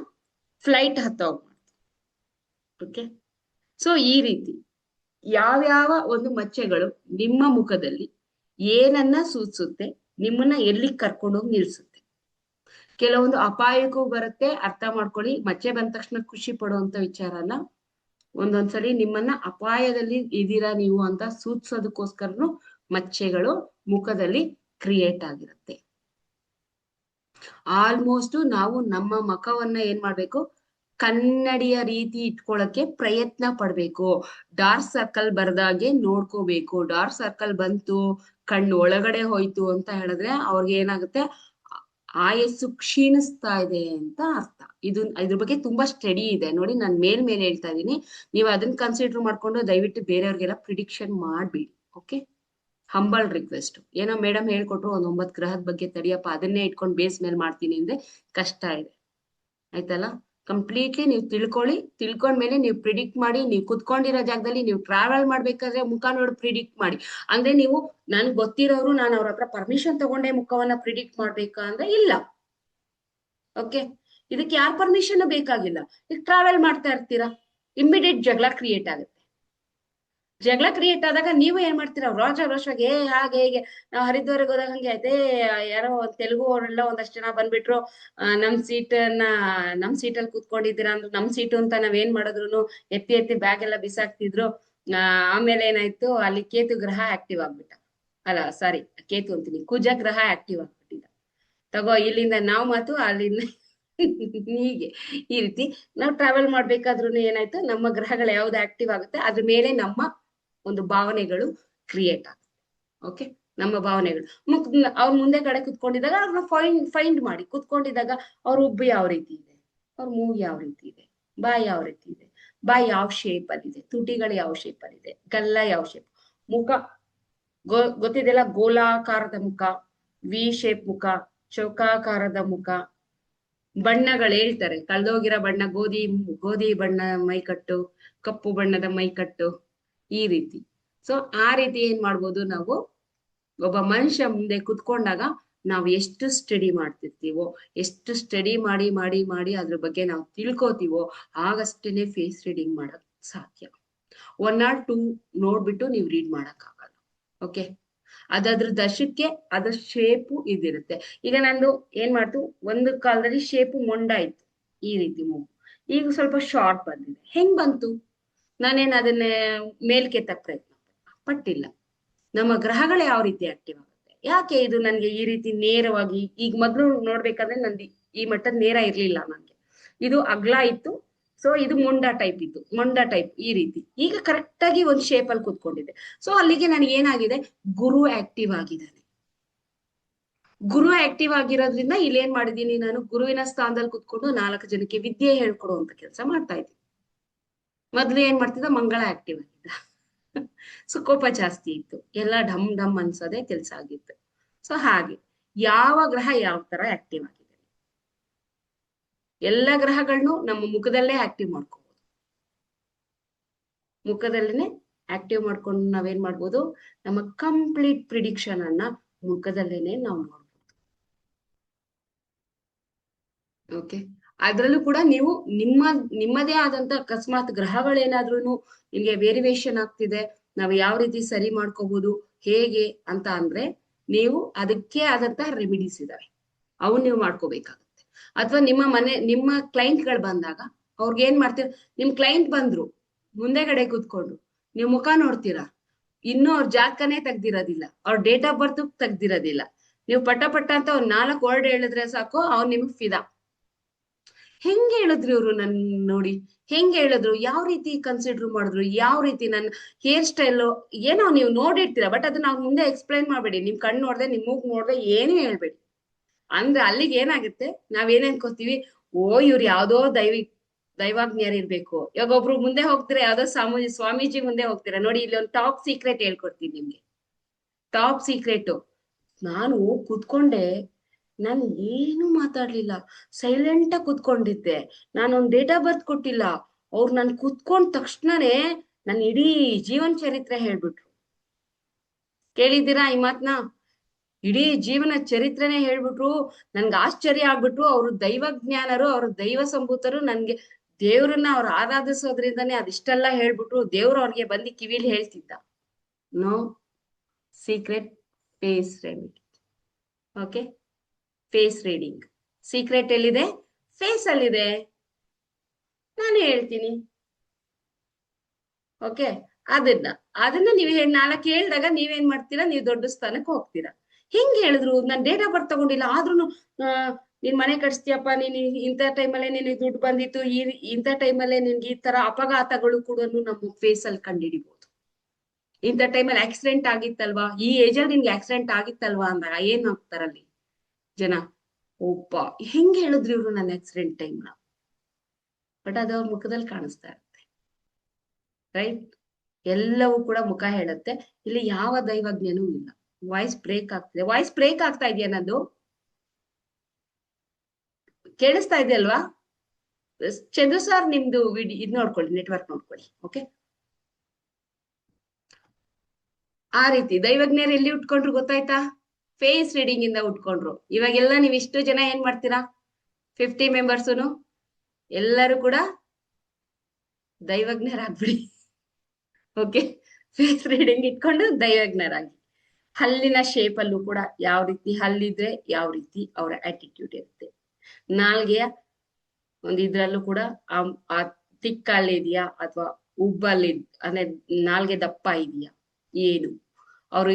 ಫ್ಲೈಟ್ ಹತ್ತೋಗ್ ಮಾಡ್ತು. ಓಕೆ, ಸೊ ಈ ರೀತಿ ಯಾವ್ಯಾವ ಒಂದು ಮಚ್ಚೆಗಳು ನಿಮ್ಮ ಮುಖದಲ್ಲಿ ಏನನ್ನ ಸೂಚಿಸುತ್ತೆ, ನಿಮ್ಮನ್ನ ಎಲ್ಲಿ ಕರ್ಕೊಂಡೋಗಿ ನಿಲ್ಸುತ್ತೆ. ಕೆಲವೊಂದು ಅಪಾಯಕ್ಕೂ ಬರುತ್ತೆ, ಅರ್ಥ ಮಾಡ್ಕೊಳ್ಳಿ. ಮಚ್ಚೆ ಬಂದ ತಕ್ಷಣ ಖುಷಿ ಪಡುವಂತ ವಿಚಾರನ, ಒಂದೊಂದ್ಸಲಿ ನಿಮ್ಮನ್ನ ಅಪಾಯದಲ್ಲಿ ಇದೀರಾ ನೀವು ಅಂತ ಸೂಚಿಸೋದಕ್ಕೋಸ್ಕರನು ಮಚ್ಚೆಗಳು ಮುಖದಲ್ಲಿ ಕ್ರಿಯೇಟ್ ಆಗಿರುತ್ತೆ. ಆಲ್ಮೋಸ್ಟ್ ನಾವು ನಮ್ಮ ಮುಖವನ್ನ ಏನ್ ಮಾಡ್ಬೇಕು, ಕನ್ನಡಿಯ ರೀತಿ ಇಟ್ಕೊಳಕ್ಕೆ ಪ್ರಯತ್ನ ಪಡ್ಬೇಕು. ಡಾರ್ಕ್ ಸರ್ಕಲ್ ಬರ್ದಾಗೆ ನೋಡ್ಕೋಬೇಕು. ಡಾರ್ಕ್ ಸರ್ಕಲ್ ಬಂತು, ಕಣ್ಣು ಒಳಗಡೆ ಹೋಯ್ತು ಅಂತ ಹೇಳಿದ್ರೆ ಅವ್ರಿಗೆ ಏನಾಗುತ್ತೆ, ಆಯಸ್ಸು ಕ್ಷೀಣಿಸ್ತಾ ಇದೆ ಅಂತ ಅರ್ಥ. ಇದ್ರ ಬಗ್ಗೆ ತುಂಬಾ ಸ್ಟಡಿ ಇದೆ ನೋಡಿ, ನಾನು ಮೇಲ್ ಹೇಳ್ತಾ ಇದೀನಿ. ನೀವು ಅದನ್ನ ಕನ್ಸಿಡರ್ ಮಾಡ್ಕೊಂಡು ದಯವಿಟ್ಟು ಬೇರೆಯವ್ರಿಗೆಲ್ಲ ಪ್ರಿಡಿಕ್ಷನ್ ಮಾಡ್ಬೇಡಿ. Okay, humble request. ಏನೋ ಮೇಡಮ್ ಹೇಳ್ಕೊಟ್ರು ಒಂದ್ 9 ಗ್ರಹದ ಬಗ್ಗೆ, ತಡಿಯಪ್ಪ ಅದನ್ನೇ ಇಟ್ಕೊಂಡು ಬೇಸ್ ಮೇಲೆ ಮಾಡ್ತೀನಿ ಅಂದ್ರೆ ಕಷ್ಟ ಇದೆ, ಆಯ್ತಲ್ಲ? ಕಂಪ್ಲೀಟ್ಲಿ ನೀವು ತಿಳ್ಕೊಂಡ್ಮೇಲೆ ನೀವು ಪ್ರಿಡಿಕ್ಟ್ ಮಾಡಿ, ನೀವು ಕುತ್ಕೊಂಡಿರೋ ಜಾಗದಲ್ಲಿ ನೀವು ಟ್ರಾವೆಲ್ ಮಾಡ್ಬೇಕಾದ್ರೆ ಮುಖ ನೋಡಿ ಪ್ರಿಡಿಕ್ಟ್ ಮಾಡಿ. ಅಂದ್ರೆ ನೀವು ನನ್ಗೆ ಗೊತ್ತಿರೋರು ನಾನು ಅವ್ರ ಹತ್ರ ಪರ್ಮಿಷನ್ ತಗೊಂಡೆ ಮುಖವನ್ನ ಪ್ರಿಡಿಕ್ಟ್ ಮಾಡ್ಬೇಕಾ ಅಂದ್ರೆ ಇಲ್ಲ. ಓಕೆ, ಇದಕ್ಕೆ ಯಾರ ಪರ್ಮಿಷನ್ ಬೇಕಾಗಿಲ್ಲ. ಈಗ ಟ್ರಾವೆಲ್ ಮಾಡ್ತಾ ಇರ್ತೀರಾ, ಇಮ್ಮಿಡಿಯೇಟ್ ಜಗಳ ಕ್ರಿಯೇಟ್ ಆಗುತ್ತೆ. ಜಗಳ ಕ್ರಿಯೇಟ್ ಆದಾಗ ನೀವು ಏನ್ ಮಾಡ್ತೀರಾ, ರೋಷಾಗೆ ಹಾಗೆ ಹೇಗೆ. ನಾವು ಹರಿದ್ವಾರಕ್ಕೆ ಹೋದಾಗ ಹಂಗೆ ಅದೇ ಯಾರೋ ತೆಲುಗು ಅವರೆಲ್ಲ ಒಂದಷ್ಟು ಜನ ಬಂದ್ಬಿಟ್ರು. ನಮ್ ಸೀಟಲ್ಲಿ ಕೂತ್ಕೊಂಡಿದ್ದೀರಾ ಅಂದ್ರೆ ನಮ್ ಸೀಟು ಅಂತ ನಾವೇನ್ ಮಾಡಿದ್ರು ಎತ್ತಿ ಎತ್ತಿ ಬ್ಯಾಗ್ ಎಲ್ಲ ಬಿಸಾಕ್ತಿದ್ರು. ಆಮೇಲೆ ಏನಾಯ್ತು, ಅಲ್ಲಿ ಕೇತು ಗ್ರಹ ಆಕ್ಟಿವ್ ಆಗ್ಬಿಟ್ಟ. ಅಲ್ಲ ಸಾರಿ, ಕೇತು ಅಂತೀನಿ, ಕುಜ ಗ್ರಹ ಆಕ್ಟಿವ್ ಆಗ್ಬಿಟ್ಟಿದ್ದ. ತಗೋ ಇಲ್ಲಿಂದ ನಾವು ಮಾತು ಅಲ್ಲಿಂದ ಹೀಗೆ ಈ ರೀತಿ ನಾವು ಟ್ರಾವೆಲ್ ಮಾಡ್ಬೇಕಾದ್ರೂ ಏನಾಯ್ತು, ನಮ್ಮ ಗ್ರಹಗಳು ಯಾವ್ದು ಆಕ್ಟಿವ್ ಆಗುತ್ತೆ ಅದ್ರ ಮೇಲೆ ನಮ್ಮ ಒಂದು ಭಾವನೆಗಳು ಕ್ರಿಯೇಟ್ ಆಗುತ್ತೆ. ಓಕೆ, ನಮ್ಮ ಭಾವನೆಗಳು ಅವ್ರ ಮುಂದೆ ಕಡೆ ಕುತ್ಕೊಂಡಿದ್ದಾಗ ಅವ್ರನ್ನ ಫೈಂಡ್ ಮಾಡಿ ಕುತ್ಕೊಂಡಿದ್ದಾಗ ಅವ್ರ ಉಬ್ಬು ಯಾವ ರೀತಿ ಇದೆ, ಅವ್ರ ಮೂಗು ಯಾವ ರೀತಿ ಇದೆ, ಬಾಯಿ ಯಾವ ರೀತಿ ಇದೆ, ಬಾಯಿ ಯಾವ ಶೇಪ್ ಅಲ್ಲಿ ಇದೆ, ತುಟಿಗಳು ಯಾವ ಶೇಪ್ ಅಲ್ಲಿ ಇದೆ, ಗಲ್ಲ ಯಾವ ಶೇಪ್, ಮುಖ ಗೊತ್ತಿದೆಲ್ಲ, ಗೋಲಾಕಾರದ ಮುಖ, ವಿ ಶೇಪ್ ಮುಖ, ಚೌಕಾಕಾರದ ಮುಖ, ಬಣ್ಣಗಳು ಹೇಳ್ತಾರೆ, ಕಳ್ದೋಗಿರೋ ಬಣ್ಣ, ಗೋಧಿ ಬಣ್ಣ ಮೈಕಟ್ಟು, ಕಪ್ಪು ಬಣ್ಣದ ಮೈಕಟ್ಟು, ಈ ರೀತಿ. ಸೊ ಆ ರೀತಿ ಏನ್ ಮಾಡ್ಬೋದು ನಾವು, ಒಬ್ಬ ಮನುಷ್ಯ ಮುಂದೆ ಕುತ್ಕೊಂಡಾಗ ನಾವು ಎಷ್ಟು ಸ್ಟಡಿ ಮಾಡ್ತಿರ್ತೀವೋ, ಎಷ್ಟು ಸ್ಟಡಿ ಮಾಡಿ ಮಾಡಿ ಮಾಡಿ ಅದ್ರ ಬಗ್ಗೆ ನಾವು ತಿಳ್ಕೋತೀವೋ ಆಗಷ್ಟೇನೆ ಫೇಸ್ ರೀಡಿಂಗ್ ಮಾಡಕ್ ಸಾಧ್ಯ. 1 or 2 ನೋಡ್ಬಿಟ್ಟು ನೀವು ರೀಡ್ ಮಾಡಕ್ ಆಗಲ್ಲ. ಓಕೆ, ಅದ್ರ ದಶಕ್ಕೆ ಅದ್ರ ಶೇಪು ಇದಿರುತ್ತೆ. ಈಗ ನಂದು ಏನ್ ಮಾಡ್ತು, ಒಂದು ಕಾಲದಲ್ಲಿ ಶೇಪು ಮೊಂಡ ಇತ್ತು, ಈ ರೀತಿ ಮೂಗು. ಈಗ ಸ್ವಲ್ಪ ಶಾರ್ಟ್ ಬಂದಿದೆ. ಹೆಂಗ್ ಬಂತು? ನಾನೇನ್ ಅದನ್ನ ಮೇಲ್ಕೆತ್ತಕ್ ಪ್ರಯತ್ನ ಪಟ್ಟಿಲ್ಲ. ನಮ್ಮ ಗ್ರಹಗಳು ಯಾವ ರೀತಿ ಆಕ್ಟಿವ್ ಆಗುತ್ತೆ, ಯಾಕೆ ಇದು ನನ್ಗೆ ಈ ರೀತಿ ನೇರವಾಗಿ, ಈಗ ಮೊದ್ಲು ನೋಡ್ಬೇಕಾದ್ರೆ ನಂದು ಈ ಮಟ್ಟದ ನೇರ ಇರ್ಲಿಲ್ಲ ನನ್ಗೆ, ಇದು ಅಗ್ಲ ಇತ್ತು. ಸೊ ಇದು ಮೊಂಡ ಟೈಪ್ ಈ ರೀತಿ. ಈಗ ಕರೆಕ್ಟ್ ಆಗಿ ಒಂದು ಶೇಪ್ ಅಲ್ಲಿ ಕೂತ್ಕೊಂಡಿದೆ. ಸೊ ಅಲ್ಲಿಗೆ ನನಗೆ ಏನಾಗಿದೆ, ಗುರು ಆಕ್ಟಿವ್ ಆಗಿದ್ದಾನೆ. ಗುರು ಆಕ್ಟಿವ್ ಆಗಿರೋದ್ರಿಂದ ಇಲ್ಲಿ ಏನ್ ಮಾಡಿದೀನಿ, ನಾನು ಗುರುವಿನ ಸ್ಥಾನದಲ್ಲಿ ಕುತ್ಕೊಂಡು 4 ಜನಕ್ಕೆ ವಿದ್ಯೆ ಹೇಳ್ಕೊಡುವಂತ ಕೆಲಸ ಮಾಡ್ತಾ ಇದ್ದೀನಿ. ಮೊದ್ಲು ಏನ್ ಮಾಡ್ತಿದ್ದ, ಮಂಗಳ ಆಕ್ಟಿವ್ ಆಗಿದ್ದ. ಸೊ ಕೋಪ ಜಾಸ್ತಿ ಇತ್ತು, ಎಲ್ಲ ಢಮ್ ಢಮ್ ಅನ್ಸೋದೇ ಕೆಲಸ ಆಗಿತ್ತು. ಸೊ ಹಾಗೆ ಯಾವ ಗ್ರಹ ಯಾವ ತರ ಆಕ್ಟಿವ್ ಆಗಿದೆ, ಎಲ್ಲ ಗ್ರಹಗಳನ್ನು ನಮ್ಮ ಮುಖದಲ್ಲೇ ಆಕ್ಟಿವ್ ಮಾಡ್ಕೋಬಹುದು. ಮುಖದಲ್ಲೇನೆ ಆಕ್ಟಿವ್ ಮಾಡ್ಕೊಂಡು ನಾವೇನ್ ಮಾಡ್ಬೋದು, ನಮ್ಮ ಕಂಪ್ಲೀಟ್ ಪ್ರಿಡಿಕ್ಷನ್ ಅನ್ನ ಮುಖದಲ್ಲೇನೆ ನಾವು ನೋಡ್ಬೋದು. ಓಕೆ, ಅದ್ರಲ್ಲೂ ಕೂಡ ನೀವು ನಿಮ್ಮದೇ ಆದಂತ ಅಕಸ್ಮಾತ್ ಗ್ರಹಗಳೇನಾದ್ರೂ ನಿಮ್ಗೆ ವೇರಿಯೇಷನ್ ಆಗ್ತಿದೆ, ನಾವು ಯಾವ ರೀತಿ ಸರಿ ಮಾಡ್ಕೋಬಹುದು ಹೇಗೆ ಅಂತ ಅಂದ್ರೆ, ನೀವು ಅದಕ್ಕೆ ಆದಂತಹ ರೆಮಿಡೀಸ್ ಇದಾವೆ, ಅವನ್ ನೀವು ಮಾಡ್ಕೋಬೇಕಾಗುತ್ತೆ. ಅಥವಾ ನಿಮ್ಮ ಕ್ಲೈಂಟ್ ಗಳು ಬಂದಾಗ ಅವ್ರಿಗೆ ಏನ್ ಮಾಡ್ತೀರ, ನಿಮ್ ಕ್ಲೈಂಟ್ ಬಂದ್ರು ಮುಂದೆಗಡೆ ಕೂತ್ಕೊಂಡು ನೀವು ಮುಖ ನೋಡ್ತೀರಾ, ಇನ್ನೂ ಅವ್ರ ಜಾತಕನೇ ತೆಗ್ದಿರೋದಿಲ್ಲ, ಅವ್ರ ಡೇಟ್ ಆಫ್ ಬರ್ತ್ ತೆಗ್ದಿರೋದಿಲ್ಲ, ನೀವು ಪಟ್ಟ ಅಂತ ಒಂದ್ 4 ವರ್ಡ್ ಹೇಳಿದ್ರೆ ಸಾಕು, ಅವ್ರು ನಿಮ್ಗೆ ಫಿದಾ. ಹೆಂಗ್ ಹೇಳಿದ್ರು ಇವ್ರು ನನ್ ನೋಡಿ, ಹೆಂಗ್ ಹೇಳಿದ್ರು, ಯಾವ ರೀತಿ ಕನ್ಸಿಡರ್ ಮಾಡಿದ್ರು, ಯಾವ ರೀತಿ ನನ್ನ ಹೇರ್ ಸ್ಟೈಲ್ ಏನೋ ನೀವು ನೋಡಿರ್ತೀರ, ಬಟ್ ಅದನ್ನ ಅವ್ರ ಮುಂದೆ ಎಕ್ಸ್ಪ್ಲೈನ್ ಮಾಡ್ಬೇಡಿ. ನಿಮ್ ಕಣ್ಣು ನೋಡ್ದೆ, ನಿಮ್ ಮೂಗ್ ನೋಡ್ದೆ ಏನು ಹೇಳ್ಬೇಡಿ. ಅಂದ್ರೆ ಅಲ್ಲಿಗೆ ಏನಾಗುತ್ತೆ, ನಾವೇನ್ ಅನ್ಕೋತೀವಿ, ಓ ಇವ್ರು ಯಾವ್ದೋ ದೈವಾಜ್ಞರ್ ಇರ್ಬೇಕು. ಇವಾಗ ಒಬ್ರು ಮುಂದೆ ಹೋಗ್ತೀರಾ, ಯಾವ್ದೋ ಸ್ವಾಮೀಜಿ ಮುಂದೆ ಹೋಗ್ತೀರಾ ನೋಡಿ, ಇಲ್ಲಿ ಒಂದು ಟಾಪ್ ಸೀಕ್ರೆಟ್ ಹೇಳ್ಕೊಡ್ತೀನಿ ನಿಮ್ಗೆ. ಟಾಪ್ ಸೀಕ್ರೆಟ್, ನಾನು ಕೂತ್ಕೊಂಡೆ, ನಾನು ಏನು ಮಾತಾಡ್ಲಿಲ್ಲ, ಸೈಲೆಂಟ್ ಆಗಿ ಕುತ್ಕೊಂಡಿದ್ದೆ, ನಾನೊಂದ್ ಡೇಟ್ ಆಫ್ ಬರ್ತ್ ಕೊಟ್ಟಿಲ್ಲ, ಅವ್ರು ನನ್ ಕುತ್ಕೊಂಡ ತಕ್ಷಣನೇ ನನ್ ಇಡೀ ಜೀವನ ಚರಿತ್ರೆ ಹೇಳ್ಬಿಟ್ರು. ಕೇಳಿದ್ದೀರಾ ಈ ಮಾತ್ನ? ಇಡೀ ಜೀವನ ಚರಿತ್ರೆನೇ ಹೇಳ್ಬಿಟ್ರು. ನನ್ಗೆ ಆಶ್ಚರ್ಯ ಆಗ್ಬಿಟ್ರು. ಅವರು ದೈವಜ್ಞಾನರು, ಅವರು ದೈವ ಸಂಭೂತರು, ನನ್ಗೆ ದೇವ್ರನ್ನ ಅವ್ರು ಆರಾಧಿಸೋದ್ರಿಂದಾನೇ ಅದಿಷ್ಟೆಲ್ಲ ಹೇಳ್ಬಿಟ್ರು. ದೇವ್ರು ಅವ್ರಿಗೆ ಬಂದು ಕಿವಿಲಿ ಹೇಳ್ತಿದ್ದ, no secret face remedy. Okay, face reading secret ಎಲ್ಲಿದೆ, ಫೇಸ್ ಅಲ್ಲಿದೆ, ನಾನು ಹೇಳ್ತೀನಿ. ಓಕೆ, ಅದನ್ನ ನೀವು 4 ಹೇಳಿದಾಗ ನೀವೇನ್ ಮಾಡ್ತೀರಾ, ನೀವು ದೊಡ್ಡ ಸ್ಥಾನಕ್ಕೆ ಹೋಗ್ತೀರಾ. ಹೆಂಗ್ ಹೇಳಿದ್ರು, ನಾನ್ ಡೇಟ್ ಆಫ್ ಬರ್ತ್ ತಗೊಂಡಿಲ್ಲ, ಆದ್ರೂನು ನೀನ್ ಮನೆ ಕಟ್ಸ್ತೀಯಪ್ಪ, ನೀನ್ ಇಂಥ ಟೈಮಲ್ಲೇ ನಿನಗೆ ದುಡ್ಡು ಬಂದಿತ್ತು, ಇಂಥ ಟೈಮಲ್ಲೇ ನಿನ್ಗೆ ಈ ತರ ಅಪಘಾತಗಳು ಕೂಡ ನಮ್ಮ ಫೇಸ್ ಅಲ್ಲಿ ಕಂಡುಹಿಡಿಬಹುದು. ಇಂಥ ಟೈಮಲ್ಲಿ ಆಕ್ಸಿಡೆಂಟ್ ಆಗಿತ್ತಲ್ವಾ, ಈ ಏಜ್ ಅಲ್ಲಿ ನಿನ್ಗೆ ಆಕ್ಸಿಡೆಂಟ್ ಆಗಿತ್ತಲ್ವಾ ಅಂದಾಗ ಏನ್ ಆಗ್ತಾರಲ್ಲಿ ಜನ, ಒಬ್ಬ ಹೆಂಗ್ ಹೇಳಿದ್ರು ಇವ್ರು ನನ್ನ ಆಕ್ಸಿಡೆಂಟ್ ಟೈಮ್ನ, ಬಟ್ ಅದು ಅವ್ರ ಮುಖದಲ್ಲಿ ಕಾಣಿಸ್ತಾ ಇರುತ್ತೆ. ರೈಟ್, ಎಲ್ಲವೂ ಕೂಡ ಮುಖ ಹೇಳುತ್ತೆ. ಇಲ್ಲಿ ಯಾವ ದೈವಜ್ಞನೂ ಇಲ್ಲ. ವಾಯ್ಸ್ ಬ್ರೇಕ್ ಆಗ್ತಿದೆ, ವಾಯ್ಸ್ ಬ್ರೇಕ್ ಆಗ್ತಾ ಇದೆಯಾ? ನನ್ನದು ಕೇಳಿಸ್ತಾ ಇದೆಯಲ್ವಾ? ಚಂದ್ರು ಸರ್ ನಿಮ್ದು ಇದ್ ನೋಡ್ಕೊಳ್ಳಿ, ನೆಟ್ವರ್ಕ್ ನೋಡ್ಕೊಳ್ಳಿ. ಓಕೆ, ಆ ರೀತಿ ದೈವಜ್ಞರು ಎಲ್ಲಿ ಉಟ್ಕೊಂಡ್ರು ಗೊತ್ತಾಯ್ತಾ? ಫೇಸ್ ರೀಡಿಂಗ್ ಇಂದ ಉಟ್ಕೊಂಡ್ರು. ಇವಾಗೆಲ್ಲ ನೀವ್ ಇಷ್ಟು ಜನ ಏನ್ ಮಾಡ್ತೀರಾ? 50 ಮೆಂಬರ್ಸುನು ಎಲ್ಲರೂ ಕೂಡ ದೈವಜ್ಞರಾಗ್ಬಿಡಿ. ಓಕೆ, ಫೇಸ್ ರೀಡಿಂಗ್ ಇಟ್ಕೊಂಡು ದೈವಜ್ಞರಾಗಿ. ಹಲ್ಲಿನ ಶೇಪ್ ಅಲ್ಲೂ ಕೂಡ ಯಾವ ರೀತಿ ಹಲ್ಲಿದ್ರೆ ಯಾವ ರೀತಿ ಅವರ ಆಟಿಟ್ಯೂಡ್ ಇರುತ್ತೆ. ನಾಲ್ಗೆಯ ಒಂದು ಇದ್ರಲ್ಲೂ ಕೂಡ ಆ ತಿಕ್ಕಲ್ಲಿ ಇದೆಯಾ ಅಥವಾ ಉಬ್ಬಲ್ಲಿ, ಅಂದ್ರೆ ನಾಲ್ಗೆ ದಪ್ಪ ಇದೆಯಾ, ಏನು ಅವರು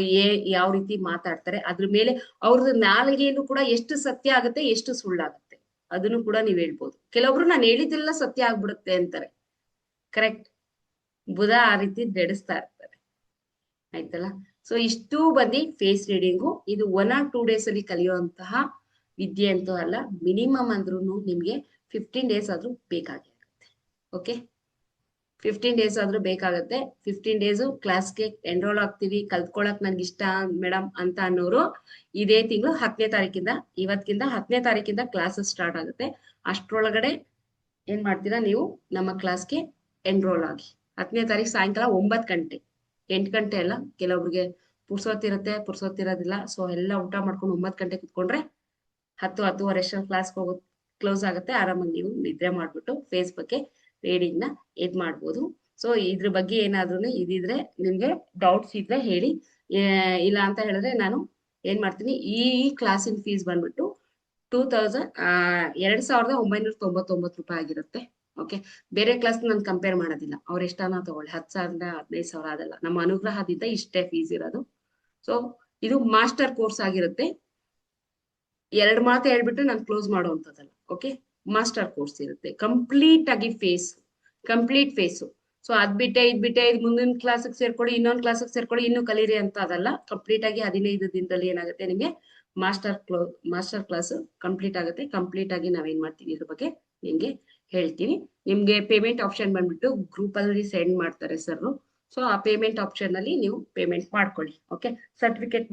ಯಾವ ರೀತಿ ಮಾತಾಡ್ತಾರೆ, ಅದ್ರ ಮೇಲೆ ಅವ್ರದ್ದು ನಾಲ್ಗೆಯಲ್ಲೂ ಕೂಡ ಎಷ್ಟು ಸತ್ಯ ಆಗುತ್ತೆ, ಎಷ್ಟು ಸುಳ್ಳಾಗುತ್ತೆ ಅದನ್ನು ಕೂಡ ನೀವ್ ಹೇಳ್ಬೋದು. ಕೆಲವೊಬ್ರು ನಾನು ಹೇಳಿದ್ದೆಲ್ಲ ಸತ್ಯ ಆಗ್ಬಿಡುತ್ತೆ ಅಂತಾರೆ. ಕರೆಕ್ಟ್, ಬುಧ ಆ ರೀತಿ ನಡೆಸ್ತಾ ಇರ್ತಾರೆ. ಆಯ್ತಲ್ಲ? ಸೊ ಇಷ್ಟು ಬಂದಿ ಫೇಸ್ ರೀಡಿಂಗು. ಇದು 1 or 2 days ಅಲ್ಲಿ ಕಲಿಯುವಂತಹ ವಿದ್ಯೆ ಅಂತೂ ಅಲ್ಲ. ಮಿನಿಮಮ್ ಅಂದ್ರೂ ನಿಮ್ಗೆ 15 days ಆದ್ರೂ ಬೇಕಾಗಿರುತ್ತೆ. ಓಕೆ, 15 days ಆದ್ರೂ ಬೇಕಾಗತ್ತೆ. 15 days ಕ್ಲಾಸ್ಗೆ ಎನ್ರೋಲ್ ಆಗ್ತೀವಿ, ಕಲ್ತ್ಕೊಳಕ್ ನನ್ಗೆ ಇಷ್ಟ ಮೇಡಮ್ ಅಂತ ಅನ್ನೋರು ಇದೇ ತಿಂಗಳು 10ನೇ ತಾರೀಕಿಂದ, ಇವತ್ತಿಂದ 10ನೇ ತಾರೀಕಿಂದ ಕ್ಲಾಸಸ್ ಸ್ಟಾರ್ಟ್ ಆಗುತ್ತೆ. ಅಷ್ಟ್ರೊಳಗಡೆ ಏನ್ ಮಾಡ್ತೀರಾ ನೀವು ನಮ್ಮ ಕ್ಲಾಸ್ಗೆ ಎನ್ರೋಲ್ ಆಗಿ. 10ನೇ ತಾರೀಕು ಸಾಯಂಕಾಲ 9 ಗಂಟೆ, 8 ಗಂಟೆ ಅಲ್ಲ. ಕೆಲವೊಬ್ರಿಗೆ ಪುರ್ಸೊತ್ತಿರುತ್ತೆ, ಪುರ್ಸೊತ್ತಿರೋದಿಲ್ಲ. ಸೊ ಎಲ್ಲ ಊಟ ಮಾಡ್ಕೊಂಡು 9 ಗಂಟೆ ಕುತ್ಕೊಂಡ್ರೆ 10-10:30 ಕ್ಲಾಸ್ಗೆ ಹೋಗೋದು ಕ್ಲೋಸ್ ಆಗುತ್ತೆ. ಆರಾಮಾಗಿ ನೀವು ನಿದ್ರೆ ಮಾಡ್ಬಿಟ್ಟು ಫೇಸ್ ಬಗ್ಗೆ ರೀಡಿಂಗ್ ನ ಇದ್ ಮಾಡ್ಬೋದು. ಸೊ ಇದ್ರ ಬಗ್ಗೆ ಏನಾದ್ರೂ ಇದಿದ್ರೆ ನಿಮ್ಗೆ ಡೌಟ್ಸ್ ಇದ್ರೆ ಹೇಳಿ. ಇಲ್ಲ ಅಂತ ಹೇಳಿದ್ರೆ ನಾನು ಏನ್ ಮಾಡ್ತೀನಿ, ಈ ಕ್ಲಾಸಿನ ಫೀಸ್ ಬಂದ್ಬಿಟ್ಟು 2,999 ರೂಪಾಯಿ ಆಗಿರುತ್ತೆ. ಓಕೆ, ಬೇರೆ ಕ್ಲಾಸ್ ನಾನು ಕಂಪೇರ್ ಮಾಡೋದಿಲ್ಲ. ಅವ್ರ ಎಷ್ಟಾನ ತಗೊಳ್ಳಿ, 10,000 15,000 ಅದಲ್ಲ. ನಮ್ಮ ಅನುಗ್ರಹದಿಂದ ಇಷ್ಟೇ ಫೀಸ್ ಇರೋದು. ಸೊ ಇದು ಮಾಸ್ಟರ್ ಕೋರ್ಸ್ ಆಗಿರುತ್ತೆ. 2 ಮಾತು ಹೇಳ್ಬಿಟ್ಟು ನಾನು ಕ್ಲೋಸ್ ಮಾಡುವಂತದ್ದಲ್ಲ. ಓಕೆ, ಮಾಸ್ಟರ್ ಕೋರ್ಸ್ ಇರುತ್ತೆ. ಕಂಪ್ಲೀಟ್ ಆಗಿ ಕಂಪ್ಲೀಟ್ ಫೇಸು. ಸೊ ಇದ್ ಬಿಟ್ಟೆ ಇದು ಮುಂದಿನ ಕ್ಲಾಸಿಗೆ ಸೇರ್ಕೊಳ್ಳಿ, ಇನ್ನೊಂದು ಕ್ಲಾಸಿಗೆ ಸೇರ್ಕೊಳ್ಳಿ, ಇನ್ನು ಕಲೀರಿ ಅಂತ ಅದಲ್ಲ. ಕಂಪ್ಲೀಟ್ ಆಗಿ 15 ದಿನದಲ್ಲಿ ಏನಾಗುತ್ತೆ ನಿಮ್ಗೆ ಮಾಸ್ಟರ್ ಕ್ಲಾಸ್ ಕಂಪ್ಲೀಟ್ ಆಗುತ್ತೆ. ಕಂಪ್ಲೀಟ್ ಆಗಿ ನಾವೇನ್ ಮಾಡ್ತೀವಿ ಇದ್ರ ಬಗ್ಗೆ ನಿಮ್ಗೆ ಹೇಳ್ತೀವಿ. ನಿಮ್ಗೆ ಪೇಮೆಂಟ್ ಆಪ್ಷನ್ ಬಂದ್ಬಿಟ್ಟು ಗ್ರೂಪ್ ಅಲ್ಲಿ ಸೆಂಡ್ ಮಾಡ್ತಾರೆ ಸರ್. ಸೊ ಆ ಪೇಮೆಂಟ್ ಆಪ್ಷನ್ ಅಲ್ಲಿ ನೀವು ಪೇಮೆಂಟ್ ಮಾಡ್ಕೊಳ್ಳಿ. ಓಕೆ,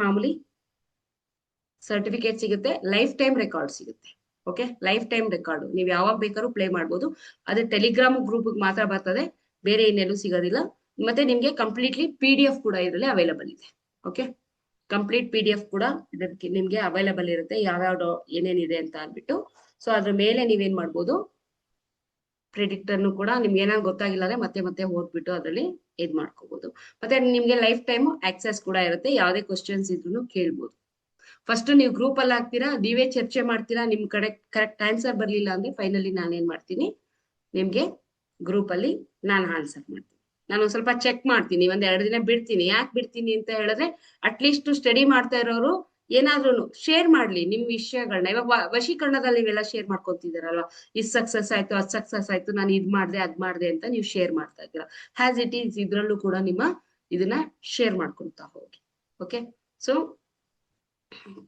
ಮಾಮೂಲಿ ಸರ್ಟಿಫಿಕೇಟ್ ಸಿಗುತ್ತೆ, ಲೈಫ್ ಟೈಮ್ ರೆಕಾರ್ಡ್ ಸಿಗುತ್ತೆ. ಓಕೆ, ಲೈಫ್ ಟೈಮ್ ರೆಕಾರ್ಡ್ ನೀವು ಯಾವಾಗ ಬೇಕಾದ್ರೂ ಪ್ಲೇ ಮಾಡ್ಬೋದು. ಅದು ಟೆಲಿಗ್ರಾಮ್ ಗ್ರೂಪ್ ಮಾತ್ರ ಬರ್ತದೆ, ಬೇರೆ ಇನ್ನೆಲ್ಲೂ ಸಿಗೋದಿಲ್ಲ. ಮತ್ತೆ ನಿಮ್ಗೆ ಕಂಪ್ಲೀಟ್ಲಿ PDF ಕೂಡ ಇದರಲ್ಲಿ ಅವೈಲಬಲ್ ಇದೆ. ಓಕೆ, ಕಂಪ್ಲೀಟ್ PDF ಕೂಡ ಇದಕ್ಕೆ ನಿಮ್ಗೆ ಅವೈಲಬಲ್ ಇರುತ್ತೆ, ಯಾವ್ಯಾವ ಏನೇನಿದೆ ಅಂತ ಅಂದ್ಬಿಟ್ಟು. ಸೊ ಅದ್ರ ಮೇಲೆ ನೀವೇನ್ ಮಾಡ್ಬೋದು, ಪ್ರಿಡಿಕ್ಟರ್ನು ಕೂಡ ನಿಮ್ಗೆ ಏನಾದ್ರು ಗೊತ್ತಾಗಿಲ್ಲ ಅಂದ್ರೆ ಮತ್ತೆ ಓದ್ಬಿಟ್ಟು ಅದರಲ್ಲಿ ಇದ್ ಮಾಡ್ಕೋಬಹುದು. ಮತ್ತೆ ನಿಮ್ಗೆ ಲೈಫ್ ಟೈಮ್ ಆಕ್ಸೆಸ್ ಕೂಡ ಇರುತ್ತೆ, ಯಾವ್ದೇ ಕ್ವಶನ್ಸ್ ಇದ್ರು ಕೇಳ್ಬೋದು. ಫಸ್ಟ್ ನೀವು ಗ್ರೂಪ್ ಅಲ್ಲಿ ಹಾಕ್ತೀರಾ, ನೀವೇ ಚರ್ಚೆ ಮಾಡ್ತೀರಾ. ನಿಮ್ ಕಡೆ ಕರೆಕ್ಟ್ ಆನ್ಸರ್ ಬರ್ಲಿಲ್ಲ ಅಂದ್ರೆ ಫೈನಲಿ ನಾನೇನ್ ಮಾಡ್ತೀನಿ, ನಿಮ್ಗೆ ಗ್ರೂಪ್ ಅಲ್ಲಿ ನಾನು ಆನ್ಸರ್ ಮಾಡ್ತೀನಿ. ನಾನು ಸ್ವಲ್ಪ ಚೆಕ್ ಮಾಡ್ತೀನಿ, 1-2 ದಿನ ಬಿಡ್ತೀನಿ. ಯಾಕೆ ಬಿಡ್ತೀನಿ ಅಂತ ಹೇಳಿದ್ರೆ, ಅಟ್ಲೀಸ್ಟ್ ಸ್ಟಡಿ ಮಾಡ್ತಾ ಇರೋರು ಏನಾದ್ರೂ ಶೇರ್ ಮಾಡ್ಲಿ ನಿಮ್ ವಿಷಯಗಳನ್ನ. ಇವಾಗ ವಶೀಕರಣದಲ್ಲಿ ನೀವೆಲ್ಲ ಶೇರ್ ಮಾಡ್ಕೊತಿದ್ದೀರಲ್ವಾ, ಇದ್ ಸಕ್ಸಸ್ ಆಯ್ತು, ಅದ್ ಸಕ್ಸಸ್ ಆಯ್ತು, ನಾನು ಇದ್ ಮಾಡ್ದೆ ಅದ್ ಮಾಡ್ದೆ ಅಂತ ನೀವು ಶೇರ್ ಮಾಡ್ತಾ ಇದ್ದೀರಾ. ಹ್ಯಾಸ್ ಇಟ್ ಈಸ್ ಇದ್ರಲ್ಲೂ ಕೂಡ ನಿಮ್ಮ ಇದನ್ನ ಶೇರ್ ಮಾಡ್ಕೊಂತಾ ಹೋಗಿ. ಓಕೆ, ಸೊ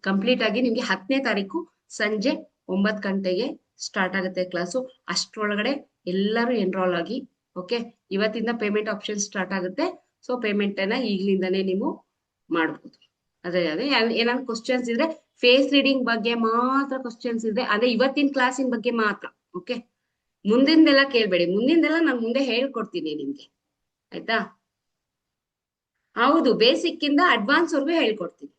ಕಂಪ್ಲೀಟ್ ಆಗಿ ನಿಮ್ಗೆ 10ನೇ ತಾರೀಕು ಸಂಜೆ 9 ಗಂಟೆಗೆ ಸ್ಟಾರ್ಟ್ ಆಗುತ್ತೆ ಕ್ಲಾಸು. ಅಷ್ಟ್ರೊಳಗಡೆ ಎಲ್ಲರೂ ಎನ್ರೋಲ್ ಆಗಿ. ಓಕೆ, ಇವತ್ತಿಂದ ಪೇಮೆಂಟ್ ಆಪ್ಷನ್ ಸ್ಟಾರ್ಟ್ ಆಗುತ್ತೆ. ಸೊ ಪೇಮೆಂಟ್ ಅನ್ನ ಈಗ್ಲಿಂದಾನೇ ನೀವು ಮಾಡ್ಬೋದು. ಅದೇ ಏನಾದ್ರು ಕ್ವಶನ್ಸ್ ಇದ್ರೆ ಫೇಸ್ ರೀಡಿಂಗ್ ಬಗ್ಗೆ ಮಾತ್ರ ಕ್ವಶನ್ಸ್ ಇದೆ, ಅದೇ ಇವತ್ತಿನ ಕ್ಲಾಸಿನ ಬಗ್ಗೆ ಮಾತ್ರ. ಓಕೆ, ಮುಂದಿಂದೆಲ್ಲ ಕೇಳ್ಬೇಡಿ, ಮುಂದಿಂದೆಲ್ಲ ನಾನು ಮುಂದೆ ಹೇಳ್ಕೊಡ್ತೀನಿ ನಿಮ್ಗೆ. ಆಯ್ತಾ? ಹೌದು, ಬೇಸಿಕ್ ಇಂದ ಅಡ್ವಾನ್ಸ್ ವರ್ಗೂ ಹೇಳ್ಕೊಡ್ತೀನಿ.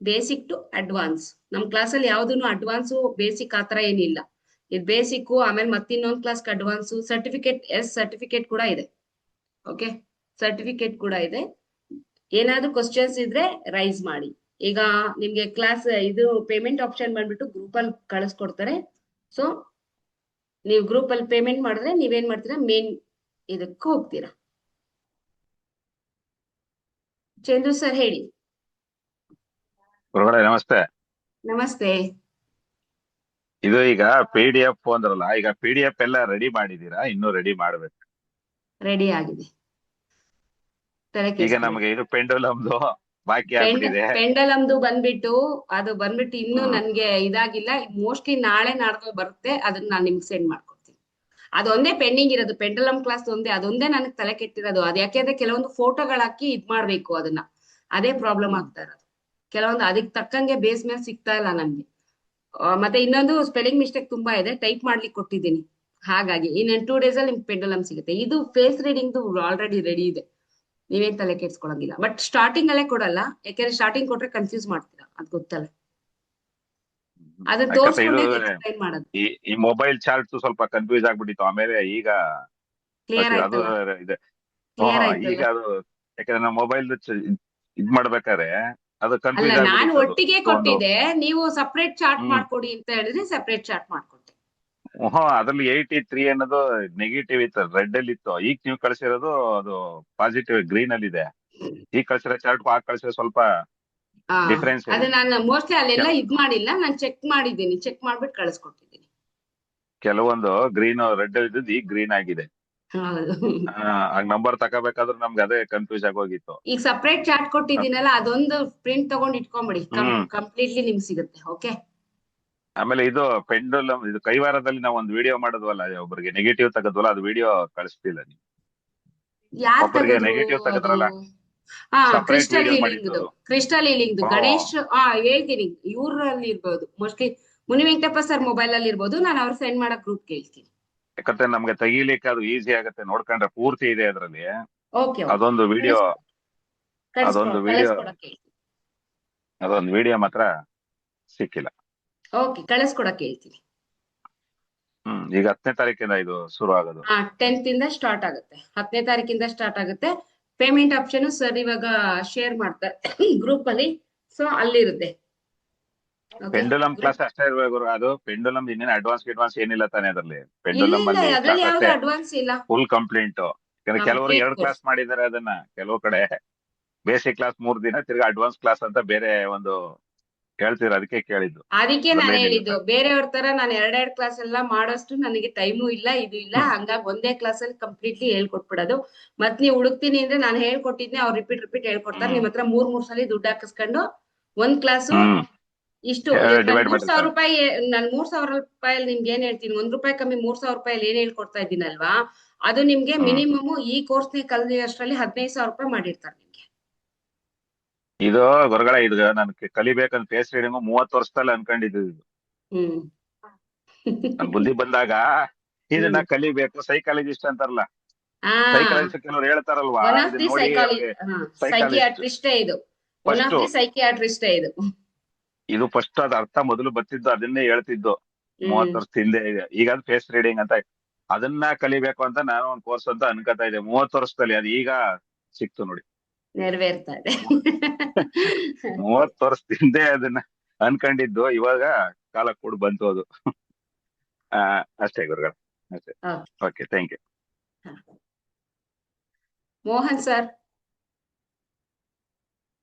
ಬೇಸಿಕ್ ಟು ಅಡ್ವಾನ್ಸ್ ನಮ್ ಕ್ಲಾಸ್ ಅಲ್ಲಿ ಯಾವ್ದನ್ನು ಅಡ್ವಾನ್ಸ್ ಬೇಸಿಕ್ ಆತರ ಏನಿಲ್ಲ. ಇದು ಬೇಸಿಕ್, ಆಮೇಲೆ ಮತ್ತಿನ್ನೊಂದು ಕ್ಲಾಸ್ ಅಡ್ವಾನ್ಸ್. ಸರ್ಟಿಫಿಕೇಟ್ ಕೂಡ ಇದೆ. ಓಕೆ, ಸರ್ಟಿಫಿಕೇಟ್ ಕೂಡ ಇದೆ. ಏನಾದ್ರು ಕ್ವಶನ್ಸ್ ಇದ್ರೆ ರೈಸ್ ಮಾಡಿ. ಈಗ ನಿಮ್ಗೆ ಕ್ಲಾಸ್ ಇದು ಪೇಮೆಂಟ್ ಆಪ್ಷನ್ ಬಂದ್ಬಿಟ್ಟು ಗ್ರೂಪ್ ಅಲ್ಲಿ ಕಳಿಸ್ಕೊಡ್ತಾರೆ. ಸೊ ನೀವು ಗ್ರೂಪ್ ಅಲ್ಲಿ ಪೇಮೆಂಟ್ ಮಾಡಿದ್ರೆ ನೀವೇನ್ ಮಾಡ್ತೀರಾ, ಮೇನ್ ಇದಕ್ಕೆ ಹೋಗ್ತೀರಾ. ಚಂದ್ರು ಸರ್ ಹೇಳಿ. ನಮಸ್ತೆ. ನಮಸ್ತೆ. ಇದು ಈಗ PDF ಅಂದ್ರಲ್ಲ, ಈಗ PDF ಎಲ್ಲ ರೆಡಿ ಮಾಡಿದೀರಾ, ಇನ್ನು ರೆಡಿ ಮಾಡ್ಬೇಕು? ರೆಡಿ ಆಗಿದೆ. ಈಗ ನಮಗೆ ಇದು ಪೆಂಡುಲಮ್ದು ಬಾಕಿ ಆಗ್ಬಿಟ್ಟಿದೆ. ಪೆಂಡಲಮ್ದು ಬಂದ್ಬಿಟ್ಟು ಇನ್ನು ನನ್ಗೆ ಇದಾಗಿಲ್ಲ. ಮೋಸ್ಟ್ಲಿ ನಾಳೆ ನಾಡ್ದು ಬರುತ್ತೆ, ಅದನ್ನ ನಾನು ನಿಮ್ಗೆ ಸೆಂಡ್ ಮಾಡ್ಕೊಡ್ತೀನಿ. ಅದೊಂದೇ ಪೆಂಡಿಂಗ್ ಇರೋದು, ಪೆಂಡಲಮ್ ಕ್ಲಾಸ್ ಅದೊಂದೇ ನನಗೆ ತಲೆ ಕೆಟ್ಟಿರೋದು. ಅದ್ ಯಾಕೆಂದ್ರೆ ಕೆಲವೊಂದು ಫೋಟೋಗಳು ಹಾಕಿ ಇದ್ ಮಾಡ್ಬೇಕು, ಅದನ್ನ ಅದೇ ಪ್ರಾಬ್ಲಮ್ ಆಗ್ತಾ ಇರೋದು. ಕೆಲವೊಂದು ಅದಕ್ಕೆ ತಕ್ಕಂಗೆ ಬೇಸ್ ಮೇಲೆ ಸಿಗ್ತಾ ಇಲ್ಲ ನಮ್ಗೆ. ಮತ್ತೆ ಇನ್ನೊಂದು ಸ್ಪೆಲ್ಲಿಂಗ್ ಮಿಸ್ಟೇಕ್ ತುಂಬಾ ಇದೆ, ಟೈಪ್ ಮಾಡ್ಲಿಕ್ಕೆ ಕೊಟ್ಟಿದ್ದೀನಿ. ಹಾಗಾಗಿ ಇನ್ನೇನು 2 days ಅಲ್ಲಿ ನಿಮ್ಗೆ ಪೆಂಡುಲಮ್ ಸಿಗುತ್ತೆ. ಇದು ಫೇಸ್ ರೀಡಿಂಗ್ ಆಲ್ರೆಡಿ ರೆಡಿ ಇದೆ, ನೀವೇನ್ ತಲೆ ಕೆಡ್ಸ್ಕೊಳಂಗಿಲ್ಲ. ಬಟ್ ಸ್ಟಾರ್ಟಿಂಗ್ ಅಲ್ಲೇ ಕೊಡಲ್ಲ, ಯಾಕೆಂದ್ರೆ ಸ್ಟಾರ್ಟಿಂಗ್ ಕೊಟ್ರೆ ಕನ್ಫ್ಯೂಸ್ ಮಾಡ್ತೀರಾ, ಅದ್ ಗೊತ್ತಲ್ಲ. ಅದನ್ನ ಯಾಕಂದ್ರೆ ಇದು ತೋರ್ಸ್ಕೊಂಡೇ ಎಕ್ಸ್ಪ್ಲೈನ್ ಮಾಡೋದು. ಈ ಮೊಬೈಲ್ ಚಾರ್ಟ್ ಸ್ವಲ್ಪ ಕನ್ಫ್ಯೂಸ್ ಆಗ್ಬಿಟ್ಟಿತ್ತು, ಆಮೇಲೆ ಈಗ ಕ್ಲಿಯರ್ ಅದು ಆಯ್ತಲ್ಲ? ಇದೆ. ಕ್ಲಿಯರ್ ಈಗ ಆಯ್ತಲ್ಲ? ಅದು ಯಾಕಂದ್ರೆ ನಾವು ಮೊಬೈಲ್ ಇದ್ ಮಾಡ್ಬೇಕಾದ್ರೆ ಅದು ಅಲ್ಲ, ಕನ್ಫ್ಯೂಸ್ ನಾನು ಆಗ್ಬಿಟ್ಟಿತ್ತು. ಅದು ಒಟ್ಟಿಗೆ ಒಂದು ಕೊಟ್ಟಿದ್ದೆ, ನೀವು ಸಪರೇಟ್ ಚಾರ್ಟ್ ಹ್ಮ್ ಮಾಡ್ಕೊಡಿ ಅಂತ ಹೇಳಿದ್ರೆ ಸಪರೇಟ್ ಚಾರ್ಟ್ ಮಾಡ್ಕೊಟ್ಟೆ. ಅದ್ರಲ್ಲಿ 83 ಅನ್ನೋದು ನೆಗೆಟಿವ್ ಇತ್ತು, ರೆಡ್ ಅಲ್ಲಿ ಇತ್ತು. ಈಗ ನೀವು ಕಳ್ಸಿರೋದು ಅದು ಪಾಸಿಟಿವ್ ಗ್ರೀನ್ ಅಲ್ಲಿ ಇದೆ. ಈಗ ಕಳ್ಸಿರೋ ಚಾರ್ಟ್ ಆ ಕಳ್ಸಿರೋ ಸ್ವಲ್ಪ ಹಾ, ಡಿಫ್ರೆನ್ಸ್ ಅದು ಇದೆ. ನಾನು ಮೋಸ್ಟ್ಲಿ ಅಲ್ಲೆಲ್ಲ ಕೆಲ ಇದ್ ಮಾಡಿಲ್ಲ, ನಾನು ಚೆಕ್ ಮಾಡಿದ್ದೀನಿ, ಚೆಕ್ ಮಾಡ್ಬಿಟ್ಟು ಕಳಿಸ್ಕೊಟ್ಟಿದ್ದೀನಿ. ಕೆಲವೊಂದು ಗ್ರೀನ್ ರೆಡ್ ಅಲ್ಲಿ ಇದ್ದದ್ದು ಈಗ ಗ್ರೀನ್ ಆಗಿದೆ. ಹೌದು. ಆಗ ನಂಬರ್ ತಗೋಬೇಕಾದ್ರೆ ನಮ್ಗೆ ಅದೇ ಕನ್ಫ್ಯೂಸ್ ಆಗೋಗಿತ್ತು. ಈಗ ಸಪರೇಟ್ ಚಾರ್ಟ್ ಕೊಟ್ಟಿದ್ದೀನಲ್ಲ, ಅದೊಂದು ಪ್ರಿಂಟ್ ತಗೊಂಡು ಇಟ್ಕೊಂಬಿಡಿ, ಹ್ಮ್ ಕಂಪ್ಲೀಟ್ಲಿ ನಿಮ್ಗೆ ಸಿಗುತ್ತೆ. ಓಕೆ. ಆಮೇಲೆ ಇದು ಪೆಂಡುಲಮ್, ಇದು ಕೈವಾರದಲ್ಲಿ ನಾವು ಒಂದು ವಿಡಿಯೋ ಮಾಡಿದ್ವಲ್ಲ, ಒಬ್ಬರಿಗೆ ನೆಗೆಟಿವ್ ತೆಗೆದ್ವಲ್ಲ, ಅದು ವಿಡಿಯೋ ಕಳಿಸ್ತಿಲ್ಲ ನೀವು. ಯಾರ್ ಒಬ್ಬರಿಗೆ ತೆಗೆದ್ರು ನೆಗೆಟಿವ್ ಅದು? ತೆಗೆದ್ರಲ್ಲ, ಹಾ, ಸಪರೇಟ್ ಕ್ರಿಸ್ಟಲ್ ವಿಡಿಯೋ ಹೀಲಿಂಗ್ದು, ಮಾಡಿದ್ದು. ಕ್ರಿಸ್ಟಲ್ ಹೀಲಿಂಗ್ದು ಹ್ಮ್ ಗಣೇಶ್. ಹೇಳ್ತೀನಿ, ಇವ್ರಲ್ಲಿ ಇರ್ಬೋದು ಮೋಸ್ಟ್ಲಿ, ಮುನಿ ವೆಂಕಟಪ್ಪ ಸರ್ ಮೊಬೈಲ್ ಅಲ್ಲಿ ಇರ್ಬೋದು. ನಾನು ಅವ್ರು ಸೆಂಡ್ ಮಾಡೋ ಗ್ರೂಪ್ ಕೇಳ್ತೀನಿ. ಯಾಕಂದ್ರೆ ನಮ್ಗೆ ತೆಗಿಲಿಕ್ಕೆ ಅದು ಈಸಿ ಆಗುತ್ತೆ, ನೋಡ್ಕೊಂಡ್ರೆ ಪೂರ್ತಿ ಇದೆ ಅದ್ರಲ್ಲಿ. Okay, okay. ಅದೊಂದು ವಿಡಿಯೋ ಅದೊಂದು ವಿಡಿಯೋ ಕಳಿಸ್ಕೊಡಕ್ಕೆ ಹೇಳ್ತೀನಿ. ಅದೊಂದು ವಿಡಿಯೋ ಮಾತ್ರ ಸಿಕ್ಕಿಲ್ಲ. ಓಕೆ, ಕಳಿಸ್ಕೊಡಕ್ಕೆ ಹೇಳ್ತೀನಿ. ಈಗ 10ನೇ ತಾರೀಕಿಂದ ಇದು ಶುರು ಆಗೋದು. 10th ಇಂದ ಸ್ಟಾರ್ಟ್ ಆಗುತ್ತೆ, 10ನೇ ತಾರೀಕಿಂದ ಸ್ಟಾರ್ಟ್ ಆಗುತ್ತೆ. ಪೇಮೆಂಟ್ ಆಪ್ಷನ್ ಸರ್ ಇವಾಗ ಶೇರ್ ಮಾಡ್ತಾರೆ ಗ್ರೂಪ್ ಅಲ್ಲಿ, ಸೊ ಅಲ್ಲಿರುತ್ತೆ. ಓಕೆ. ಪೆಂಡುಲಮ್ ಕ್ಲಾಸ್ ಅಷ್ಟೇ ಇರ್ಬೇಕು ಅದು. ಪೆಂಡುಲಮ್ ಇನ್ನೇನು ಅಡ್ವಾನ್ಸ್ ಏನಿಲ್ಲ ತಾನೇ ಅದ್ರಲ್ಲಿ. ಇಲ್ಲ ಪೆಂಡುಲಮ್ ಇಲ್ಲ, ಅಲ್ಲಿ ಅದ್ರಲ್ಲಿ ಕ್ಲಾಸ್ ಯಾವ್ದು ಅಷ್ಟೇ, ಅಡ್ವಾನ್ಸ್ ಇಲ್ಲ. Full complete. ಯಾಕಂದ್ರೆ ಕೆಲವರು ಕಂಪ್ಲೀಟ್ 2 ಕೋರ್ಸ್. ಕ್ಲಾಸ್ ಮಾಡಿದ್ದಾರೆ ಅದನ್ನ. ಕೆಲವು ಕಡೆ ಬೇಸಿಕ್ ಕ್ಲಾಸ್ 3 ದಿನ, ತಿರ್ಗಾ ಅಡ್ವಾನ್ಸ್ ಕ್ಲಾಸ್ ಅಂತ ಬೇರೆ ಒಂದು ಹೇಳ್ತಿದ್ರು, ಅದಕ್ಕೆ ಕೇಳಿದ್ದು. ಅದಕ್ಕೆ ನಾನು ಅದ್ರಲ್ಲೇನಿಲ್ಲ ಹೇಳಿದ್ದು, ತಾನೆ. ಬೇರೆಯವ್ರ ತರ ನಾನು ಎರಡೆರಡು ಕ್ಲಾಸ್ ಎಲ್ಲ ಮಾಡೋಷ್ಟು ನನಗೆ ಟೈಮು ಇಲ್ಲ, ಇದು ಇಲ್ಲ. ಹಂಗಾಗಿ ಒಂದೇ ಕ್ಲಾಸ್ ಅಲ್ಲಿ ಕಂಪ್ಲೀಟ್ಲಿ ಹೇಳ್ಕೊಟ್ಬಿಡೋದು. ಮತ್ ನೀವು ಹುಡುಕ್ತೀನಿ ಅಂದ್ರೆ ನಾನು ಹೇಳ್ಕೊಟ್ಟಿದ್ನೆ, ಅವ್ರು ರಿಪೀಟ್ ಹೇಳ್ಕೊಡ್ತಾರೆ. ಹ್ಮ್ ನಿಮ್ ಹತ್ರ 3 ಸಲ ದುಡ್ಡು ಹಾಕಿಸ್ಕೊಂಡು ಒಂದ್ ಕ್ಲಾಸು ಹ್ಮ್ ಇಷ್ಟು. ಇವತ್ತು ನಾನು ಡಿವೈಡ್ 3,000 ಮಾಡಿರ್ತಾರೆ. ರೂಪಾಯಿ, ನಾನು 3,000 ರೂಪಾಯಲ್ಲಿ ನಿಮ್ಗೆ ಏನ್ ಹೇಳ್ತೀನಿ, ₹1 ಕಮ್ಮಿ 3,000 ರೂಪಾಯಲ್ಲಿ ಏನ್ ಹೇಳ್ಕೊಡ್ತಾ ಇದ್ದೀನಲ್ವಾ, ಅದು ನಿಮ್ಗೆ ಹ್ಮ್ ಮಿನಿಮಮ್ ಈ ಕೋರ್ಸ್ನ ಕಲಿಯೋಷ್ಟರಲ್ಲಿ 15,000 ರೂಪಾಯಿ ಮಾಡಿರ್ತಾರೆ ನಿಮ್ಗೆ. ಇದು ಹೊರಗಡೆ ಇದು ನಾನು ಕಲಿಬೇಕಂತ ಫೇಸ್ ರೀಡಿಂಗ್ 30 ವರ್ಷದಲ್ಲಿ ಅನ್ಕೊಂಡಿದ್ದು ಇದು. ಹ್ಮ್. ನನ್ ಬುದ್ಧಿ ಬಂದಾಗ ಇದನ್ನ ಹ್ಮ್. ಕಲಿಬೇಕು. ಸೈಕಾಲಜಿಸ್ಟ್ ಅಂತಾರಲ್ಲ, ಆ ಸೈಕಾಲಜಿಸ್ಟ್ ಕೆಲವರು ಹೇಳ್ತಾರಲ್ವಾ, ಒನ್ ಆಫ್ ಇದನ್ನ ದಿ ನೋಡಿ ಅವ್ರಿಗೆ ಸೈಕಾಲಜಿಸ್ಟ್ ಸೈಕಿಯಾಟ್ರಿಸ್ಟೇ ಇದು. ಒನ್ ಫಸ್ಟ್ ಆಫ್ ದಿ ಸೈಕಿಯಾಟ್ರಿಸ್ಟೇ ಇದು. ಇದು ಫಸ್ಟ್ ಅದ ಅರ್ಥ ಮೊದಲು ಬರ್ತಿದ್ದು, ಅದನ್ನೇ ಹೇಳ್ತಿದ್ದು 30 ಹ್ಮ್. ವರ್ಷ ಹಿಂದೆ. ಈಗ ಅದು ಫೇಸ್ ರೀಡಿಂಗ್ ಅಂತ, ಅದನ್ನ ಕಲಿಬೇಕು ಅಂತ ನಾನು ಒಂದು ಕೋರ್ಸ್ ಅಂತ ಅನ್ಕೋತಾ ಇದ್ದೆ 30 ವರ್ಷದಲ್ಲಿ. ಅದು ಈಗ ಸಿಕ್ತು ನೋಡಿ. ನೆರವೇರ್ತಾ ಇದೆ. 30 ವರ್ಷದ ಹಿಂದೆ ಅದನ್ನ ಅನ್ಕೊಂಡಿದ್ದು, ಇವಾಗ ಕಾಲ ಕೂಡ ಬಂತು ಅದು. ಅಷ್ಟೇ ಗುರುಗಳು, ಅಷ್ಟೇ. Okay. Okay, thank you. Mohan sir.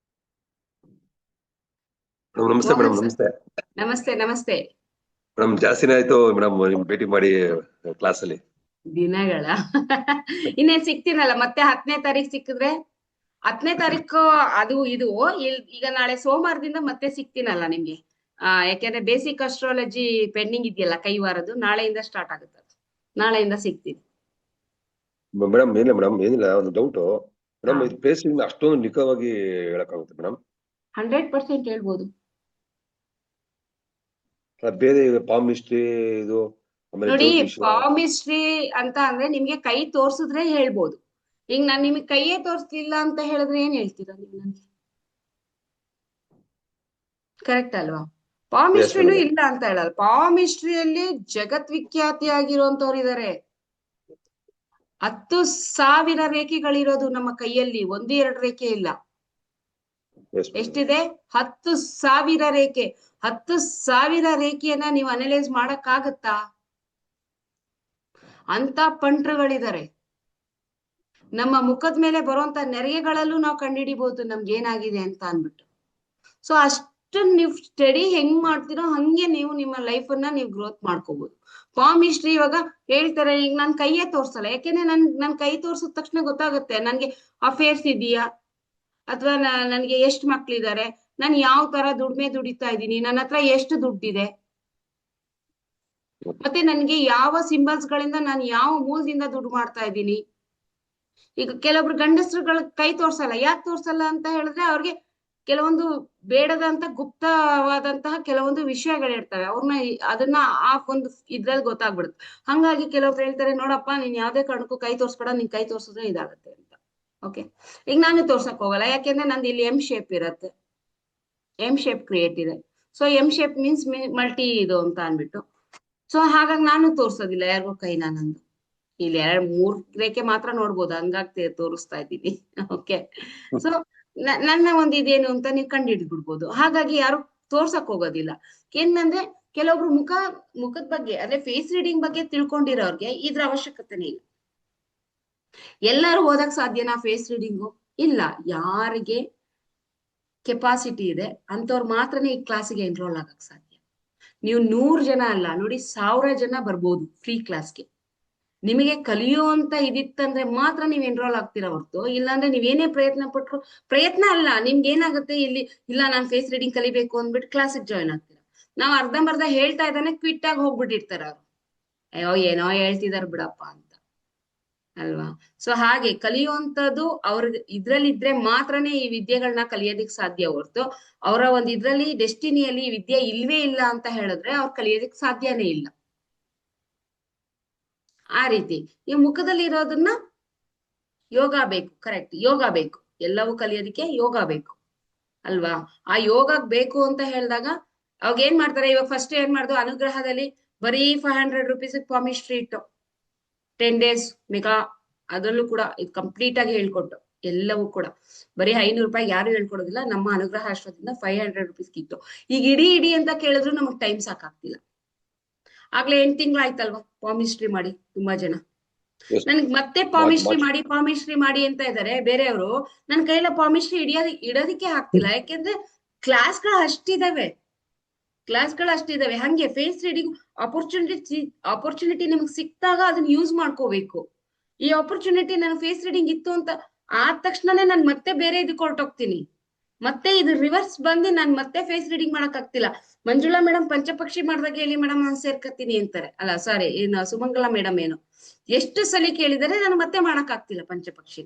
ನಮಸ್ತೆ ಮೇಡಮ್. ಮೋಹನ್ ಸರ್, ನಮಸ್ತೆ ನಮಸ್ತೆ. ನಮಸ್ತೆ. ಮೇಡಮ್. ಜಾಸ್ತಿನೇ ಆಯ್ತು ಮೇಡಮ್ ನಿಮ್ ಭೇಟಿ ಮಾಡಿ ಕ್ಲಾಸ್ ಅಲ್ಲಿ. ದಿನಗಳ ಇನ್ನೇನ್ ಸಿಗ್ತೀನಲ್ಲ ಮತ್ತೆ 10ನೇ ತಾರೀಕು ಸಿಕ್ಕಿದ್ರೆ. 10ನೇ ತಾರೀಕು ಅದು ಇದು ಈಗ ನಾಳೆ ಸೋಮವಾರದಿಂದ ಮತ್ತೆ ಸಿಗ್ತೀನಲ್ಲ ನಿಮ್ಗೆ. ಯಾಕೆಂದ್ರೆ ಬೇಸಿಕ್ ಅಸ್ಟ್ರಾಲಜಿ ಪೆಂಡಿಂಗ್ ಇದೆಯಲ್ಲ ಕೈವಾರದ್ದು, ನಾಳೆಯಿಂದ ಸ್ಟಾರ್ಟ್ ಆಗುತ್ತೆ. ನಾಳೆಯಿಂದ ಸಿಗ್ತೀನಿ ಮೇಡಮ್. ಏನಿಲ್ಲ ಮೇಡಮ್, ಏನಿಲ್ಲ, ಒಂದು ಡೌಟ್ ಮೇಡಮ್. ಹಾ. ಇದು ಪ್ಲೇಸ್ ಅಷ್ಟೊಂದು ನಿಖರವಾಗಿ ಹೇಳಕ್ಕಾಗುತ್ತೆ ಮೇಡಮ್? 100% ಹೇಳ್ಬೋದು. ಬೇರೆ ಪಾಮ್ ಹಿಸ್ಟ್ರಿ ಇದು, ಆಮೇಲೆ ನೋಡಿ, ಜ್ಯೋತಿಷ. ಪಾಮಿಸ್ಟ್ರಿ ಅಂತ ಅಂದ್ರೆ ನಿಮ್ಗೆ ಕೈ ತೋರ್ಸಿದ್ರೆ ಹೇಳ್ಬೋದು. ಈಗ ನಾನ್ ನಿಮಗೆ ಕೈಯೇ ತೋರಿಸ್ಲಿಲ್ಲ ಅಂತ ಹೇಳಿದ್ರೆ ಏನ್ ಹೇಳ್ತೀರಾ ನೀವು ನನ್ಗೆ? ಕರೆಕ್ಟ್ ಅಲ್ವಾ? ಪಾಮಿಸ್ಟ್ರಿನೂ ಮೇಡಮ್. ಇಲ್ಲ ಅಂತ ಹೇಳಲ್ಲ. ಪಾಮಿಸ್ಟ್ರಿಯಲ್ಲಿ ಜಗತ್ ವಿಖ್ಯಾತಿ ಆಗಿರುವಂತವ್ರು ಇದಾರೆ. 10,000 ರೇಖೆಗಳಿರೋದು ನಮ್ಮ ಕೈಯಲ್ಲಿ, 1-2 ರೇಖೆ ಇಲ್ಲ. Yes madam. ಎಷ್ಟಿದೆ? 10,000 ರೇಖೆ. 10,000 ರೇಖೆಯನ್ನ ನೀವು ಅನಲೈಸ್ ಮಾಡಕ್ಕಾಗತ್ತಾ? ಅಂತ ಪಂಟ್ರುಗಳಿದ್ದಾರೆ. ನಮ್ಮ ಮುಖದ ಮೇಲೆ ಬರುವಂತ ನೆರೆಗೆಗಳಲ್ಲೂ ನಾವು ಕಂಡುಹಿಡಿಬಹುದು ನಮ್ಗೆ ಏನಾಗಿದೆ ಅಂತ ಅನ್ಬಿಟ್ಟು. ಸೊ ಅಷ್ಟು ನೀವು ಸ್ಟಡಿ ಹೆಂಗ್ ಮಾಡ್ತೀರೋ ಹಂಗೆ ನೀವು ನಿಮ್ಮ ಲೈಫ್ ಅನ್ನ ನೀವು ಗ್ರೋತ್ ಮಾಡ್ಕೋಬಹುದು. ಪಾಮ್ ಹಿಸ್ಟ್ರಿ ಇವಾಗ ಹೇಳ್ತಾರೆ, ಈಗ ನನ್ ಕೈಯೇ ತೋರ್ಸಲ್ಲ. ಯಾಕೆಂದ್ರೆ ನನ್ ಕೈ ತೋರ್ಸಿದ ತಕ್ಷಣ ಗೊತ್ತಾಗುತ್ತೆ ನನ್ಗೆ ಅಫೇರ್ಸ್ ಇದೆಯಾ, ಅಥವಾ ನನ್ಗೆ ಎಷ್ಟು ಮಕ್ಳಿದ್ದಾರೆ, ನಾನು ಯಾವ ತರ ದುಡಿಮೆ ದುಡಿತಾ ಇದ್ದೀನಿ, ನನ್ನ ಹತ್ರ ಎಷ್ಟು ದುಡ್ಡಿದೆ, ಮತ್ತೆ ನನ್ಗೆ ಯಾವ ಸಿಂಬಲ್ಸ್ ಗಳಿಂದ ನಾನು ಯಾವ ಮೂಲದಿಂದ ದುಡ್ಡು ಮಾಡ್ತಾ ಇದ್ದೀನಿ. ಈಗ ಕೆಲವೊಬ್ರು ಗಂಡಸರುಗಳ ಕೈ ತೋರ್ಸಲ್ಲ. ಯಾಕೆ ತೋರ್ಸಲ್ಲ ಅಂತ ಹೇಳಿದ್ರೆ ಅವ್ರಿಗೆ ಕೆಲವೊಂದು ಬೇಡದಂತ ಗುಪ್ತವಾದಂತಹ ಕೆಲವೊಂದು ವಿಷಯಗಳಿರ್ತವೆ. ಅವ್ರನ್ನ ಅದನ್ನ ಆ ಒಂದು ಇದ್ರಲ್ಲಿ ಗೊತ್ತಾಗ್ಬಿಡುತ್ತೆ. ಹಂಗಾಗಿ ಕೆಲವ್ರು ಹೇಳ್ತಾರೆ, ನೋಡಪ್ಪ ನೀನ್ ಯಾವ್ದೇ ಕಾರಣಕ್ಕೂ ಕೈ ತೋರ್ಸ್ಬೇಡ, ನೀನ್ ಕೈ ತೋರ್ಸಿದ್ರೆ ಇದಾಗತ್ತೆ ಅಂತ. ಓಕೆ, ಈಗ ನಾನು ತೋರ್ಸಕ್ ಹೋಗಲ್ಲ, ಯಾಕೆಂದ್ರೆ ನಂದು ಇಲ್ಲಿ ಎಂ ಶೇಪ್ ಇರತ್ತೆ, ಎಂ ಶೇಪ್ ಕ್ರಿಯೇಟ್ ಇದೆ. So M shape means multi ಇದು ಅಂತ ಅನ್ಬಿಟ್ಟು, ಸೊ ಹಾಗಾಗಿ ನಾನು ತೋರ್ಸೋದಿಲ್ಲ ಯಾರಿಗೂ ಕೈನ. ನಂದು ಇಲ್ಲಿ 2-3 ರೇಖೆ ಮಾತ್ರ ನೋಡ್ಬೋದು, ಹಂಗಾಗಿ ತೋರಿಸ್ತಾ ಇದ್ದೀನಿ. ಓಕೆ, ಸೊ ನನ್ನ ಒಂದು ಇದೇನು ಅಂತ ನೀವು ಕಂಡುಹಿಡಿದ್ಬಿಡ್ಬೋದು. ಹಾಗಾಗಿ ಯಾರು ತೋರ್ಸಕ್ ಹೋಗೋದಿಲ್ಲ. ಏನಂದ್ರೆ ಕೆಲವೊಬ್ರು ಮುಖದ ಬಗ್ಗೆ ಅಂದ್ರೆ ಫೇಸ್ ರೀಡಿಂಗ್ ಬಗ್ಗೆ ತಿಳ್ಕೊಂಡಿರೋರ್ಗೆ ಇದ್ರ ಅವಶ್ಯಕತೆನೇ ಇಲ್ಲ. ಎಲ್ಲರೂ ಓದಕ್ ಸಾಧ್ಯನಾ ಫೇಸ್ ರೀಡಿಂಗು? ಇಲ್ಲ. ಯಾರಿಗೆ ಕೆಪಾಸಿಟಿ ಇದೆ ಅಂತವ್ರು ಮಾತ್ರನೇ ಈ ಕ್ಲಾಸಿಗೆ ಎನ್ರೋಲ್ ಆಗಕ್ ಸಾಧ್ಯ. ನೀವು 100 ಜನ ಅಲ್ಲ ನೋಡಿ, 1000 ಜನ ಬರ್ಬೋದು ಫ್ರೀ ಕ್ಲಾಸ್ಗೆ. ನಿಮಗೆ ಕಲಿಯುವಂತ ಇದಿತ್ತಂದ್ರೆ ಮಾತ್ರ ನೀವ್ ಎನ್ರೋಲ್ ಆಗ್ತೀರಾ ಹೊರ್ತು, ಇಲ್ಲಾಂದ್ರೆ ನೀವೇನೇ ಪ್ರಯತ್ನ ಪಟ್ರು ಪ್ರಯತ್ನ ಅಲ್ಲ. ನಿಮ್ಗೆ ಏನಾಗುತ್ತೆ ಇಲ್ಲಿ, ಇಲ್ಲ ನಾನ್ ಫೇಸ್ ರೀಡಿಂಗ್ ಕಲಿಬೇಕು ಅಂದ್ಬಿಟ್ಟು ಕ್ಲಾಸಿಗೆ ಜಾಯ್ನ್ ಆಗ್ತೀರಾ. ನಾವ್ ಅರ್ಧಂಬರ್ಧ ಹೇಳ್ತಾ ಇದ್ದಾನೆ ಕ್ವಿಟ್ ಆಗಿ ಹೋಗ್ಬಿಟ್ಟಿರ್ತಾರ ಅವ್ರು. ಅಯ್ಯೋ ಏನೋ ಹೇಳ್ತಿದಾರ ಬಿಡಪ್ಪ ಅಂತ ಅಲ್ವಾ. ಸೊ ಹಾಗೆ ಕಲಿಯುವಂತದ್ದು ಅವ್ರಿಗೆ ಇದ್ರಲ್ಲಿದ್ರೆ ಮಾತ್ರನೇ ಈ ವಿದ್ಯೆಗಳನ್ನ ಕಲಿಯೋದಿಕ್ ಸಾಧ್ಯ ಹೊರ್ತು, ಅವರ ಒಂದ್ ಇದ್ರಲ್ಲಿ ಡೆಸ್ಟಿನಿಯಲ್ಲಿ ವಿದ್ಯೆ ಇಲ್ವೇ ಇಲ್ಲ ಅಂತ ಹೇಳಿದ್ರೆ ಅವ್ರು ಕಲಿಯೋದಿಕ್ ಸಾಧ್ಯನೇ ಇಲ್ಲ. ಆ ರೀತಿ ಈ ಮುಖದಲ್ಲಿ ಇರೋದನ್ನ ಯೋಗ ಬೇಕು, ಕರೆಕ್ಟ್, ಯೋಗ ಬೇಕು. ಎಲ್ಲವೂ ಕಲಿಯೋದಿಕ್ಕೆ ಯೋಗ ಬೇಕು ಅಲ್ವಾ. ಆ ಯೋಗ ಬೇಕು ಅಂತ ಹೇಳಿದಾಗ ಅವಾಗ ಏನ್ ಮಾಡ್ತಾರೆ, ಇವಾಗ ಫಸ್ಟ್ ಏನ್ ಮಾಡ್ದು, ಅನುಗ್ರಹದಲ್ಲಿ ಬರೀ 500 rupees ಪಾಮಿಸ್ಟ್ರಿ ಇಟ್ಟು 10 days ಮೆಗಾ, ಅದ್ರಲ್ಲೂ ಕೂಡ ಇದು ಕಂಪ್ಲೀಟ್ ಆಗಿ ಹೇಳ್ಕೊಟ್ಟು ಎಲ್ಲವೂ ಕೂಡ ಬರೀ 500 ರೂಪಾಯಿ ಯಾರು ಹೇಳ್ಕೊಡೋದಿಲ್ಲ. ನಮ್ಮ ಅನುಗ್ರಹ ಆಶ್ರಮದಿಂದ 500 rupees ಇತ್ತು. ಈಗ ಇಡೀ ಅಂತ ಕೇಳಿದ್ರು ನಮಗ್ ಟೈಮ್ ಸಾಕಾಗ್ತಿಲ್ಲ. ಆಗ್ಲೇ 8 ತಿಂಗಳು ಆಯ್ತಲ್ವಾ ಪಾಮಿಸ್ಟ್ರಿ ಮಾಡಿ. ತುಂಬಾ ಜನ ನನ್ಗೆ ಮತ್ತೆ ಪಾಮಿಸ್ಟ್ರಿ ಮಾಡಿ ಅಂತ ಇದಾರೆ ಬೇರೆಯವರು. ನನ್ ಕೈಲ ಪಾಮಿಸ್ಟ್ರಿ ಇಡೋದಿಕ್ಕೆ ಆಗ್ತಿಲ್ಲ, ಯಾಕೆಂದ್ರೆ ಕ್ಲಾಸ್ಗಳು ಅಷ್ಟಿದಾವೆ. ಹಂಗೆ ಫೇಸ್ ರೀಡಿಂಗ್ ಆಪರ್ಚುನಿಟಿ ನಿಮ್ಗೆ ಸಿಕ್ತಾಗ ಅದನ್ನ ಯೂಸ್ ಮಾಡ್ಕೋಬೇಕು. ಈ ಆಪರ್ಚುನಿಟಿ ನನ್ ಫೇಸ್ ರೀಡಿಂಗ್ ಇತ್ತು ಅಂತ ಆದ ತಕ್ಷಣನೇ ನಾನು ಮತ್ತೆ ಬೇರೆ ಇದಕ್ಕೆ ಹೊರಟೋಗ್ತೀನಿ. ಮತ್ತೆ ಇದು ರಿವರ್ಸ್ ಬಂದು ನಾನ್ ಮತ್ತೆ ಫೇಸ್ ರೀಡಿಂಗ್ ಮಾಡಕ್ ಆಗ್ತಿಲ್ಲ. ಮಂಜುಳಾ ಮೇಡಮ್ ಪಂಚಪಕ್ಷಿ ಮಾಡ್ದಾಗ ಹೇಳಿ ಮೇಡಮ್ ನಾನು ಸೇರ್ಕತ್ತೀನಿ ಅಂತಾರೆ. ಅಲ್ಲ ಸಾರಿ, ಸುಮಂಗಲಾ ಮೇಡಮ್ ಏನು ಎಷ್ಟು ಸಲ ಕೇಳಿದರೆ ನಾನು ಮತ್ತೆ ಮಾಡಕ್ ಆಗ್ತಿಲ್ಲ ಪಂಚಪಕ್ಷಿ.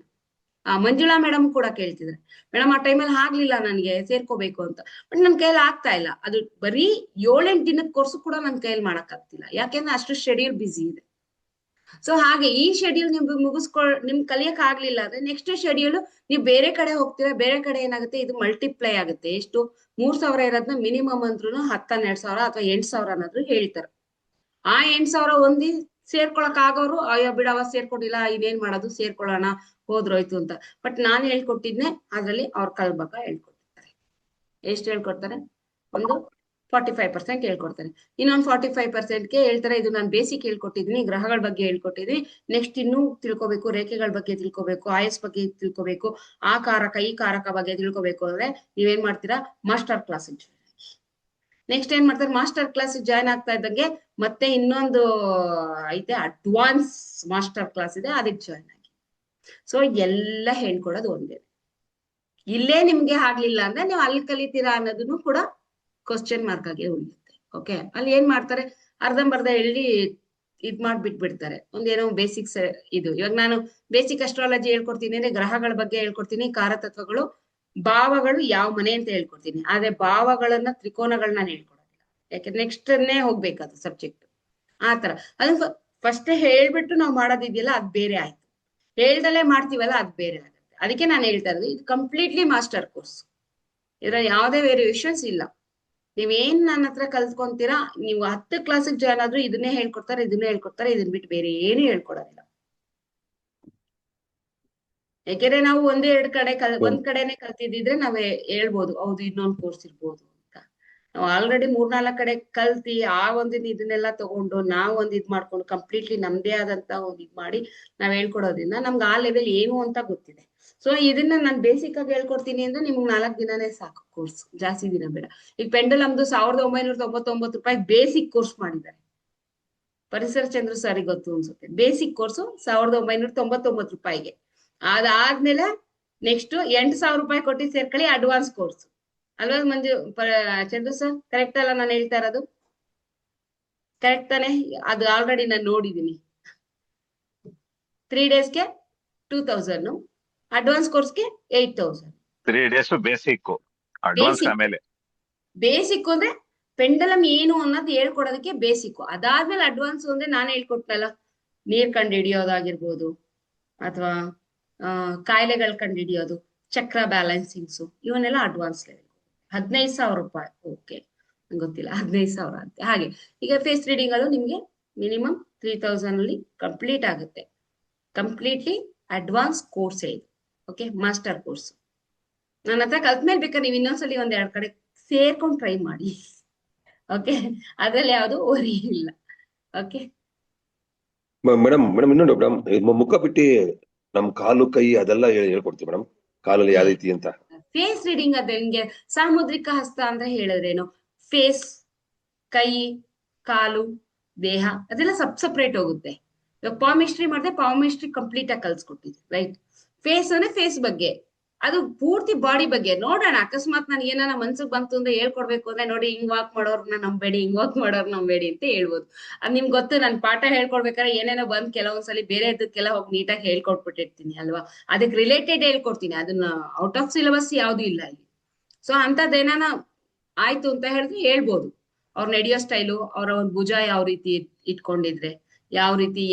ಮಂಜುಳಾ ಮೇಡಮ್ ಕೂಡ ಕೇಳ್ತಿದ್ರೆ, ಮೇಡಮ್ ಆ ಟೈಮಲ್ಲಿ ಆಗ್ಲಿಲ್ಲ ನನ್ಗೆ ಸೇರ್ಕೋಬೇಕು ಅಂತ. ಬಟ್ ನನ್ ಕೈಯಲ್ಲಿ ಆಗ್ತಾ ಇಲ್ಲ. ಅದು ಬರೀ 7-8 ದಿನದ ಕೋರ್ಸು ಕೂಡ ನನ್ ಕೈಯಲ್ಲಿ ಮಾಡಕ್ ಆಗ್ತಿಲ್ಲ, ಯಾಕೆಂದ್ರೆ ಅಷ್ಟು ಶೆಡ್ಯೂಲ್ ಬಿಸಿ ಇದೆ. ಸೊ ಹಾಗೆ ಈ ಶೆಡ್ಯೂಲ್ ನಿಮ್ ಕಲಿಯಕ್ ಆಗ್ಲಿಲ್ಲ ಅಂದ್ರೆ ನೆಕ್ಸ್ಟ್ ಶೆಡ್ಯೂಲ್ ನೀವು ಬೇರೆ ಕಡೆ ಹೋಗ್ತೀರಾ. ಬೇರೆ ಕಡೆ ಏನಾಗುತ್ತೆ, ಇದು ಮಲ್ಟಿಪ್ಲೈ ಆಗುತ್ತೆ. ಎಷ್ಟು 3000 ಇರೋದನ್ನ ಮಿನಿಮಮ್ ಅಂದ್ರೂ 10-12,000 ಅಥವಾ 8,000 ಅನ್ನೋದ್ರು ಹೇಳ್ತಾರೆ. ಆ 8,000 ಒಂದಿ ಸೇರ್ಕೊಳಕ್ ಆಗೋರು ಅಯ್ಯೋ ಬಿಡವ ಸೇರ್ಕೊಂಡಿಲ್ಲ, ಇನ್ನೇನ್ ಮಾಡೋದು, ಸೇರ್ಕೊಳ್ಳೋಣ ಹೋದ್ರೋಯ್ತು ಅಂತ. ಬಟ್ ನಾನ್ ಹೇಳ್ಕೊಟ್ಟಿದ್ನೆ ಅದ್ರಲ್ಲಿ ಅವ್ರ ಕಲ್ಬಗ ಹೇಳ್ಕೊಟ್ಟಿರ್ತಾರೆ. ಎಷ್ಟು ಹೇಳ್ಕೊಡ್ತಾರೆ? ಒಂದು 45% ಹೇಳ್ಕೊಡ್ತಾರೆ. ಇನ್ನೊಂದು 45%ಗೆ ಹೇಳ್ತಾರೆ ಇದು ನಾನು ಬೇಸಿಕ್ ಹೇಳ್ಕೊಟ್ಟಿದೀನಿ, ಗ್ರಹಗಳ ಬಗ್ಗೆ ಹೇಳ್ಕೊಟ್ಟಿದೀನಿ, ನೆಕ್ಸ್ಟ್ ಇನ್ನೂ ತಿಳ್ಕೊಬೇಕು, ರೇಖೆಗಳ ಬಗ್ಗೆ ತಿಳ್ಕೊಬೇಕು, ಆಯಸ್ ಬಗ್ಗೆ ತಿಳ್ಕೊಬೇಕು, ಆ ಕಾರಕ ಈ ಕಾರಕ ಬಗ್ಗೆ ತಿಳ್ಕೊಬೇಕು ಅಂದ್ರೆ ನೀವೇನ್ ಮಾಡ್ತೀರಾ, ಮಾಸ್ಟರ್ ಕ್ಲಾಸ್ ನೆಕ್ಸ್ಟ್ ಏನ್ ಮಾಡ್ತಾರೆ, ಮಾಸ್ಟರ್ ಕ್ಲಾಸ್ ಜಾಯ್ನ್ ಆಗ್ತಾ ಇದ್ದಂಗೆ ಮತ್ತೆ ಇನ್ನೊಂದು ಐತೆ ಅಡ್ವಾನ್ಸ್ ಮಾಸ್ಟರ್ ಕ್ಲಾಸ್ ಇದೆ, ಅದಕ್ಕೆ ಜಾಯ್ನ್ ಆಗಿ. ಸೊ ಎಲ್ಲ ಹೇಳ್ಕೊಡೋದು ಒಂದೇ. ಇಲ್ಲೇ ನಿಮ್ಗೆ ಆಗ್ಲಿಲ್ಲ ಅಂದ್ರೆ ನೀವು ಅಲ್ಲಿ ಕಲಿತೀರಾ ಅನ್ನೋದನ್ನು ಕೂಡ ಕ್ವಶನ್ ಮಾರ್ಕ್ ಆಗಿ ಉಳಿಯುತ್ತೆ. ಓಕೆ, ಅಲ್ಲಿ ಏನ್ ಮಾಡ್ತಾರೆ, ಅರ್ಧಂಬರ್ಧ ಹೇಳಿ ಇದ್ ಮಾಡ್ಬಿಟ್ಬಿಡ್ತಾರೆ. ಒಂದೇನೋ ಬೇಸಿಕ್ಸ್ ಇದು. ಇವಾಗ ನಾನು ಬೇಸಿಕ್ ಅಸ್ಟ್ರಾಲಜಿ ಹೇಳ್ಕೊಡ್ತೀನಿ ಅಂದ್ರೆ ಗ್ರಹಗಳ ಬಗ್ಗೆ ಹೇಳ್ಕೊಡ್ತೀನಿ, ಕಾರತತ್ವಗಳು, ಭಾವಗಳು ಯಾವ ಮನೆ ಅಂತ ಹೇಳ್ಕೊಡ್ತೀನಿ. ಆದ್ರೆ ಭಾವಗಳನ್ನ ತ್ರಿಕೋನಗಳನ್ನ ನಾನು ಹೇಳ್ಕೊಡೋದಿಲ್ಲ, ಯಾಕಂದ್ರೆ ನೆಕ್ಸ್ಟ್ ಅನ್ನೇ ಹೋಗ್ಬೇಕದು ಸಬ್ಜೆಕ್ಟ್. ಆತರ ಅದನ್ನ ಫಸ್ಟ್ ಹೇಳ್ಬಿಟ್ಟು ನಾವು ಮಾಡೋದಿದೆಯಲ್ಲ ಅದ್ ಬೇರೆ ಆಯ್ತು, ಹೇಳ್ದಲ್ಲೇ ಮಾಡ್ತೀವಲ್ಲ ಅದ್ ಬೇರೆ ಆಗುತ್ತೆ. ಅದಕ್ಕೆ ನಾನು ಹೇಳ್ತಾ ಇರೋದು ಇದು ಕಂಪ್ಲೀಟ್ಲಿ ಮಾಸ್ಟರ್ ಕೋರ್ಸ್, ಇದ್ರಲ್ಲಿ ಯಾವುದೇ ವೇರಿಯೇಷನ್ಸ್ ಇಲ್ಲ. ನೀವೇನ್ ನನ್ನ ಹತ್ರ ಕಲ್ತ್ಕೊಂತೀರಾ, ನೀವು 10 ಕ್ಲಾಸಿಗೆ ಜಾಯ್ನ್ ಆದ್ರೂ ಇದನ್ನೇ ಹೇಳ್ಕೊಡ್ತಾರೆ, ಇದನ್ನ ಬಿಟ್ಟು ಬೇರೆ ಏನು ಹೇಳ್ಕೊಡೋದಿಲ್ಲ. ಯಾಕೆಂದ್ರೆ ನಾವು ಒಂದ್ ಕಡೆನೆ ಕಲ್ತಿದ್ರೆ ನಾವೇ ಹೇಳ್ಬೋದು ಹೌದು ಇನ್ನೊಂದು ಕೋರ್ಸ್ ಇರ್ಬೋದು ಅಂತ. ನಾವು ಆಲ್ರೆಡಿ 3-4 ಕಡೆ ಕಲ್ತಿ ಆ ಒಂದಿನ ಇದನ್ನೆಲ್ಲ ತಗೊಂಡು ನಾವು ಒಂದ್ ಇದ್ ಮಾಡ್ಕೊಂಡು ಕಂಪ್ಲೀಟ್ಲಿ ನಮ್ದೇ ಆದಂತ ಒಂದ್ ಇದ್ ಮಾಡಿ ನಾವ್ ಹೇಳ್ಕೊಡೋದ್ರಿಂದ ನಮ್ಗೆ ಆ ಲೆವೆಲ್ ಏನು ಅಂತ ಗೊತ್ತಿದೆ. ಸೊ ಇದನ್ನ ನಾನು ಬೇಸಿಕ್ ಆಗಿ ಹೇಳ್ಕೊಡ್ತೀನಿ ಅಂದ್ರೆ ನಿಮ್ಗೆ 4 ದಿನನೇ ಸಾಕು ಕೋರ್ಸ್, ಜಾಸ್ತಿ ದಿನ ಬೇಡ. ಈಗ ಪೆಂಡಲಮ್ದು 1999 ರೂಪಾಯಿ ಬೇಸಿಕ್ ಕೋರ್ಸ್ ಮಾಡಿದ್ದಾರೆ. ಪರಿಸರ ಚಂದ್ರ ಸಾರಿ ಗೊತ್ತು ಅನ್ಸುತ್ತೆ. ಬೇಸಿಕ್ ಕೋರ್ಸ್ 1999 ರೂಪಾಯಿಗೆ. ಅದಾದ್ಮೇಲೆ ನೆಕ್ಸ್ಟ್ 8,000 ರೂಪಾಯಿ ಕೊಟ್ಟು ಸೇರ್ಕೊಳ್ಳಿ ಅಡ್ವಾನ್ಸ್ ಕೋರ್ಸ್ ಅಲ್ವಾ ಚಂದ್ರು ಸರ್? ಕರೆಕ್ಟ್ ಅಲ್ಲ ನಾನು ಹೇಳ್ತಾ ಇರೋದು? ಕರೆಕ್ಟ್ ತಾನೆ? ಅದು ಆಲ್ರೆಡಿ ನಾನು ನೋಡಿದೀನಿ. 3 daysಗೆ 2,000, ಅಡ್ವಾನ್ಸ್ ಕೋರ್ಸ್ಗೆ 8,000. 3 days ಬೇಸಿಕ್, ಅಡ್ವಾನ್ಸ್ ಬೇಸಿಕ್ ಆಮೇಲೆ. ಬೇಸಿಕ್ ಅಂದ್ರೆ ಪೆಂಡಲಮ್ ಏನು ಅನ್ನೋದು ಹೇಳ್ಕೊಡೋದಕ್ಕೆ ಬೇಸಿಕ್. ಅದಾದ್ಮೇಲೆ ಅಡ್ವಾನ್ಸ್ ಅಂದ್ರೆ ನಾನು ಹೇಳ್ಕೊಟ್ನಲ್ಲ, ನೀರ್ ಕಂಡು ಹಿಡಿಯೋದಾಗಿರ್ಬೋದು, ಅಥವಾ ಕಾಯಿಲೆಗಳ ಕಂಡು ಹಿಡಿಯೋದು, ಚಕ್ರ ಬ್ಯಾಲೆನ್ಸಿಂಗ್ಸು, ಇವನ್ನೆಲ್ಲ ಅಡ್ವಾನ್ಸ್ ಲೆವೆಲ್. 15,000 ರೂಪಾಯಿ. ಓಕೆ, ಗೊತ್ತಿಲ್ಲ, 15,000 ಅಂತ. ಹಾಗೆ ಈಗ ಫೇಸ್ ರೀಡಿಂಗ್ ಅದು ನಿಮ್ಗೆ ಮಿನಿಮಮ್ 3,000 ಅಲ್ಲಿ ಕಂಪ್ಲೀಟ್ ಆಗುತ್ತೆ. ಕಂಪ್ಲೀಟ್ಲಿ ಅಡ್ವಾನ್ಸ್ ಕೋರ್ಸ್ ಇದು. Okay, master course. ನನ್ನ ಹತ್ರ ಕಲ್ತ್ಮೇಲೆ ಬೇಕಾದ್ರೆ ನೀವು ಇನ್ನೊಂದ್ಸಲಿ ಒಂದೆರಡು ಕಡೆ ಸೇರ್ಕೊಂಡು ಟ್ರೈ ಮಾಡಿ. ಓಕೆ, ಅದ್ರಲ್ಲಿ ಯಾವುದು ಓರಿ ಇಲ್ಲ. ಓಕೆ ಮೇಡಮ್ ಇನ್ನೊಂದು ಮೇಡಮ್, ಮುಖ ಬಿಟ್ಟು ನಮ್ ಕಾಲು ಕೈ ಅದೆಲ್ಲ ಹೇಳ್ಕೊಡ್ತೀವಿ ಮೇಡಮ್. ಕಾಲಲ್ಲಿ ಯಾವ ರೀತಿ ಅಂತ. ಫೇಸ್ ರೀಡಿಂಗ್ ಅದೇ ನಿಮ್ಗೆ ಸಾಮುದ್ರಿಕ ಹಸ್ತ ಅಂತ ಹೇಳಿದ್ರೇನು, ಫೇಸ್, ಕೈ, ಕಾಲು, ದೇಹ ಅದೆಲ್ಲ ಸಪ್ರೇಟ್ ಹೋಗುತ್ತೆ. ಇವಾಗ ಪಾಮಿಸ್ಟ್ರಿ ಮಾಡಿದ್ರೆ ಪಾಮಿಸ್ಟ್ರಿ ಕಂಪ್ಲೀಟ್ ಆಗಿ ಕಲ್ಸ್ಕೊಟ್ಟಿದ್ವಿ, ರೈಟ್. ಫೇಸ್ ಅಂದ್ರೆ ಫೇಸ್ ಬಗ್ಗೆ, ಅದು ಪೂರ್ತಿ ಬಾಡಿ ಬಗ್ಗೆ. ನೋಡೋಣ, ಅಕಸ್ಮಾತ್ ನನ್ಗೆ ಏನಾರ ಮನ್ಸಿಗೆ ಬಂತು ಅಂದ್ರೆ ಹೇಳ್ಕೊಡ್ಬೇಕು ಅಂದ್ರೆ, ನೋಡಿ ಹಿಂಗ್ ವಾಕ್ ಮಾಡೋರ್ನ ನಂಬೇಡಿ, ಹಿಂಗ್ ವಾಕ್ ಮಾಡೋರ್ ನಂಬೇಡಿ ಅಂತ ಹೇಳ್ಬೋದು. ಅದ್ ನಿಮ್ಗೆ ಗೊತ್ತು, ನನ್ ಪಾಠ ಹೇಳ್ಕೊಡ್ಬೇಕಾದ್ರೆ ಏನೇನೋ ಬಂದ್ ಕೆಲವೊಂದ್ಸಲಿ ಬೇರೆ ಇದಕ್ಕೆಲ್ಲ ಹೋಗಿ ನೀಟಾಗಿ ಹೇಳ್ಕೊಟ್ಬಿಟ್ಟಿರ್ತೀನಿ ಅಲ್ವಾ. ಅದಕ್ಕೆ ರಿಲೇಟೆಡ್ ಹೇಳ್ಕೊಡ್ತೀನಿ, ಅದನ್ನ ಔಟ್ ಆಫ್ ಸಿಲೆಬಸ್ ಯಾವ್ದು ಇಲ್ಲ ಇಲ್ಲಿ. ಸೊ ಅಂತದ್ದೇನಾನ ಆಯ್ತು ಅಂತ ಹೇಳಿದ್ರೆ ಹೇಳ್ಬೋದು. ಅವ್ರು ನಡೆಯೋ ಸ್ಟೈಲು, ಅವರ ಒಂದು ಭುಜ ಯಾವ ರೀತಿ ಇಟ್ಕೊಂಡಿದ್ರೆ, ಯಾವ ರೀತಿ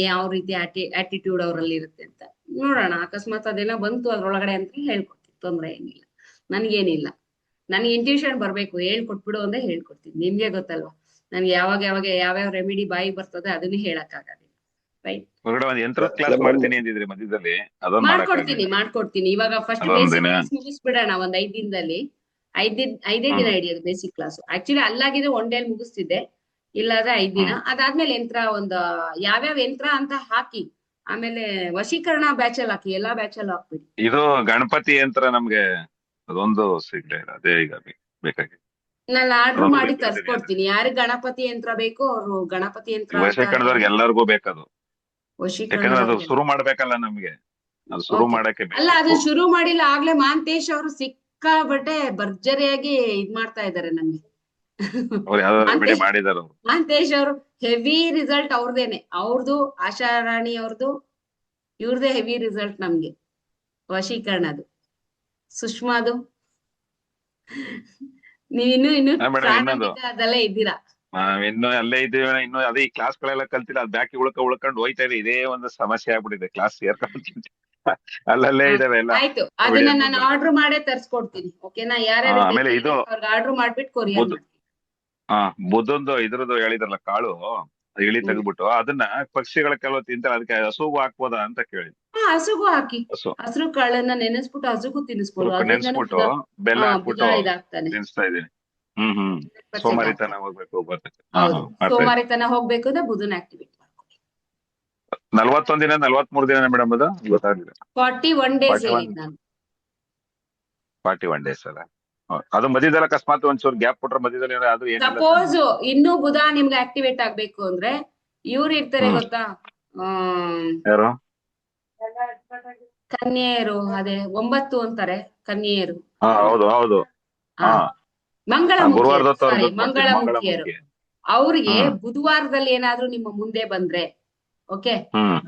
ಆಟಿಟ್ಯೂಡ್ ಅವರಲ್ಲಿ ಇರುತ್ತೆ ಅಂತ ನೋಡೋಣ. ಅಕಸ್ಮಾತ್ ಅದೇನೋ ಬಂತು ಅದ್ರೊಳಗಡೆ ಅಂತ ಹೇಳ್ಕೊಡ್ತೀನಿ, ತೊಂದ್ರೆ ಏನಿಲ್ಲ, ನನ್ಗೇನಿಲ್ಲ. ನನ್ಗೆ ಇಂಟ್ಯೂಷನ್ ಬರ್ಬೇಕು, ಹೇಳ್ಕೊಟ್ಬಿಡು ಅಂದ್ರೆ ಹೇಳ್ಕೊಡ್ತೀನಿ. ನಿಮ್ಗೆ ಗೊತ್ತಲ್ವಾ, ನನ್ಗೆ ಯಾವ್ಯಾವ ರೆಮಿಡಿ ಬಾಯಿ ಬರ್ತದೆ ಅದನ್ನೇ ಹೇಳಕ್ ಆಗೋದಿಲ್ಲ, ರೈಟ್. ಹೊರಗಡೆ ಒಂದ್ ಯಂತ್ರದ ಕ್ಲಾಸ್ ಮಾಡ್ತೀನಿ ಅಂದಿದ್ರಿ ಮಧ್ಯದಲ್ಲಿ, ಅದೊಂದ್ ಮಾಡ್ಕೊಡ್ತೀನಿ. ಇವಾಗ ಫಸ್ಟ್ ಬೇಸಿಕ್ ಕ್ಲಾಸ್ ಮುಗಿಸ್ಬಿಡೋಣ ಒಂದ್ 5 ದಿನದಲ್ಲಿ. ಐದೇ ದಿನ ಹಿಡಿಯೋದು ಬೇಸಿಕ್ ಕ್ಲಾಸ್. ಆಕ್ಚುಲಿ ಅಲ್ಲಾಗಿದ್ರೆ 1 ಡೇ ಮುಗಿಸ್ತಿದ್ದೆ, ಇಲ್ಲಾದ್ರೆ 5 ದಿನ. ಅದಾದ್ಮೇಲೆ ಯಂತ್ರ ಯಾವ್ಯಾವ ಯಂತ್ರ ಅಂತ ಹಾಕಿ, ಆಮೇಲೆ ವಶೀಕರಣ ಬ್ಯಾಚಲ್ಲಿ ಹಾಕಿ, ಎಲ್ಲಾ ಬ್ಯಾಚಲ್ಲಿ ಹಾಕ್ಬಿಡಿ. ಇದು ಗಣಪತಿ ಯಂತ್ರ ನಮ್ಗೆ ಅದೊಂದು ಸಿಗ್ಲೇ ಇಲ್ಲ, ಅದೇ ಈಗ ಬೇಕಾಗಿ ನಾನು ಆರ್ಡರ್ ಮಾಡಿ ತರ್ಸ್ಕೊಡ್ತೀನಿ. ಯಾರಿಗೆ ಗಣಪತಿ ಯಂತ್ರ ಬೇಕೋ ಅವ್ರು ಗಣಪತಿ ಯಂತ್ರ. ವಶೀಕರಣದವ್ರಿಗೆ ಎಲ್ಲರಿಗೂ ಬೇಕದು, ಯಾಕಂದ್ರೆ ಅದು ವಶೀಕರಣ ಶುರು ಮಾಡ್ಬೇಕಲ್ಲ ನಮ್ಗೆ, ಅದು ಶುರು ಮಾಡಕ್ಕೆ ಅಲ್ಲ, ಅದು ಶುರು ಮಾಡಿಲ್ಲ. ಆಗ್ಲೇ ಮಹಾಂತೇಶ್ ಅವರು ಸಿಕ್ಕಾಬಟ್ಟೆ ಭರ್ಜರಿಯಾಗಿ ಇದ್ ಮಾಡ್ತಾ ಇದಾರೆ ನಮ್ಗೆ. ಅವ್ರು ಯಾವ್ದಾದ್ರು ರೆಮಿಡಿ ಮಾಡಿದಾರ. ಮಹಾಂತೇಶ್ ಅವರು ಹೆವಿ ರಿಸಲ್ಟ್ ಅವ್ರದೇನೆ, ಅವ್ರದ್ದು, ಆಶಾ ರಾಣಿ ಅವ್ರದ್ದು, ಇವ್ರದೇ ಹೆವಿ ರಿಸಲ್ಟ್ ನಮ್ಗೆ ವಶೀಕರಣದು. ಸುಷ್ಮಾದು ನೀವಿನ್ನು ಅದೆಲ್ಲ ಇದ್ದೀರಾ. ಇನ್ನು ಅಲ್ಲೇ ಇದ್ದೀವಿ, ಇನ್ನು ಅದೇ ಈ ಕ್ಲಾಸ್ ಗಳೆಲ್ಲ ಕಲ್ತಿಲ್ಲ, ಅದು ಬ್ಯಾಕಿ ಉಳ್ಕೊಂಡು ಹೋಯ್ತಾ ಇದೆ. ಇದೇ ಒಂದು ಸಮಸ್ಯೆ ಆಗ್ಬಿಟ್ಟಿದೆ, ಕ್ಲಾಸ್ ಸೇರ್ಕೊಂಡು ಅಲ್ಲಲ್ಲೇ ಇದಾವೆ ಎಲ್ಲ. ಆಯ್ತು, ಅದನ್ನ ನಾನು ಆರ್ಡರ್ ಮಾಡೇ ತರ್ಸ್ಕೊಡ್ತೀನಿ. ಓಕೆನಾ? ಯಾರ್ಯಾರು ಆಮೇಲೆ ಇದು ಆರ್ಡರ್ ಮಾಡ್ಬಿಟ್ಟು ಕೊರಿಯರ್. ಬುದ್ಧಂದು ಇದ್ರದ್ದು ಹೇಳಿದ್ರಲ್ಲ, ಕಾಳು ಇಳಿ ತೆಗ್ದ್ಬಿಟ್ಟು ಅದನ್ನ ಪಕ್ಷಿಗಳ ಕೆಲವು ತಿಂತಾರೆ, ಅದಕ್ಕೆ ಹಸುಗೂ ಹಾಕ್ಬೋದಾ ಅಂತ ಕೇಳಿ. ಹಸುಗೂ ಹಾಕಿ, ಹಸಿರು ಕಾಳನ್ನ ನೆನೆಸ್ಬಿಟ್ಟು ಹಸುಗೂ ತಿನ್ನಿಸ್ಬೋದು. ನೆನ್ಸ್ಬಿಟ್ಟು ಬೆಲ್ಲ ಹಾಕ್ಬಿಟ್ಟು ತಿನ್ನಿಸ್ತಾ ಇದೀನಿ. ಸೋಮಾರಿತನ ಸೋಮಾರಿತನ ಹೋಗ್ಬೇಕು ಅಂದ್ರೆ ಬುಧನ ಆಕ್ಟಿವೇಟ್ ಮಾಡ್ಕೊಳ್ಳಿ. 41 ದಿನ 43 ದಿನ ಮೇಡಮ್, ಅದು ಗೊತ್ತಾಗ್ಲಿಲ್ಲ. 41 ಡೇಸ್ ಹೇಳಿದ್ ನಾನು. 41 ಡೇಸ್ ಅಲ್ಲ, ಅದು ಮಧ್ಯದಲ್ಲಿ ಅಕಸ್ಮಾತ್ ಒಂಚೂರು ಗ್ಯಾಪ್ ಕೊಟ್ರೆ ಮಧ್ಯದಲ್ಲಿ ಅದು ಸಪೋಸ್ ಇನ್ನೂ ಬುಧ ನಿಮ್ಗೆ ಆಕ್ಟಿವೇಟ್ ಆಗ್ಬೇಕು ಅಂದ್ರೆ ಇವ್ರು ಇರ್ತಾರೆ ಗೊತ್ತಾ, ಯಾರು? ಕನ್ಯೆಯರು. ಅದೇ 9 ಅಂತಾರೆ ಕನ್ಯೆಯರು. ಹೌದು ಮಂಗಳಮುಖಿಯರು. ಅವ್ರಿಗೆ ಬುಧವಾರದಲ್ಲಿ ಏನಾದ್ರೂ ನಿಮ್ಮ ಮುಂದೆ ಬಂದ್ರೆ, ಓಕೆ,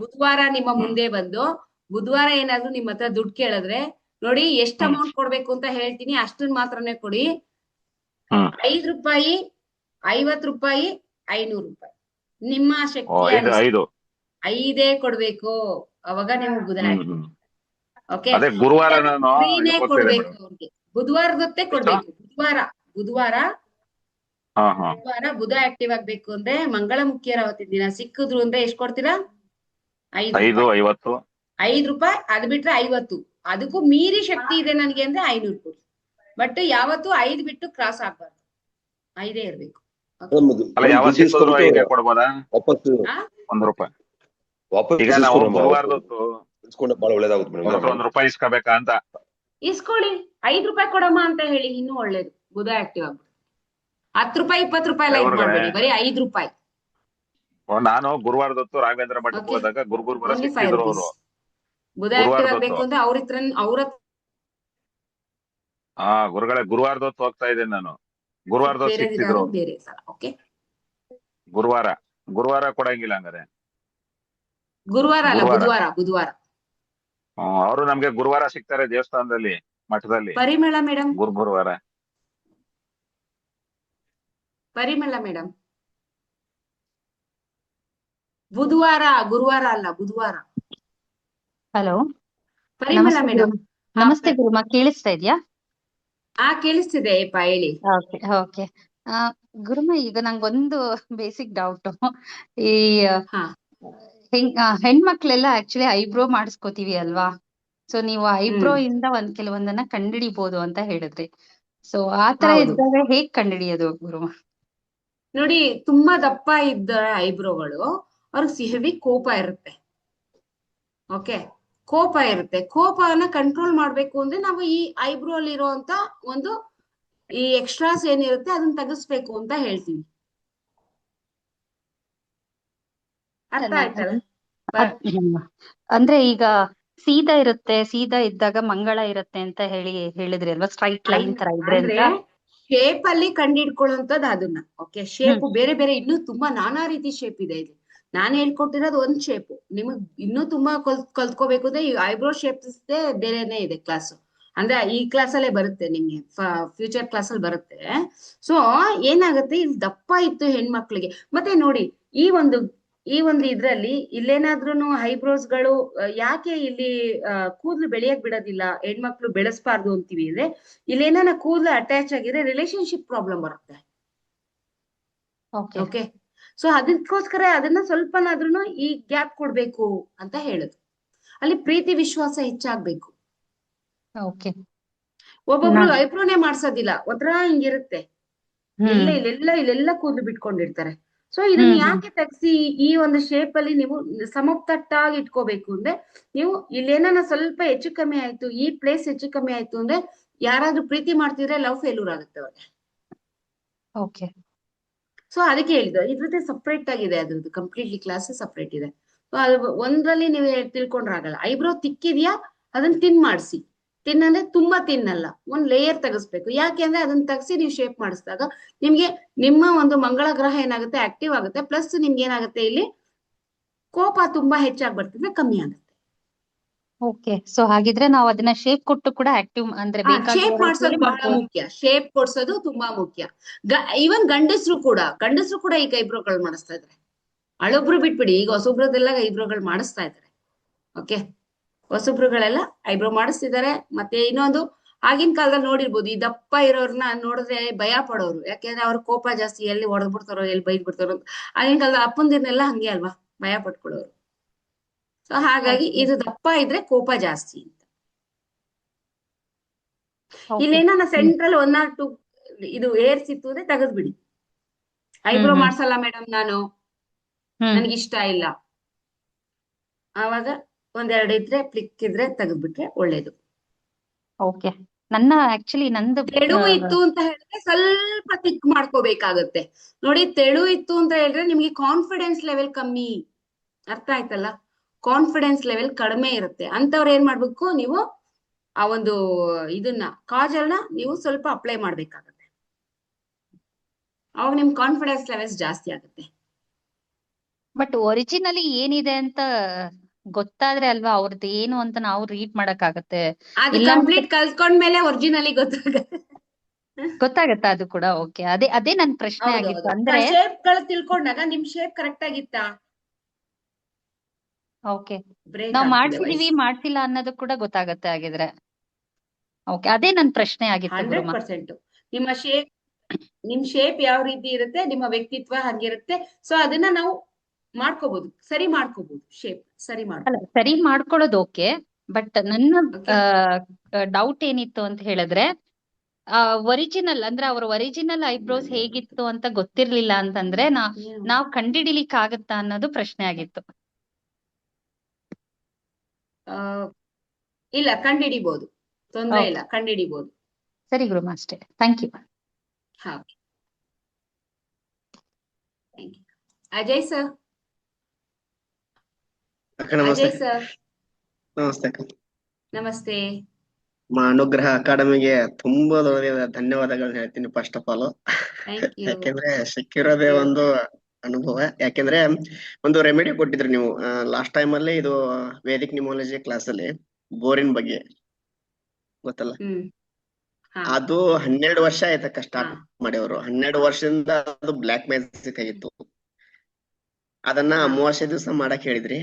ಬುಧವಾರ ನಿಮ್ಮ ಮುಂದೆ ಬಂದು ಬುಧವಾರ ಏನಾದ್ರೂ ನಿಮ್ಮ ಹತ್ರ ದುಡ್ಡು ಕೇಳಿದ್ರೆ, ನೋಡಿ ಎಷ್ಟು ಅಮೌಂಟ್ ಕೊಡ್ಬೇಕು ಅಂತ ಹೇಳ್ತೀನಿ, ಅಷ್ಟನ್ ಮಾತ್ರನೇ ಕೊಡಿ. 5 ರೂಪಾಯಿ, 50 ರೂಪಾಯಿ, 500 ರೂಪಾಯಿ, ನಿಮ್ಮ ಶಕ್ತಿ 5 ಕೊಡ್ಬೇಕು. ಅವಾಗ ನೀವು ಬುಧನ ಓಕೆ, ಫ್ರೀನೇ ಕೊಡ್ಬೇಕು ಅವ್ರಿಗೆ. ಬುಧವಾರದತ್ತೆ ಕೊಡ್ಬೇಕು. ಬುಧವಾರ ಬುಧ ಆಕ್ಟಿವ್ ಆಗ್ಬೇಕು ಅಂದ್ರೆ ಮಂಗಳಮುಖಿಯರ ಅವತ್ತಿನ ದಿನ ಸಿಕ್ಕಿದ್ರು ಅಂದ್ರೆ ಎಷ್ಟ್ ಕೊಡ್ತೀರಾ? 5 ರೂಪಾಯಿ. ಅದ್ ಬಿಟ್ರೆ 50. ಅದಕ್ಕೂ ಮೀರಿ ಶಕ್ತಿ ಇದೆ ನನ್ಗೆ ಅಂದ್ರೆ 500 ಕೊಡಿ. ಬಟ್ ಯಾವತ್ತು 5 ಬಿಟ್ಟು ಕ್ರಾಸ್ ಆಗ್ಬಾರ್ದು, 5 ಇರ್ಬೇಕು. ಇಸ್ಕೊಳ್ಳಿ, 5 ರೂಪಾಯಿ ಕೊಡಮ್ಮ ಅಂತ ಹೇಳಿ, ಇನ್ನೂ ಒಳ್ಳೇದು. ಬುಧ ಆಕ್ಟಿವ್ ಆಗ್ಬಿಟ್ಟು 10 ರೂಪಾಯಿ 20 ರೂಪಾಯಿ ಲೈಕ್ ಮಾಡ್ಬೇಡಿ, ಬರೀ 5 ರೂಪಾಯಿ. ನಾನು ಗುರುವಾರದೊತ್ತು ರಾಘವೇಂದ್ರ ಮಠಕ್ಕೆ ಹೋದಾಗ ಗುರುಗುರುವಾರ ಸಿಕ್ಕಿದ್ರು ಅವರು. ಬುಧ ಆಕ್ಟಿವ್ ಆಗ್ಬೇಕು ಅಂದ್ರೆ ಅವ್ರ ಗುರುವಾರದೊತ್ತು ಹೋಗ್ತಾ ಇದ್ದೇನೆ ನಾನು. ಗುರುವಾರದೊತ್ತು ಸಿಕ್ಕಿದ್ರು. ಗುರುವಾರ ಕೊಡಂಗಿಲ್ಲ ಹಂಗಾರೆ. ಗುರುವಾರ ಅಲ್ಲ, ಬುಧವಾರ. ಅವರು ನಮ್ಗೆ ಗುರುವಾರ ಸಿಗ್ತಾರೆ ದೇವಸ್ಥಾನದಲ್ಲಿ, ಮಠದಲ್ಲಿ. ಪರಿಮಳ ಮೇಡಮ್ ಗುರುವಾರ ಪರಿಮಳ ಮೇಡಮ್. ಬುಧವಾರ, ಗುರುವಾರ ಅಲ್ಲ, ಬುಧವಾರ. ಹಲೋ, ಪರಿಮಳ ನಮಸ್ತೆ ಮೇಡಮ್. ಗುರು. ನಮಸ್ತೆ ಗುರುಮ, ಕೇಳಿಸ್ತಾ ಇದೆಯಾ? ಕೇಳಿಸ್ತಿದೆ ಅಪ್ಪ, ಹೇಳಿ. Okay okay. ಗುರುಮ, ಈಗ ನಂಗೊಂದು ಬೇಸಿಕ್ ಡೌಟ್. ಈ ಹಾ ಹೆಣ್ಮಕ್ಳೆಲ್ಲ ಆಕ್ಚುಲಿ ಐಬ್ರೋ ಮಾಡಿಸ್ಕೋತೀವಿ ಅಲ್ವಾ? ಸೊ ನೀವು ಐಬ್ರೋ ಹ್ಮ್ ಇಂದ ಕೆಲವೊಂದನ್ನ ಕಂಡಿಡಿಬಹುದು ಅಂತ ಹೇಳಿದ್ರಿ. ಸೊ ಆತರ ಹೌದು ಇದ್ದಾಗ ಹೇಗ್ ಕಂಡಿಡಿಯೋದು ಗುರುಮ? ನೋಡಿ, ತುಂಬಾ ದಪ್ಪ ಇದ್ದ ಐಬ್ರೋಗಳು ಅವ್ರಿಗೆ ಹೆವಿ ಕೋಪ ಇರುತ್ತೆ. ಓಕೆ, ಕೋಪ ಇರುತ್ತೆ. ಕೋಪವನ್ನ ಕಂಟ್ರೋಲ್ ಮಾಡ್ಬೇಕು ಅಂದ್ರೆ ನಾವು ಈ ಐಬ್ರೋ ಅಲ್ಲಿ ಇರುವಂತ ಒಂದು ಈ ಎಕ್ಸ್ಟ್ರಾಸ್ ಏನಿರುತ್ತೆ ಅದನ್ನ ತೆಗಿಸ್ಬೇಕು ಅಂತ ಹೇಳ್ತೀವಿ. ಅರ್ಥ ಆಯ್ತಲ್ಲ? ಅಂದ್ರೆ ಈಗ ಸೀದಾ ಇರುತ್ತೆ, ಸೀದಾ ಇದ್ದಾಗ ಮಂಗಳ ಇರುತ್ತೆ ಅಂತ ಹೇಳಿದ್ರಿ ಅಲ್ವಾ? ಸ್ಟ್ರೈಟ್ ಲೈನ್ ತರ ಇದ್ರೆ ಅಂದ್ರೆ ಅಂತ. ಶೇಪ್ ಅಲ್ಲಿ ಕಂಡಿಡ್ಕೊಳ್ಳುವಂತದ್ದು ಅದನ್ನ. ಓಕೆ, ಶೇಪ್ ಬೇರೆ ಬೇರೆ ಇನ್ನೂ ತುಂಬಾ ನಾನಾ ರೀತಿ ಶೇಪ್ ಇದೆ ಇಲ್ಲಿ. ನಾನು ಹೇಳ್ಕೊಟ್ಟಿರೋದು ಒಂದ್ ಶೇಪ್. ನಿಮಗ್ ಇನ್ನೂ ತುಂಬಾ ಕಲ್ತ್ಕೋಬೇಕು ಅಂದ್ರೆ ಈ ಐಬ್ರೋ ಶೇಪ್ಸ್ ಬೇರೆನೆ ಇದೆ ಕ್ಲಾಸ್. ಅಂದ್ರೆ ಈ ಕ್ಲಾಸ್ ಅಲ್ಲೇ ಬರುತ್ತೆ ನಿಮ್ಗೆ, ಫ್ಯೂಚರ್ ಕ್ಲಾಸ್ ಅಲ್ಲಿ ಬರುತ್ತೆ. ಸೊ ಏನಾಗುತ್ತೆ, ಇಲ್ಲಿ ದಪ್ಪ ಇತ್ತು ಹೆಣ್ಮಕ್ಳಿಗೆ. ಮತ್ತೆ ನೋಡಿ, ಈ ಒಂದು ಇದ್ರಲ್ಲಿ ಇಲ್ಲೇನಾದ್ರೂ ಐಬ್ರೋಸ್ಗಳು ಯಾಕೆ ಇಲ್ಲಿ ಕೂದಲು ಬೆಳೆಯಕ್ ಬಿಡೋದಿಲ್ಲ, ಹೆಣ್ಮಕ್ಳು ಬೆಳೆಸ್ಬಾರ್ದು ಅಂತೀವಿ ಅಂದ್ರೆ ಇಲ್ಲೇನ ಕೂದಲು ಅಟ್ಯಾಚ್ ಆಗಿದ್ರೆ ರಿಲೇಶನ್ಶಿಪ್ ಪ್ರಾಬ್ಲಮ್ ಬರುತ್ತೆ. ಓಕೆ, ಸೊ ಅದಕ್ಕೋಸ್ಕರ ಅದನ್ನ ಸ್ವಲ್ಪನಾದ್ರೂ ಈ ಗ್ಯಾಪ್ ಕೊಡ್ಬೇಕು ಅಂತ ಹೇಳುದು. ಅಲ್ಲಿ ಪ್ರೀತಿ ವಿಶ್ವಾಸ ಹೆಚ್ಚಾಗ್ಬೇಕು. ಒಬ್ಬೊಬ್ರು ಐಬ್ರೋನೇ ಮಾಡ್ಸೋದಿಲ್ಲ, ಒಂಥರ ಹಿಂಗಿರುತ್ತೆ, ಇಲ್ಲೆಲ್ಲ ಕೂದಲು ಬಿಟ್ಕೊಂಡಿರ್ತಾರೆ. ಸೊ ಇದನ್ನ ಯಾಕೆ ತೆಗ್ಸಿ ಈ ಒಂದು ಶೇಪ್ ಅಲ್ಲಿ ನೀವು ಸಮತಟ್ಟಾಗಿ ಇಟ್ಕೋಬೇಕು ಅಂದ್ರೆ, ನೀವು ಇಲ್ಲೇನ ಸ್ವಲ್ಪ ಹೆಚ್ಚು ಕಮ್ಮಿ ಆಯ್ತು, ಈ ಪ್ಲೇಸ್ ಹೆಚ್ಚು ಕಮ್ಮಿ ಆಯ್ತು ಅಂದ್ರೆ ಯಾರಾದ್ರೂ ಪ್ರೀತಿ ಮಾಡ್ತಿದ್ರೆ ಲವ್ ಫೇಲ್ಯೂರ್ ಆಗುತ್ತೆ ಅವ್ರಿಗೆ. ಓಕೆ, ಸೊ ಅದಕ್ಕೆ ಹೇಳಿದ್ದು ಇದ್ರದ್ದು ಸಪ್ರೇಟ್ ಆಗಿದೆ, ಅದ್ರದ್ದು ಕಂಪ್ಲೀಟ್ಲಿ ಕ್ಲಾಸ್ ಸಪ್ರೇಟ್ ಇದೆ. ಸೊ ಅದು ಒಂದ್ರಲ್ಲಿ ನೀವು ತಿಳ್ಕೊಂಡ್ರಾಗಲ್ಲ. ಐಬ್ರೋ ತಿಕ್ಕಿದ್ಯಾ ಅದನ್ನ ತಿನ್ ಮಾಡಿಸಿ. ತಿನ್ ಅಂದ್ರೆ ತುಂಬಾ ತಿನ್ನಲ್ಲ, ಒಂದ್ ಲೇಯರ್ ತೆಗಿಸ್ಬೇಕು. ಯಾಕೆ ಅಂದ್ರೆ ಅದನ್ನ ತೆಗ್ಸಿ ನೀವು ಶೇಪ್ ಮಾಡಿಸಿದಾಗ ನಿಮ್ಗೆ ನಿಮ್ಮ ಒಂದು ಮಂಗಳ ಗ್ರಹ ಏನಾಗುತ್ತೆ, ಆಕ್ಟಿವ್ ಆಗುತ್ತೆ. ಪ್ಲಸ್ ನಿಮ್ಗೆ ಏನಾಗುತ್ತೆ, ಇಲ್ಲಿ ಕೋಪ ತುಂಬಾ ಹೆಚ್ಚಾಗಿ ಬರ್ತಿದ್ರೆ ಕಮ್ಮಿ ಆಗುತ್ತೆ. ಓಕೆ, ಸೊ ಹಾಗಿದ್ರೆ ನಾವು ಅದನ್ನ ಶೇಪ್ ಕೊಟ್ಟು ಕೂಡ ಆಕ್ಟಿವ್ ಅಂದ್ರೆ ಶೇಪ್ ಮಾಡ್ಸೋದು ಬಹಳ ಮುಖ್ಯ. ಶೇಪ್ ಕೊಡ್ಸೋದು ತುಂಬಾ ಮುಖ್ಯ. ಈವನ್ ಗಂಡಸರು ಕೂಡ ಈಗ ಐಬ್ರೋಗಳು ಮಾಡಿಸ್ತಾ ಇದ್ದಾರೆ. ಹಳೊಬ್ರು ಬಿಟ್ಬಿಡಿ, ಈಗ ಹೊಸೊಬ್ರದೆಲ್ಲ ಐಬ್ರೋಗಳು ಮಾಡಿಸ್ತಾ ಇದ್ದಾರೆ. ಓಕೆ, ಹೊಸೊಬ್ರುಗಳೆಲ್ಲ ಐಬ್ರೋ ಮಾಡಿಸ್ತಿದ್ದಾರೆ. ಮತ್ತೆ ಇನ್ನೊಂದು, ಆಗಿನ ಕಾಲದಲ್ಲಿ ನೋಡಿರ್ಬೋದು, ಈ ದಪ್ಪ ಇರೋರ್ನ ನೋಡಿದ್ರೆ ಭಯ ಪಡೋರು. ಯಾಕೆಂದ್ರೆ ಅವ್ರ ಕೋಪ ಜಾಸ್ತಿ, ಎಲ್ಲಿ ಹೊಡೆದ್ ಬಿಡ್ತಾರೋ, ಎಲ್ಲಿ ಬೈದ್ ಬಿಡ್ತಾರೋ. ಆಗಿನ ಕಾಲದ ಅಪ್ಪಂದಿರ್ನೆಲ್ಲ ಹಂಗೆ ಅಲ್ವಾ, ಭಯ ಪಟ್ಕೊಳ್ಳೋರು. ಸೊ ಹಾಗಾಗಿ ಇದು ದಪ್ಪ ಇದ್ರೆ ಕೋಪ ಜಾಸ್ತಿ ಅಂತ. ಇಲ್ಲೇನ ಸೆಂಟ್ರಲ್ 1 or 2 ಇದು ಏರ್ಸ್ ಇತ್ತು ಅಂದ್ರೆ ತೆಗೆದ್ಬಿಡಿ. ಐಬ್ರೋ ಮಾಡ್ಸಲ್ಲ ಮೇಡಮ್ ನಾನು, ನನ್ಗಿಷ್ಟ ಇಲ್ಲ, ಆವಾಗ ಒಂದೆರಡು ಇದ್ರೆ ಪ್ಲಿಕ್ ಇದ್ರೆ ತೆಗೆದ್ಬಿಟ್ರೆ ಒಳ್ಳೇದು. ಓಕೆ, ನಂದು ತೆಳು ಇತ್ತು ಅಂತ ಹೇಳಿದ್ರೆ ಸ್ವಲ್ಪ ತಿಕ್ ಮಾಡ್ಕೋಬೇಕಾಗತ್ತೆ. ನೋಡಿ, ತೆಳು ಇತ್ತು ಅಂತ ಹೇಳಿದ್ರೆ ನಿಮ್ಗೆ ಕಾನ್ಫಿಡೆನ್ಸ್ ಲೆವೆಲ್ ಕಮ್ಮಿ. ಅರ್ಥ ಆಯ್ತಲ್ಲ? ಕಾನ್ಫಿಡೆನ್ಸ್ ಲೆವೆಲ್ ಕಡಿಮೆ ಇರುತ್ತೆ. ಅಂತವ್ರು ಏನ್ ಮಾಡ್ಬೇಕು, ನೀವು ಆ ಒಂದು ಇದನ್ನ ಕಾಜಲ್ನ ನೀವು ಸ್ವಲ್ಪ ಅಪ್ಲೈ ಮಾಡ್ಬೇಕಾಗತ್ತೆ. ಅವಾಗ ನಿಮ್ ಕಾನ್ಫಿಡೆನ್ಸ್ ಲೆವೆಲ್ಸ್ ಜಾಸ್ತಿ ಆಗುತ್ತೆ. ಬಟ್ ಒರಿಜಿನಲಿ ಏನಿದೆ ಅಂತ ಗೊತ್ತಾದ್ರೆ ಅಲ್ವಾ ಅವ್ರದ್ದು ಏನು ಅಂತ ನಾವು ರೀಡ್ ಮಾಡಕ್ಕಾಗತ್ತೆ. ಅದು ಕಂಪ್ಲೀಟ್ ಕಲ್ತ್ಕೊಂಡ್ಮೇಲೆ ಒರಿಜಿನಲಿ ಗೊತ್ತಾಗತ್ತಾ ಅದು ಕೂಡ? ಓಕೆ, ಅದೇ ನನ್ ಪ್ರಶ್ನೆ ಆಗಿತ್ತು. ಅಂದ್ರೆ ಶೇಪ್ ಗಳು ತಿಳ್ಕೊಂಡಾಗ ನಿಮ್ ಶೇಪ್ ಕರೆಕ್ಟ್ ಆಗಿತ್ತಾ, ಓಕೆ, ನಾವ್ ಮಾಡ್ಸಿಲ್ಲ ಅನ್ನೋದು ಕೂಡ ಗೊತ್ತಾಗತ್ತೆ ಆಗಿದ್ರೆ. ಓಕೆ, ಅದೇ ನನ್ ಪ್ರಶ್ನೆ ಆಗಿತ್ತು ಗುರುಮ. 100% ನಿಮ್ ಶೇಪ್ ಯಾವ ರೀತಿ ಇರುತ್ತೆ, ನಿಮ್ಮ ವ್ಯಕ್ತಿತ್ವ ಹಂಗಿರುತ್ತೆ. ಸೊ ಅದನ್ನ ನಾವು ಮಾಡ್ಕೋಬಹುದು, ಸರಿ ಮಾಡ್ಕೋಬಹುದು. ಶೇಪ್ ಸರಿ ಮಾಡ್ಕೊಳ್ಳೋದು ಓಕೆ. ಬಟ್ ನನ್ನ ಡೌಟ್ ಏನಿತ್ತು ಅಂತ ಹೇಳಿದ್ರೆ, ಒರಿಜಿನಲ್ ಅಂದ್ರೆ ಅವ್ರ ಒರಿಜಿನಲ್ ಐಬ್ರೋಸ್ ಹೇಗಿತ್ತು ಅಂತ ಗೊತ್ತಿರ್ಲಿಲ್ಲ ಅಂತಂದ್ರೆ ನಾವ್ ಕಂಡಿಡಿಲಿಕ್ಕೆ ಆಗತ್ತಾ ಅನ್ನೋದು ಪ್ರಶ್ನೆ ಆಗಿತ್ತು. ಇಲ್ಲ, ಕಂಡಿಡಿಬಹುದು, ತೊಂದ್ರೆ ಇಲ್ಲ, ಕಂಡಿಡಿಬಹುದು. ಸರಿ ಗುರುಮ, ಅಷ್ಟೇ. Thank you. ಅಜಯ್ ಸರ್. ನಮಸ್ತೆ. ನಮಸ್ತೆ. ಅನುಗ್ರಹ ಅಕಾಡೆಮಿಗೆ ತುಂಬಾ ಧನ್ಯವಾದಗಳನ್ನ ಹೇಳ್ತೀನಿ ಫಸ್ಟ್ ಆಫ್ ಆಲ್. ಯಾಕೆಂದ್ರೆ ಸಿಕ್ಕಿರೋದೇ ಒಂದು ಅನುಭವ. ಯಾಕೆಂದ್ರೆ ಒಂದು ರೆಮಿಡಿ ಕೊಟ್ಟಿದ್ರಿ ನೀವು ಲಾಸ್ಟ್ ಟೈಮ್ ಅಲ್ಲಿ, ಇದು ವೇದಿಕ್ ನ್ಯೂಮಾಲಜಿ ಕ್ಲಾಸ್ ಅಲ್ಲಿ ಬೋರಿನ್ ಬಗ್ಗೆ ಗೊತ್ತಲ್ಲ? ಹಾ ಅದು 12 ವರ್ಷ ಆಯ್ತಕ್ಕ ಹಾ ಸ್ಟಾರ್ಟ್ ಮಾಡಿ ಅವರು. 12 ವರ್ಷದಿಂದ ಅದು ಬ್ಲ್ಯಾಕ್ ಮ್ಯಾಜಿಕ್ ಆಗಿತ್ತು. ಅದನ್ನ ಹಾ ಅಮಾವಾಸ್ಯೆ ದಿವಸ ಮಾಡಕ್ ಹೇಳಿದ್ರಿ.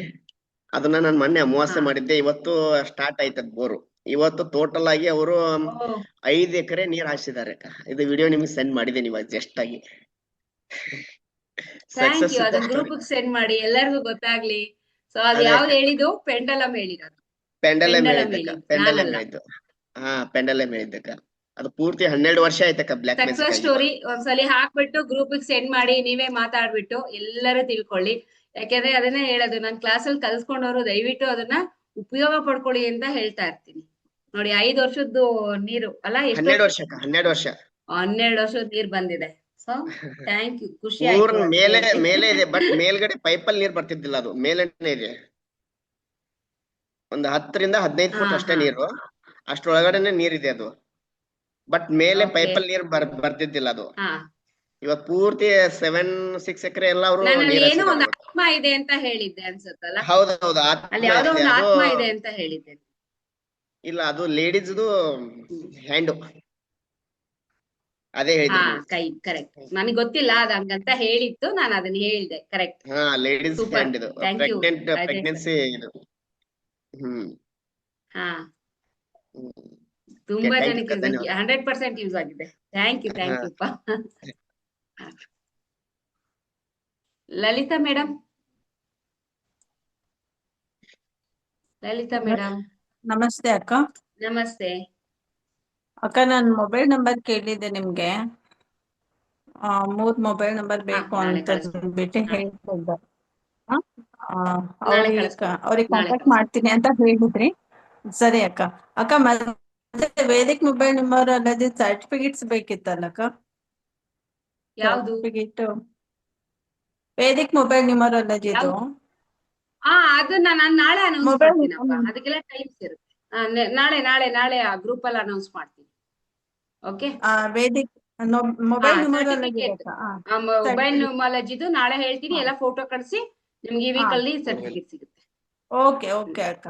ಅದನ್ನ ನಾನು ಮೊನ್ನೆ ಹಾ ಅಮಾವಾಸ್ಯೆ ಮಾಡಿದ್ದೆ. ಇವತ್ತು ಸ್ಟಾರ್ಟ್ ಆಯ್ತದ ಬೋರು. ಇವತ್ತು ಟೋಟಲ್ ಆಗಿ ಅವರು ಓ 5 ಎಕರೆ ನೀರ್ ಹಾಯಿಸಿದ್ದಾರೆ ಅಕ್ಕ. ಇದು ವಿಡಿಯೋ ನಿಮ್ಗೆ ಸೆಂಡ್ ಮಾಡಿದ್ದೀನಿ ಇವಾಗ ಜಸ್ಟ್ ಆಗಿ. Thank success you. ಅದನ್ನ ಸ್ಟೋರಿ. ಗ್ರೂಪ್ ಸೆಂಡ್ ಮಾಡಿ ಎಲ್ಲರಿಗೂ ಗೊತ್ತಾಗ್ಲಿ. ಸೊ ಅದು ಅದೇ ಯಾವ್ದು ಅಕ್ಕ, ಹೇಳಿದ್ದು? ಪೆಂಡಲಮ್ ಹೇಳಿರೋದು. ಪೆಂಡಲಂ ಪೆಂಡಲಮ್ ಹೇಳಿದ್ದಕ್ಕ, ಹೇಳಿದ್ದು ಪೆಂಡಲಂ ನಾನಲ್ಲ. ಹೇಳಿದ್ದು. ಹಾ, ಪೆಂಡಲಂ ಹೇಳಿದ್ದಕ್ಕ. ಅದು ಪೂರ್ತಿ 12 ವರ್ಷ ಆಯ್ತಕ್ಕ ಬ್ಲ್ಯಾಕ್ ಮ್ಯಾಜಿಕ್ ಸಕ್ಸಸ್ ಆಗಿ. ಸ್ಟೋರಿ ಒಂದ್ಸಲಿ ಹಾಕ್ಬಿಟ್ಟು ಗ್ರೂಪ್ ಸೆಂಡ್ ಮಾಡಿ, ನೀವೇ ಮಾತಾಡ್ಬಿಟ್ಟು ಎಲ್ಲರೂ ತಿಳ್ಕೊಳ್ಳಿ. ಯಾಕೆಂದ್ರೆ ಅದನ್ನೇ ಹೇಳೋದು, ನಾನು ಕ್ಲಾಸಲ್ಲಿ ಕಲ್ಸ್ಕೊಂಡವ್ರು ದಯವಿಟ್ಟು ಅದನ್ನ ಉಪಯೋಗ ಪಡ್ಕೊಳ್ಳಿ ಅಂತ ಹೇಳ್ತಾ ಇರ್ತೀನಿ. ನೋಡಿ 5 ವರ್ಷದ್ದು ನೀರು ಅಲ್ಲ, ಎಷ್ಟು 12 ವರ್ಷ ಅಕ್ಕ, 12 ವರ್ಷ. 12 ವರ್ಷದ ನೀರ್ ಬಂದಿದೆ. ಸೊ ಥ್ಯಾಂಕ್ ಯು, ಖುಷಿ ಊರ್ ಆಯ್ತು ಅದ್ ಮೇಲೆ ಕೇಳಿ. ಮೇಲೆ ಇದೆ, ಬಟ್ ಮೇಲ್ಗಡೆ ಪೈಪಲ್ಲಿ ನೀರ್ ಬರ್ತಿದ್ದಿಲ್ಲ. ಅದು ಮೇಲೇನೆ ಇದೆ. ಒಂದು 10 ರಿಂದ 15 ಹಾ ಫುಟ್ ಅಷ್ಟೇ ಹಾ ನೀರು. ಅಷ್ಟ್ರೊಳಗಡೆನೆ ನೀರಿದೆ ಅದು. ಬಟ್ ಮೇಲೆ ಓಕೆ ಪೈಪಲ್ಲಿ ನೀರ್ ಬರ್ತಿದ್ದಿಲ್ಲ ಅದು. ಹಾ. ಇವತ್ ಪೂರ್ತಿ 6 ಎಕರೆ ಎಲ್ಲ ಅವರು ನಾನು ಅಲ್ಲಿ ನೀರ್ ಏನೋ ಹಾಸಿದ್ದಾರೆ ಒಂದು ಇವತ್ತು. ಆತ್ಮ ಇದೆ ಅಂತ ಹೇಳಿದ್ದೆ ಅನ್ಸುತ್ತಲ್ಲ, ಹೌದೌದು, ಅಲ್ಲಿ ಆತ್ಮ ಯಾವ್ದೋ ಇದೆ ಒಂದು ಅದು. ಆತ್ಮ ಇದೆ ಅಂತ ಹೇಳಿದ್ದೆ. ಇಲ್ಲ, ಅದು ಲೇಡೀಸ್ದು ಹ್ಮ್. ಹ್ಯಾಂಡ್. ಅದೇ ಹಾ ಹೇಳಿದ್ರಿ ನೀವು. ಕೈ ಕರೆಕ್ಟ್. ನನಗೆ ಗೊತ್ತಿಲ್ಲ ಅದ್ ಹಂಗಂತ ಹೇಳಿತ್ತು, ನಾನು ಅದನ್ನ ಹೇಳ್ದೆ. ಕರೆಕ್ಟ್. ಹಾ, ಲೇಡೀಸ್ ಸೂಪರ್. ಹ್ಯಾಂಡ್ ಇದು. Thank you Rajesh sir. Pregnancy ಇದು. ಹ್ಮ್. ಹಾ ಓಕೆ, ತುಂಬಾ ಥ್ಯಾಂಕ್ ಯು ಜನಕ್ಕೆ ಅಕ್ಕ, ಧನ್ಯವಾದ. 100% ಯೂಸ್ ಆಗಿದೆ. ಥ್ಯಾಂಕ್ ಯು ಹಾ, ಪಾ. ಲಲಿತಾ ಮೇಡಮ್, ಲಲಿತಾ ಮೇಡಮ್ ನಮಸ್ತೆ ಅಕ್ಕ. ನಮಸ್ತೆ. ಅಕ್ಕ, ನಾನು ಮೊಬೈಲ್ ನಂಬರ್ ಕೇಳಿದ್ದೆ ನಿಮ್ಗೆ. 3 ಮೊಬೈಲ್ ನಂಬರ್ ಹಾ ಬೇಕು ನಾಳೆ ಅಂತ ಕಳಿಸ್ಕೊಡ್ತೀನಿ. ಬಿಟ್ಟು ಹಾ ಹೇಳ್ತಿದ್ದೆ. ನಾಳೆ ಅವ್ರಿಗೆ ಕಳಿಸ್ಕೊಡ್ತೀನಿ. ಅವ್ರಿಗೆ ನಾಳೆ ಕಾಂಟ್ಯಾಕ್ಟ್ ಕಳಿಸ್ಕೊಡ್ತೀನಿ. ಮಾಡ್ತೀನಿ ಅಂತ ಹೇಳಿದ್ರಿ. ಸರಿ ಅಕ್ಕ. ಅಕ್ಕ, ಮತ್ತೆ ವೇದಿಕ್ ಮೊಬೈಲ್ ನಂಬರ್ ಅಲ್ಲದೆ ಸರ್ಟಿಫಿಕೇಟ್ಸ್ ಬೇಕಿತ್ತಲ್ಲಕ್ಕ? ಯಾವ್ದು ಸರ್ಟಿಫಿಕೇಟ್ ವೇದಿಕ್ ಮೊಬೈಲ್ ನಂಬರ್ ಅಲ್ಲದೆ ಇದು ಯಾವ್ದು? ಅದನ್ನ ನಾನು ನಾಳೆ ಅನೌನ್ಸ್ ಮೊಬೈಲ್ ಮಾಡ್ತೀನಪ್ಪ. ಅದಕ್ಕೆಲ್ಲ ಟೈಮ್ಸ್ ಇರುತ್ತೆ. ನಾಳೆ ಆ ಗ್ರೂಪ್ ಅಲ್ಲಿ ಅನೌನ್ಸ್ ಮಾಡ್ತೀನಿ. ಓಕೆ. ವೇದಿಕ್ ಮೊಬೈಲ್ ನಂಬರ್ ಅಲ್ಲದೆ ಸರ್ಟಿಫಿಕೇಟ್ ಅಕ್ಕ. ಮೊಬೈಲ್ ನ್ಯೂಮಾಲಜಿದು ನಾಳೆ ಹೇಳ್ತೀನಿ. ಎಲ್ಲ ಫೋಟೋ ಕಳಿಸಿ ನಿಮ್ಗೆ ಈ ವೀಕ್ ಅಲ್ಲಿ ಸರ್ಟಿಫಿಕೇಟ್ ಸಿಗುತ್ತೆ. ಓಕೆ ಓಕೆ ಅಕ್ಕ.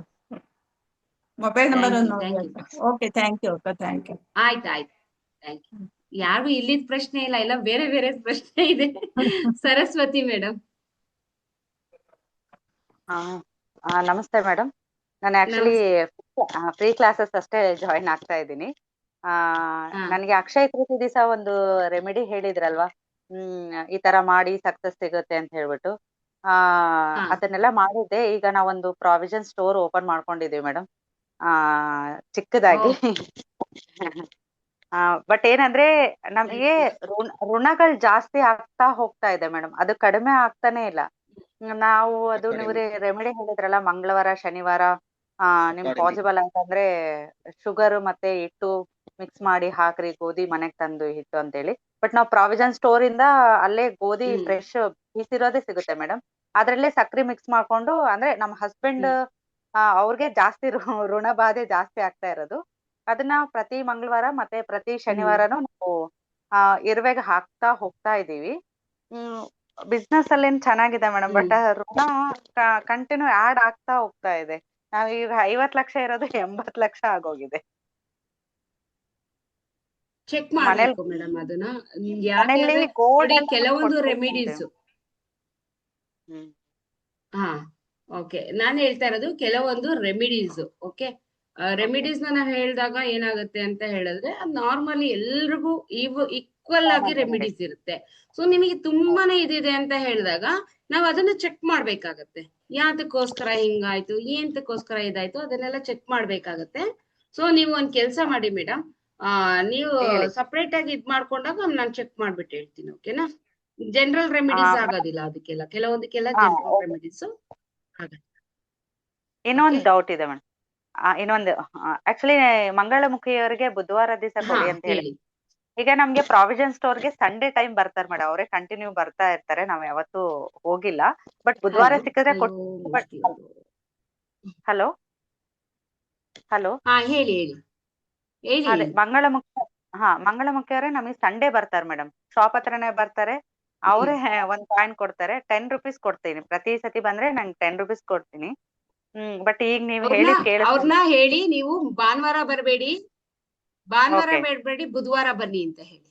Mobile number thank you. ನೋಡಿ ಥ್ಯಾಂಕ್ ಯು. ಅಕ್ಕ. ಓಕೆ, ಥ್ಯಾಂಕ್ ಯು ಅಕ್ಕ, ಥ್ಯಾಂಕ್ ಯು. ಆಯ್ತು ಥ್ಯಾಂಕ್ ಯು. ಯಾರು ಇಲ್ಲಿದ್ ಪ್ರಶ್ನೆ ಇಲ್ಲ, ಎಲ್ಲ ಬೇರೆ ಬೇರೆ ಪ್ರಶ್ನೆ ಇದೆ. ಸರಸ್ವತಿ ಮೇಡಮ್. ನಮಸ್ತೆ ಮೇಡಮ್. ನಾನು ಆಕ್ಚುಲಿ ಫ್ರೀ ಕ್ಲಾಸಸ್ ಅಷ್ಟೇ ಜಾಯಿನ್ ಆಗ್ತಾ ಇದ್ದೀನಿ. ನನಗೆ ಅಕ್ಷಯ ತೃತೀಯ ದಿವಸ ಒಂದು ರೆಮಿಡಿ ಹೇಳಿದ್ರಲ್ವಾ, ಈ ತರ ಮಾಡಿ ಸಕ್ಸಸ್ ಸಿಗುತ್ತೆ ಅಂತ ಹೇಳ್ಬಿಟ್ಟು ಅದನ್ನೆಲ್ಲ ಮಾಡಿದ್ದೆ. ಈಗ ನಾವೊಂದು ಪ್ರಾವಿಷನ್ ಸ್ಟೋರ್ ಓಪನ್ ಮಾಡ್ಕೊಂಡಿದೀವಿ ಮೇಡಮ್, ಚಿಕ್ಕದಾಗಿ. ಬಟ್ ಏನಂದ್ರೆ ನಮಗೆ ಋಣಗಳು ಜಾಸ್ತಿ ಆಗ್ತಾ ಹೋಗ್ತಾ ಇದೆ ಮೇಡಮ್, ಅದು ಕಡಿಮೆ ಆಗ್ತಾನೆ ಇಲ್ಲ. ನಾವು ಅದು ನೀವು ರೆಮಿಡಿ ಹೇಳಿದ್ರಲ್ಲ, ಮಂಗಳವಾರ ಶನಿವಾರ ನಿಮ್ ಪಾಸಿಬಲ್ ಅಂತಂದ್ರೆ ಶುಗರ್ ಮತ್ತೆ ಹಿಟ್ಟು ಮಿಕ್ಸ್ ಮಾಡಿ ಹಾಕ್ರಿ, ಗೋಧಿ ಮನೆಗ್ ತಂದು ಹಿಟ್ಟು ಅಂತ ಹೇಳಿ. ಬಟ್ ನಾವು ಪ್ರಾವಿಷನ್ ಸ್ಟೋರ್ ಇಂದ ಅಲ್ಲೇ ಗೋಧಿ ಫ್ರೆಶ್ ಬೀಸಿರೋದೇ ಸಿಗುತ್ತೆ ಮೇಡಮ್. ಅದ್ರಲ್ಲೇ ಸಕ್ರಿ ಮಿಕ್ಸ್ ಮಾಡ್ಕೊಂಡು, ಅಂದ್ರೆ ನಮ್ಮ ಹಸ್ಬೆಂಡ್ ಅವ್ರಿಗೆ ಜಾಸ್ತಿ ಋಣ ಬಾಧೆ ಜಾಸ್ತಿ ಆಗ್ತಾ ಇರೋದು. ಅದನ್ನ ಪ್ರತಿ ಮಂಗಳವಾರ ಮತ್ತೆ ಪ್ರತಿ ಶನಿವಾರನು ನಾವು ಇರುವೆಗೆ ಹಾಕ್ತಾ ಹೋಗ್ತಾ ಇದೀವಿ. ಬಿಸ್ನೆಸ್ ಅಲ್ಲಿ ಏನ್ ಚೆನ್ನಾಗಿದೆ ಮೇಡಮ್, ಬಟ್ ಋಣ ಕಂಟಿನ್ಯೂ ಆಡ್ ಆಗ್ತಾ ಹೋಗ್ತಾ ಇದೆ. ನಾವ್ ಈಗ 50 ಲಕ್ಷ ಇರೋದು 80 ಲಕ್ಷ ಆಗೋಗಿದೆ. ಚೆಕ್ ಮಾಡ್ಬೇಕು ಮೇಡಮ್ ಅದನ್ನ. ಯಾಕೆ ಕೆಲವೊಂದು ರೆಮಿಡೀಸ್ ಓಕೆ, ನಾನು ಹೇಳ್ತಾ ಇರೋದು ಕೆಲವೊಂದು ರೆಮಿಡೀಸ್. ಓಕೆ, ರೆಮಿಡೀಸ್ ನಾನು ಹೇಳಿದಾಗ ಏನಾಗುತ್ತೆ ಅಂತ ಹೇಳಿದ್ರೆ, ನಾರ್ಮಲಿ ಎಲ್ರಿಗೂ ಈಕ್ವಲ್ ಆಗಿ ರೆಮಿಡೀಸ್ ಇರುತ್ತೆ. ಸೊ ನಿಮಗೆ ತುಂಬಾನೇ ಇದಿದೆ ಅಂತ ಹೇಳಿದಾಗ ನಾವ್ ಅದನ್ನ ಚೆಕ್ ಮಾಡ್ಬೇಕಾಗತ್ತೆ. ಯಾತಕ್ಕೋಸ್ಕರ ಹಿಂಗಾಯ್ತು, ಏಂತಕ್ಕೋಸ್ಕರ ಇದಾಯ್ತು, ಅದನ್ನೆಲ್ಲ ಚೆಕ್ ಮಾಡ್ಬೇಕಾಗತ್ತೆ. ಸೊ ನೀವು ಒಂದ್ ಕೆಲ್ಸ ಮಾಡಿ ಮೇಡಮ್, ನೀವು ಸಪ್ರೇಟ್ ಆಗಿ ಇದ್ ಮಾಡ್ಕೊಂಡಾಗ ನಾನು ಚೆಕ್ ಮಾಡ್ಬಿಟ್ಟು ಹೇಳ್ತೀನಿ. ಓಕೆನಾ? ಜನರಲ್ ರೆಮಿಡೀಸ್ ಆಗೋದಿಲ್ಲ ಅದಕ್ಕೆಲ್ಲ, ಕೆಲವೊಂದಕ್ಕೆಲ್ಲ ಜನರಲ್ ರೆಮಿಡೀಸ್ ಆಗತ್ತೆ. ಇನ್ನೊಂದು ಡೌಟ್ ಇದೆ ಮೇಡಮ್. ಇನ್ನೊಂದು ಆಕ್ಚುಲಿ ಮಂಗಳಮುಖಿಯವರಿಗೆ ಬುಧವಾರ ದಿವಸ ಕೊಡಿ ಅಂತ ಹೇಳಿ. ಈಗ ನಮ್ಗೆ ಪ್ರಾವಿಷನ್ ಸ್ಟೋರ್ಗೆ ಸಂಡೇ ಟೈಮ್ ಬರ್ತಾರೆ ಮೇಡಮ್, ಅವರೇ ಕಂಟಿನ್ಯೂ ಬರ್ತಾ ಇರ್ತಾರೆ, ನಾವ್ ಯಾವತ್ತೂ ಹೋಗಿಲ್ಲ. ಬಟ್ ಬುಧವಾರ ಸಿಕ್ಕಿದ್ರೆ ಹಲೋ ಹೇಳಿ ಅದೇ ಮಂಗಳಮುಖಿಯವರೇ ನಮಗೆ ಸಂಡೇ ಬರ್ತಾರೆ ಮೇಡಮ್, ಶಾಪ್ ಹತ್ರನೇ ಬರ್ತಾರೆ. ಅವರೇ ಒಂದ್ ಕಾಯಿನ್ ಕೊಡ್ತಾರೆ, 10 ರೂಪೀಸ್ ಕೊಡ್ತೀನಿ. ಪ್ರತಿ ಸತಿ ಬಂದ್ರೆ ನಂಗೆ 10 ರೂಪೀಸ್ ಕೊಡ್ತೀನಿ. ಬಟ್ ಈಗ ನೀವು ಹೇಳಿ ಅವ್ರನ್ನ ಹೇಳಿ, ನೀವು ಭಾನುವಾರ ಬರಬೇಡಿ, ಭಾನುವಾರ Okay. ಬೇಡಬೇಡಿ, ಬುಧವಾರ ಬನ್ನಿ ಅಂತ ಹೇಳಿ.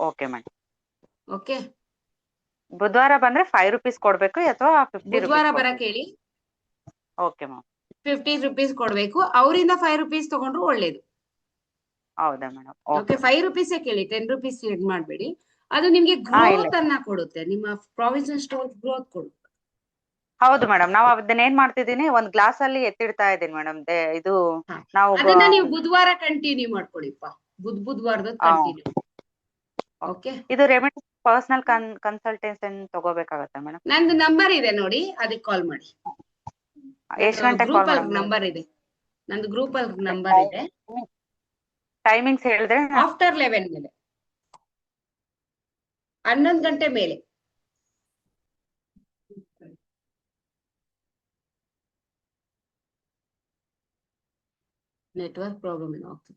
Okay madam. ಓಕೆ, ಬುಧವಾರ ಬಂದ್ರೆ 5 rupees ಕೊಡ್ಬೇಕು ಅಥವಾ 50 ಬುಧವಾರ rupees ಬರಕ್ ಕೊಡ್ಬೇಕು? ಹೇಳಿ, ಓಕೆ ಮ್ಯಾಮ್. 50 rupees ಕೊಡ್ಬೇಕು. ಅವರಿಂದ 5 rupees ತಗೊಂಡ್ರು ಒಳ್ಳೇದು. ಹೌದಾ ಮೇಡಮ್? Okay, okay. 5 rupees ಕೇಳಿ, 10 rupees ಇದ್ ಮಾಡ್ಬೇಡಿ. ಅದು ನಿಮ್ಗೆ ಇಲ್ಲ. ಗ್ರೋತ್ ಅನ್ನ ಕೊಡುತ್ತೆ, ನಿಮ್ಮ ಪ್ರಾವಿಷನ್ ಸ್ಟೋರ್ ಗ್ರೋತ್ ಕೊಡುತ್ತೆ. ಹೌದು ಮೇಡಮ್, ನಾವು ಅದನ್ನ ಏನ್ ಮಾಡ್ತಿದೀನಿ, ಒಂದ್ ಗ್ಲಾಸ್ ಅಲ್ಲಿ ಎತ್ತಿಡ್ತಾ ಇದ್ದೀನಿ ಮೇಡಮ್. ಇದು ಹಾ. ನಾವು ಅದನ್ನ ನೀವು ಬುಧವಾರ ಕಂಟಿನ್ಯೂ ಮಾಡ್ಕೊಳಿಪ್ಪ, ಬುಧವಾರದ ಕಂಟಿನ್ಯೂ. ಓಕೆ, ಇದು ರೆಮಿಡಿ ಪರ್ಸನಲ್ ಕನ್ಸಲ್ಟೇಷನ್ ತಗೋಬೇಕಾಗತ್ತಾ ಮೇಡಮ್? ನಂದು ನಂಬರ್ ಇದೆ ನೋಡಿ, ಅದಕ್ಕೆ ಕಾಲ್ ಮಾಡಿ. ಎಷ್ಟ್ ಗಂಟೆಗೆ ಗ್ರೂಪ್ ಕಾಲ್ ಅಲ್ಲಿ ನಂಬರ್ ಇದೆ, ನಂದು ಗ್ರೂಪ್ ಅಲ್ಲಿ ನಂಬರ್ ಇದೆ. ಟೈಮಿಂಗ್ಸ್ ಹೇಳಿದ್ರೆ? ಆಫ್ಟರ್ 11 ಮೇಲೆ, 11 ಗಂಟೆ ಮೇಲೆ. ನೆಟ್ವರ್ಕ್ ಪ್ರಾಬ್ಲಮ್ ಏನೋ ಆಗ್ತದೆ.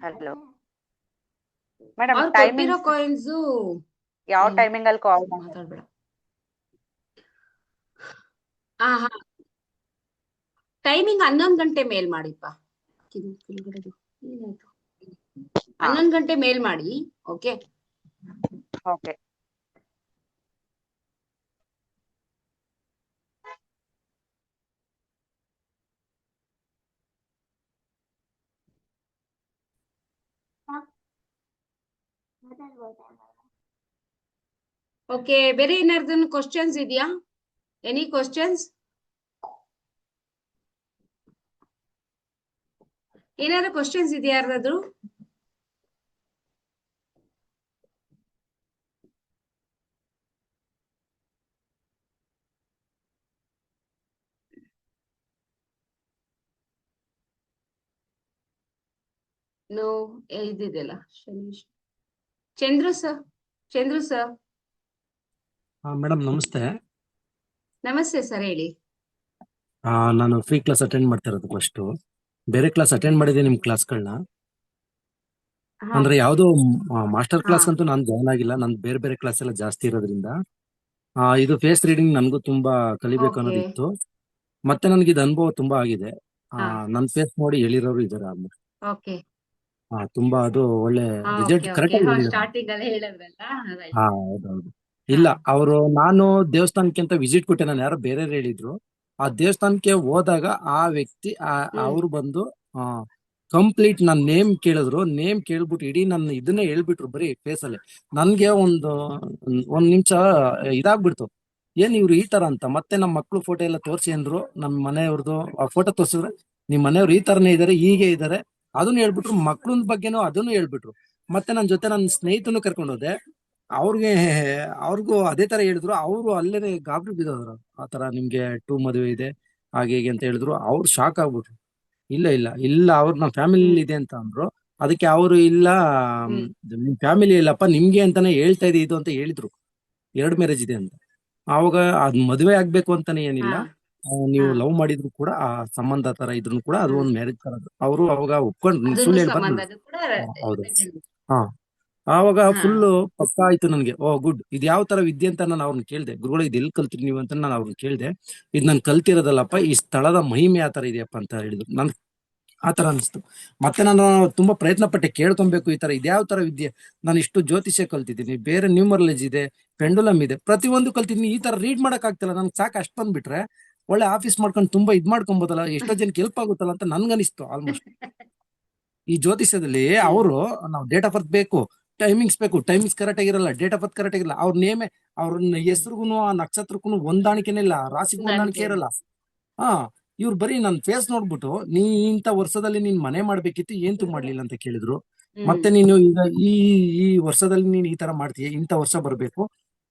ಹಲೋ ಮೇಡಮ್, ಅವ್ರು ಕೊಟ್ಟಿರೋ ಟೈಮಿಂಗ್ಸ್ ಕಾಯಿನ್ಸ್ ಯಾವ ಟೈಮಿಂಗ್ ಅಲ್ಲಿ ಕಾಲ್ ಮಾತಾಡ್ಬೇಡ. ಟೈಮಿಂಗ್ 11 ಗಂಟೆ ಮೇಲ್ ಮಾಡಿಪ್ಪ. 11 ಗಂಟೆ ಮೇಲ್ ಮಾಡಿ. Okay, okay. ಓಕೆ, ಬೇರೆ ಏನಾದ್ರು ಕ್ವಶನ್ಸ್ ಇದೆಯಾ? Any questions? ಏನಾದ್ರು ಕ್ವಶನ್ಸ್ ಇದೆಯಾ ಯಾರ್ದಾದ್ರು? ನೋ, ಇದಿದೆಯಲ್ಲ ಶನೀಶ್. ಚಂದ್ರು ಸರ್. ಮೇಡಮ್ ನಮಸ್ತೆ. ನಮಸ್ತೆ ಸರ್, ಹೇಳಿ. ನಾನು ಫ್ರೀ ಕ್ಲಾಸ್ ಅಟೆಂಡ್ ಮಾಡ್ತಾ ಇರೋದು. ಫಸ್ಟ್ ಬೇರೆ ಕ್ಲಾಸ್ ಅಟೆಂಡ್ ಮಾಡಿದೆ ನಿಮ್ ಕ್ಲಾಸ್ಗಳನ್ನ. ಅಂದ್ರೆ ಯಾವ್ದೋ ಮಾಸ್ಟರ್ ಕ್ಲಾಸ್ ಅಂತೂ ನಾನು ಜಾಯ್ನ್ ಆಗಿಲ್ಲ, ನನ್ ಬೇರೆ ಬೇರೆ ಕ್ಲಾಸ್ ಎಲ್ಲ ಜಾಸ್ತಿ ಇರೋದ್ರಿಂದ ಇದು ಫೇಸ್ ರೀಡಿಂಗ್ ನನ್ಗೂ ತುಂಬಾ ಕಲಿಬೇಕು ಓಕೆ ಅನ್ನೋದಿತ್ತು. ಮತ್ತೆ ನನಗೆ ಇದು ಅನುಭವ ತುಂಬಾ ಆಗಿದೆ. ನನ್ ಫೇಸ್ ನೋಡಿ ಹೇಳಿರೋರು ಇದಾರೆ. ಓಕೆ ತುಂಬಾ ಅದು ಒಳ್ಳೆ ರಿಸಲ್ಟ್ ಕರೆಕ್ಟ್ ಆಗಿ ಹೇಳಿದ್ದಾರೆ. ಸ್ಟಾರ್ಟಿಂಗ್ ಅಲ್ಲಿ ಹೇಳಿದ್ರಲ್ಲ. ಹೌದೌದು. ಇಲ್ಲ, ಅವರು ನಾನು ದೇವಸ್ಥಾನಕ್ಕೆ ಅಂತ ವಿಸಿಟ್ ಕೊಟ್ಟೆ, ನಾನು ಯಾರೋ ಬೇರೆ ಹೇಳಿದ್ರು. ಆ ದೇವಸ್ಥಾನಕ್ಕೆ ಹೋದಾಗ ಆ ವ್ಯಕ್ತಿ ಅವ್ರು ಬಂದು ಕಂಪ್ಲೀಟ್ ನನ್ನ ನೇಮ್ ಕೇಳಿದ್ರು. ನೇಮ್ ಕೇಳ್ಬಿಟ್ಟು ಇಡೀ ನನ್ನ ಇದನ್ನೇ ಹೇಳ್ಬಿಟ್ರು ಬರೀ ಫೇಸ್ ಅಲ್ಲಿ. ನನ್ಗೆ ಒಂದ್ ನಿಮಿಷ ಇದಾಗ್ಬಿಡ್ತು, ಏನ್ ಇವ್ರು ಈ ತರ ಅಂತ. ಮತ್ತೆ ನಮ್ಮ ಮಕ್ಳು ಫೋಟೋ ಎಲ್ಲ ತೋರಿಸಿ ಅಂದ್ರು, ನಮ್ಮ ಮನೆಯವ್ರದ್ದು ಆ ಫೋಟೋ ತೋರಿಸಿದ್ರೆ ನಿಮ್ ಮನೆಯವ್ರು ಈ ತರನೇ ಇದಾರೆ, ಹೀಗೆ ಇದಾರೆ ಅದನ್ನು ಹೇಳ್ಬಿಟ್ರು. ಮಕ್ಳ ಬಗ್ಗೆನೂ ಅದನ್ನು ಹೇಳ್ಬಿಟ್ರು. ಮತ್ತೆ ನನ್ನ ಜೊತೆ ನನ್ನ ಸ್ನೇಹಿತನು ಕರ್ಕೊಂಡು ಹೋದೆ, ಅವ್ರಿಗೂ ಅದೇ ತರ ಹೇಳಿದ್ರು. ಅವರು ಅಲ್ಲೇ ಗಾಬರಿ ಬಿದ್ದೋದ್ರು. ಆ ತರ ನಿಮ್ಗೆ 2 ಮದುವೆ ಇದೆ ಹಾಗೆ ಹೀಗೆ ಅಂತ ಹೇಳಿದ್ರು. ಅವ್ರು ಶಾಕ್ ಆಗ್ಬಿಟ್ರು. ಇಲ್ಲ ಅವ್ರು ನಮ್ಮ ಫ್ಯಾಮಿಲಿ ಇದೆ ಅಂತ ಅಂದ್ರು. ಅದಕ್ಕೆ ಅವರು ಇಲ್ಲ, ನಿಮ್ ಫ್ಯಾಮಿಲಿ ಇಲ್ಲಪ್ಪ, ನಿಮ್ಗೆ ಅಂತಾನೆ ಹೇಳ್ತಾ ಇದೆ ಇದು ಅಂತ ಹೇಳಿದ್ರು. 2 ಮ್ಯಾರೇಜ್ ಇದೆ ಅಂತ. ಅವಾಗ ಅದ್ ಮದುವೆ ಆಗ್ಬೇಕು ಅಂತಾನೆ ಏನಿಲ್ಲ, ನೀವು ಲವ್ ಮಾಡಿದ್ರು ಕೂಡ ಆ ಸಂಬಂಧ ತರ ಇದ್ರು ಕೂಡ ಅದು ಒಂದು ಮ್ಯಾರೇಜ್ ತರ. ಅವರು ಅವಾಗ ಒಪ್ಕೊಂಡು ಸುಳ್ಳು ಹೇಳ್ಬಾರ್ದು. ಹೌದು. ಆವಾಗ ಫುಲ್ ಪಕ್ಕ ಆಯ್ತು ನನ್ಗೆ. ಗುಡ್, ಇದು ಯಾವ ತರ ವಿದ್ಯೆ ಅಂತ ನಾನು ಅವ್ರನ್ನ ಕೇಳ್ದೆ. ಗುರುಗಳು ಇದು ಎಲ್ಲಿ ಕಲ್ತ್ರಿ ನೀವು ಅಂತ ನಾನು ಅವ್ರನ್ನ ಕೇಳ್ದೆ. ಇದು ನಾನು ಕಲ್ತಿರೋದಲ್ಲಪ್ಪ, ಈ ಸ್ಥಳದ ಮಹಿಮೆ ಆ ತರ ಇದೆಯಪ್ಪ ಅಂತ ಹೇಳಿದ್ರು. ನನ್ ಆ ತರ ಅನಿಸ್ತು. ಮತ್ತೆ ನಾನು ತುಂಬಾ ಪ್ರಯತ್ನ ಪಟ್ಟೆ ಕೇಳ್ಕೊಬೇಕು, ಈ ತರ ಇದ್ಯಾವ ತರ ವಿದ್ಯೆ. ನಾನು ಇಷ್ಟು ಜ್ಯೋತಿಷ್ಯ ಕಲ್ತಿದ್ದೀನಿ, ಬೇರೆ ನ್ಯೂಮರಾಲಜಿ ಇದೆ, ಪೆಂಡುಲಮ್ ಇದೆ, ಪ್ರತಿಯೊಂದು ಕಲ್ತಿದ್ದೀನಿ. ಈ ತರ ರೀಡ್ ಮಾಡಕ್ ಆಗ್ತಿಲ್ಲ, ನನ್ಗೆ ಸಾಕು. ಅಷ್ಟು ಬಂದ್ಬಿಟ್ರೆ ಒಳ್ಳೆ ಆಫೀಸ್ ಮಾಡ್ಕೊಂಡು ತುಂಬಾ ಇದ್ ಮಾಡ್ಕೊಬೋದಲ್ಲ, ಎಷ್ಟೋ ಜನಕ್ಕೆ ಹೆಲ್ಪ್ ಆಗುತ್ತಲ್ಲ ಅಂತ ನನ್ಗನಿಸ್ತು. ಆಲ್ಮೋಸ್ಟ್ ಈ ಜ್ಯೋತಿಷ್ಯದಲ್ಲಿ ಅವರು ನಾವು ಡೇಟ್ ಆಫ್ ಬರ್ತ್ ಬೇಕು, ಟೈಮಿಂಗ್ಸ್ ಬೇಕು, ಟೈಮಿಂಗ್ಸ್ ಕರೆಕ್ಟ್ ಆಗಿರಲ್ಲ, ಡೇಟ್ ಆಫ್ ಬರ್ತ್ ಕರೆಕ್ಟ್ ಆಗಿರಲ್ಲ, ಅವ್ರ ನೇಮೆ ಅವ್ರ ಹೆಸರುಗೂ ಆ ನಕ್ಷತ್ರಕ್ಕೂ ಹೊಂದಾಣಿಕೆನೇ ಇಲ್ಲ, ರಾಶಿಗೂ ಹೊಂದಾಣಿಕೆ ಇರಲ್ಲ. ಇವ್ರು ಬರೀ ನನ್ ಫೇಸ್ ನೋಡ್ಬಿಟ್ಟು ನೀ ಇಂಥ ವರ್ಷದಲ್ಲಿ ನೀನ್ ಮನೆ ಮಾಡ್ಬೇಕಿತ್ತು, ಏಂತು ಮಾಡ್ಲಿಲ್ಲ ಅಂತ ಕೇಳಿದ್ರು. ಮತ್ತೆ ನೀನು ಈಗ ಈ ವರ್ಷದಲ್ಲಿ ನೀನ್ ಈ ತರ ಮಾಡ್ತೀಯ, ಇಂಥ ವರ್ಷ ಬರ್ಬೇಕು,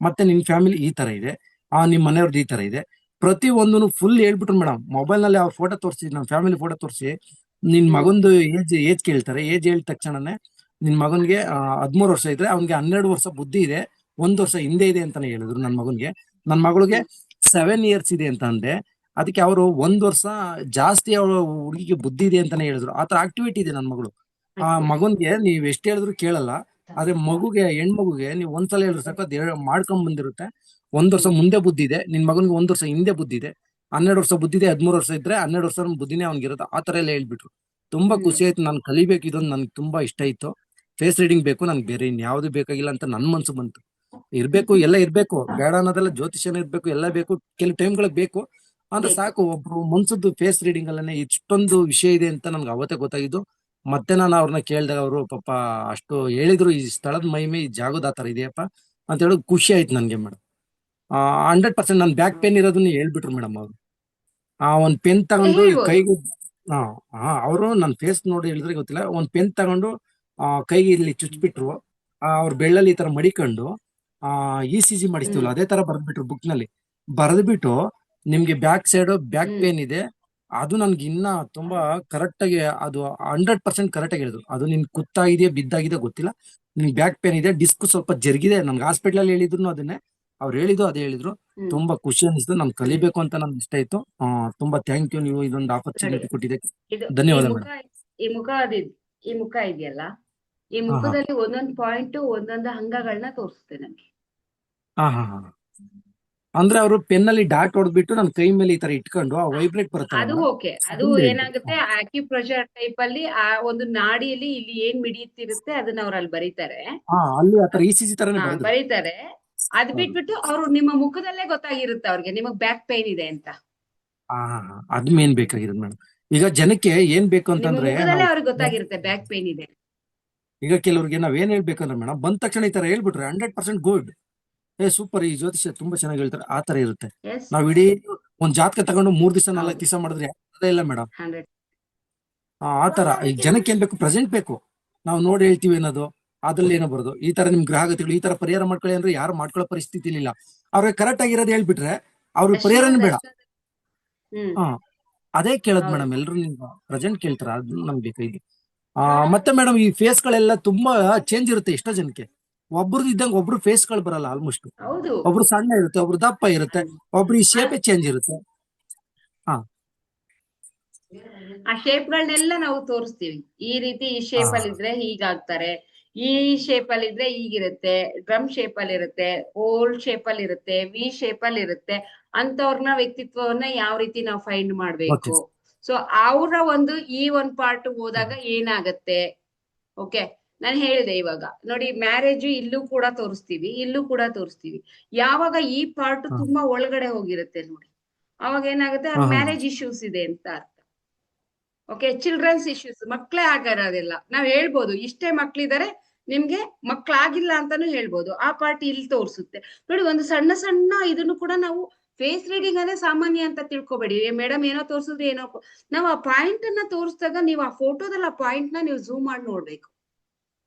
ಮತ್ತೆ ನಿನ್ ಫ್ಯಾಮಿಲಿ ಈ ತರ ಇದೆ, ನಿಮ್ ಮನೆಯವ್ರದ್ದು ಈ ತರ ಇದೆ, ಪ್ರತಿ ಒಂದನ್ನು ಫುಲ್ ಹೇಳ್ಬಿಟ್ರು ಮೇಡಮ್. ಮೊಬೈಲ್ ನಲ್ಲಿ ಅವ್ರ ಫೋಟೋ ತೋರಿಸಿ, ನಮ್ಮ ಫ್ಯಾಮಿಲಿ ಫೋಟೋ ತೋರಿಸಿ, ನಿನ್ ಮಗಂದು ಏಜ್ ಕೇಳ್ತಾರೆ. ಏಜ್ ಹೇಳಿದ ತಕ್ಷಣನೇ ನಿನ್ ಮಗನ್ಗೆ 13 ವರ್ಷ ಇದ್ರೆ ಅವ್ನಿಗೆ 12 ವರ್ಷ ಬುದ್ಧಿ ಇದೆ, 1 ವರ್ಷ ಹಿಂದೆ ಇದೆ ಅಂತಾನೆ ಹೇಳಿದ್ರು ನನ್ನ ಮಗನ್ಗೆ. ನನ್ನ ಮಗಳಿಗೆ 7 years ಇದೆ ಅಂತ ಅಂದೆ. ಅದಕ್ಕೆ ಅವರು 1 ವರ್ಷ ಜಾಸ್ತಿ ಅವಳು ಹುಡುಗಿಗೆ ಬುದ್ಧಿ ಇದೆ ಅಂತಾನೆ ಹೇಳಿದ್ರು. ಆತರ ಆಕ್ಟಿವಿಟಿ ಇದೆ ನನ್ನ ಮಗಳು. ಆ ಮಗನ್ಗೆ ನೀವ್ ಎಷ್ಟ್ ಹೇಳಿದ್ರು ಕೇಳಲ್ಲ. ಆದ್ರೆ ಮಗುಗೆ, ಹೆಣ್ಮಗುಗೆ ನೀವು ಒಂದ್ಸಲ ಹೇಳಿದ್ರು ಸಾಕು, ಅದ್ ಮಾಡ್ಕೊಂಡ್ ಬಂದಿರುತ್ತೆ. 1 ವರ್ಷ ಮುಂದೆ ಬುದ್ಧಿ ಇದೆ, ನಿನ್ ಮಗನ್ಗೆ 1 ವರ್ಷ ಹಿಂದೆ ಬುದ್ಧಿ ಇದೆ. 12 ವರ್ಷ ಬುದ್ಧಿದೆ 13 ವರ್ಷ ಇದ್ರೆ 12 ವರ್ಷ ಬುದ್ಧಿನೇ ಅವ್ನಿಗಿರುತ್ತೆ ಆ ತರ ಎಲ್ಲ ಹೇಳ್ಬಿಟ್ರು. ತುಂಬಾ ಖುಷಿ ಆಯ್ತು. ನಾನು ಕಲಿಬೇಕು, ಇದೊಂದು ನನ್ಗೆ ತುಂಬಾ ಇಷ್ಟ ಇತ್ತು. ಫೇಸ್ ರೀಡಿಂಗ್ ಬೇಕು, ನನ್ಗೆ ಬೇರೆ ಇನ್ಯಾವುದು ಬೇಕಾಗಿಲ್ಲ ಅಂತ ನನ್ ಮನ್ಸು ಬಂತು. ಇರ್ಬೇಕು, ಎಲ್ಲ ಇರ್ಬೇಕು, ಬೇಡ ಅನ್ನೋದೆಲ್ಲ, ಜ್ಯೋತಿಷನ ಇರ್ಬೇಕು, ಎಲ್ಲ ಬೇಕು, ಕೆಲವು ಟೈಮ್ಗಳಿಗೆ ಬೇಕು ಅಂದ್ರೆ ಸಾಕು. ಒಬ್ರು ಮನ್ಸದ್ದು ಫೇಸ್ ರೀಡಿಂಗ್ ಅಲ್ಲೇ ಇಷ್ಟೊಂದು ವಿಷಯ ಇದೆ ಅಂತ ನನ್ಗೆ ಅವತ್ತೇ ಗೊತ್ತಾಗಿದ್ದು. ಮತ್ತೆ ನಾನು ಅವ್ರನ್ನ ಕೇಳಿದಾಗ ಅವರು ಪಾಪ ಅಷ್ಟು ಹೇಳಿದ್ರು, ಈ ಸ್ಥಳದ ಮಹಿಮೆ, ಈ ಜಾಗದ ಆ ತರ ಇದೆಯಪ್ಪ ಅಂತ ಹೇಳೋದು ಖುಷಿ ಆಯ್ತು ನನ್ಗೆ ಮೇಡಮ್. 100% ನನ್ ಬ್ಯಾಕ್ ಪೇನ್ ಇರೋದನ್ನ ಹೇಳ್ಬಿಟ್ರು ಮೇಡಮ್ ಅವರು. ಒಂದ್ ಪೆನ್ ತಗೊಂಡು ಹೇಳ್ಬೋದು. ಕೈಗೆ, ಅವರು ನನ್ನ ಫೇಸ್ ನೋಡಿ ಹೇಳಿದ್ರೆ ಗೊತ್ತಿಲ್ಲ, ಒಂದ್ ಪೆನ್ ತಗೊಂಡು ಕೈಗೆ ಇಲ್ಲಿ ಚುಚ್ಬಿಟ್ರು. ಅವ್ರ ಬೆಳ್ಳಲ್ಲಿ ಈ ತರ ಮಡಿಕೊಂಡು ECG ಮಾಡಿಸ್ತೀವಲ್ಲ ಅದೇ ತರ ಬರೆದ್ಬಿಟ್ರು ಬುಕ್ ನಲ್ಲಿ. ಬರೆದ್ಬಿಟ್ಟು ನಿಮ್ಗೆ ಬ್ಯಾಕ್ ಸೈಡ್ ಬ್ಯಾಕ್ ಪೇನ್ ಇದೆ, ಅದು ನನ್ಗೆ ಇನ್ನ ತುಂಬಾ ಕರೆಕ್ಟ್ ಆಗಿ, ಅದು 100% ಕರೆಕ್ಟ್ ಆಗಿ ಹೇಳಿದ್ರು. ಅದು ನಿನ್ ಕುತ್ತಾಗಿದೆಯಾ ಬಿದ್ದಾಗಿದೆ ಗೊತ್ತಿಲ್ಲ, ನಿನ್ಗೆ ಬ್ಯಾಕ್ ಪೇನ್ ಇದೆ, ಡಿಸ್ಕ್ ಸ್ವಲ್ಪ ಜರುಗಿದೆ. ನನ್ಗೆ ಹಾಸ್ಪಿಟಲ್ ಅಲ್ಲಿ ಹೇಳಿದ್ರು ಅದನ್ನೇ, ಅವ್ರು ಹೇಳಿದ್ರು ಅದೇ ಹೇಳಿದ್ರು. ತುಂಬಾ ಖುಷಿ ಅನಿಸ್ತು, ನನ್ ಕಲಿಬೇಕು ಅಂತ ನನ್ಗೆ ಇಷ್ಟ ಇತ್ತು. ತುಂಬಾ ಥ್ಯಾಂಕ್ ಯು, ನೀವು ಇದೊಂದು ಆಪರ್ಚುನಿಟಿ ಕೊಟ್ಟಿದ್ದಕ್ಕೆ ಇದು ಈ ಧನ್ಯವಾದ ಮುಖ ಮೇಡಮ್. ಈ ಮುಖ ಇದೆಯಲ್ಲ, ಈ ಹಾ ಮುಖದಲ್ಲಿ ಒಂದೊಂದು ಪಾಯಿಂಟ್ ಒಂದೊಂದು ಅಂಗಗಳನ್ನ ತೋರಿಸುತ್ತೆ ನಮ್ಗೆ. ಹಾ ಹಾ ಹಾ ಅಂದ್ರೆ ಅವರು ಪೆನ್ನಲ್ಲಿ ಡಾಟ್ ಹೊಡೆದ್ಬಿಟ್ಟು ನನ್ನ ಕೈ ಮೇಲೆ ಈ ತರ ಇಟ್ಕೊಂಡು ಆ ವೈಬ್ರೇಟ್ ಬರುತ್ತಲ್ಲ ಅದು ಮೇಡಮ್, ಓಕೆ. ಅದು ಅದನ್ನ ಹೇಳ್ಬಿಟ್ಟು. ಏನಾಗುತ್ತೆ, ಆಕ್ಯುಪ್ರೆಷರ್ ಟೈಪ್ ಅಲ್ಲಿ ಆ ಒಂದು ನಾಡಿಯಲ್ಲಿ ಇಲ್ಲಿ ಏನ್ ಮಿಡಿಯುತ್ತಿರುತ್ತೆ ಅದನ್ನ ಅವ್ರು ಅಲ್ಲಿ ಬರೀತಾರೆ. ಅಲ್ಲಿ ಆ ತರ ECG ತರನೇ ಬರೆದ್ರು. ಬರೀತಾರೆ. ಅದ್ ಹೌದು. ಬಿಟ್ಬಿಟ್ಟು ಅವ್ರು ನಿಮ್ಮ ಮುಖದಲ್ಲೇ ಗೊತ್ತಾಗಿರುತ್ತೆ ಅವ್ರಿಗೆ ನಿಮಗ್ ಬ್ಯಾಕ್ ಪೈನ್ ಇದೆ ಅಂತ. ಅದು ಮೇನ್ ಬೇಕಾಗಿರೋದು ಮೇಡಮ್. ಈಗ ಜನಕ್ಕೆ ಏನ್ ಬೇಕು ನಿಮ್ಮ ಅಂತಂದ್ರೆ, ಮುಖದಲ್ಲೇ ನಾವು ಅವ್ರಿಗೆ ಗೊತ್ತಾಗಿರುತ್ತೆ ಬ್ಯಾಕ್ ಪೈನ್ ಇದೆ. ಈಗ ಕೆಲವ್ರಿಗೆ ನಾವ್ ಏನ್ ಹೇಳ್ಬೇಕಂದ್ರೆ ಮೇಡಮ್, ಬಂದ ತಕ್ಷಣ ಈ ತರ ಹೇಳ್ಬಿಟ್ರೆ 100% ಗುಡ್, ಸೂಪರ್, ಈ ಜ್ಯೋತಿಷ್ಯ ತುಂಬಾ ಚೆನ್ನಾಗಿ ಹೇಳ್ತಾರೆ, ಆ ತರ ಇರುತ್ತೆ. ಎಸ್, ನಾವ್ ಇಡೀ ಒಂದ್ ಜಾತಕ ತಗೊಂಡು 3 ದಿವಸ 4 ಹೌದು, ದಿವಸ ಮಾಡಿದ್ರೆ ಅದೇ ಇಲ್ಲ ಮೇಡಮ್. 100. ಆ ತರ ಈಗ ಜನಕ್ಕೆ ಏನ್ ಬೇಕು, ಪ್ರೆಸೆಂಟ್ ಬೇಕು. ನಾವು ನೋಡಿ ಹೇಳ್ತೀವಿ ಅನ್ನೋದು, ಅದ್ರಲ್ಲಿ ಏನೋ ಬರೋದು. ಈ ತರ ನಿಮ್ ಗ್ರಹಗತಿಗಳು ಈ ತರ ಪರಿಹಾರ ಮಾಡ್ಕೊಳ್ಳಿ ಅಂದ್ರೆ ಯಾರು ಮಾಡ್ಕೊಳ್ಳೋ ಪರಿಸ್ಥಿತಿ ಇಲ್ಲ. ಅವ್ರಿಗೆ ಕರೆಕ್ಟ್ ಆಗಿರೋದು ಹೇಳ್ಬಿಟ್ರೆ ಅವ್ರಿಗೆ ಪರಿಹಾರನೇ ಬೇಡ. ಹಾ ಅದೇ ಕೇಳೋದು ಹೌದು. ಮೇಡಮ್, ಎಲ್ರು ನೀವು ಪ್ರೆಸೆಂಟ್ ಕೇಳ್ತಾರ, ಅದು ನಮ್ಗೆ ಬೇಕಾಗಿದೆ. ಮತ್ತೆ ಮೇಡಮ್, ಈ ಫೇಸ್ ಗಳೆಲ್ಲ ತುಂಬಾ ಚೇಂಜ್ ಇರುತ್ತೆ ಎಷ್ಟೋ ಜನಕ್ಕೆ. ಒಬ್ರದ್ದು ಇದ್ದಂಗೆ ಒಬ್ರು ಫೇಸ್ ಗಳು ಬರಲ್ಲ ಆಲ್ಮೋಸ್ಟ್. ಹೌದು. ಒಬ್ರು ಸಣ್ಣ ಇರುತ್ತೆ, ಒಬ್ರು ದಪ್ಪ ಇರುತ್ತೆ, ಒಬ್ರು ಈ ಶೇಪೇ ಚೇಂಜ್ ಇರುತ್ತೆ. ಹಾ ಆ ಶೇಪ್ಗಳನ್ನೆಲ್ಲ ನಾವು ತೋರಿಸ್ತೀವಿ. ಈ ರೀತಿ ಈ ಶೇಪ್ ಅಲ್ಲಿ ಇದ್ರೆ ಹೀಗಾಗ್ತಾರೆ, ಈ ಶೇಪ್ ಅಲ್ಲಿ ಇದ್ರೆ ಹೀಗಿರುತ್ತೆ, ಡ್ರಮ್ ಶೇಪ್ ಅಲ್ಲಿ ಇರುತ್ತೆ, ಓಲ್ಡ್ ಶೇಪ್ ಅಲ್ಲಿ ಇರುತ್ತೆ, ವಿ ಶೇಪ್ ಅಲ್ಲಿ ಇರುತ್ತೆ. ಅಂತವ್ರನ್ನ ವ್ಯಕ್ತಿತ್ವವನ್ನ ಯಾವ ರೀತಿ ನಾವು ಫೈಂಡ್ ಮಾಡ್ಬೇಕು. ಸೊ ಅವರ ಈ ಒಂದ್ ಪಾರ್ಟ್ ಹೋದಾಗ ಏನಾಗತ್ತೆ. ಓಕೆ, ನಾನು ಹೇಳಿದೆ ಇವಾಗ ನೋಡಿ, ಮ್ಯಾರೇಜ್ ಇಲ್ಲೂ ಕೂಡ ತೋರಿಸ್ತೀವಿ, ಇಲ್ಲೂ ಕೂಡ ತೋರಿಸ್ತೀವಿ. ಯಾವಾಗ ಈ ಪಾರ್ಟ್ ತುಂಬಾ ಒಳಗಡೆ ಹೋಗಿರುತ್ತೆ ನೋಡಿ, ಅವಾಗ ಏನಾಗುತ್ತೆ, ಅದು ಮ್ಯಾರೇಜ್ ಇಶ್ಯೂಸ್ ಇದೆ ಅಂತ ಅರ್ಥ. ಓಕೆ, ಚಿಲ್ಡ್ರನ್ಸ್ ಇಶ್ಯೂಸ್, ಮಕ್ಳೇ ಆಗಿರೋದಿಲ್ಲ. ನಾವ್ ಹೇಳ್ಬೋದು ಇಷ್ಟೇ ಮಕ್ಳಿದಾರೆ, ನಿಮ್ಗೆ ಮಕ್ಳಾಗಿಲ್ಲ ಅಂತಾನು ಹೇಳ್ಬೋದು. ಆ ಪಾರ್ಟ್ ಇಲ್ಲಿ ತೋರಿಸುತ್ತೆ ನೋಡಿ. ಒಂದು ಸಣ್ಣ ಸಣ್ಣ ಇದನ್ನು ಕೂಡ ನಾವು ಫೇಸ್ ರೀಡಿಂಗ್ ಅಲ್ಲೇ ಸಾಮಾನ್ಯ ಅಂತ ತಿಳ್ಕೊಬೇಡಿ. ಮೇಡಮ್ ಏನೋ ತೋರಿಸಿದ್ರೆ ಏನೋ, ನಾವು ಆ ಪಾಯಿಂಟ್ ಅನ್ನ ತೋರಿಸಿದಾಗ ನೀವು ಆ ಫೋಟೋದಲ್ಲಿ ಆ ಪಾಯಿಂಟ್ ನ ನೀವು ಝೂಮ್ ಮಾಡಿ ನೋಡ್ಬೇಕು.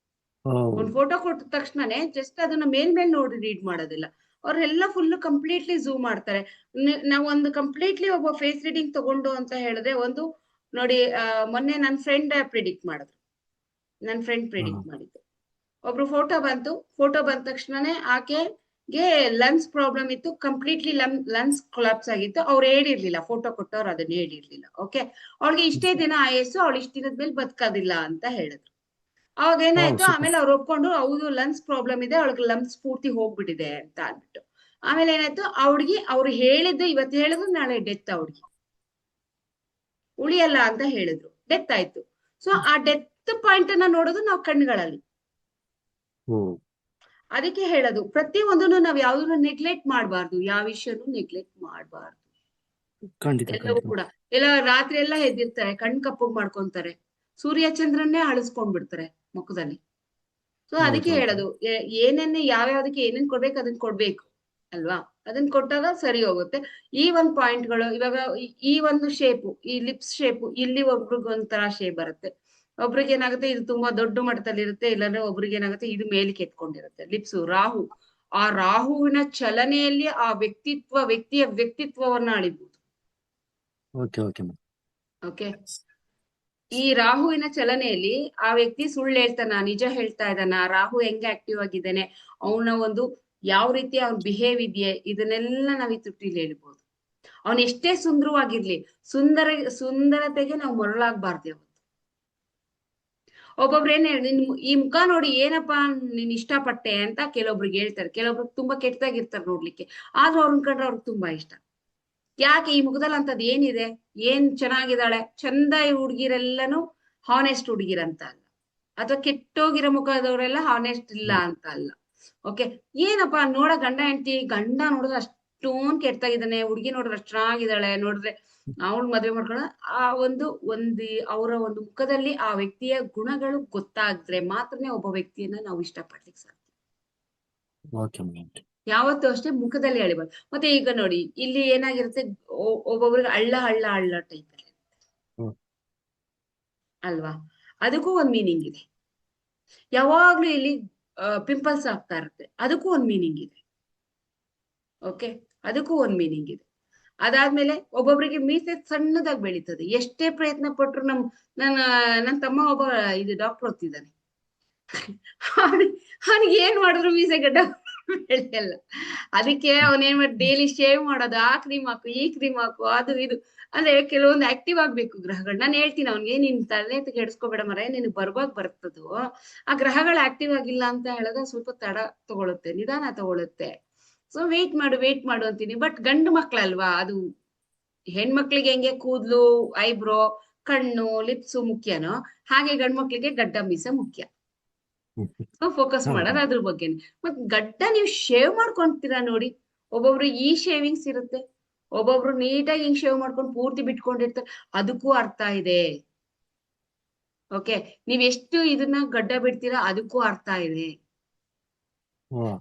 ಒಂದ್ ಫೋಟೋ ಕೊಟ್ಟ ತಕ್ಷಣನೇ ಜಸ್ಟ್ ಅದನ್ನ ಮೇಲ್ ನೋಡಿ ರೀಡ್ ಮಾಡೋದಿಲ್ಲ. ಅವ್ರೆಲ್ಲ ಫುಲ್ ಕಂಪ್ಲೀಟ್ಲಿ ಝೂಮ್ ಮಾಡ್ತಾರೆ. ನಾವು ಒಂದು ಕಂಪ್ಲೀಟ್ಲಿ ಒಬ್ಬ ಫೇಸ್ ರೀಡಿಂಗ್ ತಗೊಂಡು ಅಂತ ಹೇಳಿದ್ರೆ, ಒಂದು ನೋಡಿ, ಮೊನ್ನೆ ನನ್ನ ಫ್ರೆಂಡ್ ಪ್ರಿಡಿಕ್ಟ್ ಮಾಡಿದ್ರು. ನನ್ನ ಫ್ರೆಂಡ್ ಪ್ರಿಡಿಕ್ಟ್ ಮಾಡಿದ್ದು, ಒಬ್ರು ಫೋಟೋ ಬಂದ ತಕ್ಷಣನೇ ಆಕೆಗೆ ಲಂಗ್ಸ್ ಪ್ರಾಬ್ಲಮ್ ಇತ್ತು, ಕಂಪ್ಲೀಟ್ಲಿ ಲಂಗ್ಸ್ ಕೊಲಾಪ್ಸ್ ಆಗಿತ್ತು. ಅವ್ರು ಹೇಳಿರ್ಲಿಲ್ಲ, ಫೋಟೋ ಕೊಟ್ಟವ್ರು ಅದನ್ನ ಹೇಳಿರ್ಲಿಲ್ಲ. ಓಕೆ, ಅವಳಿಗೆ ಇಷ್ಟೇ ದಿನ ಆಯಸ್ಸು, ಅವಳು ಇಷ್ಟ ದಿನದ ಮೇಲೆ ಬದುಕೋದಿಲ್ಲ ಅಂತ ಹೇಳಿದ್ರು. ಅವಾಗ ಏನಾಯ್ತು, ಆಮೇಲೆ ಅವ್ರು ಒಪ್ಕೊಂಡು ಹೌದು ಲಂಗ್ಸ್ ಪ್ರಾಬ್ಲಮ್ ಇದೆ, ಅವಳಿಗೆ ಲಂಗ್ಸ್ ಪೂರ್ತಿ ಹೋಗ್ಬಿಟ್ಟಿದೆ ಅಂತ ಅಂದ್ಬಿಟ್ಟು. ಆಮೇಲೆ ಏನಾಯ್ತು, ಅವ್ರು ಹೇಳಿದ್ದು ಇವತ್ತು ಹೇಳಿದ್ರು, ನಾಳೆ ಡೆತ್, ಅವ್ರಿಗೆ ಉಳಿಯಲ್ಲ ಅಂತ ಹೇಳಿದ್ರು, ಡೆತ್ ಆಯ್ತು. ಸೊ ಆ ಡೆತ್ ಪಾಯಿಂಟ್ ಅನ್ನ ನೋಡೋದು ನಾವು ಕಣ್ಣುಗಳಲ್ಲಿ. ಅದಕ್ಕೆ ಹೇಳೋದು, ಪ್ರತಿಯೊಂದನ್ನು ನಾವ್ ಯಾವ್ದನ್ನು ನೆಗ್ಲೆಕ್ಟ್ ಮಾಡಬಾರ್ದು, ಯಾವ ವಿಷಯನೂ ನೆಗ್ಲೆಕ್ಟ್ ಮಾಡಬಾರ್ದು. ಎಲ್ಲವೂ ಕೂಡ ಎಲ್ಲ ರಾತ್ರಿ ಎಲ್ಲ ಎದ್ದಿರ್ತಾರೆ, ಕಣ್ ಕಪ್ಪಗ್ ಮಾಡ್ಕೊಂತಾರೆ, ಸೂರ್ಯ ಚಂದ್ರನ್ನೇ ಅಳಿಸ್ಕೊಂಡ್ಬಿಡ್ತಾರೆ ಮುಖದಲ್ಲಿ. ಸೊ ಅದಕ್ಕೆ ಹೇಳೋದು, ಯಾವ್ಯಾವ್ದಕ್ಕೆ ಏನೇನ್ ಕೊಡ್ಬೇಕು ಅದನ್ನ ಕೊಡ್ಬೇಕು ಅಲ್ವಾ. ಅದನ್ನ ಕೊಟ್ಟಾಗ ಸರಿ ಹೋಗುತ್ತೆ. ಈ ಒಂದ್ ಪಾಯಿಂಟ್ಗಳು, ಇವಾಗ ಈ ಒಂದು ಶೇಪು, ಈ ಲಿಪ್ಸ್ ಶೇಪು, ಇಲ್ಲಿ ಒಬ್ರಿಗೆ ಒಂಥರ ಶೇಪ್ ಬರುತ್ತೆ, ಒಬ್ರಿಗೆ ಏನಾಗುತ್ತೆ ಇದು ತುಂಬಾ ದೊಡ್ಡ ಮಟ್ಟದಲ್ಲಿ ಇರುತ್ತೆ, ಇಲ್ಲಾಂದ್ರೆ ಒಬ್ರಿಗೆ ಏನಾಗುತ್ತೆ ಇದು ಮೇಲಿಗೆ ಎತ್ಕೊಂಡಿರುತ್ತೆ ಲಿಪ್ಸು. ಆ ರಾಹುವಿನ ಚಲನೆಯಲ್ಲಿ ಆ ವ್ಯಕ್ತಿಯ ವ್ಯಕ್ತಿತ್ವವನ್ನ ಅಳಿಬಹುದು. ಓಕೆ, ಈ ರಾಹುವಿನ ಚಲನೆಯಲ್ಲಿ ಆ ವ್ಯಕ್ತಿ ಸುಳ್ಳು ಹೇಳ್ತಾನ, ನಿಜ ಹೇಳ್ತಾ ಇದ್ದಾನ, ರಾಹು ಹೆಂಗೆ ಆಕ್ಟಿವ್ ಆಗಿದ್ದಾನೆ, ಅವನ ಒಂದು ಯಾವ ರೀತಿ ಅವ್ನ ಬಿಹೇವ್ ಇದೆಯೇ, ಇದನ್ನೆಲ್ಲ ನಾವ್ ಈ ತುಟ್ಟಿಲಿ ಹೇಳ್ಬೋದು. ಅವನ್ ಎಷ್ಟೇ ಸುಂದರವಾಗಿರ್ಲಿ, ಸುಂದರತೆಗೆ ನಾವು ಮರಳಾಗ್ಬಾರ್ದು ಯಾವತ್ತು. ಒಬ್ಬೊಬ್ರು ಏನ್ ಹೇಳಿ, ಈ ಮುಖ ನೋಡಿ ಏನಪ್ಪಾ ನೀನ್ ಇಷ್ಟಪಟ್ಟೆ ಅಂತ ಕೆಲವೊಬ್ರಿಗೆ ಹೇಳ್ತಾರೆ. ಕೆಲವೊಬ್ರು ತುಂಬಾ ಕೆಟ್ಟದಾಗಿರ್ತಾರೆ ನೋಡ್ಲಿಕ್ಕೆ, ಆದ್ರೂ ಅವ್ರನ್ನ ಕಂಡ್ರೆ ಅವ್ರಿಗೆ ತುಂಬಾ ಇಷ್ಟ. ಯಾಕೆ ಈ ಮುಖದಲ್ಲಿ ಅಂತದ್ ಏನಿದೆ, ಏನ್ ಚೆನ್ನಾಗಿದ್ದಾಳೆ, ಚಂದ ಈ ಹುಡುಗಿರೆಲ್ಲನೂ ಹಾನೆಸ್ಟ್ ಹುಡುಗಿರಂತ ಅಲ್ಲ, ಅಥವಾ ಕೆಟ್ಟೋಗಿರೋ ಮುಖದವರೆಲ್ಲ ಹಾನೆಸ್ಟ್ ಇಲ್ಲ ಅಂತ ಅಲ್ಲ. ಓಕೆ, ಏನಪ್ಪಾ ನೋಡ ಗಂಡ ಹೆಂಡತಿ, ಗಂಡ ನೋಡಿದ್ರೆ ಅಷ್ಟೊಂದ್ ಕೆಟ್ಟಾಗಿದ್ದಾನೆ, ಹುಡುಗಿ ನೋಡಿದ್ರೆ ಅಷ್ಟು ಚೆನ್ನಾಗಿದ್ದಾಳೆ, ನೋಡಿದ್ರೆ ಅವಳು ಮದ್ವೆ ಮಾಡ್ಕೊಂಡ ಆ ಒಂದು ಅವರ ಒಂದು ಮುಖದಲ್ಲಿ ಆ ವ್ಯಕ್ತಿಯ ಗುಣಗಳು ಗೊತ್ತಾದ್ರೆ ಮಾತ್ರನೇ ಒಬ್ಬ ವ್ಯಕ್ತಿಯನ್ನ ನಾವು ಇಷ್ಟಪಡ್ಲಿಕ್ಕೆ ಸಾಧ್ಯ. Okay madam. ಯಾವತ್ತೂ ಅಷ್ಟೇ ಮುಖದಲ್ಲಿ ಎಳಿಬಾರ್ದು. ಮತ್ತೆ ಈಗ ನೋಡಿ ಇಲ್ಲಿ ಏನಾಗಿರುತ್ತೆ, ಒಬ್ಬೊಬ್ರಿಗೆ ಹಳ್ಳ ಹಳ್ಳ ಹಳ್ಳ ಟೈಪ್ ಹ್ಮ್. ಅಲ್ವಾ, ಅದಕ್ಕೂ ಒಂದ್ ಮೀನಿಂಗ್ ಇದೆ. ಯಾವಾಗ್ಲೂ ಇಲ್ಲಿ ಪಿಂಪಲ್ಸ್ ಆಗ್ತಾ ಇರುತ್ತೆ, ಅದಕ್ಕೂ ಒಂದ್ ಮೀನಿಂಗ್ ಇದೆ. ಓಕೆ, ಅದಕ್ಕೂ ಒಂದ್ ಮೀನಿಂಗ್ ಇದೆ. ಅದಾದ್ಮೇಲೆ ಒಬ್ಬೊಬ್ರಿಗೆ ಮೀಸೆ ಸಣ್ಣದಾಗಿ ಬೆಳೀತದೆ, ಎಷ್ಟೇ ಪ್ರಯತ್ನ ಪಟ್ರು ನನ್ನ ತಮ್ಮ ಒಬ್ಬ ಇದು ಡಾಕ್ಟರ್ ಓದ್ತಿದ್ದಾನೆ, ಅವನಿಗೆ ಏನ್ ಮಾಡಿದ್ರು ಮೀಸೆ ಗಡ್ಡ ಬೆಳೆಯಲ್ಲ. ಅದಕ್ಕೆ ಅವನೇನ್ ಮಾಡಿ ಡೈಲಿ ಶೇವ್ ಮಾಡೋದು, ಆ ಕ್ರೀಮ್ ಹಾಕು, ಈ ಕ್ರೀಮ್ ಹಾಕು, ಅದು ಇದು ಅಂದ್ರೆ ಕೆಲವೊಂದು ಆಕ್ಟಿವ್ ಆಗ್ಬೇಕು ಗ್ರಹಗಳು. ನಾನು ಹೇಳ್ತೀನಿ ಅವ್ನಿಗೆ, ನೀನ್ ತಲೆ ಕೆಡಿಸ್ಕೋಬೇಡ ಮರ, ನಿನ್ ಬರ್ಬಾಗ್ ಬರ್ತದೋ, ಆ ಗ್ರಹಗಳು ಆಕ್ಟಿವ್ ಆಗಿಲ್ಲ ಅಂತ ಹೇಳಿದ್ರೆ ಸ್ವಲ್ಪ ತಡ ತಗೊಳುತ್ತೆ, ನಿಧಾನ ತಗೊಳುತ್ತೆ. ಸೊ ವೇಟ್ ಮಾಡು ಅಂತೀನಿ. ಬಟ್ ಗಂಡು ಮಕ್ಳಲ್ವಾ, ಅದು ಹೆಣ್ಮಕ್ಳಿಗೆ ಹೆಂಗೆ ಕೂದ್ಲು, ಐಬ್ರೋ, ಕಣ್ಣು, ಲಿಪ್ಸು ಮುಖ್ಯನೋ ಹಾಗೆ ಗಂಡು ಮಕ್ಳಿಗೆ ಗಡ್ಡ ಮೀಸೆ ಮುಖ್ಯ. ಸೊ ಫೋಕಸ್ ಮಾಡೋದು ಅದ್ರ ಬಗ್ಗೆನೆ. ಮತ್ ಗಡ್ಡ ನೀವು ಶೇವ್ ಮಾಡ್ಕೊಂತೀರಾ ನೋಡಿ, ಒಬ್ಬೊಬ್ರು ಈ ಶೇವಿಂಗ್ಸ್ ಇರುತ್ತೆ, ಒಬ್ಬೊಬ್ರು ನೀಟಾಗಿ ಹಿಂಗ್ ಶೇವ್ ಮಾಡ್ಕೊಂಡು ಪೂರ್ತಿ ಬಿಟ್ಕೊಂಡಿರ್ತಾರೆ, ಅದಕ್ಕೂ ಅರ್ಥ ಇದೆ. ಓಕೆ, ನೀವ್ ಎಷ್ಟು ಇದನ್ನ ಗಡ್ಡ ಬಿಡ್ತೀರಾ ಅದಕ್ಕೂ ಅರ್ಥ ಇದೆ.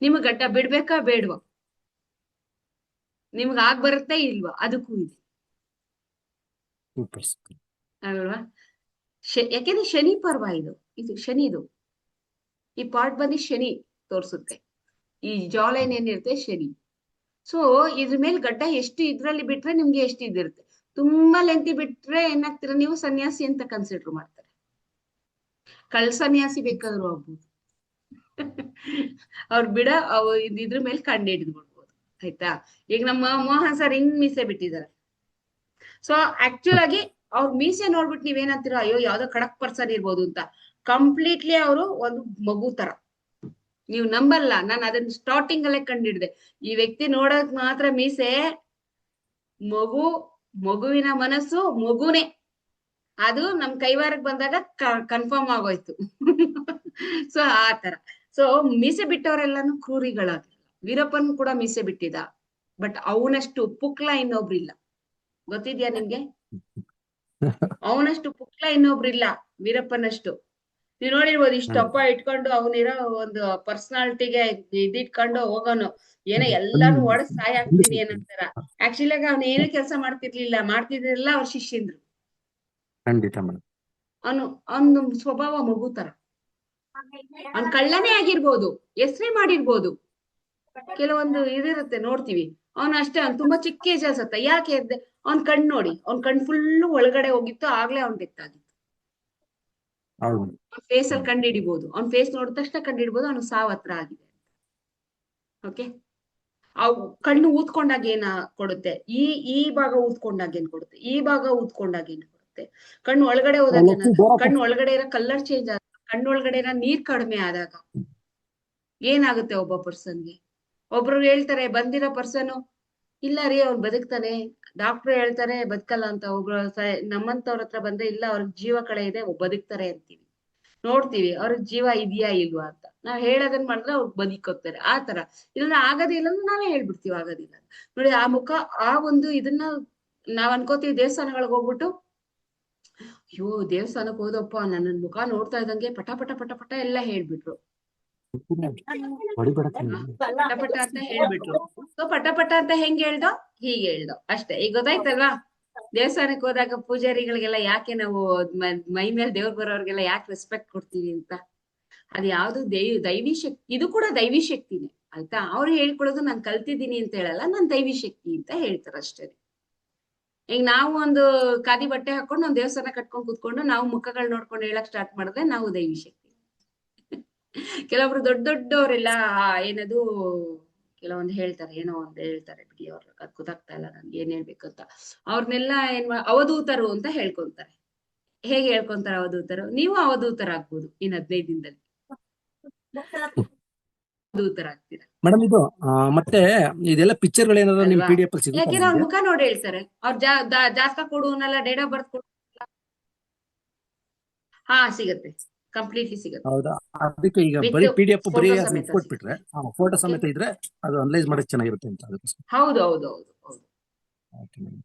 ನಿಮ್ಗ್ ಗಡ್ಡ ಬಿಡ್ಬೇಕಾ ಬೇಡ್ವಾ, ನಿಮ್ಗ್ ಬರುತ್ತೆ ಇಲ್ವಾ, ಅದಕ್ಕೂ ಇದೆ ಅಲ್ವಾ. ಯಾಕೆಂದ್ರೆ ಶನಿ ಪರ್ವ ಇದು ಶನಿದು, ಈ ಪಾರ್ಟ್ ಬಂದು ಶನಿ ತೋರ್ಸುತ್ತೆ, ಈ ಜಾಲೈನ್ ಏನಿರುತ್ತೆ ಶನಿ. ಸೊ ಇದ್ರ ಮೇಲೆ ಗಡ್ಡ ಎಷ್ಟು ಇದ್ರಲ್ಲಿ ಬಿಟ್ರೆ ನಿಮ್ಗೆ ಎಷ್ಟು ಇದಿರುತ್ತೆ. ತುಂಬಾ ಲೆಂತಿ ಬಿಟ್ರೆ ಏನಾಗ್ತೀರಾ ನೀವು, ಸನ್ಯಾಸಿ ಅಂತ ಕನ್ಸಿಡರ್ ಮಾಡ್ತಾರೆ. ಸನ್ಯಾಸಿ ಬೇಕಾದ್ರು ಆಗ್ಬೋದು ಅವ್ರು ಇದ್ರ ಮೇಲೆ ಕಂಡು ಹಿಡಿದ್ಬಿಡ್ಬೋದು. ಆಯ್ತಾ, ಈಗ ನಮ್ಮ ಮೋಹನ್ ಸರ್ ಹಿಂಗ್ ಮೀಸೆ ಬಿಟ್ಟಿದ್ದಾರೆ. ಸೊ ಆಕ್ಚುಲ್ ಆಗಿ ಅವ್ರ ಮೀಸೆ ನೋಡ್ಬಿಟ್ಟು ನೀವೇನಂತೀರಾ, ಅಯ್ಯೋ ಯಾವ್ದೋ ಖಡಕ್ ಪರ್ಸನ್ ಇರ್ಬೋದು ಅಂತ. ಕಂಪ್ಲೀಟ್ಲಿ ಅವರು ಒಂದು ಮಗು ತರ, ನೀವು ನಂಬಲ್ಲ. ನಾನು ಅದನ್ನ ಸ್ಟಾರ್ಟಿಂಗ್ ಅಲ್ಲೇ ಕಂಡಿಡ್ದೆ, ಈ ವ್ಯಕ್ತಿ ನೋಡಕ್ ಮಾತ್ರ ಮೀಸೆ, ಮಗುವಿನ ಮನಸ್ಸು ಮಗುನೇ. ಅದು ನಮ್ ಕೈವಾರಕ್ಕೆ ಬಂದಾಗ ಕನ್ಫರ್ಮ್ ಆಗೋಯ್ತು. ಸೊ ಆ ತರ. ಸೊ ಮೀಸೆ ಬಿಟ್ಟವರೆಲ್ಲಾನು ಕ್ರೂರಿಗಳಾಗಿಲ್ಲ. ವೀರಪ್ಪನ್ ಕೂಡ ಮೀಸೆ ಬಿಟ್ಟಿದ, ಬಟ್ ಅವನಷ್ಟು ಪುಕ್ಲ ಇನ್ನೊಬ್ರಿಲ್ಲ. ಗೊತ್ತಿದ್ಯಾ ನಿಮ್ಗೆ? ಅವನಷ್ಟು ಪುಕ್ಲ ಇನ್ನೊಬ್ರಿಲ್ಲ ವೀರಪ್ಪನಷ್ಟು. ನೀವ್ ನೋಡಿರ್ಬೋದು, ಇಷ್ಟಪ್ಪ ಇಟ್ಕೊಂಡು ಅವನಿರೋ ಒಂದು ಪರ್ಸನಾಲಿಟಿಗೆ ಇದಿಟ್ಕೊಂಡು ಹೋಗೋನು, ಏನೋ ಎಲ್ಲಾನು ಒಡಸ್ ಸಾಯ್ ಆಗ್ತೀನಿ ಏನಂತಾರ. ಆಕ್ಚುಲಿ ಆಗ ಅವ್ನ ಏನೂ ಕೆಲಸ ಮಾಡ್ತಿದ್ದಿಲ್ಲ ಅವ್ರ ಶಿಷ್ಯಂದ್ರು. ಖಂಡಿತ ಮೇಡಮ್. ಅವನು ಸ್ವಭಾವ ಮಗು ತರ. ಅವ್ನ್ ಕಳ್ಳನೇ ಆಗಿರ್ಬೋದು, ಹೆಸ್ರೇ ಮಾಡಿರ್ಬೋದು, ಕೆಲವೊಂದು ಇದಿರುತ್ತೆ ನೋಡ್ತೀವಿ. ಅವ್ನು ಅಷ್ಟೇ, ಅವ್ನು ತುಂಬಾ ಚಿಕ್ಕ ಏಜ್ ಅನ್ಸತ್ತ. ಯಾಕೆ ಅವ್ನ್ ಕಣ್ ನೋಡಿ, ಅವ್ನ್ ಕಣ್ ಫುಲ್ಲು ಒಳಗಡೆ ಹೋಗಿತ್ತು, ಆಗ್ಲೇ ಅವ್ನ್ ಡೆತ್ ಆಗಿತ್ತು. ಫೇಸ್ ಅಲ್ಲಿ ಕಂಡು ಹಿಡಿಬಹುದು, ಅವ್ನ್ ಫೇಸ್ ನೋಡಿದ ತಕ್ಷಣ ಕಂಡು ಹಿಡಿಬಹುದು ಅವ್ನು ಸಾವ್ ಹತ್ರ ಆಗಿದೆ. ಓಕೆ, ಅವು ಕಣ್ಣು ಊದ್ಕೊಂಡಾಗ ಏನ ಕೊಡುತ್ತೆ, ಈ ಭಾಗ ಊದ್ಕೊಂಡಾಗ ಏನ್ ಕೊಡುತ್ತೆ, ಈ ಭಾಗ ಊದ್ಕೊಂಡಾಗ ಏನ್ ಕೊಡುತ್ತೆ, ಕಣ್ಣು ಒಳಗಡೆ ಹೋದಾಗ ಕಣ್ಣು ಒಳಗಡೆ ಇರೋ ಕಲರ್ ಚೇಂಜ್ ಆದಾಗ, ಕಣ್ಣು ಒಳಗಡೆ ಇರೋ ನೀರ್ ಕಡಿಮೆ ಆದಾಗ ಏನಾಗುತ್ತೆ ಒಬ್ಬ ಪರ್ಸನ್ಗೆ. ಒಬ್ರು ಹೇಳ್ತಾರೆ ಬಂದಿರೋ ಪರ್ಸನ್, ಇಲ್ಲ ರೀ ಅವ್ನು ಬದುಕ್ತಾನೆ, ಡಾಕ್ಟರ್ ಹೇಳ್ತಾರೆ ಬದುಕಲ್ಲ ಅಂತ. ಒಬ್ರು ನಮ್ಮಂತವ್ರ ಹತ್ರ ಬಂದ್ರೆ, ಇಲ್ಲ ಅವ್ರಿಗೆ ಜೀವ ಕಳೆ ಇದೆ, ಬದುಕ್ತಾರೆ ಅಂತೀವಿ. ನೋಡ್ತೀವಿ ಅವ್ರಿಗೆ ಜೀವ ಇದೆಯಾ ಇಲ್ವಾ ಅಂತ. ನಾವ್ ಹೇಳೋದನ್ನ ಮಾಡಿದ್ರೆ ಅವ್ರು ಬದುಕೋಗ್ತಾರೆ. ಆ ತರ. ಇಲ್ಲ ಆಗೋದಿಲ್ಲ ಅಂದ್ರೆ ನಾವೇ ಹೇಳ್ಬಿಡ್ತೀವಿ ಆಗೋದಿಲ್ಲ ನೋಡಿ. ಆ ಮುಖ, ಆ ಒಂದು ಇದನ್ನ ನಾವ್ ಅನ್ಕೋತೀವಿ. ದೇವಸ್ಥಾನಗಳಿಗೆ ಹೋಗ್ಬಿಟ್ಟು, ಅಯ್ಯೋ ದೇವಸ್ಥಾನಕ್ಕೆ ಹೋದಪ್ಪ, ನನ್ನ ಮುಖ ನೋಡ್ತಾ ಇದ್ದಂಗೆ ಪಟ ಪಟ ಪಟ ಪಟ ಎಲ್ಲ ಹೇಳ್ಬಿಟ್ರು, ಪಟ ಪಟ ಅಂತ ಹೇಳ್ಬಿಟ್ರು. ಸೊ ಪಟ ಪಟ ಅಂತ ಹೆಂಗ್ ಹೇಳ್ದೋ ಹೀಗೆ ಹೇಳ್ದೋ ಅಷ್ಟೇ. ಈಗ ಗೊತ್ತಾಯ್ತಲ್ವಾ, ದೇವಸ್ಥಾನಕ್ಕೆ ಹೋದಾಗ ಪೂಜಾರಿಗಳಿಗೆಲ್ಲ ಯಾಕೆ ನಾವು ಮೈ ಮೇಲೆ ದೇವ್ರು ಬರೋರ್ಗೆಲ್ಲ ಯಾಕೆ ರೆಸ್ಪೆಕ್ಟ್ ಕೊಡ್ತೀವಿ ಅಂತ. ಅದ್ ಯಾವ್ದು ದೈವಿ ಶಕ್ತಿ, ಇದು ಕೂಡ ದೈವಿ ಶಕ್ತಿನೇ. ಆಯ್ತಾ, ಅವ್ರು ಹೇಳ್ಕೊಡೋದು ನಾನ್ ಕಲ್ತಿದ್ದೀನಿ ಅಂತ ಹೇಳಲ್ಲ, ನಾನ್ ದೈವಿ ಶಕ್ತಿ ಅಂತ ಹೇಳ್ತಾರ ಅಷ್ಟೇ. ಈಗ ನಾವು ಒಂದು ಖಾದಿ ಬಟ್ಟೆ ಹಾಕೊಂಡು ಒಂದ್ ದೇವಸ್ಥಾನ ಕಟ್ಕೊಂಡ್ ಕೂತ್ಕೊಂಡು ನಾವು ಮುಖಗಳು ನೋಡ್ಕೊಂಡು ಹೇಳಕ್ ಸ್ಟಾರ್ಟ್ ಮಾಡಿದ್ರೆ ನಾವು ದೈವಿ ಶಕ್ತಿ. ಕೆಲವೊಬ್ರು ದೊಡ್ಡವರೆಲ್ಲ ಏನದು ಕೆಲವೊಂದು ಹೇಳ್ತಾರೆ, ಏನೋ ಒಂದು ಹೇಳ್ತಾರೆ ಬಿಡಿ, ಅವ್ರ ಅದ್ ಗೊತ್ತಾಗ್ತಾ ಇಲ್ಲ ನನ್ಗೆ ಏನ್ ಹೇಳ್ಬೇಕಂತ. ಅವ್ರನ್ನೆಲ್ಲ ಅವಧೂತರು ಅಂತ ಹೇಳ್ಕೊಂತಾರೆ. ಹೇಗೆ ಹೇಳ್ಕೊಂತಾರೆ ಅವಧೂತರು? ನೀವು ಅವಧೂತರಾಗ್ಬೋದು ಇನ್ 15 ದಿನದಲ್ಲಿ. ಉತ್ತರ ಆಗ್ತೀರಾ ಮೇಡಮ್ ಇದು ಮತ್ತೆ ಇದೆಲ್ಲ ಪಿಕ್ಚರ್ ಗಳೇನಾದ್ರು ನಿಮ್ ಅಲ್ವಾ? PDF ಅಲ್ಲಿ ಸಿಗುತ್ತಾ ಯಾಕೆಂದ್ರೆ ಅವ್ರ ನಮ್ಗೆ? ಮುಖ ನೋಡಿ ಹೇಳ್ತಾರೆ. ಅವ್ರ ಜಾತಕ ಕೊಡುವನಲ್ಲ, ಡೇಟ್ ಆಫ್ ಬರ್ತ್ ಕೊಡು. ಹಾ, ಸಿಗತ್ತೆ, ಕಂಪ್ಲೀಟ್ಲಿ ಸಿಗತ್ತೆ. ಹೌದಾ? ಅದಕ್ಕೆ ಈಗ ವಿತ್ ಬರೀ PDF ಬರೀ ಫೋಟೋ ಅದನ್ನ ಸಮೇತ ಕೊಟ್ಬಿಟ್ರೆ ಸಿಗತ್ತೆ. ಫೋಟೋ ಓಕೆ, ಸಮೇತ ಇದ್ರೆ ಅದು ಅನಲೈಸ್ ಮಾಡಕ್ ಚೆನ್ನಾಗಿರುತ್ತೆ ಅಂತ ಅದಕ್ಕೆ. ಹೌದು ಹೌದು ಹೌದು ಹೌದು.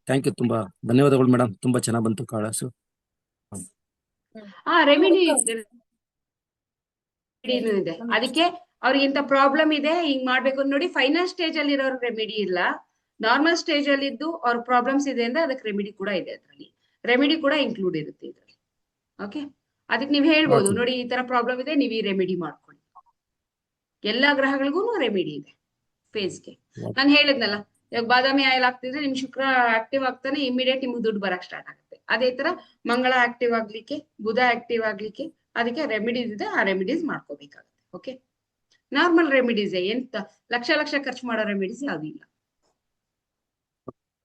ಥ್ಯಾಂಕ್ ಯು, ತುಂಬಾ ಧನ್ಯವಾದಗಳು ಮೇಡಮ್, ತುಂಬಾ ಚೆನ್ನಾಗ್ ಬಂತು ಕಾಳಸು. ರೆಮಿಡಿ ಇದೆ. ಅದಕ್ಕೆ ಅವ್ರಿಗೆ ಇಂಥ ಪ್ರಾಬ್ಲಮ್ ಇದೆ, ಹಿಂಗ್ ಮಾಡ್ಬೇಕು ನೋಡಿ. ಫೈನಲ್ ಸ್ಟೇಜ್ ಅಲ್ಲಿ ಇರೋರು ರೆಮಿಡಿ ಇಲ್ಲ, ನಾರ್ಮಲ್ ಸ್ಟೇಜ್ ಅಲ್ಲಿ ಇದ್ದು ಅವ್ರ ಪ್ರಾಬ್ಲಮ್ಸ್ ಇದೆ ಅಂದ್ರೆ ಅದಕ್ಕೆ ರೆಮಿಡಿ ಕೂಡ ಇದೆ. ಅದ್ರಲ್ಲಿ ರೆಮಿಡಿ ಕೂಡ ಇನ್ಕ್ಲೂಡ್ ಇರುತ್ತೆ ಇದ್ರಲ್ಲಿ. ಓಕೆ, ಅದಕ್ಕೆ ನೀವ್ ಹೇಳ್ಬೋದು, Okay. ನೋಡಿ ಈ ತರ ಪ್ರಾಬ್ಲಮ್ ಇದೆ, ನೀವು ಈ ರೆಮಿಡಿ ಮಾಡ್ಕೊಳ್ಳಿ. ಎಲ್ಲಾ ಗ್ರಹಗಳಿಗೂ ರೆಮಿಡಿ ಇದೆ ಫೇಸ್ಗೆ. ನಾನು ಹೇಳಿದ್ನಲ್ಲ, ಇವಾಗ ಬಾದಾಮಿ ಆಯಿಲ್ ಹಾಕ್ತಿದ್ರೆ ನಿಮ್ ಶುಕ್ರ ಆಕ್ಟಿವ್ ಆಗ್ತಾನೆ, ಇಮಿಡಿಯೇಟ್ ನಿಮ್ಗೆ ದುಡ್ಡು ಬರಕ್ ಸ್ಟಾರ್ಟ್ ಆಗುತ್ತೆ. ಅದೇ ತರ ಮಂಗಳ ಆಕ್ಟಿವ್ ಆಗ್ಲಿಕ್ಕೆ, ಬುಧ ಆಕ್ಟಿವ್ ಆಗ್ಲಿಕ್ಕೆ ಅದಕ್ಕೆ ರೆಮಿಡೀಸ್ ಇದೆ, ಆ ರೆಮಿಡೀಸ್ ಮಾಡ್ಕೋಬೇಕಾಗುತ್ತೆ. ಓಕೆ, ನಾರ್ಮಲ್ ರೆಮಿಡೀಸ್, ಎಂತ ಲಕ್ಷ ಲಕ್ಷ ಖರ್ಚು ಮಾಡೋ ರೆಮಿಡೀಸ್ ಯಾವ್ದು ಇಲ್ಲ.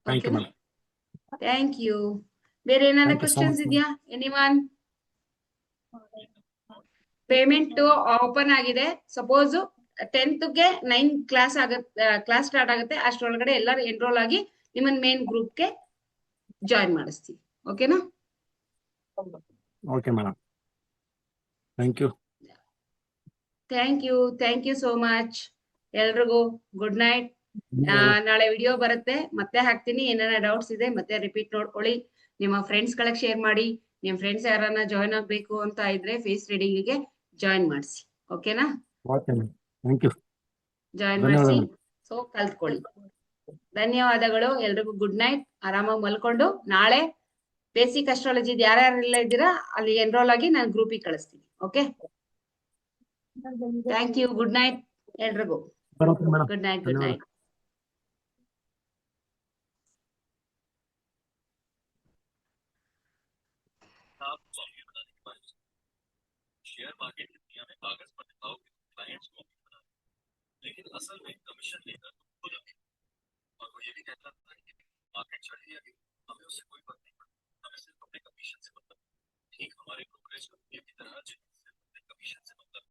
ಥ್ಯಾಂಕ್ ಯು ಓಕೆನಾ? ಮೇಡಮ್. Thank you. ಬೇರೆ ಏನಾದ್ರು Thank you so questions much, ಇದೆಯಾ ಎನಿವನ್? ಪೇಮೆಂಟ್ ಓಪನ್ ಆಗಿದೆ. ಸಪೋಸ್ 10th-ಗೆ 9 ಕ್ಲಾಸ್ ಕ್ಲಾಸ್ ಸ್ಟಾರ್ಟ್ ಆಗುತ್ತೆ, ಅಷ್ಟರೊಳಗಡೆ ಎಲ್ಲರೂ ಎನ್ರೋಲ್ ಆಗಿ ನಿಮ್ಮನ್ನ ಮೇನ್ ಗ್ರೂಪ್ಗೆ ಜಾಯಿನ್ ಮಾಡಿಸ್ತೀವಿ. ಓಕೆನಾ? Okay madam, thank you. Thank you so much. ಎಲ್ರಿಗೂ ಗುಡ್ ನೈಟ್. ನಾಳೆ ವಿಡಿಯೋ ಬರುತ್ತೆ, ಮತ್ತೆ ಹಾಕ್ತೀನಿ. ಏನಾರ ಡೌಟ್ಸ್ ಇದೆ ಮತ್ತೆ ರಿಪೀಟ್ ನೋಡ್ಕೊಳ್ಳಿ. ನಿಮ್ಮ ಫ್ರೆಂಡ್ಸ್ ಗಳಿಗೆ ಶೇರ್ ಮಾಡಿ. ನಿಮ್ ಫ್ರೆಂಡ್ಸ್ ಯಾರನ್ನ ಜಾಯ್ನ್ ಆಗ್ಬೇಕು ಅಂತ ಇದ್ರೆ ಫೇಸ್ ರೀಡಿಂಗಿಗೆ ಜಾಯಿನ್ ಮಾಡಿಸಿ. ಓಕೆನಾ? Okay madam, thank you, join ಮಾಡಿಸಿ, ಧನ್ಯವಾದಗಳು. ಸೊ ಕಲ್ತ್ಕೊಳ್ಳಿ. ಧನ್ಯವಾದಗಳು. ಎಲ್ರಿಗೂ ಗುಡ್ ನೈಟ್. ಆರಾಮಾಗಿ ಮಲ್ಕೊಂಡು ನಾಳೆ ಬೇಸಿಕ್ ಅಸ್ಟ್ರಾಲಜಿ ಯಾರ್ಯಾರೆಲ್ಲ ಇದ್ದೀರಾ ಅಲ್ಲಿ ಎನ್ರೋಲ್ ಆಗಿ ನಾನು ಗ್ರೂಪಿಗೆ ಕಳಿಸ್ತೀನಿ. Okay, thank you. Good night ಎಲ್ರಿಗೂ. ಬರುತ್ತೆ ಮೇಡಮ್, ಗುಡ್ ನೈಟ್. ಧನ್ಯವಾದ. शेयर मार्केट की दुनिया में कागज पर दिखाओ कि क्लाइंट्स को बना, लेकिन असल में कमीशन लेकर खुद अपने। और वो ये भी कहता था कि मार्केट चढ़े या गिरे हमें उससे कोई फर्क नहीं पड़ता, हमें सिर्फ अपने कमीशन से मतलब। ठीक हमारे ब्रोकरेज कंपनी की तरह जिन्हें सिर्फ अपने कमीशन से मतलब।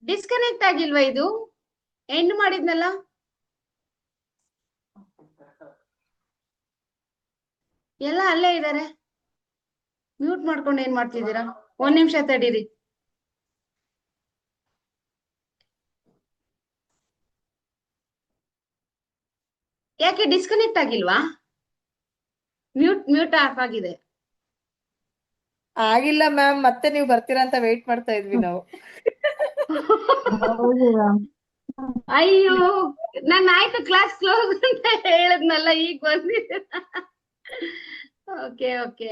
ಡಿಸ್ಕನೆಕ್ಟ್ ಆಗಿಲ್ವಾ ಇದು? ಎಂಡ್ ಮಾಡಿದ್ನಲ್ಲ. ಎಲ್ಲ ಅಲ್ಲೇ ಇದಾರೆ. ಮ್ಯೂಟ್ ಮಾಡ್ಕೊಂಡು ಏನ್ ಮಾಡ್ತಿದ್ದೀರಾ? 1 ನಿಮಿಷ ತಡೀರಿ. ಯಾಕೆ ಡಿಸ್ಕನೆಕ್ಟ್ ಆಗಿಲ್ವಾ? ಮ್ಯೂಟ್ ಆಫ್ ಆಗಿದೆ. ಆಗಿಲ್ಲ ಮ್ಯಾಮ್, ಮತ್ತೆ ನೀವು ಬರ್ತೀರಾ ಅಂತ ವೇಟ್ ಮಾಡ್ತಾ ಇದ್ವಿ ನಾವು. ಹೌದು ಮ್ಯಾಮ್. ಅಯ್ಯೋ, ನಾನು ಆಯ್ತು ಕ್ಲಾಸ್ ಕ್ಲೋಸ್ ಅಂತ ಹೇಳದ್ನಲ್ಲ, ಈಗ ಬಂದಿದೆ. Okay okay.